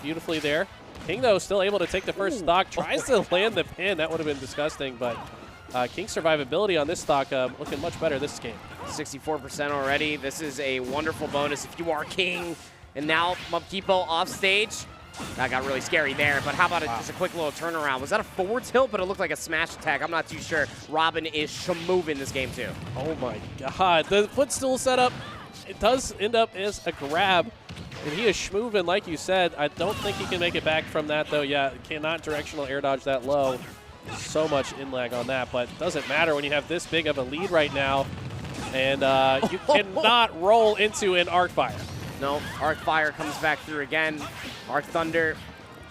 beautifully there. King, though, still able to take the first stock. Tries to land the pin. That would have been disgusting, but King's survivability on this stock looking much better this game. 64% already. This is a wonderful bonus if you are King. And now Mupkipo off stage. That got really scary there, but how about just a quick little turnaround? Was that a forward tilt, but it looked like a smash attack? I'm not too sure. Robin is moving this game, too. Oh, my God. The footstool setup, it does end up as a grab. And he is schmoving, like you said. I don't think he can make it back from that, though. Yeah, cannot directional air dodge that low. So much in lag on that, but it doesn't matter when you have this big of a lead right now. And you cannot roll into an Arc Fire. No, Arc Fire comes back through again. Arc Thunder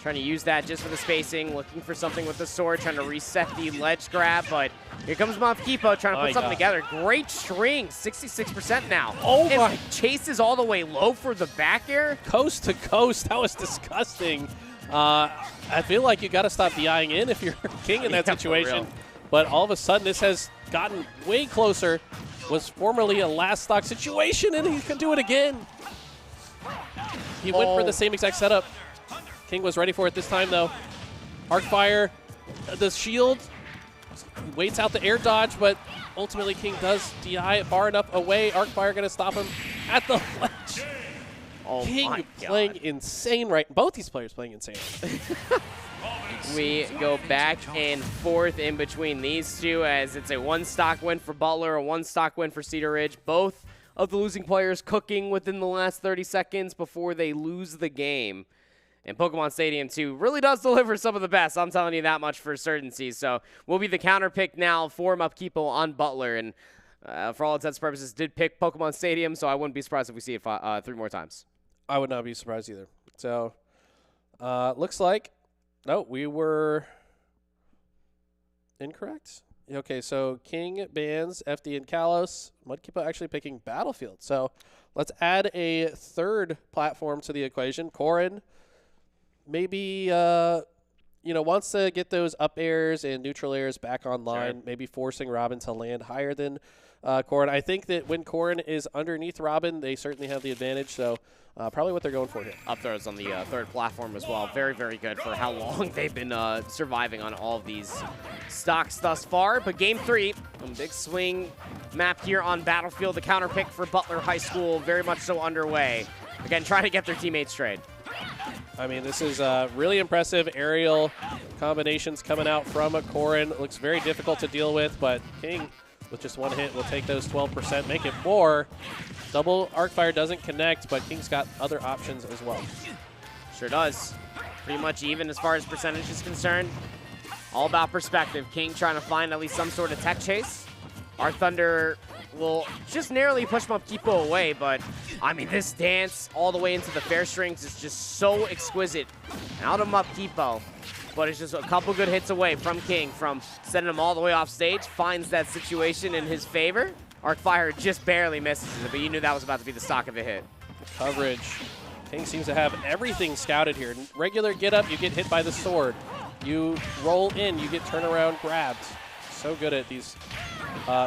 trying to use that just for the spacing, looking for something with the sword, trying to reset the ledge grab, but here comes Mupkipo trying to put something together. Great string, 66% now. Oh my. Chases all the way low for the back air. Coast to coast, that was disgusting. I feel like you got to stop DIing in if you're King in that situation. But all of a sudden, this has gotten way closer. Was formerly a last stock situation, and he can do it again. He went for the same exact setup. King was ready for it this time, though. Arc Fire, the shield, waits out the air dodge, but ultimately King does DI far enough away. Arc Fire going to stop him at the ledge. Oh King playing insane right. Both these players playing insane. We go back and forth in between these two as it's a one-stock win for Butler, a one-stock win for Cedar Ridge. Both of the losing players cooking within the last 30 seconds before they lose the game. And Pokemon Stadium 2 really does deliver some of the best. I'm telling you that much for certainty. So we'll be the counter pick now for Mupkipo on Butler. And for all intents and purposes, did pick Pokemon Stadium, so I wouldn't be surprised if we see it 3 more times. I would not be surprised either. So looks like, no, we were incorrect. Okay, so King bans FD and Kalos. Mudkipo actually picking Battlefield. So let's add a third platform to the equation. Corrin maybe, wants to get those up airs and neutral airs back online, sure. Maybe forcing Robin to land higher than Corrin. I think that when Corrin is underneath Robin, they certainly have the advantage. So probably what they're going for here. Up throws on the third platform as well. Very, very good for how long they've been surviving on all of these stocks thus far. But game 3, a big swing map here on Battlefield. The counter pick for Butler High School very much so underway. Again, trying to get their teammates trade. I mean, this is really impressive aerial combinations coming out from a Corrin. Looks very difficult to deal with, but King, with just one hit, will take those 12%, make it 4. Double Arcfire doesn't connect, but King's got other options as well. Sure does. Pretty much even as far as percentage is concerned. All about perspective. King trying to find at least some sort of tech chase. Our Thunder will just narrowly push Mupkipo away, but I mean, this dance all the way into the fair strings is just so exquisite. Out of Mupkipo, but it's just a couple good hits away from King from sending him all the way off stage. Finds that situation in his favor. Arcfire just barely misses it, but you knew that was about to be the stock of a hit. Coverage. King seems to have everything scouted here. Regular get up, you get hit by the sword. You roll in, you get turnaround grabbed. So good at these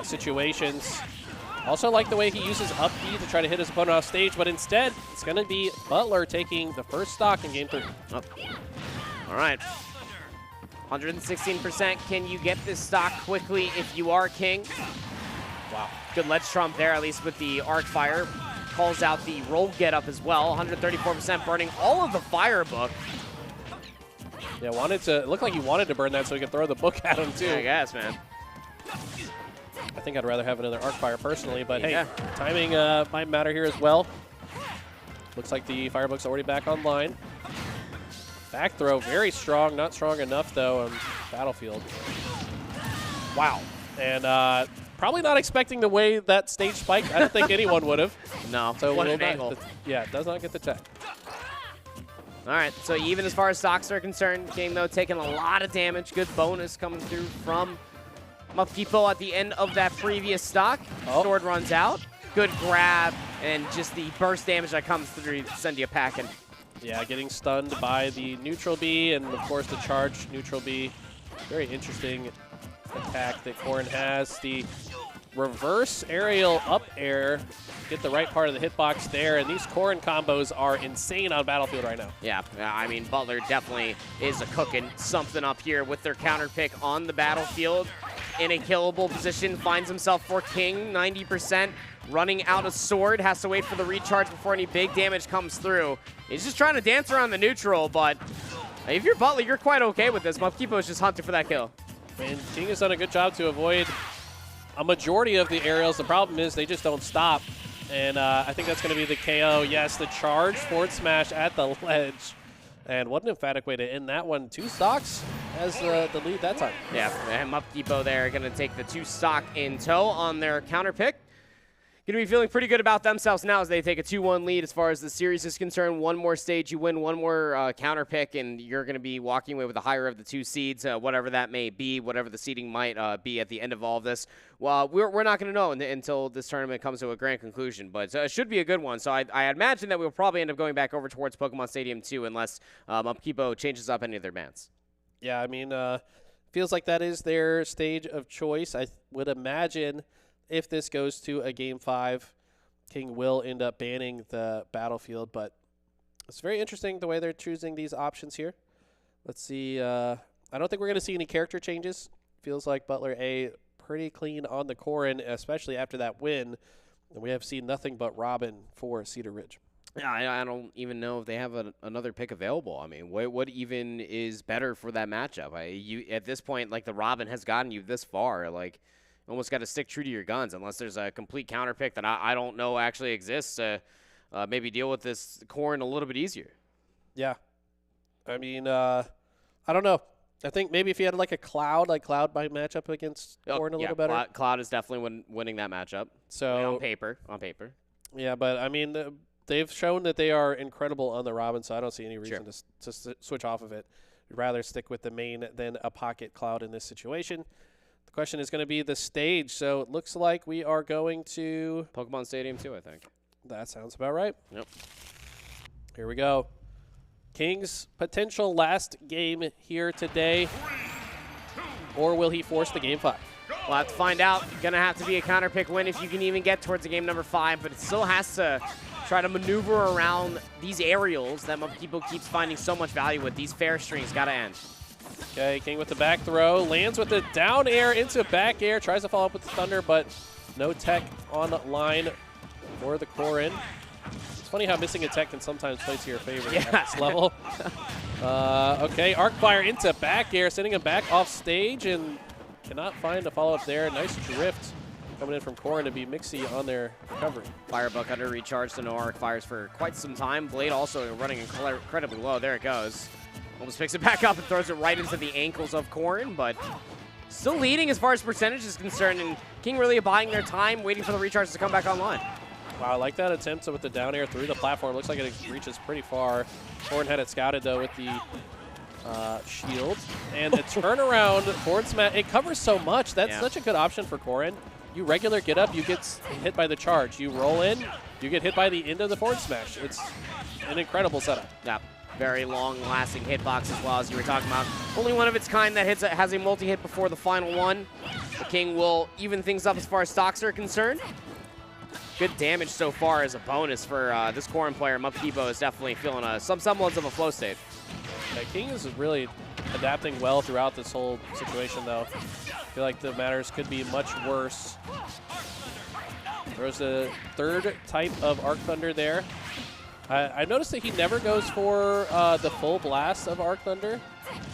situations. Also like the way he uses up B to try to hit his opponent off stage, but instead it's going to be Butler taking the first stock in game 3. Oh. All right. 116%. Can you get this stock quickly if you are King? Wow. Good ledge trump there, at least with the arc fire. Calls out the roll get up as well. 134% burning all of the fire book. Yeah, it looked like he wanted to burn that so he could throw the book at him too. Yeah, I guess, man. I think I'd rather have another arc fire personally, but hey, timing might matter here as well. Looks like the firebook's already back online. Back throw, very strong, not strong enough though on Battlefield. Wow. And probably not expecting the way that stage spiked. I don't think anyone would have. No, so what an angle. Yeah, does not get the tech. All right, so even as far as stocks are concerned, King, though, taking a lot of damage. Good bonus coming through from Mupkipo at the end of that previous stock. Sword runs out. Good grab, and just the burst damage that comes through to send you packing. Yeah, getting stunned by the neutral B, and of course the charged neutral B. Very interesting attack that Corrin has. The reverse aerial up air, get the right part of the hitbox there, and these Corrin combos are insane on Battlefield right now. Yeah, I mean, Butler definitely is cooking something up here with their counter pick on the Battlefield. In a killable position, finds himself for King, 90%. Running out of sword, has to wait for the recharge before any big damage comes through. He's just trying to dance around the neutral, but if you're Butler, you're quite okay with this. Mupkipo is just hunting for that kill. And King has done a good job to avoid a majority of the aerials. The problem is they just don't stop. And I think that's going to be the KO. Yes, the charge forward smash at the ledge. And what an emphatic way to end that one. 2 stocks as the lead that time. Yeah, and Mupkipo there going to take the 2 stock in tow on their counter pick. Going to be feeling pretty good about themselves now as they take a 2-1 lead as far as the series is concerned. One more stage, you win one more counter pick, and you're going to be walking away with the higher of the 2 seeds, whatever that may be, whatever the seeding might be at the end of all of this. Well, we're not going to know until this tournament comes to a grand conclusion, but it should be a good one. So I imagine that we'll probably end up going back over towards Pokemon Stadium 2 unless Mupkipo changes up any of their bans. Yeah, I mean, feels like that is their stage of choice. I would imagine if this goes to a Game 5, King will end up banning the Battlefield, but it's very interesting the way they're choosing these options here. Let's see. I don't think we're going to see any character changes. Feels like Butler A pretty clean on the Corrin, especially after that win. And we have seen nothing but Robin for Cedar Ridge. Yeah, I don't even know if they have another pick available. I mean, what even is better for that matchup? At this point, like, the Robin has gotten you this far. Like, almost got to stick true to your guns unless there's a complete counter pick that I don't know actually exists. Maybe deal with this Corrin a little bit easier. Yeah. I mean, I don't know. I think maybe if you had like a Cloud might match up against Corrin a little better. Cloud is definitely winning that matchup. So on paper. Yeah, but I mean, they've shown that they are incredible on the Robin, so I don't see any reason to switch off of it. We'd rather stick with the main than a pocket Cloud in this situation. The question is going to be the stage, so it looks like we are going to Pokemon Stadium 2, I think. That sounds about right. Yep. Here we go. King's potential last game here today, or will he force the Game 5? We'll have to find out. Going to have to be a counter pick win if you can even get towards the game number 5, but it still has to try to maneuver around these aerials that Mupkipo keeps finding so much value with. These fair strings got to end. Okay, King with the back throw, lands with the down air into back air, tries to follow up with the Thunder, but no tech on line for the Corrin. It's funny how missing a tech can sometimes play to your favor at this level. Okay, Arc Fire into back air, sending him back off stage, and cannot find a follow-up there. Nice drift coming in from Corrin to be Mixie on their recovery. Firebuck under recharge to no Arc Fires for quite some time. Blade also running incredibly low. There it goes. Almost picks it back up and throws it right into the ankles of Corrin, but still leading as far as percentage is concerned, and King really buying their time, waiting for the recharge to come back online. Wow, I like that attempt with the down air through the platform. Looks like it reaches pretty far. Corrin had it scouted, though, with the shield. And the turnaround forward smash, it covers so much. That's such a good option for Corrin. You regular get up, you get hit by the charge. You roll in, you get hit by the end of the forward smash. It's an incredible setup. Yeah. Very long-lasting hitbox as well, as you were talking about. Only one of its kind that has a multi-hit before the final one. The King will even things up as far as stocks are concerned. Good damage so far as a bonus for this Corrin player. Mupkipo is definitely feeling some semblance of a flow state. Yeah, King is really adapting well throughout this whole situation, though. I feel like the matters could be much worse. There's a third type of Arc Thunder there. I noticed that he never goes for the full blast of Arc Thunder.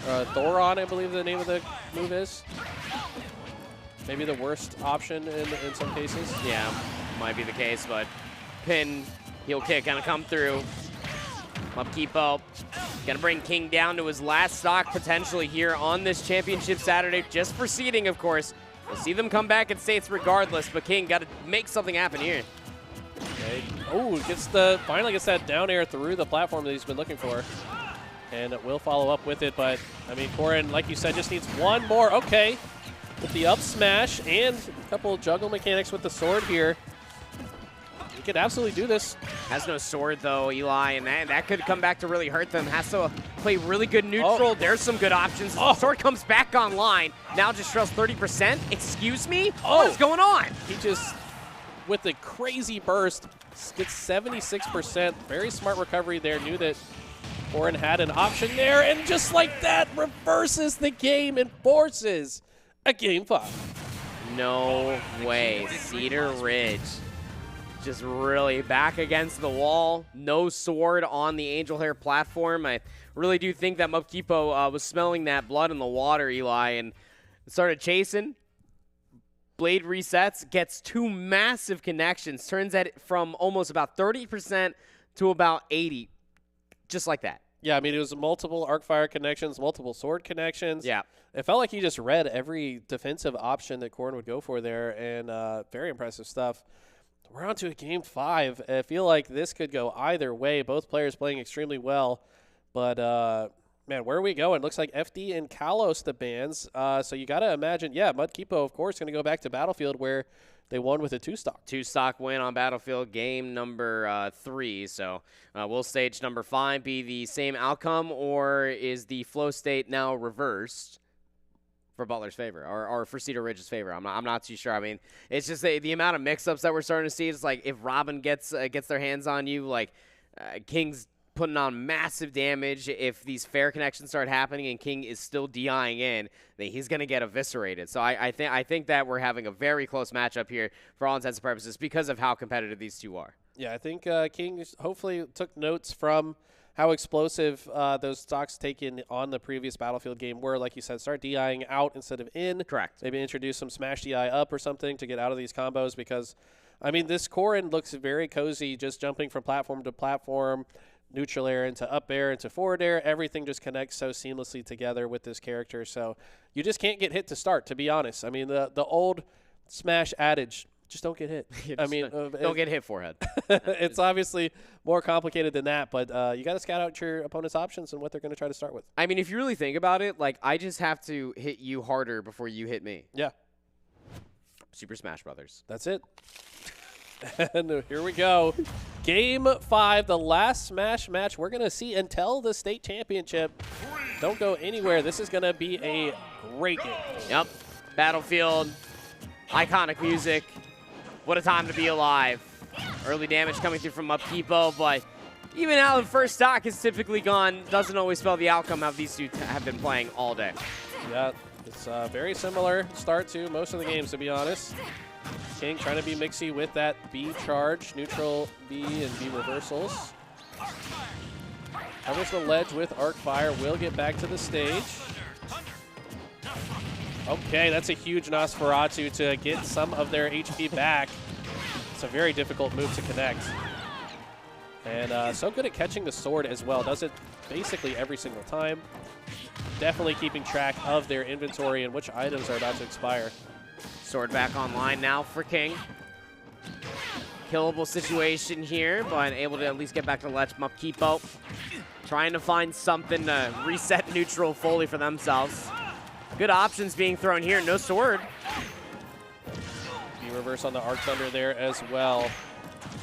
Thoron, I believe the name of the move is. Maybe the worst option in some cases. Yeah, might be the case, but pin, heel kick gonna come through. Mupkipo gonna bring King down to his last stock potentially here on this championship Saturday, just for seeding, of course. We'll see them come back in states regardless, but King got to make something happen here. Okay. Oh, finally gets that down air through the platform that he's been looking for. And it will follow up with it, but, I mean, Corrin, like you said, just needs one more. Okay, with the up smash and a couple of juggle mechanics with the sword here. He could absolutely do this. Has no sword, though, Eli, and that could come back to really hurt them. Has to put play really good neutral. There's some good options. Sword comes back online. Now just trails 30%. Excuse me? What is going on? He just, with the crazy burst, gets 76%. Very smart recovery there. Knew that Orin had an option there, and just like that, reverses the game and forces a game 5. No way. Cedar Ridge just really back against the wall. No sword on the Angel Hair platform. I really do think that Mupkipo was smelling that blood in the water, Eli, and started chasing. Blade resets, gets 2 massive connections, turns it from almost about 30% to about 80, just like that. Yeah, I mean, it was multiple Arcfire connections, multiple sword connections. Yeah. It felt like he just read every defensive option that Corrin would go for there, and very impressive stuff. We're on to a game 5. I feel like this could go either way. Both players playing extremely well, but man, where are we going? Looks like FD and Kalos the bans. So you got to imagine, yeah, Mudkipo, of course, going to go back to Battlefield where they won with a 2-stock. 2-stock win on Battlefield, game number 3. So will stage number 5 be the same outcome, or is the flow state now reversed for Butler's favor, or for Cedar Ridge's favor? I'm not too sure. I mean, it's just the amount of mix-ups that we're starting to see. It's like if Robin gets their hands on you, like King's putting on massive damage. If these fair connections start happening and King is still DIing in, then he's going to get eviscerated. So I think that we're having a very close matchup here for all intents and purposes because of how competitive these two are. Yeah, I think King hopefully took notes from how explosive those stocks taken on the previous Battlefield game were. Like you said, start DIing out instead of in. Correct. Maybe introduce some smash DI up or something to get out of these combos because, I mean, this Corrin looks very cozy, just jumping from platform to platform, neutral air into up air into forward air. Everything just connects so seamlessly together with this character. So you just can't get hit to start, to be honest. I mean, the old Smash adage, just don't get hit. Don't get hit, forehead. It's obviously more complicated than that, but you got to scout out your opponent's options and what they're going to try to start with. I mean, if you really think about it, like, I just have to hit you harder before you hit me. Yeah. Super Smash Brothers. That's it. And here we go. Game 5, the last Smash match we're going to see until the state championship. Don't go anywhere. This is going to be a great game. Yep. Battlefield. Iconic music. What a time to be alive. Early damage coming through from Mupkipo, but even how the first stock is typically gone doesn't always spell the outcome of these two have been playing all day. Yeah, it's a very similar start to most of the games, to be honest. King trying to be mixy with that B charge, neutral B and B reversals. Covers the ledge with Arcfire, will get back to the stage. Okay, that's a huge Nosferatu to get some of their HP back. It's a very difficult move to connect. And so good at catching the sword as well. Does it basically every single time. Definitely keeping track of their inventory and which items are about to expire. Sword back online now for King. Killable situation here, but able to at least get back to the ledge. Mupkipo trying to find something to reset neutral fully for themselves. Good options being thrown here. No sword. B reverse on the Arc Thunder there as well.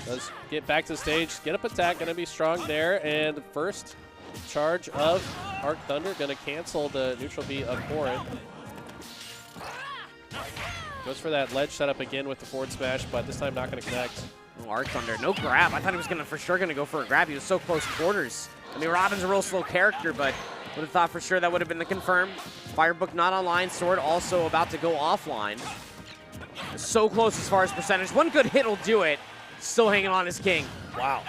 Does get back to the stage. Get up attack. Going to be strong there. And first charge of Arc Thunder. Going to cancel the neutral B of Corrin. Goes for that ledge setup again with the forward smash, but this time not going to connect. Oh, Arc Thunder. No grab. I thought he was for sure going to go for a grab. He was so close quarters. I mean, Robin's a real slow character, but would have thought for sure that would have been the confirm. Firebook not online. Sword also about to go offline. So close as far as percentage. One good hit will do it. Still hanging on his King. Wow.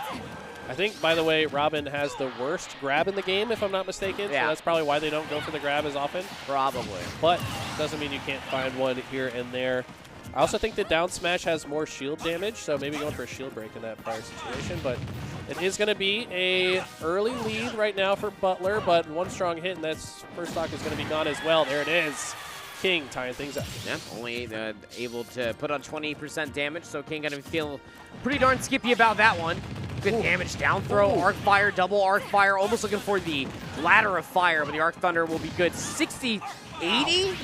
I think, by the way, Robin has the worst grab in the game, if I'm not mistaken. Yeah. So that's probably why they don't go for the grab as often. Probably. But doesn't mean you can't find one here and there. I also think the down smash has more shield damage, so maybe going for a shield break in that prior situation. But it is going to be a early lead right now for Butler, but one strong hit, and that's first stock is going to be gone as well. There it is. King tying things up. Yeah, only able to put on 20% damage, so King going to feel pretty darn skippy about that one. Good damage, down throw, Arcfire, double Arcfire, almost looking for the ladder of fire, but the Arc Thunder will be good. 60, 80?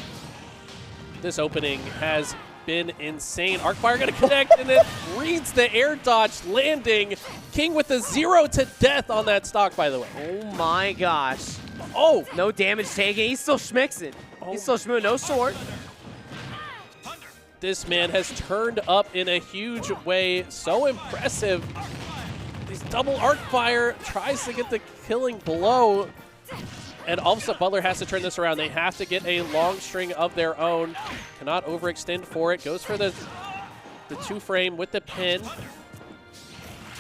This opening has been insane. Arcfire going to connect and then reads the air dodge landing. King with the 0 to death on that stock, by the way. Oh my gosh. Oh! No damage taken. He's still schmixing. He's still schmooing. No sword. This man has turned up in a huge way. So impressive. These double Arcfire tries to get the killing blow. And all of a sudden, Butler has to turn this around. They have to get a long string of their own. Cannot overextend for it. Goes for the 2-frame with the pin.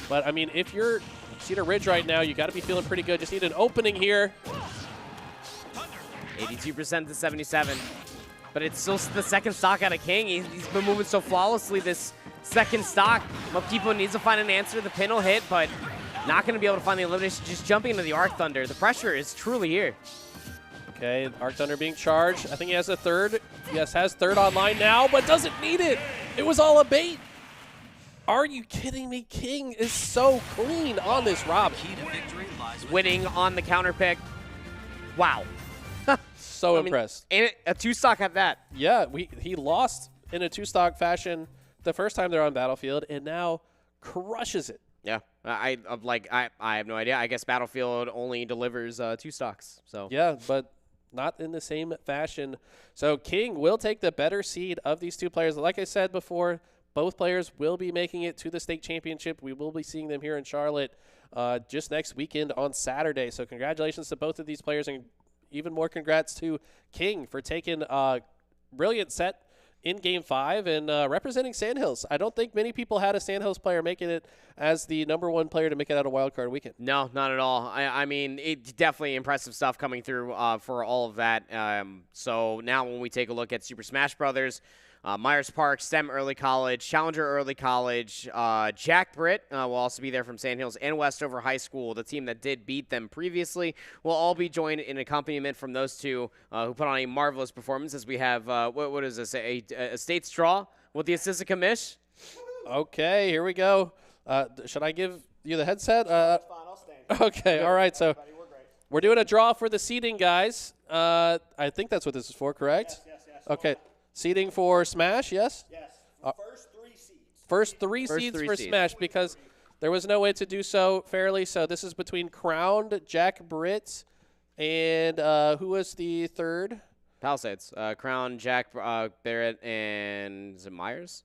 But, I mean, if you're Cedar Ridge right now, you got to be feeling pretty good. Just need an opening here. 82% to 77. But it's still the second stock out of King. He's been moving so flawlessly this second stock. Mupkipo needs to find an answer. The pin will hit, but not going to be able to find the elimination. Just jumping into the Arc Thunder. The pressure is truly here. Okay, Arc Thunder being charged. I think he has a third. Yes, has third online now, but doesn't need it. It was all a bait. Are you kidding me? King is so clean on this Rob. Winning on the counter pick. Wow. So impressed. And a 2-stock at that. Yeah, he lost in a 2-stock fashion the first time they're on Battlefield, and now crushes it. Yeah, I have no idea. I guess Battlefield only delivers 2 stocks. So yeah, but not in the same fashion. So King will take the better seed of these two players. Like I said before, both players will be making it to the state championship. We will be seeing them here in Charlotte just next weekend on Saturday. So congratulations to both of these players, and even more congrats to King for taking a brilliant set in Game 5 and representing Sandhills. I don't think many people had a Sandhills player making it as the #1 player to make it out of Wildcard Weekend. No, not at all. I mean, it's definitely impressive stuff coming through for all of that. So now when we take a look at Super Smash Brothers, Myers Park, STEM Early College, Challenger Early College, Jack Britt will also be there from Sandhills, and Westover High School, the team that did beat them previously, will all be joined in accompaniment from those two who put on a marvelous performance, as we have, what is this, a state straw with the assistant commish? Okay, here we go. Should I give you the headset? That's fine, I'll stand. Okay, all right, so we're doing a draw for the seeding, guys. I think that's what this is for, correct? Yes. Okay. Seeding for Smash, yes? Yes. First 3 seeds. First three seeds for Smash, because there was no way to do so fairly. So this is between Crowned, Jack Britt, and who was the third? Palisades. Crown, Jack Barrett, and is it Myers?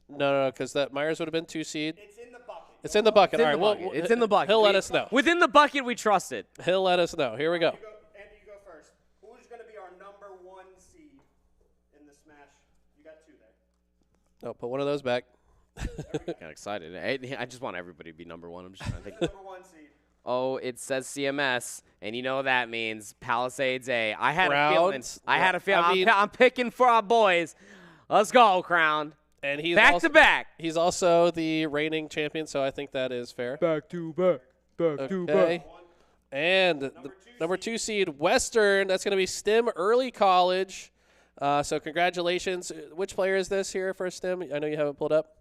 No, because that Myers would have been 2 seed. It's in the bucket. It's in the bucket. It's All in right, the bucket. It's in the bucket. He'll let us know. Within the bucket, we trust it. He'll let us know. Here we go. Andy, you go first. Who's going to be our #1 seed in the Smash? You got 2 there. Oh, put one of those back. Got excited. I just want everybody to be #1. I'm just trying to think. #1 seed. Oh, it says CMS, and you know what that means. Palisades A. I had Crowns. a feeling. I'm picking for our boys. Let's go, Crown. And he's back also, to back. He's also the reigning champion, so I think that is fair. Back to back. Back to back. And the #2 seed, Western. That's going to be STEM Early College. So congratulations. Which player is this here for STEM? I know you have it pulled up.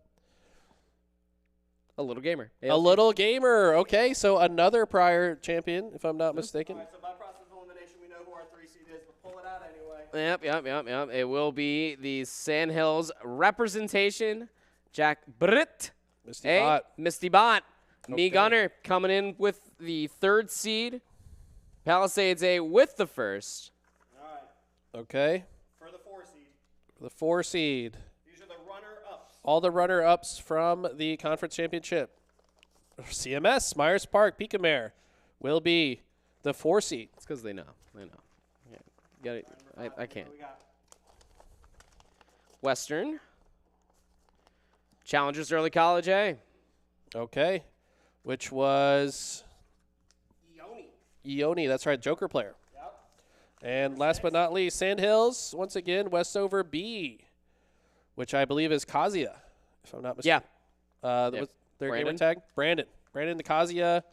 A little gamer. A little gamer. Okay, so another prior champion, if I'm not mistaken. All right, so by process of elimination, we know who our 3 seed is, but pull it out anyway. Yep. It will be the Sandhills representation. Jack Britt. Misty Bot. Me Gunner coming in with the 3rd seed. Palisades A with the 1st. All right. Okay. For the 4 seed. The 4 seed. These are the runner-ups. All the runner-ups from the conference championship. CMS, Myers Park, Picamare will be the 4 seed. It's because they know. Yeah, got it. I can't. Western. Challengers Early College A. Okay. Which was Ioni. That's right, Joker player. Yep. And last but not least, Sandhills, once again, Westover B, which I believe is Kazuya, if I'm not mistaken. Yeah. What's their gamer tag? Brandon the Kazuya,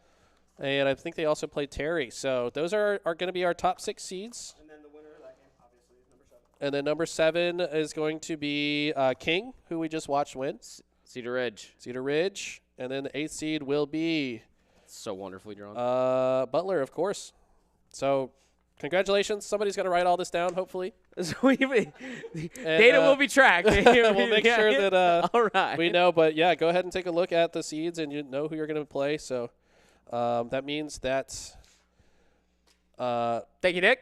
and I think they also played Terry. So those are going to be our top 6 seeds. And then the winner of that game, obviously, is #7. And then #7 is going to be King, who we just watched win. Cedar Ridge. And then the 8th seed will be so wonderfully drawn. Butler, of course. So congratulations. Somebody's going to write all this down, hopefully. Data will be tracked. We'll make sure that all right. we know. But, yeah, go ahead and take a look at the seeds, and you know who you're going to play. So that means that thank you, Nick.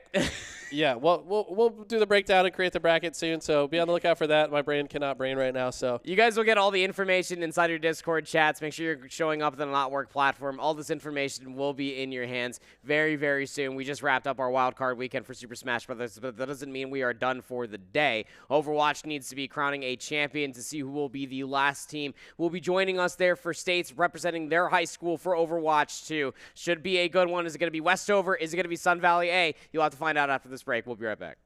yeah, well, we'll do the breakdown and create the bracket soon, so be on the lookout for that. My brain cannot brain right now, so. You guys will get all the information inside your Discord chats. Make sure you're showing up on the Not Work platform. All this information will be in your hands very, very soon. We just wrapped up our wild card weekend for Super Smash Bros., but that doesn't mean we are done for the day. Overwatch needs to be crowning a champion to see who will be the last team. Will be joining us there for states representing their high school for Overwatch 2. Should be a good one. Is it going to be Westover? Is it going to be Sun Valley A? You'll have to find out after this break. We'll be right back.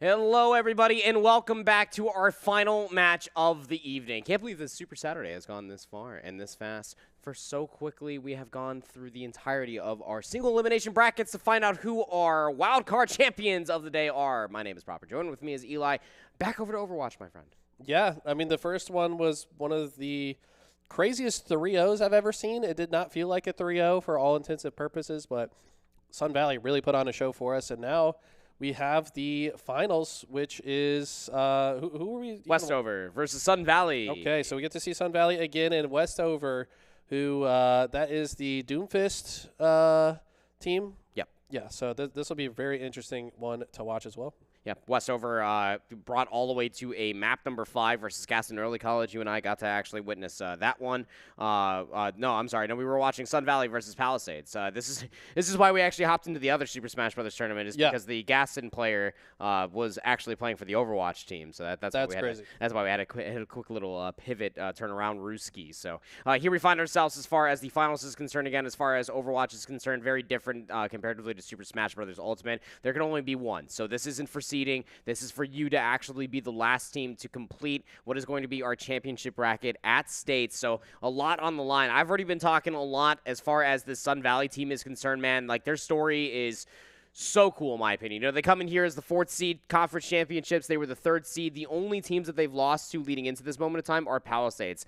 Hello, everybody, and welcome back to our final match of the evening. Can't believe this Super Saturday has gone this far and this fast. For so quickly, we have gone through the entirety of our single elimination brackets to find out who our wildcard champions of the day are. My name is Proper Joe, and with me is Eli. Back over to Overwatch, my friend. Yeah, I mean, the first one was one of the craziest 3-0s I've ever seen. It did not feel like a 3-0 for all intents and purposes, but Sun Valley really put on a show for us, and now we have the finals, which is, who are we? Westover versus Sun Valley. Okay, so we get to see Sun Valley again in Westover, who, that is the Doomfist team. Yep. Yeah, so this will be a very interesting one to watch as well. Yeah, Westover brought all the way to a map number 5 versus Gaston Early College. You and I got to actually witness that one. No, I'm sorry. No, we were watching Sun Valley versus Palisades. This is why we actually hopped into the other Super Smash Brothers tournament, is because the Gaston player was actually playing for the Overwatch team. So that's why we had crazy. That's why we had a quick little pivot turnaround Ruski. So here we find ourselves as far as the finals is concerned. Again, as far as Overwatch is concerned, very different comparatively to Super Smash Brothers Ultimate. There can only be one. So this isn't for seeding. This is for you to actually be the last team to complete what is going to be our championship bracket at State. So a lot on the line. I've already been talking a lot as far as the Sun Valley team is concerned, man. Like, their story is so cool, in my opinion. You know, they come in here as the 4th seed conference championships. They were the 3rd seed. The only teams that they've lost to leading into this moment of time are Palisades.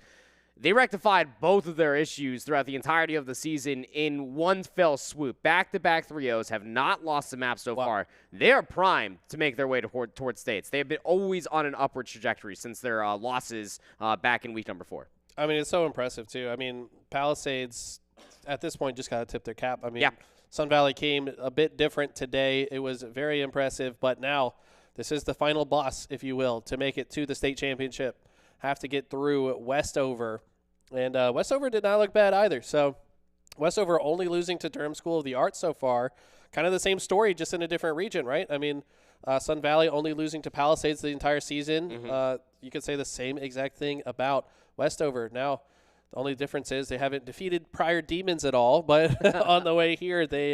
They rectified both of their issues throughout the entirety of the season in one fell swoop. Back-to-back 3-0s, have not lost the map so far. They are primed to make their way towards States. They have been always on an upward trajectory since their losses back in week number 4. I mean, it's so impressive, too. I mean, Palisades, at this point, just got to tip their cap. I mean, Sun Valley came a bit different today. It was very impressive, but now this is the final boss, if you will, to make it to the state championship. Have to get through Westover. And Westover did not look bad either. So Westover only losing to Durham School of the Arts so far. Kind of the same story, just in a different region, right? I mean, Sun Valley only losing to Palisades the entire season. You could say the same exact thing about Westover. Now, the only difference is they haven't defeated prior demons at all, but on the way here, they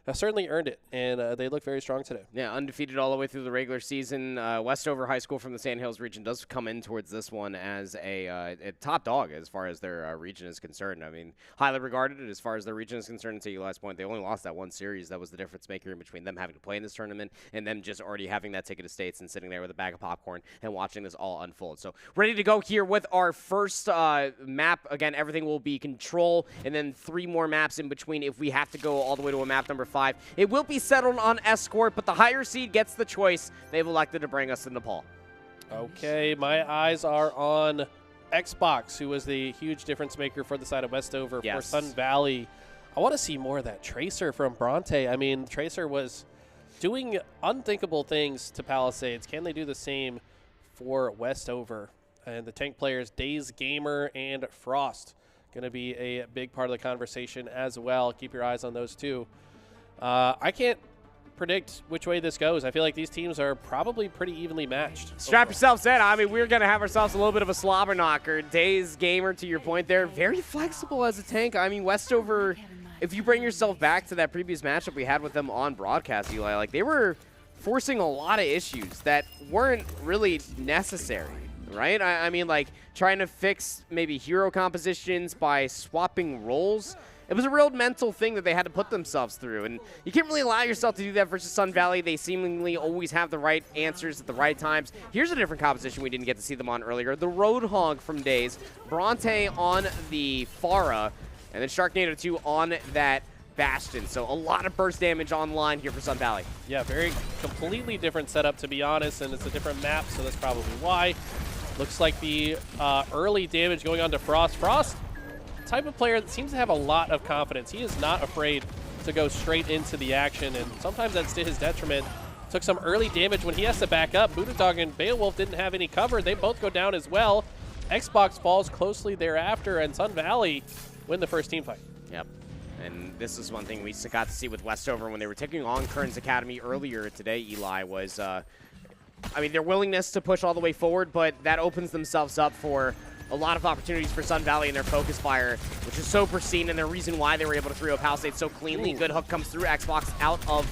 have certainly earned it, and they look very strong today. Yeah, undefeated all the way through the regular season. Westover High School from the Sand Hills region does come in towards this one as a top dog as far as their region is concerned. I mean, highly regarded as far as their region is concerned until your last point. They only lost that one series. That was the difference maker in between them having to play in this tournament and them just already having that ticket to States and sitting there with a bag of popcorn and watching this all unfold. So ready to go here with our first map. Again, everything will be control, and then 3 more maps in between if we have to go all the way to a map number 5. It will be settled on Escort, but the higher seed gets the choice. They've elected to bring us to Nepal. Okay, my eyes are on Xbox, who was the huge difference maker for the side of Westover for Sun Valley. I want to see more of that Tracer from Bronte. I mean, Tracer was doing unthinkable things to Palisades. Can they do the same for Westover? And the tank players, Days Gamer and Frost, going to be a big part of the conversation as well. Keep your eyes on those two. I can't predict which way this goes. I feel like these teams are probably pretty evenly matched. Strap yourselves in. I mean, we're going to have ourselves a little bit of a slobber knocker. Days Gamer, to your point there, very flexible as a tank. I mean, Westover, if you bring yourself back to that previous matchup we had with them on broadcast, Eli, like, they were forcing a lot of issues that weren't really necessary. Right? I mean, like, trying to fix maybe hero compositions by swapping roles. It was a real mental thing that they had to put themselves through, and you can't really allow yourself to do that versus Sun Valley. They seemingly always have the right answers at the right times. Here's a different composition we didn't get to see them on earlier. The Roadhog from Days, Bronte on the Pharah, and then Sharknado 2 on that Bastion. So a lot of burst damage online here for Sun Valley. Yeah, very completely different setup, to be honest, and it's a different map, so that's probably why. Looks like the early damage going on to Frost. Frost, type of player that seems to have a lot of confidence. He is not afraid to go straight into the action, and sometimes that's to his detriment. Took some early damage when he has to back up. Buddha and Beowulf didn't have any cover. They both go down as well. Xbox falls closely thereafter, and Sun Valley win the first team fight. Yep. And this is one thing we got to see with Westover when they were taking on Kern's Academy earlier today, Eli, was I mean, their willingness to push all the way forward, but that opens themselves up for a lot of opportunities for Sun Valley and their focus fire, which is so pristine, and the reason why they were able to 3-0 Palisades so cleanly. Good hook comes through. Xbox out of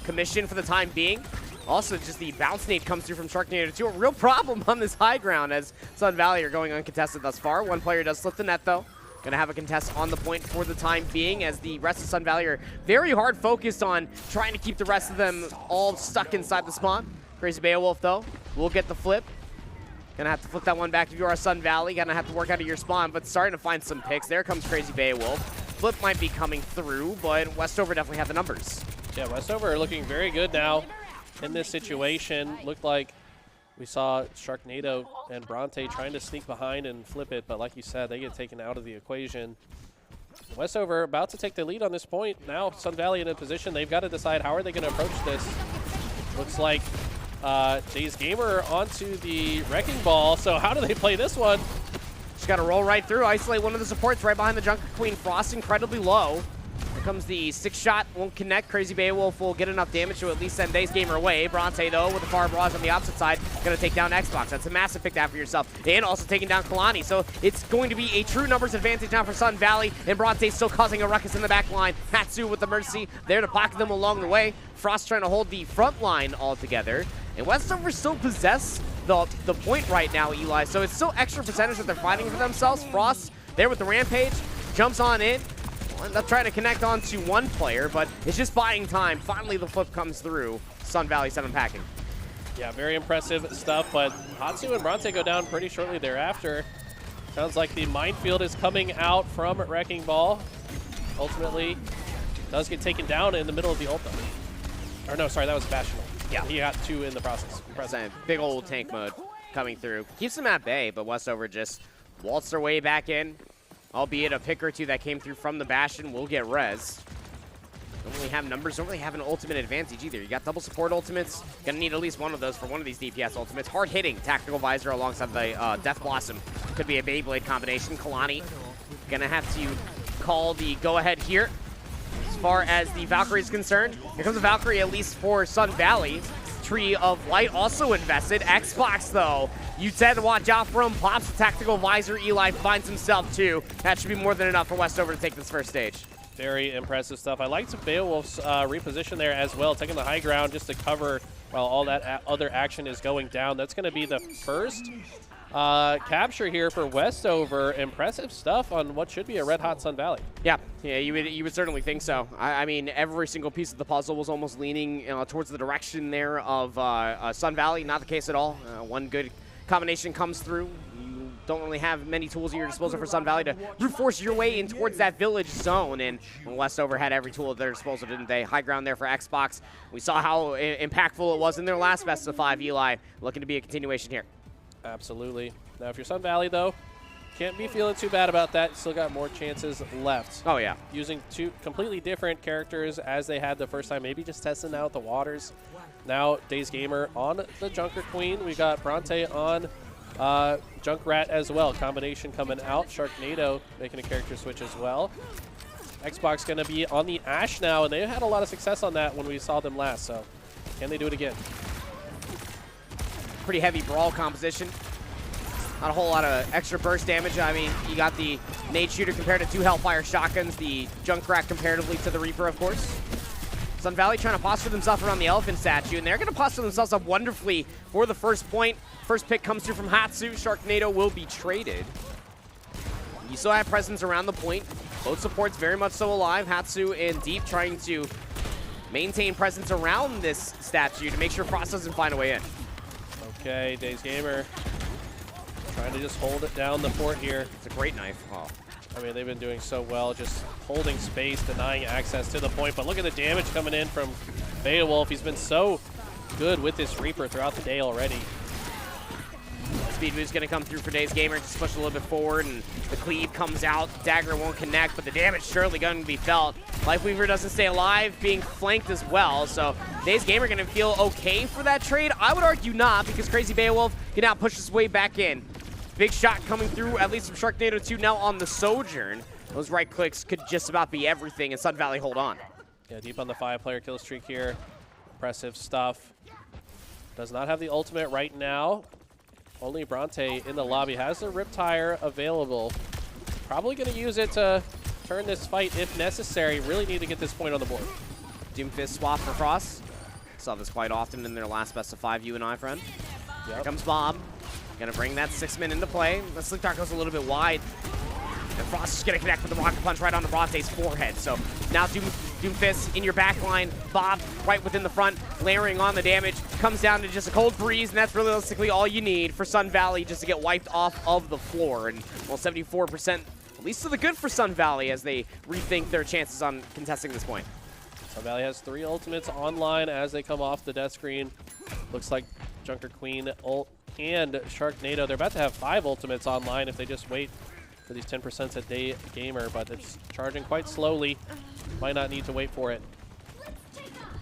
commission for the time being. Also, just the bounce nade comes through from Sharknado 2. A real problem on this high ground as Sun Valley are going uncontested thus far. One player does slip the net, though. Going to have a contest on the point for the time being, as the rest of Sun Valley are very hard focused on trying to keep the rest of them all stuck inside the spawn. Crazy Beowulf, though, will get the flip. Gonna have to flip that one back if you are Sun Valley. Gonna have to work out of your spawn, but starting to find some picks. There comes Crazy Beowulf. Flip might be coming through, but Westover definitely have the numbers. Yeah, Westover are looking very good now in this situation. Looked like we saw Sharknado and Bronte trying to sneak behind and flip it, but like you said, they get taken out of the equation. Westover about to take the lead on this point. Now Sun Valley in a position, they've got to decide how are they going to approach this. Looks like Jay's Gamer onto the Wrecking Ball, so how do they play this one? Just got to roll right through, isolate one of the supports right behind the Junker Queen. Frost incredibly low. Here comes the 6-shot, won't connect. Crazy Beowulf will get enough damage to at least send Days Gamer away. Bronte, though, with the far barrage on the opposite side, going to take down Xbox. That's a massive pick down for yourself. And also taking down Kalani. So it's going to be a true numbers advantage now for Sun Valley. And Bronte still causing a ruckus in the back line. Hatsu with the Mercy there to pocket them along the way. Frost trying to hold the front line all together. And Westover still possess the point right now, Eli. So it's still extra percentage that they're fighting for themselves. Frost there with the Rampage, jumps on in. End up trying to connect onto one player, but it's just buying time. Finally, the flip comes through. Sun Valley 7 packing. Yeah, very impressive stuff, but Hatsu and Bronte go down pretty shortly thereafter. Sounds like the minefield is coming out from Wrecking Ball. Ultimately, does get taken down in the middle of the ult. Or no, sorry, that was Bastion. Yeah, he got 2 in the process. Impressive. Big old tank mode coming through. Keeps them at bay, but Westover just waltz their way back in. Albeit a pick or 2 that came through from the Bastion will get res. Don't really have numbers, don't really have an ultimate advantage either. You got double support ultimates. Gonna need at least one of those for one of these DPS ultimates. Hard hitting Tactical Visor alongside the Death Blossom. Could be a Beyblade combination. Kalani gonna have to call the go-ahead here. As far as the Valkyrie is concerned, here comes the Valkyrie at least for Sun Valley. Tree of Light also invested. Xbox, though, you said to watch out for him. Pops the Tactical Visor. Eli finds himself, too. That should be more than enough for Westover to take this first stage. Very impressive stuff. I liked Beowulf's reposition there as well, taking the high ground just to cover while all that other action is going down. That's going to be the first capture here for Westover. Impressive stuff on what should be a red-hot Sun Valley. Yeah, you would certainly think so. I mean, every single piece of the puzzle was almost leaning towards the direction there of Sun Valley. Not the case at all. One good combination comes through. You don't really have many tools at your disposal for Sun Valley to brute force your way in towards that village zone. And Westover had every tool at their disposal, didn't they? High ground there for Xbox. We saw how impactful it was in their last best of 5. Eli looking to be a continuation here. Absolutely. Now, if you're Sun Valley, though, can't be feeling too bad about that. Still got more chances left. Oh, yeah. Using 2 completely different characters as they had the first time. Maybe just testing out the waters. Now, Days Gamer on the Junker Queen. We got Bronte on Junkrat as well. Combination coming out. Sharknado making a character switch as well. Xbox going to be on the Ashe now, and they had a lot of success on that when we saw them last. So, can they do it again? Pretty heavy brawl composition. Not a whole lot of extra burst damage. I mean, you got the nade shooter compared to 2 Hellfire shotguns, the Junkrat comparatively to the Reaper, of course. Sun Valley trying to posture themselves around the elephant statue, and they're going to posture themselves up wonderfully for the first point. First pick comes through from Hatsu. Sharknado will be traded. You still have presence around the point. Both supports very much so alive. Hatsu and Deep trying to maintain presence around this statue to make sure Frost doesn't find a way in. Okay, Days Gamer trying to just hold it down the fort here. It's a great knife. Oh. I mean, they've been doing so well, just holding space, denying access to the point. But look at the damage coming in from Beowulf. He's been so good with this Reaper throughout the day already. Speed boost going to come through for Days Gamer. Just push a little bit forward, and the cleave comes out. Dagger won't connect, but the damage surely going to be felt. Lifeweaver doesn't stay alive, being flanked as well. So Days Gamer going to feel okay for that trade. I would argue not, because Crazy Beowulf can now push his way back in. Big shot coming through, at least from Sharknado 2 now on the Sojourn. Those right clicks could just about be everything, and Sun Valley hold on. Yeah, Deep on the 5-player kill streak here. Impressive stuff. Does not have the ultimate right now. Only Bronte in the lobby has the Riptire available. Probably going to use it to turn this fight if necessary. Really need to get this point on the board. Doomfist swap for Frost. Saw this quite often in their last best of 5, you and I, friend. Here comes Bob. Gonna bring that 6-man into play. The Slick Dart goes a little bit wide. And Frost is gonna connect with the Rocket Punch right onto Bronte's forehead. So now Doomfist in your back line. Bob right within the front, layering on the damage. Comes down to just a cold breeze, and that's realistically all you need for Sun Valley just to get wiped off of the floor. And well, 74%, at least to the good for Sun Valley as they rethink their chances on contesting this point. Sun Valley has 3 ultimates online as they come off the death screen. Looks like Junker Queen ult and Sharknado. They're about to have 5 ultimates online if they just wait for these 10% a day gamer, but it's charging quite slowly. Might not need to wait for it.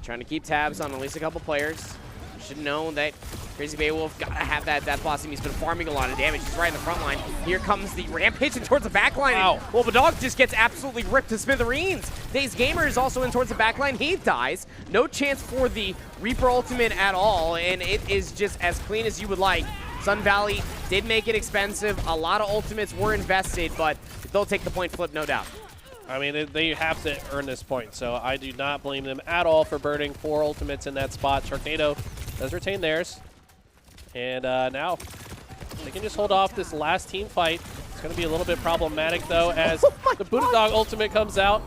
Trying to keep tabs on at least a couple players. Should know that Crazy Beowulf gotta have that Death Blossom. He's been farming a lot of damage. He's right in the front line. Here comes the Rampage and towards the back line. Wow. Well, the dog just gets absolutely ripped to smithereens. Daze Gamer is also in towards the back line. He dies. No chance for the Reaper ultimate at all, and it is just as clean as you would like. Sun Valley did make it expensive. A lot of ultimates were invested, but they'll take the point flip, no doubt. I mean, they have to earn this point, so I do not blame them at all for burning 4 ultimates in that spot. Sharknado does retain theirs. And now they can just hold off this last team fight. It's going to be a little bit problematic, though, as the Buddha Dog ultimate comes out.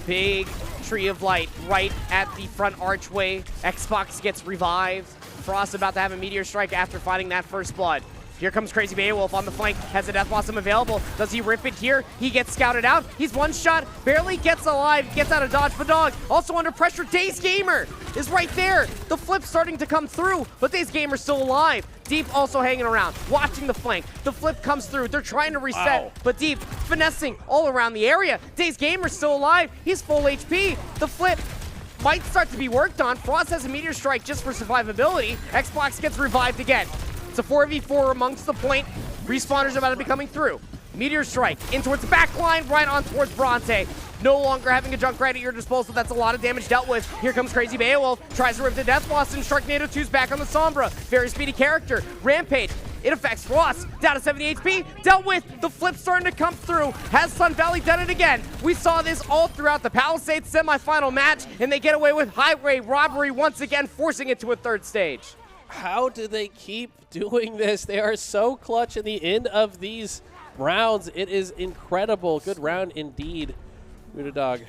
Big Tree of Light right at the front archway. Xbox gets revived. Frost about to have a Meteor Strike after fighting that first blood. Here comes Crazy Beowulf on the flank, has a Death Blossom available. Does he rip it here? He gets scouted out. He's one shot, barely gets alive, gets out of dodge. The dog also under pressure. Daze Gamer is right there. The flip's starting to come through, but Daze Gamer's still alive. Deep also hanging around, watching the flank. The flip comes through. They're trying to reset, but Deep finessing all around the area. Daze Gamer's still alive. He's full HP. The flip might start to be worked on. Frost has a Meteor Strike just for survivability. Xbox gets revived again. It's a 4v4 amongst the point. Respawners about to be coming through. Meteor Strike in towards the back line, right on towards Bronte. No longer having a Junkrat at your disposal. That's a lot of damage dealt with. Here comes Crazy Beowulf. Tries to rip the Death Blossom. Sharknado 2's back on the Sombra. Very speedy character. Rampage. It affects Frost. Down to 70 HP. Dealt with. The flip starting to come through. Has Sun Valley done it again? We saw this all throughout the Palisades semifinal match, and they get away with highway robbery once again, forcing it to a 3rd stage. How do they keep doing this? They are so clutch in the end of these rounds. It is incredible. Good round indeed. Buddha Dog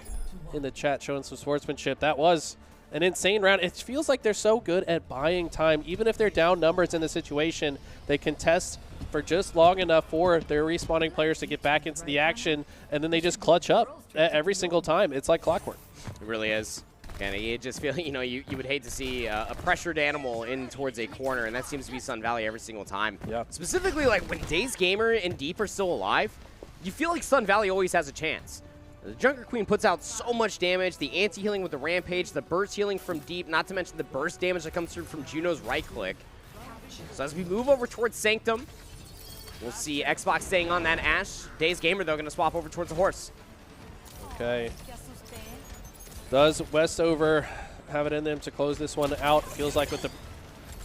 in the chat showing some sportsmanship. That was an insane round. It feels like they're so good at buying time. Even if they're down numbers in the situation, they contest for just long enough for their respawning players to get back into the action, and then they just clutch up every single time. It's like clockwork. It really is. And you just feel, you would hate to see a pressured animal in towards a corner, and that seems to be Sun Valley every single time. Yeah. Specifically, like, when Daze Gamer and Deep are still alive, you feel like Sun Valley always has a chance. The Junker Queen puts out so much damage, the anti-healing with the Rampage, the burst healing from Deep, not to mention the burst damage that comes through from Juno's right-click. So as we move over towards Sanctum, we'll see Xbox staying on that Ashe. Daze Gamer, though, going to swap over towards the Horse. Okay. Does Westover have it in them to close this one out? Feels like with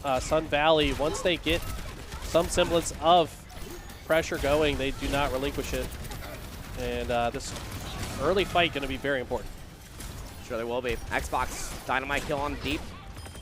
the Sun Valley, once they get some semblance of pressure going, they do not relinquish it. And this early fight going to be very important. Sure they will be. Xbox, dynamite kill on Deep.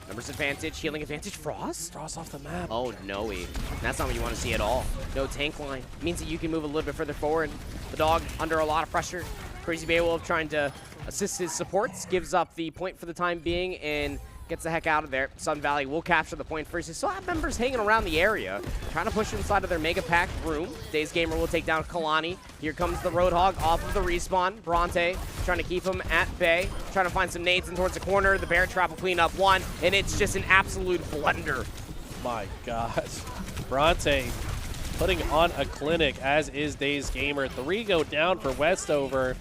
Numbers advantage, healing advantage. Frost? Frost off the map. Oh, no. That's not what you want to see at all. No tank line. Means that you can move a little bit further forward. The dog under a lot of pressure. Crazy Beowulf trying to assist his supports. Gives up the point for the time being and gets the heck out of there. Sun Valley will capture the point first. They still have members hanging around the area, trying to push inside of their mega pack room. Daze Gamer will take down Kalani. Here comes the Roadhog off of the respawn. Bronte trying to keep him at bay, trying to find some nades in towards the corner. The Bear Trap will clean up one, and it's just an absolute blender. My God. Bronte putting on a clinic, as is Daze Gamer. 3 go down for Westover,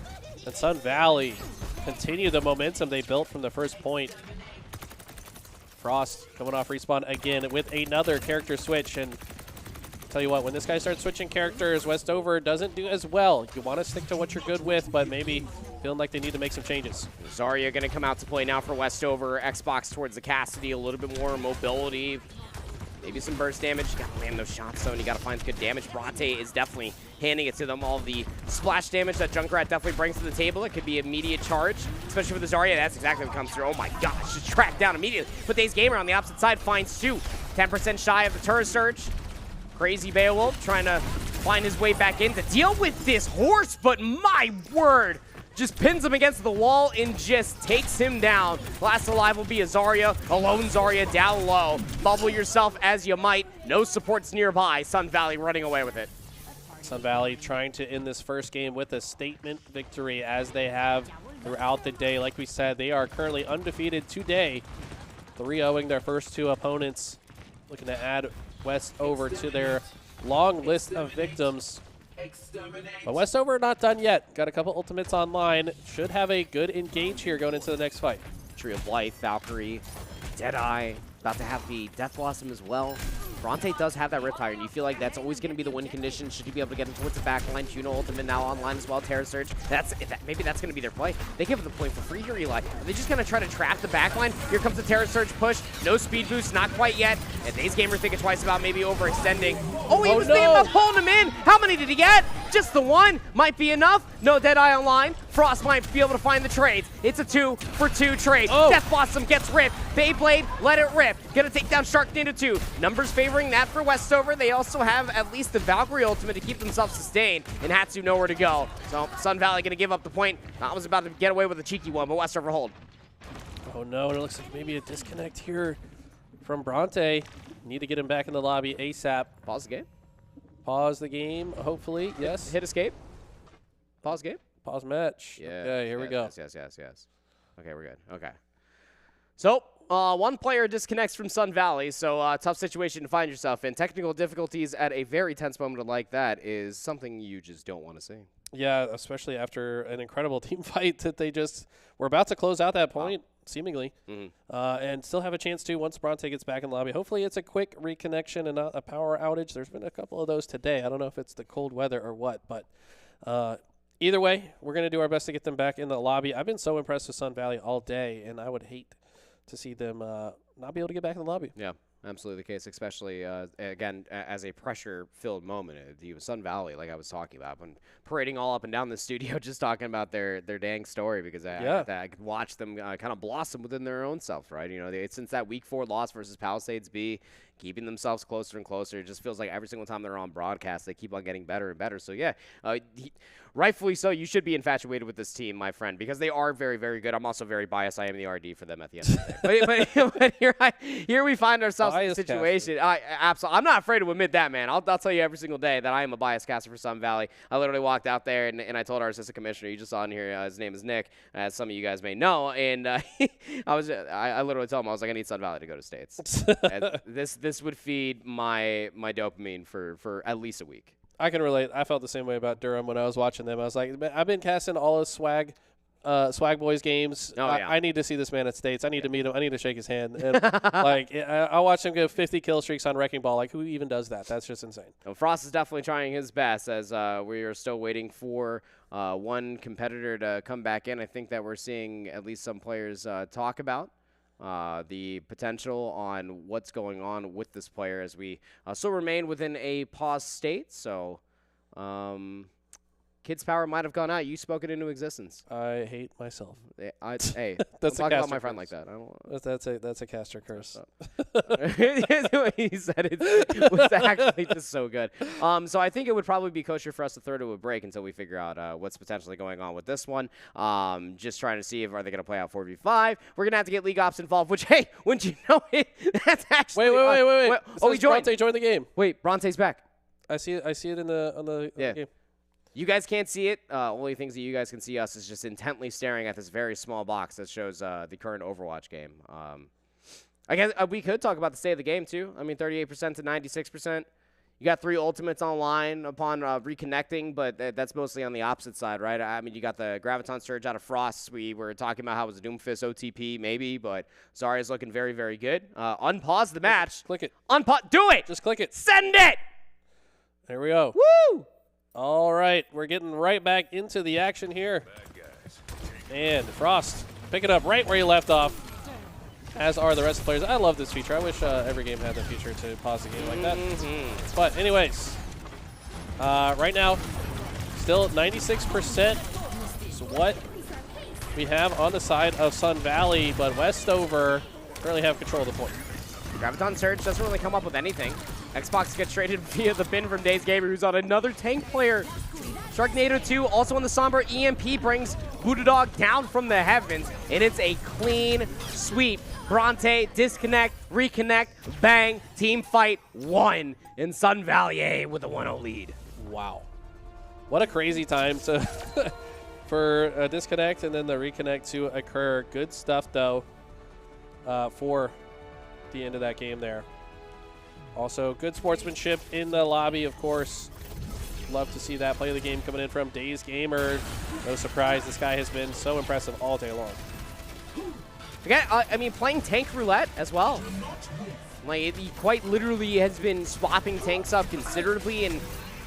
and Sun Valley continue the momentum they built from the first point. Frost coming off respawn again with another character switch, and tell you what, when this guy starts switching characters, Westover doesn't do as well. You want to stick to what you're good with, but maybe feeling like they need to make some changes. Zarya going to come out to play now for Westover. Xbox towards the Cassidy, a little bit more mobility. Maybe some burst damage. You gotta land those shots, though, and you gotta find good damage. Bronte is definitely handing it to them. All the splash damage that Junkrat definitely brings to the table. It could be immediate charge, especially with the Zarya. That's exactly what comes through. Oh my gosh, just tracked down immediately. But Daze Gamer on the opposite side finds 2. 10% shy of the Turret Surge. Crazy Beowulf trying to find his way back in to deal with this horse, but my word! Just pins him against the wall and just takes him down. Last alive will be a Zarya, a lone Zarya down low. Bubble yourself as you might. No supports nearby. Sun Valley running away with it. Sun Valley trying to end this first game with a statement victory as they have throughout the day. Like we said, they are currently undefeated today, 3-0ing their first 2 opponents. Looking to add Westover to their long list of victims. But Westover not done yet. Got a couple ultimates online. Should have a good engage here going into the next fight. Tree of Life, Valkyrie, Deadeye, about to have the Death Blossom as well. Bronte does have that Riptide, and you feel like that's always going to be the win condition. Should you be able to get him towards the back line? Juno ultimate now online as well. Terra Surge. Maybe that's going to be their play. They give him the point for free here, Eli. Are they just going to try to trap the back line? Here comes the Terra Surge push. No speed boost, not quite yet. And Daze Gamer thinking twice about maybe overextending. Oh, he was thinking about pulling him in. How many did he get? Just the 1. Might be enough. No Deadeye online. Frost might be able to find the trades. It's a 2-for-2 trade. Oh. Death Blossom gets ripped. Beyblade, let it rip. Gonna take down Sharknado 2. Numbers favoring that for Westover. They also have at least the Valkyrie ultimate to keep themselves sustained, and Hatsu nowhere to go. So Sun Valley gonna give up the point. I was about to get away with a cheeky one, but Westover hold. Oh no, it looks like maybe a disconnect here from Bronte. Need to get him back in the lobby ASAP. Pause the game. Pause the game, hopefully. Yes. Hit escape. Pause game. Pause match. Yeah. Okay, here we go. Yes. Okay, we're good. Okay. So, one player disconnects from Sun Valley, so tough situation to find yourself in. Technical difficulties at a very tense moment like that is something you just don't want to see. Yeah, especially after an incredible team fight that they just were about to close out that point, seemingly, and still have a chance to once Bronte gets back in the lobby. Hopefully it's a quick reconnection and not a power outage. There's been a couple of those today. I don't know if it's the cold weather or what, but either way, we're going to do our best to get them back in the lobby. I've been so impressed with Sun Valley all day, and I would hate to see them not be able to get back in the lobby. Yeah, absolutely the case, especially, again, as a pressure-filled moment. The Sun Valley, like I was talking about, when parading all up and down the studio just talking about their dang story because I could watch them kind of blossom within their own selves, right? You know, since that Week 4 loss versus Palisades B, keeping themselves closer and closer. It just feels like every single time they're on broadcast, they keep on getting better and better. So, yeah, rightfully so, you should be infatuated with this team, my friend, because they are very, very good. I'm also very biased. I am the RD for them at the end of the day. but here we find ourselves in a situation. Absolutely. I'm not afraid to admit that, man. I'll tell you every single day that I am a biased caster for Sun Valley. I literally walked out there, and I told our assistant commissioner, you just saw in here, his name is Nick, as some of you guys may know, and I literally told him, I was like, I need Sun Valley to go to States. This would feed my dopamine for at least a week. I can relate. I felt the same way about Durham when I was watching them. I was like, I've been casting all his Swag Boys games. I need to see this man at States. I need to meet him. I need to shake his hand. And I watched him get 50 kill streaks on Wrecking Ball. Like, who even does that? That's just insane. Well, Frost is definitely trying his best as we are still waiting for one competitor to come back in. I think that we're seeing at least some players talk about the potential on what's going on with this player as we still remain within a pause state. So, Kid's power might have gone out. You spoke it into existence. I hate myself. Hey, that's don't talk about my curse. friend like that. I don't. That's a caster curse. He said it was actually just so good. So I think it would probably be kosher for us to throw to a break until we figure out what's potentially going on with this one. Just trying to see if are they going to play out 4v5. We're going to have to get League Ops involved, which, hey, wouldn't you know it, that's actually... Wait. Oh, he joined. Bronte joined the game. Wait, Bronte's back. I see it on the game. You guys can't see it. Only things that you guys can see us is just intently staring at this very small box that shows the current Overwatch game. I guess we could talk about the state of the game, too. I mean, 38% to 96%. You got 3 ultimates online upon reconnecting, but that's mostly on the opposite side, right? I mean, you got the Graviton Surge out of Frost. We were talking about how it was a Doomfist OTP, maybe, but Zarya's looking very, very good. Unpause the match. Click it. Do it. Just click it. Send it. There we go. Woo! All right, we're getting right back into the action here. And Frost, pick it up right where you left off. as are the rest of the players. I love this feature. I wish every game had the feature to pause the game like that. But anyways, right now, still 96% is what we have on the side of Sun Valley, but Westover currently have control of the point. Graviton Surge doesn't really come up with anything. Xbox gets traded via the bin from Days Gamer, who's on another tank player. Sharknado 2 also on the Somber. EMP brings Voodoo Dog down from the heavens, and it's a clean sweep. Bronte, disconnect, reconnect, bang, team fight 1 in Sun Valley with a 1-0 lead. Wow. What a crazy time to for a disconnect and then the reconnect to occur. Good stuff, though, for the end of that game there. Also, good sportsmanship in the lobby, of course. Love to see that play of the game coming in from Days Gamer. No surprise, this guy has been so impressive all day long. Again, I mean, playing tank roulette as well. Like, he quite literally has been swapping tanks up considerably, and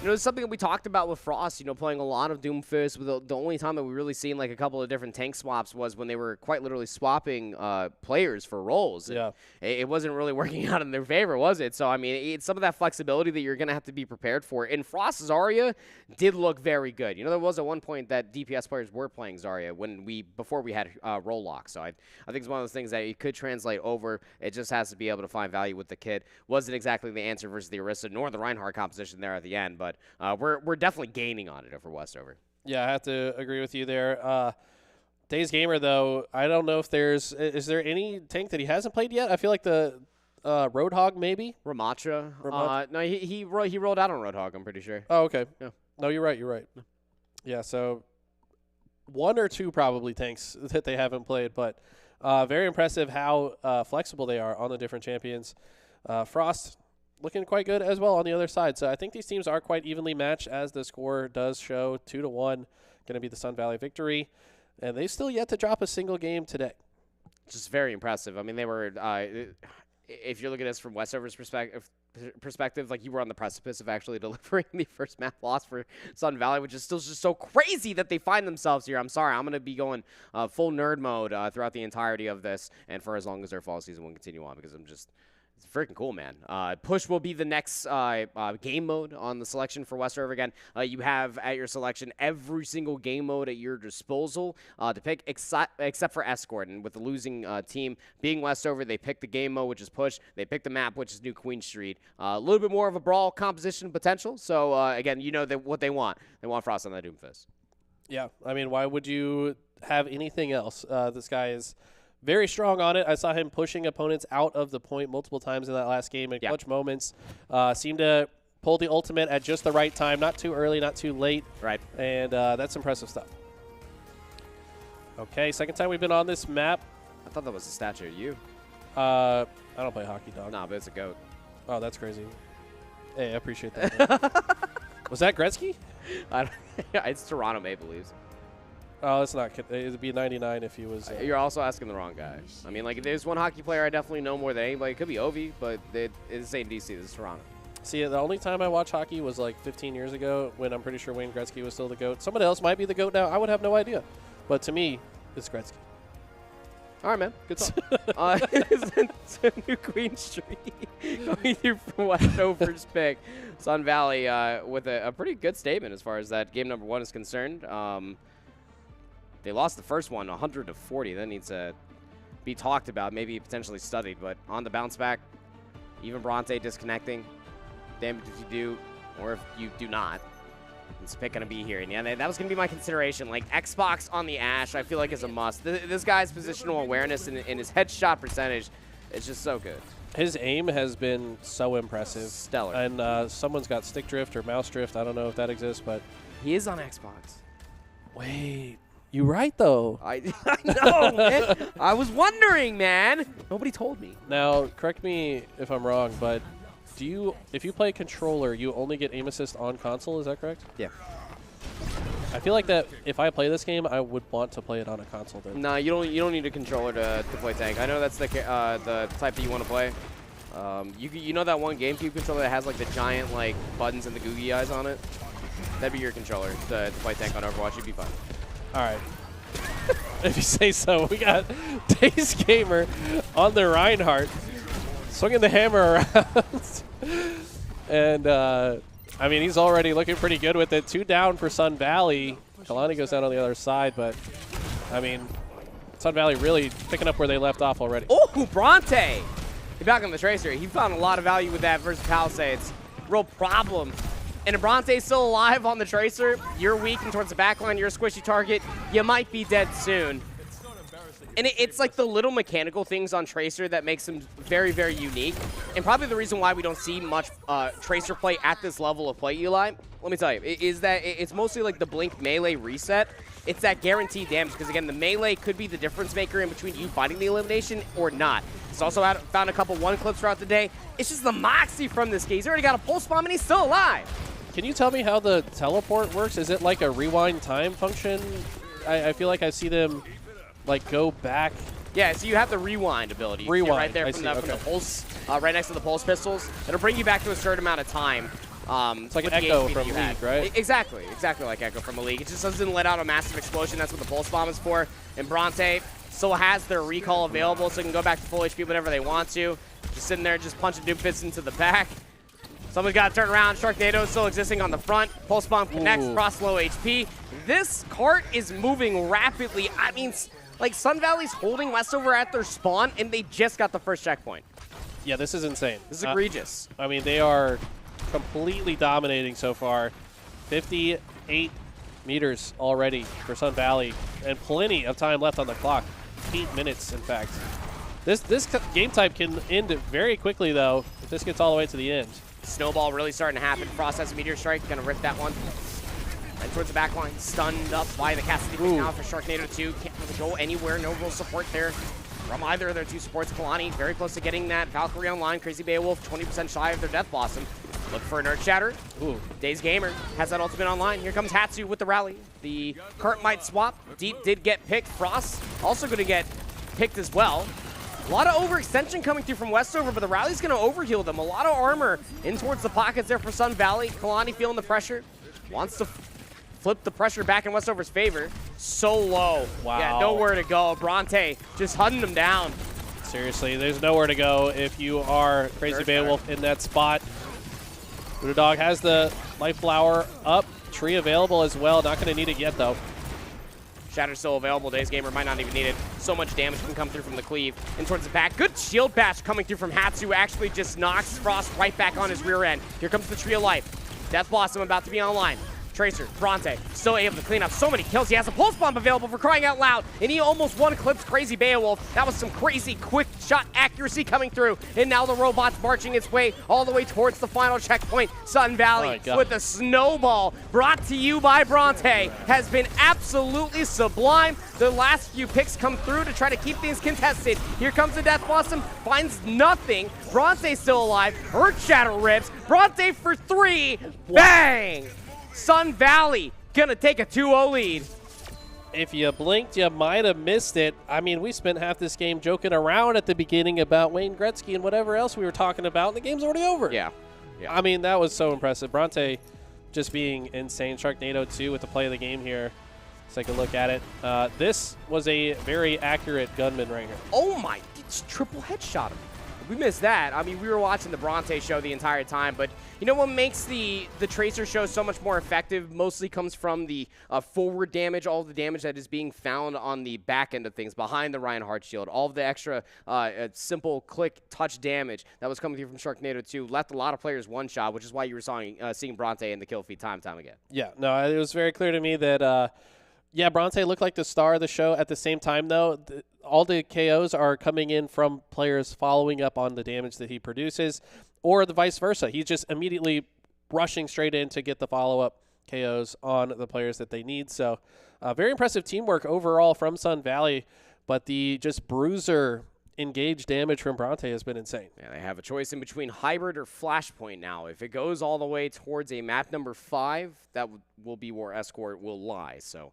you know, it's something that we talked about with Frost, you know, playing a lot of Doomfist. The only time that we really seen like a couple of different tank swaps was when they were quite literally swapping players for roles. Yeah. It wasn't really working out in their favor, was it? So, I mean, it's some of that flexibility that you're going to have to be prepared for. And Frost Zarya did look very good. You know, there was at one point that DPS players were playing Zarya before we had role lock. So I think it's one of those things that you could translate over. It just has to be able to find value with the kit. Wasn't exactly the answer versus the Orisa nor the Reinhardt composition there at the end, but we're definitely gaining on it over Westover. Yeah, I have to agree with you there. Days Gamer, though, I don't know if is there any tank that he hasn't played yet? I feel like the Roadhog, maybe? Ramacha. No, he rolled out on Roadhog, I'm pretty sure. Oh, okay. Yeah. No, you're right. Yeah, so 1 or 2 probably tanks that they haven't played, but very impressive how flexible they are on the different champions. Frost looking quite good as well on the other side. So I think these teams are quite evenly matched, as the score does show. 2-1 going to be the Sun Valley victory. And they've still yet to drop a single game today. Just very impressive. I mean, they were, if you're looking at this from Westover's perspective, like you were on the precipice of actually delivering the first map loss for Sun Valley, which is still just so crazy that they find themselves here. I'm sorry. I'm going to be going full nerd mode throughout the entirety of this and for as long as their fall season will continue on, because it's freaking cool, man. Push will be the next game mode on the selection for Westover. Again, you have at your selection every single game mode at your disposal to pick, except for Escort. And with the losing team being Westover, they pick the game mode, which is Push. They pick the map, which is New Queen Street. A little bit more of a brawl composition potential. So, again, you know what they want. They want Frost on that Doomfist. Yeah, I mean, why would you have anything else? This guy is very strong on it. I saw him pushing opponents out of the point multiple times in that last game in clutch moments. Seemed to pull the ultimate at just the right time. Not too early, not too late. Right. And that's impressive stuff. Okay, second time we've been on this map. I thought that was a statue of you. I don't play hockey, dog. Nah, but it's a goat. Oh, that's crazy. Hey, I appreciate that. Was that Gretzky? It's Toronto Maple Leafs. Oh, it's not. It would be 99 if he was. You're also asking the wrong guy. I mean, like, if there's one hockey player I definitely know more than anybody. It could be Ovi, but it's ain't DC. This is Toronto. See, the only time I watched hockey was like 15 years ago when I'm pretty sure Wayne Gretzky was still the GOAT. Someone else might be the GOAT now. I would have no idea. But to me, it's Gretzky. All right, man. Good talk. It's New Queen Street going through for Westover's pick. Sun Valley with a pretty good statement as far as that game number 1 is concerned. They lost the first one 100-40. That needs to be talked about, maybe potentially studied. But on the bounce back, even Bronte disconnecting. Damage if you do, or if you do not. This pick going to be here. And yeah, that was going to be my consideration. Like, Xbox on the Ashe, I feel like is a must. This guy's positional awareness and his headshot percentage is just so good. His aim has been so impressive. Stellar. And someone's got stick drift or mouse drift. I don't know if that exists, but he is on Xbox. Wait. You right, though. I know, man. I was wondering, man. Nobody told me. Now, correct me if I'm wrong, but if you play controller, you only get aim assist on console, is that correct? Yeah. I feel like that if I play this game, I would want to play it on a console. Then. No, you don't need a controller to play tank. I know that's the type that you want to play. You know that one GameCube controller that has like the giant like buttons and the googie eyes on it? That'd be your controller to play tank on Overwatch. You'd be fine. All right. if you say so. We got Days Gamer on the Reinhardt, swinging the hammer around. And, I mean, he's already looking pretty good with it. 2 down for Sun Valley. Kalani goes down on the other side, but, I mean, Sun Valley really picking up where they left off already. Oh, Bronte! Back on the Tracer. He found a lot of value with that versus Palisades. Real problem. And if Bronte's still alive on the Tracer, you're weak and towards the backline, you're a squishy target, you might be dead soon. And it's like the little mechanical things on Tracer that makes him very, very unique. And probably the reason why we don't see much Tracer play at this level of play, Eli, let me tell you, is that it's mostly like the Blink melee reset. It's that guaranteed damage, because again, the melee could be the difference maker in between you fighting the elimination or not. He's also found a couple 1 clips throughout the day. It's just the moxie from this guy. He's already got a pulse bomb and he's still alive. Can you tell me how the teleport works? Is it like a rewind time function? I feel like I see them like go back. Yeah, so you have the rewind ability. Rewind, right there from the pulse, right next to the pulse pistols. It'll bring you back to a certain amount of time. It's like an Echo from League, right? Exactly like Echo from a League. It just doesn't let out a massive explosion. That's what the pulse bomb is for. And Bronte still has their recall available, so they can go back to full HP whenever they want to. Just sitting there, just punching Doomfist into the back. Someone's got to turn around. Sharknado is still existing on the front. Pulse bomb connects, cross low HP. This cart is moving rapidly. I mean, like, Sun Valley's holding Westover at their spawn, and they just got the first checkpoint. Yeah, this is insane. This is egregious. I mean, they are completely dominating so far. 58 meters already for Sun Valley, and plenty of time left on the clock. 8 minutes, in fact. This game type can end very quickly, though, if this gets all the way to the end. Snowball really starting to happen. Frost has a Meteor Strike, gonna rip that one. And towards the back line, stunned up by the Cassidy pick now for Sharknado 2. Can't really go anywhere, no real support there from either of their 2 supports. Kalani very close to getting that Valkyrie online. Crazy Beowulf 20% shy of their Death Blossom. Look for an Earth Shatter. Ooh. Days Gamer has that ultimate online. Here comes Hatsu with the rally. The cart might swap. Deep did get picked. Frost also gonna get picked as well. A lot of overextension coming through from Westover, but the rally's going to overheal them. A lot of armor in towards the pockets there for Sun Valley. Kalani feeling the pressure. Wants to flip the pressure back in Westover's favor. So low. Wow. Yeah, nowhere to go. Bronte just hunting him down. Seriously, there's nowhere to go if you are Crazy Beowulf in that spot. Dog has the Life Flower up. Tree available as well. Not going to need it yet, though. Shatter's still available. Days Gamer might not even need it. So much damage can come through from the cleave. And towards the back. Good shield bash coming through from Hatsu. Actually just knocks Frost right back on his rear end. Here comes the Tree of Life. Death Blossom about to be online. Tracer, Bronte, still able to clean up so many kills. He has a Pulse Bomb available for crying out loud. And he almost one-clips Crazy Beowulf. That was some crazy quick shot accuracy coming through. And now the robot's marching its way all the way towards the final checkpoint. Sun Valley with a snowball brought to you by Bronte has been absolutely sublime. The last few picks come through to try to keep things contested. Here comes the Death Blossom, finds nothing. Bronte's still alive. Earth Shatter rips. Bronte for 3. Bang! Sun Valley gonna take a 2-0 lead. If you blinked, you might have missed it. I mean, we spent half this game joking around at the beginning about Wayne Gretzky and whatever else we were talking about, and the game's already over. Yeah. I mean, that was so impressive. Bronte just being insane. Sharknado 2 with the play of the game here. Let's take a look at it. This was a very accurate gunman right here. Oh my, it's triple headshot him. We missed that. I mean, we were watching the Bronte show the entire time, but you know what makes the Tracer show so much more effective mostly comes from the forward damage, all the damage that is being found on the back end of things, behind the Reinhardt shield, all of the extra simple click touch damage that was coming through from Sharknado 2 left a lot of players one-shot, which is why you were seeing Bronte in the kill feed time and time again. Yeah, no, it was very clear to me that, yeah, Bronte looked like the star of the show. At the same time, though, all the KOs are coming in from players following up on the damage that he produces, or the vice versa. He's just immediately rushing straight in to get the follow-up KOs on the players that they need. So very impressive teamwork overall from Sun Valley, but the just bruiser engaged damage from Bronte has been insane. Yeah, they have a choice in between Hybrid or Flashpoint now. If it goes all the way towards a map number 5, that will be where Escort will lie. So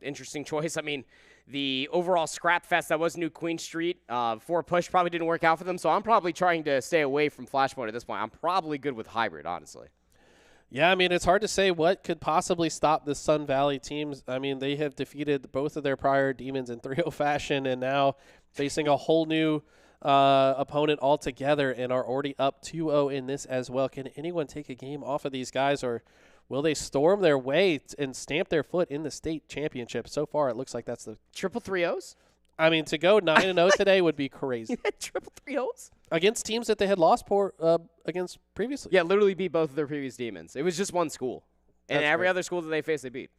interesting choice. I mean, the overall scrap fest that was New Queen Street for push probably didn't work out for them, so I'm probably trying to stay away from Flashpoint at this point. I'm probably good with Hybrid, honestly. Yeah, I mean, it's hard to say what could possibly stop the Sun Valley teams. I mean, they have defeated both of their prior demons in 3-0 fashion and now facing a whole new opponent altogether and are already up 2-0 in this as well. Can anyone take a game off of these guys, or will they storm their way and stamp their foot in the state championship? So far, it looks like that's the triple 3-0s. I mean, to go 9-0 today would be crazy. Triple 3-0s against teams that they had lost against previously. Yeah, literally beat both of their previous demons. It was just one school, and every other school that they faced, they beat.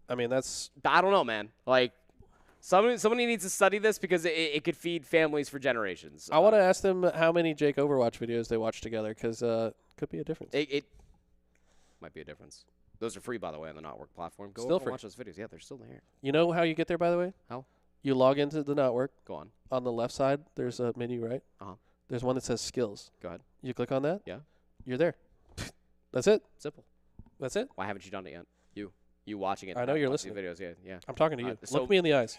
I mean, that's I don't know, man. Like somebody needs to study this because it could feed families for generations. I want to ask them how many Jake Overwatch videos they watch together, because could be a difference. It might be a difference. Those are free, by the way, on the Notwork platform. Go still over free. And watch those videos. Yeah, they're still there. You know how you get there, by the way? How? You log into the Notwork. Go on. On the left side, there's a menu, right? Uh-huh. There's one that says skills. Go ahead. You click on that. Yeah. You're there. That's it. Simple. That's it. Why haven't you done it yet? You watching it. I know you're watching listening. the videos. Yeah. I'm talking to you. So Look me in the eyes.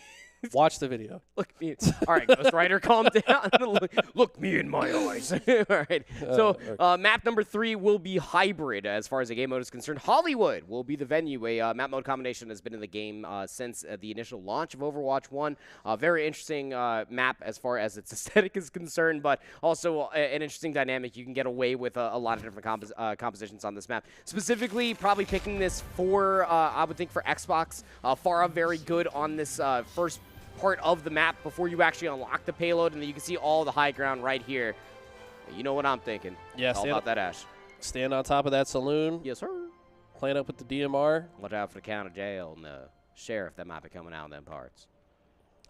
Watch the video. Look me. All right, Ghost Rider, calm down. Look me in my eyes. All right. So map number 3 will be hybrid as far as the game mode is concerned. Hollywood will be the venue. A map mode combination has been in the game since the initial launch of Overwatch 1. Very interesting map as far as its aesthetic is concerned, but also an interesting dynamic. You can get away with a lot of different compositions on this map. Specifically, probably picking this for, I would think, for Xbox. Pharah very good on this first part of the map before you actually unlock the payload, and then you can see all the high ground right here. You know what I'm thinking. Yeah, all about that Ash. Stand on top of that saloon. Yes, sir. Plan up with the DMR. Watch out for the county jail and the sheriff that might be coming out in them parts.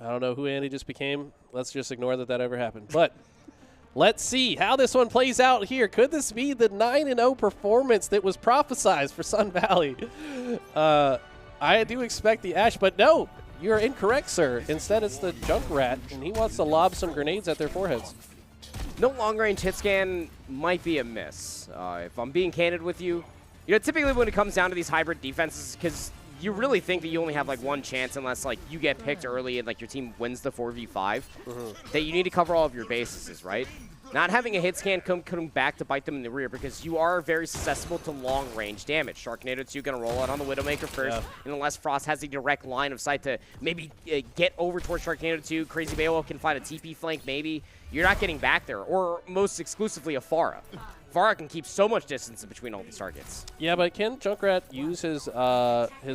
I don't know who Andy just became. Let's just ignore that ever happened. But let's see how this one plays out here. Could this be the 9-0 performance that was prophesized for Sun Valley? I do expect the Ash, but no. You're incorrect, sir. Instead, it's the Junkrat, and he wants to lob some grenades at their foreheads. No long-range hit scan might be a miss. If I'm being candid with you, typically when it comes down to these hybrid defenses, because you really think that you only have like one chance unless like you get picked early and like your team wins the 4v5, that you need to cover all of your bases, right? Not having a hit scan come back to bite them in the rear because you are very susceptible to long-range damage. Sharknado 2 going to roll out on the Widowmaker first, and unless Frost has a direct line of sight to maybe get over towards Sharknado 2, Crazy Beowulf can find a TP flank maybe. You're not getting back there, or most exclusively a Pharah. Pharah can keep so much distance in between all these targets. Yeah, but can Junkrat use his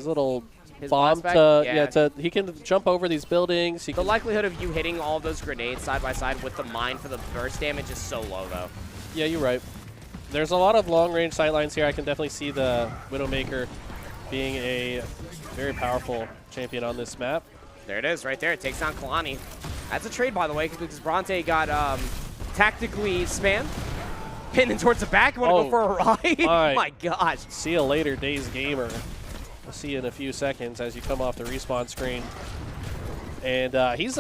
little His bomb blast to he can jump over these buildings. The likelihood of you hitting all those grenades side by side with the mine for the burst damage is so low, though. Yeah, you're right. There's a lot of long-range sightlines here. I can definitely see the Widowmaker being a very powerful champion on this map. There it is, right there. It takes down Kalani. That's a trade, by the way, because Bronte got tactically spammed. Pinning towards the back. Want to go for a ride? Oh, my gosh. See you later, Days Gamer. We'll see you in a few seconds as you come off the respawn screen. And he's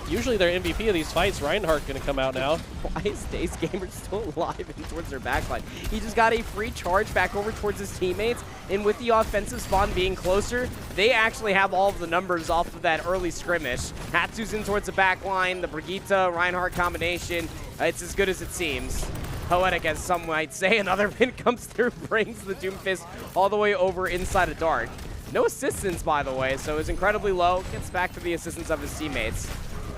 usually their MVP of these fights. Reinhardt going to come out now. Why is Days Gamer still alive and towards their backline? He just got a free charge back over towards his teammates. And with the offensive spawn being closer, they actually have all of the numbers off of that early skirmish. Hatsu's in towards the backline. The Brigitte-Reinhardt combination, it's as good as it seems. Poetic, as some might say. Another pin comes through, brings the Doomfist all the way over inside a Dark. No assistance, by the way, so it's incredibly low. Gets back to the assistance of his teammates.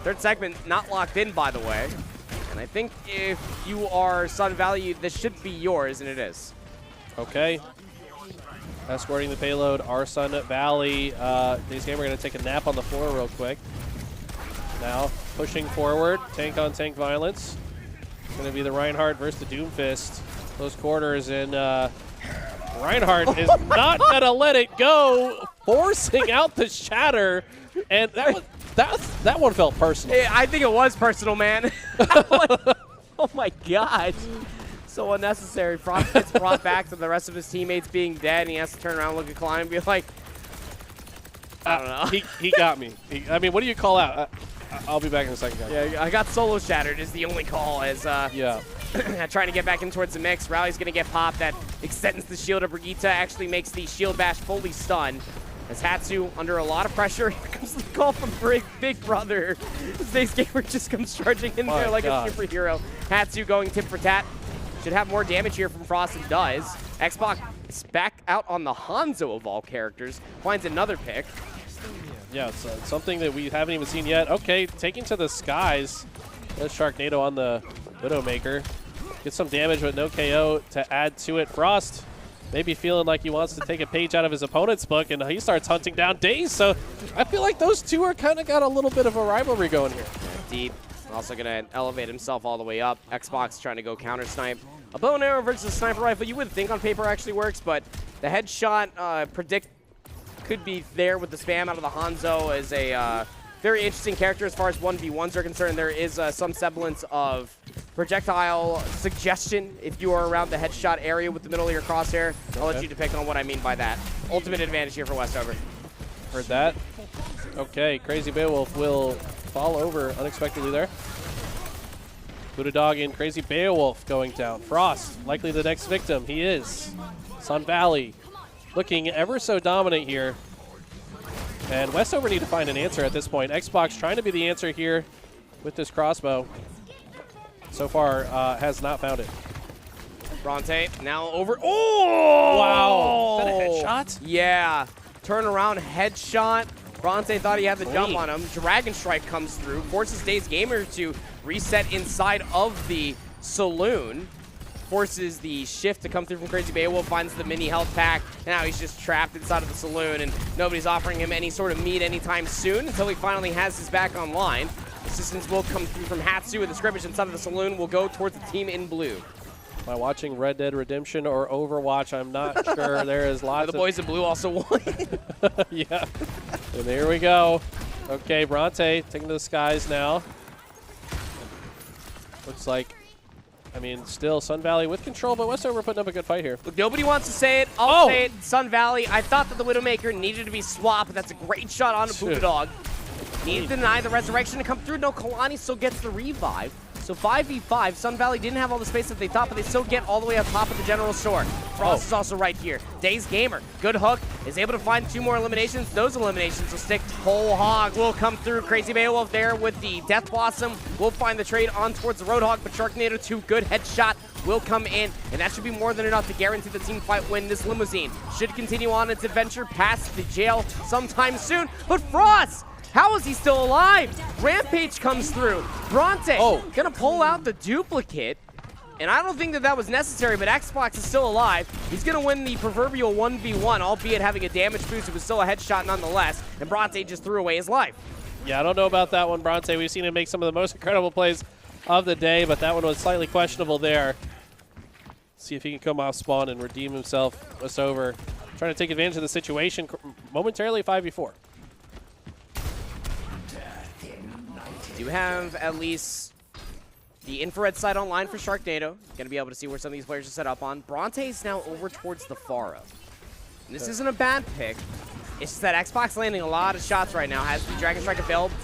Third segment not locked in, by the way. And I think if you are Sun Valley, this should be yours, and it is. Okay. Escorting the payload, our Sun Valley. Days Gamer going to take a nap on the floor real quick. Now pushing forward, tank-on-tank violence. Going to be the Reinhardt versus the Doomfist. Close quarters, and Reinhardt is not going to let it go, forcing out the shatter. And that one felt personal. I think it was personal, man. Oh my gosh. So unnecessary. Frost gets brought back to the rest of his teammates being dead, and he has to turn around, look at Klein, and be like, I don't know. He got me. I mean, what do you call out? I'll be back in a second, guys. Yeah, I got solo shattered is the only call as trying to get back in towards the mix. Rally's going to get popped. That extends the shield of Brigitte, actually makes the shield bash fully stunned. As Hatsu under a lot of pressure. Here comes the call from Big Brother. Days Gamer just comes charging in there like a superhero. Hatsu going tit for tat. should have more damage here from Frost and does. Xbox is back out on the Hanzo of all characters, finds another pick. Yeah, it's something that we haven't even seen yet. Okay, taking to the skies. There's Sharknado on the Widowmaker. Get some damage with no KO to add to it. Frost maybe feeling like he wants to take a page out of his opponent's book, and he starts hunting down Daze. So I feel like those two are kind of got a little bit of a rivalry going here. Deep. Also going to elevate himself all the way up. Xbox trying to go counter-snipe. A bow and arrow versus a sniper rifle, you would think on paper actually works, but the headshot predict could be there with the spam out of the Hanzo as a very interesting character as far as 1v1s are concerned. There is some semblance of projectile suggestion if you are around the headshot area with the middle of your crosshair. I'll let you depict on what I mean by that. Ultimate advantage here for Westover. Heard that. Okay, Crazy Beowulf will fall over unexpectedly there. Buddha Dog and Crazy Beowulf going down. Frost, likely the next victim. He is. Sun Valley looking ever so dominant here. And Westover need to find an answer at this point. Xbox trying to be the answer here with this crossbow. So far, has not found it. Bronte now over. Oh! Wow. Is that a headshot? Yeah. Turnaround headshot. Bronte thought he had the jump on him. Dragon Strike comes through, forces Daze Gamer to reset inside of the saloon. Forces the shift to come through from Crazy Beowulf, finds the mini health pack. Now he's just trapped inside of the saloon, and nobody's offering him any sort of meat anytime soon until he finally has his back online. Assistance will come through from Hatsu, and the scrimmage inside of the saloon will go towards the team in blue. Am I watching Red Dead Redemption or Overwatch? I'm not sure. There is lots of... The boys in blue also won. Yeah. And there we go. Okay, Bronte taking to the skies now. Looks like, I mean, still Sun Valley with control, but Westover putting up a good fight here. Look, nobody wants to say it. I'll say it. Sun Valley. I thought that the Widowmaker needed to be swapped. That's a great shot on Buddha Dog. Needed to deny the resurrection to come through. No, Kalani still gets the revive. So 5v5, Sun Valley didn't have all the space that they thought, but they still get all the way up top of the general store. Frost is also right here. Daze Gamer, good hook, is able to find 2 more eliminations. Those eliminations will stick. Whole Hog will come through. Crazy Beowulf there with the Death Blossom. Will find the trade on towards the Roadhog, but Sharknado 2, good headshot, will come in, and that should be more than enough to guarantee the team fight win. This limousine should continue on its adventure past the jail sometime soon. But Frost! How is he still alive? Rampage comes through. Bronte gonna pull out the duplicate. And I don't think that that was necessary, but Xbox is still alive. He's gonna win the proverbial 1v1, albeit having a damage boost. It was still a headshot nonetheless. And Bronte just threw away his life. Yeah, I don't know about that one, Bronte. We've seen him make some of the most incredible plays of the day, but that one was slightly questionable there. See if he can come off spawn and redeem himself. Westover trying to take advantage of the situation momentarily 5v4. Do have at least the infrared sight online for Sharknado. Gonna be able to see where some of these players are set up on. Bronte's now over towards the Pharah. And this isn't a bad pick. It's just that Xbox landing a lot of shots right now. Has the Dragon Strike available.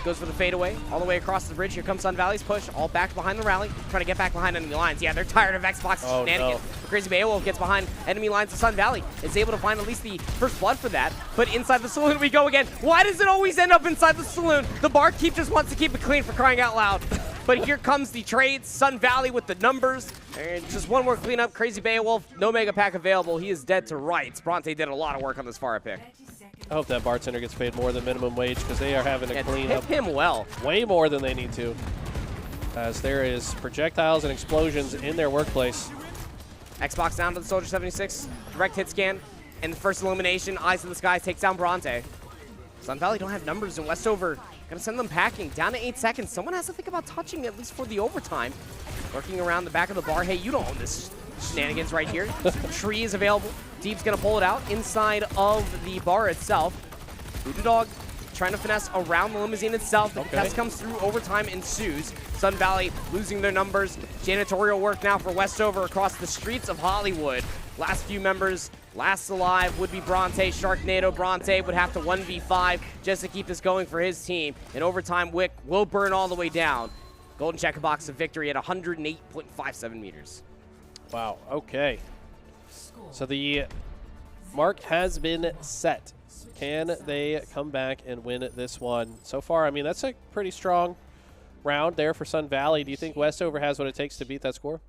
Goes for the fadeaway all the way across the bridge. Here comes Sun Valley's push, all back behind the rally, trying to get back behind enemy lines. Yeah, they're tired of Xbox's shenanigans. No. Crazy Beowulf gets behind enemy lines of Sun Valley. Is able to find at least the first blood for that. But inside the saloon we go again. Why does it always end up inside the saloon? The barkeep just wants to keep it clean, for crying out loud. But here comes the trades. Sun Valley with the numbers. And just one more cleanup. Crazy Beowulf, no mega pack available. He is dead to rights. Bronte did a lot of work on this Pharah pick. I hope that bartender gets paid more than minimum wage, because they are having to clean up him well. Way more than they need to, as there is projectiles and explosions in their workplace. Xbox down to the Soldier 76. Direct hit scan. And the first elimination, Eyes of the Skies takes down Bronte. Sun Valley don't have numbers, and Westover gonna send them packing. Down to 8 seconds. Someone has to think about touching at least for the overtime. Working around the back of the bar. Hey, you don't own this shenanigans right here. Tree is available. Deep's gonna pull it out inside of the bar itself. Buddha Dog trying to finesse around the limousine itself. The test comes through, overtime ensues. Sun Valley losing their numbers. Janitorial work now for Westover across the streets of Hollywood. Last few members, last alive would be Bronte. Sharknado Bronte would have to 1v5 just to keep this going for his team. In overtime, Wick will burn all the way down. Golden checkbox of victory at 108.57 meters. Wow, okay. So the mark has been set. Can they come back and win this one? So far, I mean, that's a pretty strong round there for Sun Valley. Do you think Westover has what it takes to beat that score?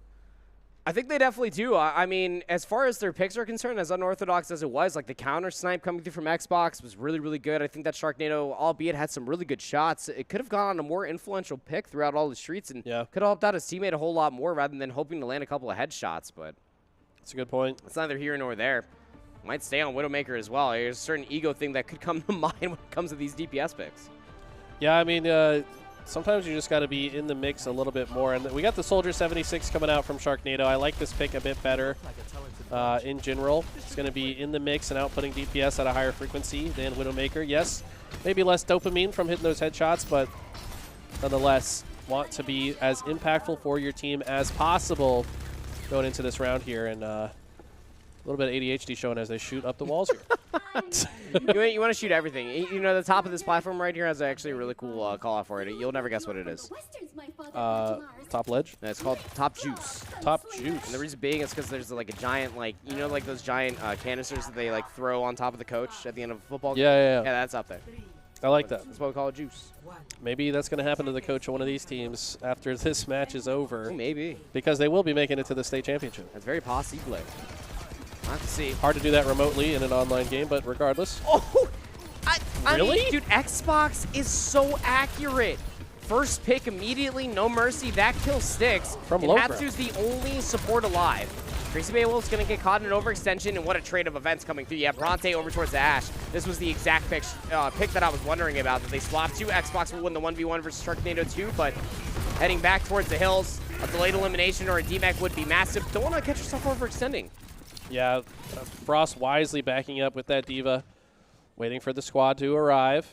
I think they definitely do. I mean, as far as their picks are concerned, as unorthodox as it was, like the counter snipe coming through from Xbox was really, really good. I think that Sharknado, albeit had some really good shots, it could have gone on a more influential pick throughout all the streets and could have helped out his teammate a whole lot more rather than hoping to land a couple of headshots. But that's a good point. It's neither here nor there. Might stay on Widowmaker as well. There's a certain ego thing that could come to mind when it comes to these DPS picks. Yeah, I mean, sometimes you just got to be in the mix a little bit more. And we got the Soldier 76 coming out from Sharknado. I like this pick a bit better in general. It's going to be in the mix and outputting DPS at a higher frequency than Widowmaker. Yes, maybe less dopamine from hitting those headshots, but nonetheless, want to be as impactful for your team as possible going into this round here. And a little bit of ADHD showing as they shoot up the walls here. You want to shoot everything. You know, the top of this platform right here has actually a really cool call out for it. You'll never guess what it is. Top ledge? No, it's called Top Juice. Top Juice. And the reason being is because there's like a giant, like, you know, like those giant canisters that they like throw on top of the coach at the end of a football game? Yeah. Yeah, that's up there. I like that. That's what we call it, juice. Maybe that's going to happen to the coach of one of these teams after this match is over. Ooh, maybe. Because they will be making it to the state championship. That's very possible. I'll have to see. Hard to do that remotely in an online game, but regardless. Oh! Really? I mean, dude, Xbox is so accurate. First pick immediately, no mercy. That kill sticks. From and low Hatsu's the only support alive. Crazy Beowulf's going to get caught in an overextension, and what a trade of events coming through. Yeah, Bronte over towards the Ash. This was the exact pick that I was wondering about, that they swapped to. Xbox will win the 1v1 versus Sharknado 2, but heading back towards the hills, a delayed elimination or a DMAC would be massive. Don't want to catch yourself overextending. Yeah, Frost wisely backing up with that Diva, waiting for the squad to arrive.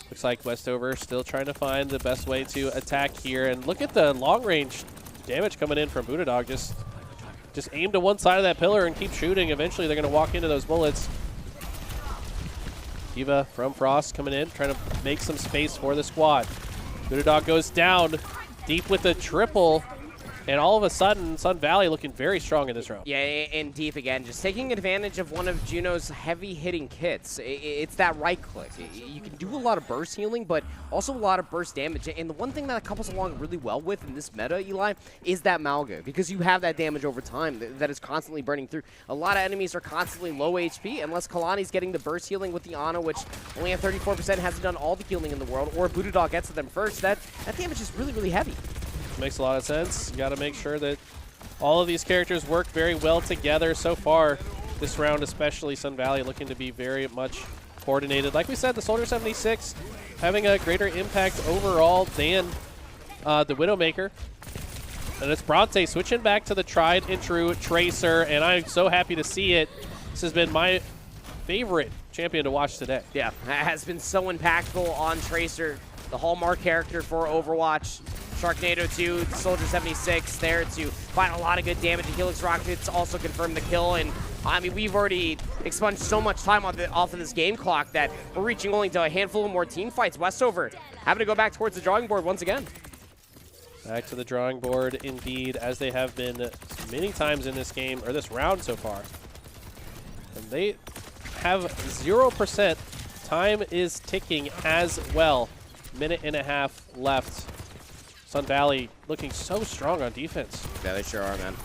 Looks like Westover still trying to find the best way to attack here. And look at the long-range damage coming in from Buddha Just aim to one side of that pillar and keep shooting. Eventually, they're going to walk into those bullets. Diva from Frost coming in, trying to make some space for the squad. Buddha goes down deep with the triple. And all of a sudden, Sun Valley looking very strong in this round. Yeah, and deep again, just taking advantage of one of Juno's heavy-hitting kits. It's that right click. You can do a lot of burst healing, but also a lot of burst damage. And the one thing that couples along really well with in this meta, Eli, is that Malga, because you have that damage over time that is constantly burning through. A lot of enemies are constantly low HP, unless Kalani's getting the burst healing with the Ana, which only at 34% hasn't done all the healing in the world, or Buddha gets to them first. That damage is really, really heavy. Makes a lot of sense. You got to make sure that all of these characters work very well together. So far, this round especially, Sun Valley looking to be very much coordinated. Like we said, the Soldier 76 having a greater impact overall than the Widowmaker. And it's Bronte switching back to the tried and true Tracer, and I'm so happy to see it. This has been my favorite champion to watch today. Yeah, has been so impactful on Tracer, the hallmark character for Overwatch. Sharknado 2, Soldier 76 there to find a lot of good damage. The Helix Rockets also confirmed the kill, and I mean, we've already expunged so much time off of this game clock that we're reaching only to a handful of more team fights. Westover having to go back towards the drawing board once again. Back to the drawing board, indeed, as they have been many times in this game, or this round so far. And they have 0%. Time is ticking as well. Minute and a half left. Sun Valley looking so strong on defense. Yeah, they sure are, man.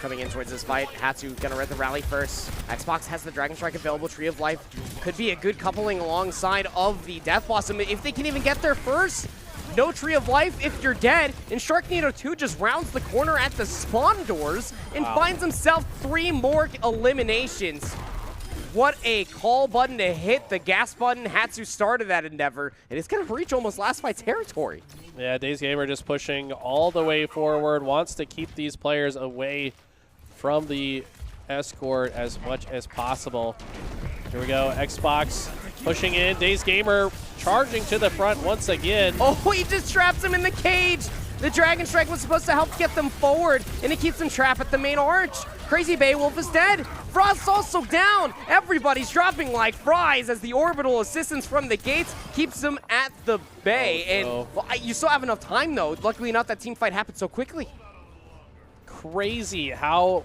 Coming in towards this fight, Hatsu gonna rent the rally first. Xbox has the Dragon Strike available. Tree of Life could be a good coupling alongside of the Death Blossom. If they can even get there first, no Tree of Life if you're dead. And Sharknado 2 just rounds the corner at the spawn doors and finds himself 3 more eliminations. What a call button to hit, the gas button. Hatsu started that endeavor, and it's going to reach almost last fight territory. Yeah, Days Gamer just pushing all the way forward, wants to keep these players away from the escort as much as possible. Here we go, Xbox pushing in, Days Gamer charging to the front once again. Oh, he just traps him in the cage. The Dragon Strike was supposed to help get them forward, and it keeps them trapped at the main arch. Crazy Beowulf is dead. Frost's also down. Everybody's dropping like fries as the orbital assistance from the gates keeps them at the bay. Oh, no. And you still have enough time, though. Luckily enough, that team fight happened so quickly. Crazy how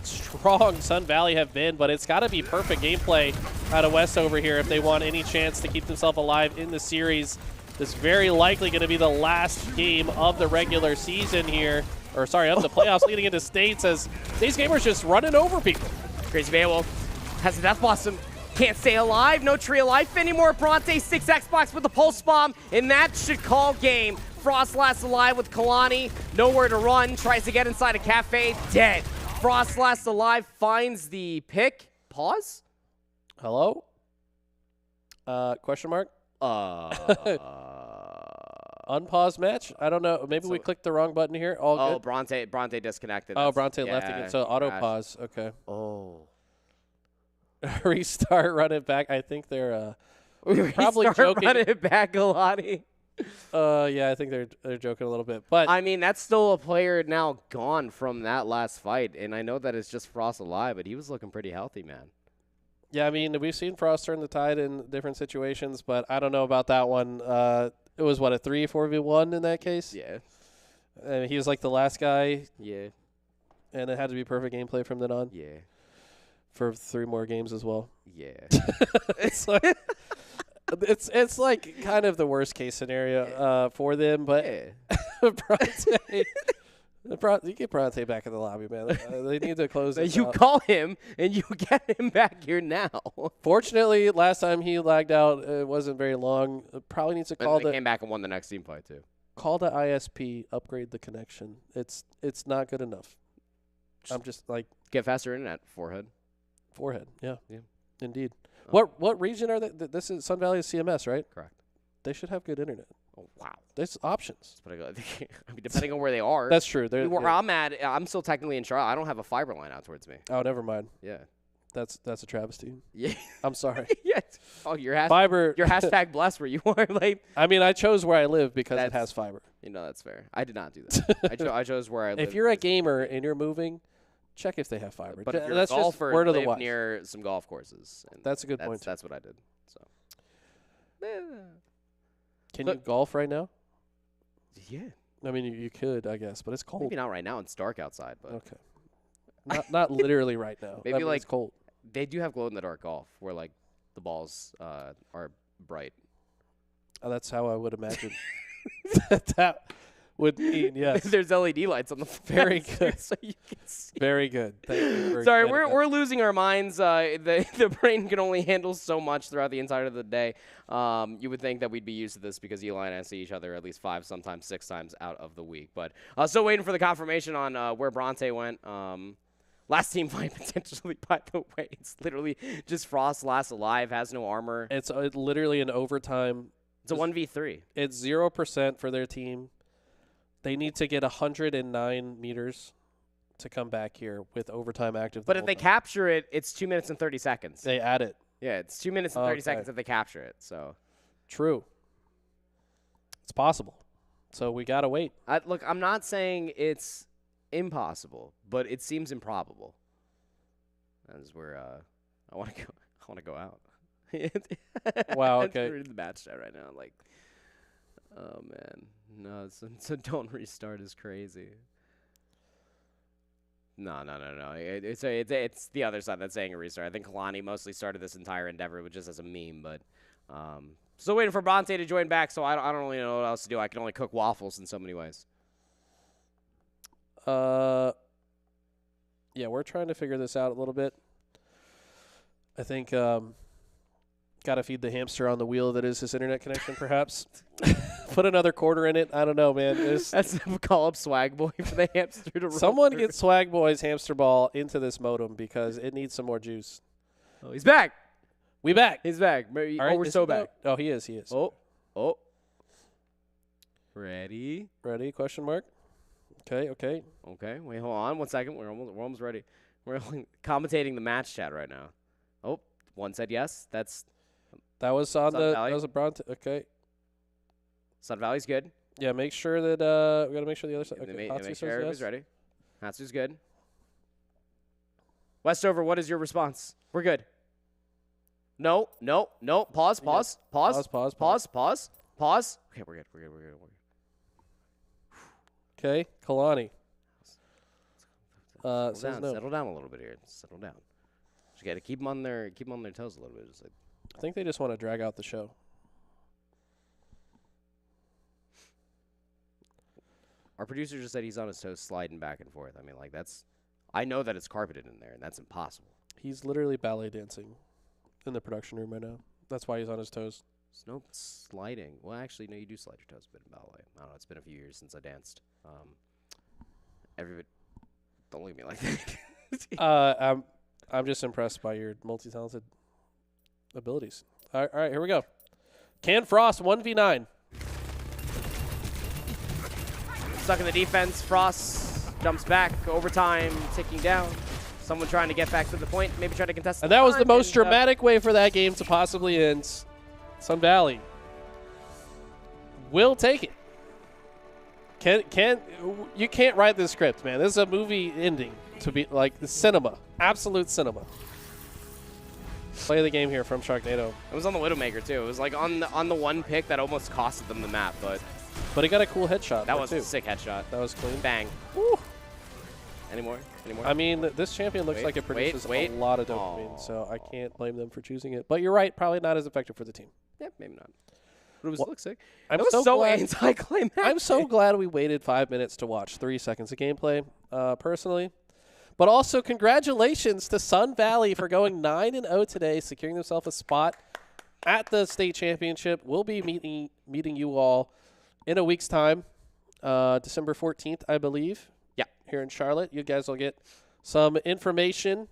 strong Sun Valley have been, but it's got to be perfect gameplay out of West over here if they want any chance to keep themselves alive in the series. This very likely going to be the last game of the regular season here. Or, sorry, of the playoffs leading into States as States Gamers just running over people. Crazy Beowulf has a Death Blossom. Can't stay alive. No Tree of Life anymore. Bronte 6 Xbox with the Pulse Bomb, and that should call game. Frost lasts alive with Kalani. Nowhere to run. Tries to get inside a cafe. Dead. Frost lasts alive. Finds the pick. Pause? Hello? Question mark? Unpause match? I don't know. Maybe we clicked the wrong button here. All good? Bronte disconnected. Oh, Bronte left again. So auto pause. Okay. Restart, run it back. I think they're probably joking. Run it back, Kalani. Yeah, I think they're joking a little bit. But I mean, that's still a player now gone from that last fight, and I know that it's just Frost alive, but he was looking pretty healthy, man. Yeah, I mean, we've seen Frost turn the tide in different situations, but I don't know about that one. It was, what, a 3-4v1 in that case? Yeah. And he was like the last guy. Yeah. And it had to be perfect gameplay from then on. Yeah. For 3 more games as well. Yeah. It's like, it's like kind of the worst case scenario for them, but you get Bronte back in the lobby, man. They need to close it. You call him, and you get him back here now. Fortunately, last time he lagged out, it wasn't very long. Probably needs to call they came back and won the next team fight, too. Call the ISP, upgrade the connection. It's not good enough. I'm just like... Get faster internet, forehead. Forehead, yeah. Yeah. Indeed. What region are they? This is Sun Valley is CMS, right? Correct. They should have good internet. Oh, wow. There's options. I mean, depending on where they are. That's true. Where I'm at, I'm still technically in Charlotte. I don't have a fiber line out towards me. Oh, never mind. Yeah. That's a travesty. Yeah. I'm sorry. Yeah. Oh, your fiber. Your hashtag blessed where you are. Like. I mean, I chose where I live because it has fiber. You know, that's fair. I did not do that. I chose where I live. If you're a gamer and you're moving, check if they have fiber. But if you're that's a golfer, just word of the live wise. near some golf courses. And that's a good point. That's what I did. So. Can you golf right now? Yeah. I mean, you could, I guess, but it's cold. Maybe not right now. It's dark outside, but okay. Not literally right now. Maybe like it's cold. They do have glow in the dark golf where like the balls are bright. Oh, that's how I would imagine that would mean. Yes. There's LED lights on the very good. So you can see. Very good. Thank you for Sorry, we're losing our minds. The brain can only handle so much throughout the entire of the day. You would think that we'd be used to this because Eli and I see each other at least 5, sometimes 6 times out of the week. But still waiting for the confirmation on where Bronte went. Last team fight potentially, by the way. It's literally just Frost last alive, has no armor. It's literally an overtime. It's a 1v3. It's 0% for their team. They need to get 109 meters to come back here with overtime active. But if they capture it, it's 2 minutes and 30 seconds. They add it. Yeah, it's 2 minutes and 30 seconds if they capture it. So, true. It's possible. So we gotta wait. Look, I'm not saying it's impossible, but it seems improbable. That is where I want to go. I want to go out. Wow. Okay. I'm reading the match chat right now. Like, oh man, no. So don't restart is crazy. No. It's the other side that's saying a restart. I think Kalani mostly started this entire endeavor with just as a meme, but still waiting for Bronte to join back. So I don't really know what else to do. I can only cook waffles in so many ways. Yeah, we're trying to figure this out a little bit. I think got to feed the hamster on the wheel that is his internet connection, perhaps. Put another quarter in it. I don't know, man. That's call up Swag Boy for the hamster to roll Someone through. get Swag Boy's hamster ball into this modem because it needs some more juice. Oh, he's back. We back. He's back. All right, we're so back. Oh, he is. Oh. Ready? Question mark. Okay. Wait, hold on 1 second. We're almost ready. We're commentating the match chat right now. Oh, one said yes. That was on Sun the Valley. that was a Bronte. Okay. Sun Valley's good. Yeah, make sure that we got to make sure the other side. Okay. Make sure everybody's ready. Hatsu's good. Westover, what is your response? We're good. No. Pause. Okay, we're good. Okay, Kalani. Settle down a little bit here. Settle down. Just got to keep them on their toes a little bit. Just like, I think they just want to drag out the show. Our producer just said he's on his toes sliding back and forth. I mean, like, that's... I know that it's carpeted in there, and that's impossible. He's literally ballet dancing in the production room right now. That's why he's on his toes. There's no sliding. Well, actually, no, you do slide your toes a bit in ballet. I don't know. It's been a few years since I danced. Everybody... Don't look at me like that. I'm just impressed by your multi-talented abilities. All right, here we go. Can Frost 1v9. Stuck in the defense. Frost jumps back. Overtime, ticking down. Someone trying to get back to the point. Maybe try to contest. And that was the most dramatic way for that game to possibly end. Sun Valley will take it. You can't write this script, man. This is a movie ending to be like the cinema, absolute cinema. Play the game here from Sharknado. It was on the Widowmaker too. It was like on the one pick that almost costed them the map, but he got a cool headshot. That was a sick headshot. That was clean. Bang. Woo. Any more? I mean, this champion looks like it produces a lot of dopamine, so I can't blame them for choosing it. But you're right, probably not as effective for the team. Yeah, maybe not. But it looks sick. I'm was so anticlimactic. I'm so glad we waited 5 minutes to watch 3 seconds of gameplay, personally. But also, congratulations to Sun Valley for going 9-0 today, securing themselves a spot at the state championship. We'll be meeting you all in a week's time, December 14th, I believe. Yeah. Here in Charlotte. You guys will get some information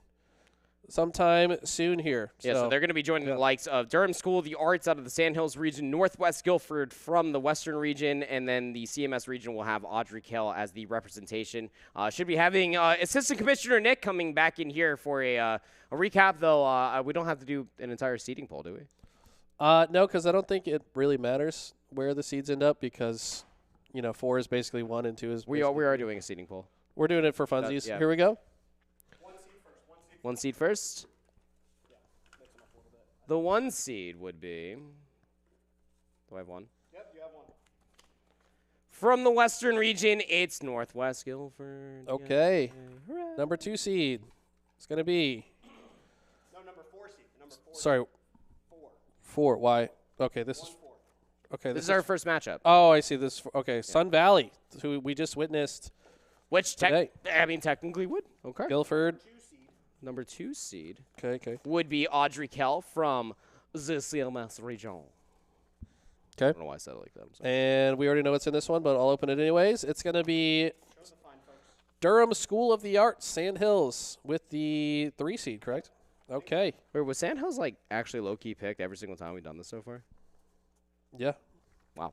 sometime soon here. Yeah, so they're going to be joining the likes of Durham School of the Arts out of the Sandhills region, Northwest Guilford from the Western region, and then the CMS region will have Audrey Kell as the representation. Should be having Assistant Commissioner Nick coming back in here for a recap, though. We don't have to do an entire seeding poll, do we? No, because I don't think it really matters where the seeds end up because, 4 is basically 1 and 2 is we are doing a seeding poll. We're doing it for funsies. Here we go. One seed first. The 1 seed would be. Do I have one? Yep, you have one. From the Western region, it's Northwest Guilford. Okay. Number 2 seed. It's going to be. No, number 4 seed. Number 4. Sorry. 4. Why? Okay, this is. Okay, this is our first matchup. Oh, I see this. Okay, Sun Valley, who we just witnessed. Which technically would. Okay. Guilford. Number 2 seed. Okay. Would be Audrey Kell from the CMS region. Okay. I don't know why I said it like that. And we already know what's in this one, but I'll open it anyways. It's going to be Durham School of the Arts, Sandhills, with the 3 seed, correct? Okay. Wait, was Sandhills like actually low-key picked every single time we've done this so far? Yeah. Wow.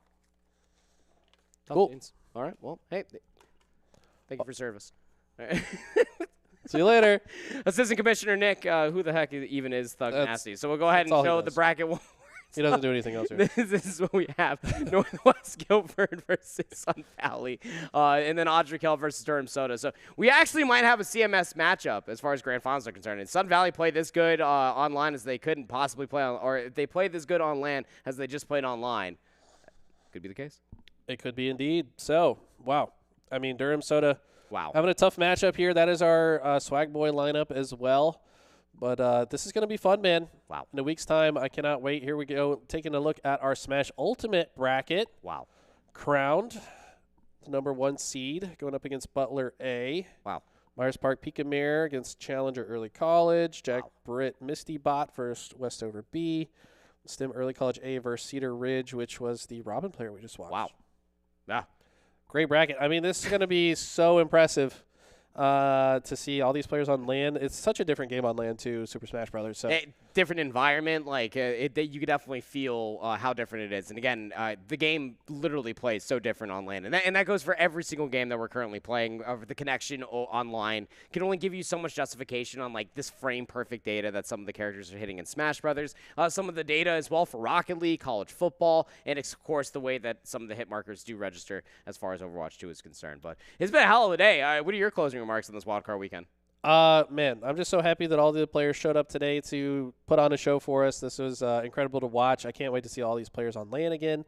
Cool. Beans. All right. Well, hey, thank you for service. All right. See you later. Assistant Commissioner Nick, who the heck even is Thug Nasty? So we'll go ahead and show the bracket one. He doesn't do anything else here. This is what we have. Northwest Guilford versus Sun Valley. And then Audrey Kell versus Durham Soda. So we actually might have a CMS matchup as far as Grand Finals are concerned. And Sun Valley played this good online as they couldn't possibly play on, or if they played this good on LAN as they just played online. Could be the case. It could be indeed. So, wow. I mean, Durham Soda. Wow. Having a tough matchup here. That is our Swag Boy lineup as well. But this is going to be fun, man. Wow. In a week's time, I cannot wait. Here we go. Taking a look at our Smash Ultimate bracket. Wow. Crowned, the number 1 seed, going up against Butler A. Wow. Myers Park Peakamere against Challenger Early College. Jack Britt Misty Bot versus Westover B. Stem Early College A versus Cedar Ridge, which was the Robin player we just watched. Wow. Yeah. Great bracket. I mean, this is going to be so impressive to see all these players on LAN. It's such a different game on LAN too, Super Smash Brothers. So different environment, like you could definitely feel how different it is. And again, the game literally plays so different on LAN, and that goes for every single game that we're currently playing. The connection online can only give you so much justification on like this frame perfect data that some of the characters are hitting in Smash Brothers. Some of the data as well for Rocket League, college football, and of course the way that some of the hit markers do register as far as Overwatch 2 is concerned. But it's been a hell of a day. What are your closing remarks on this wildcard weekend? Man, I'm just so happy that all the players showed up today to put on a show for us. This was incredible to watch. I can't wait to see all these players on LAN again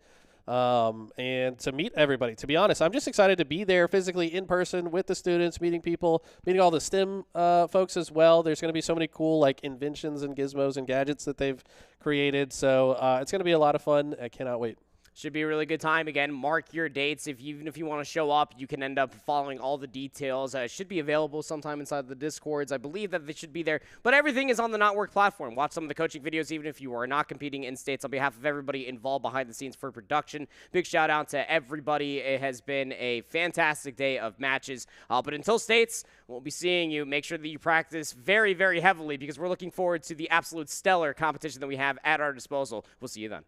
and to meet everybody. To be honest, I'm just excited to be there physically in person with the students, meeting people, meeting all the STEM folks as well. There's going to be so many cool like inventions and gizmos and gadgets that they've created. So it's going to be a lot of fun. I cannot wait. Should be a really good time. Again, mark your dates. Even if you want to show up, you can end up following all the details. It should be available sometime inside the Discords. I believe that they should be there. But everything is on the Not Work platform. Watch some of the coaching videos, even if you are not competing in states. On behalf of everybody involved behind the scenes for production, big shout out to everybody. It has been a fantastic day of matches. But until states, we'll be seeing you. Make sure that you practice very, very heavily because we're looking forward to the absolute stellar competition that we have at our disposal. We'll see you then.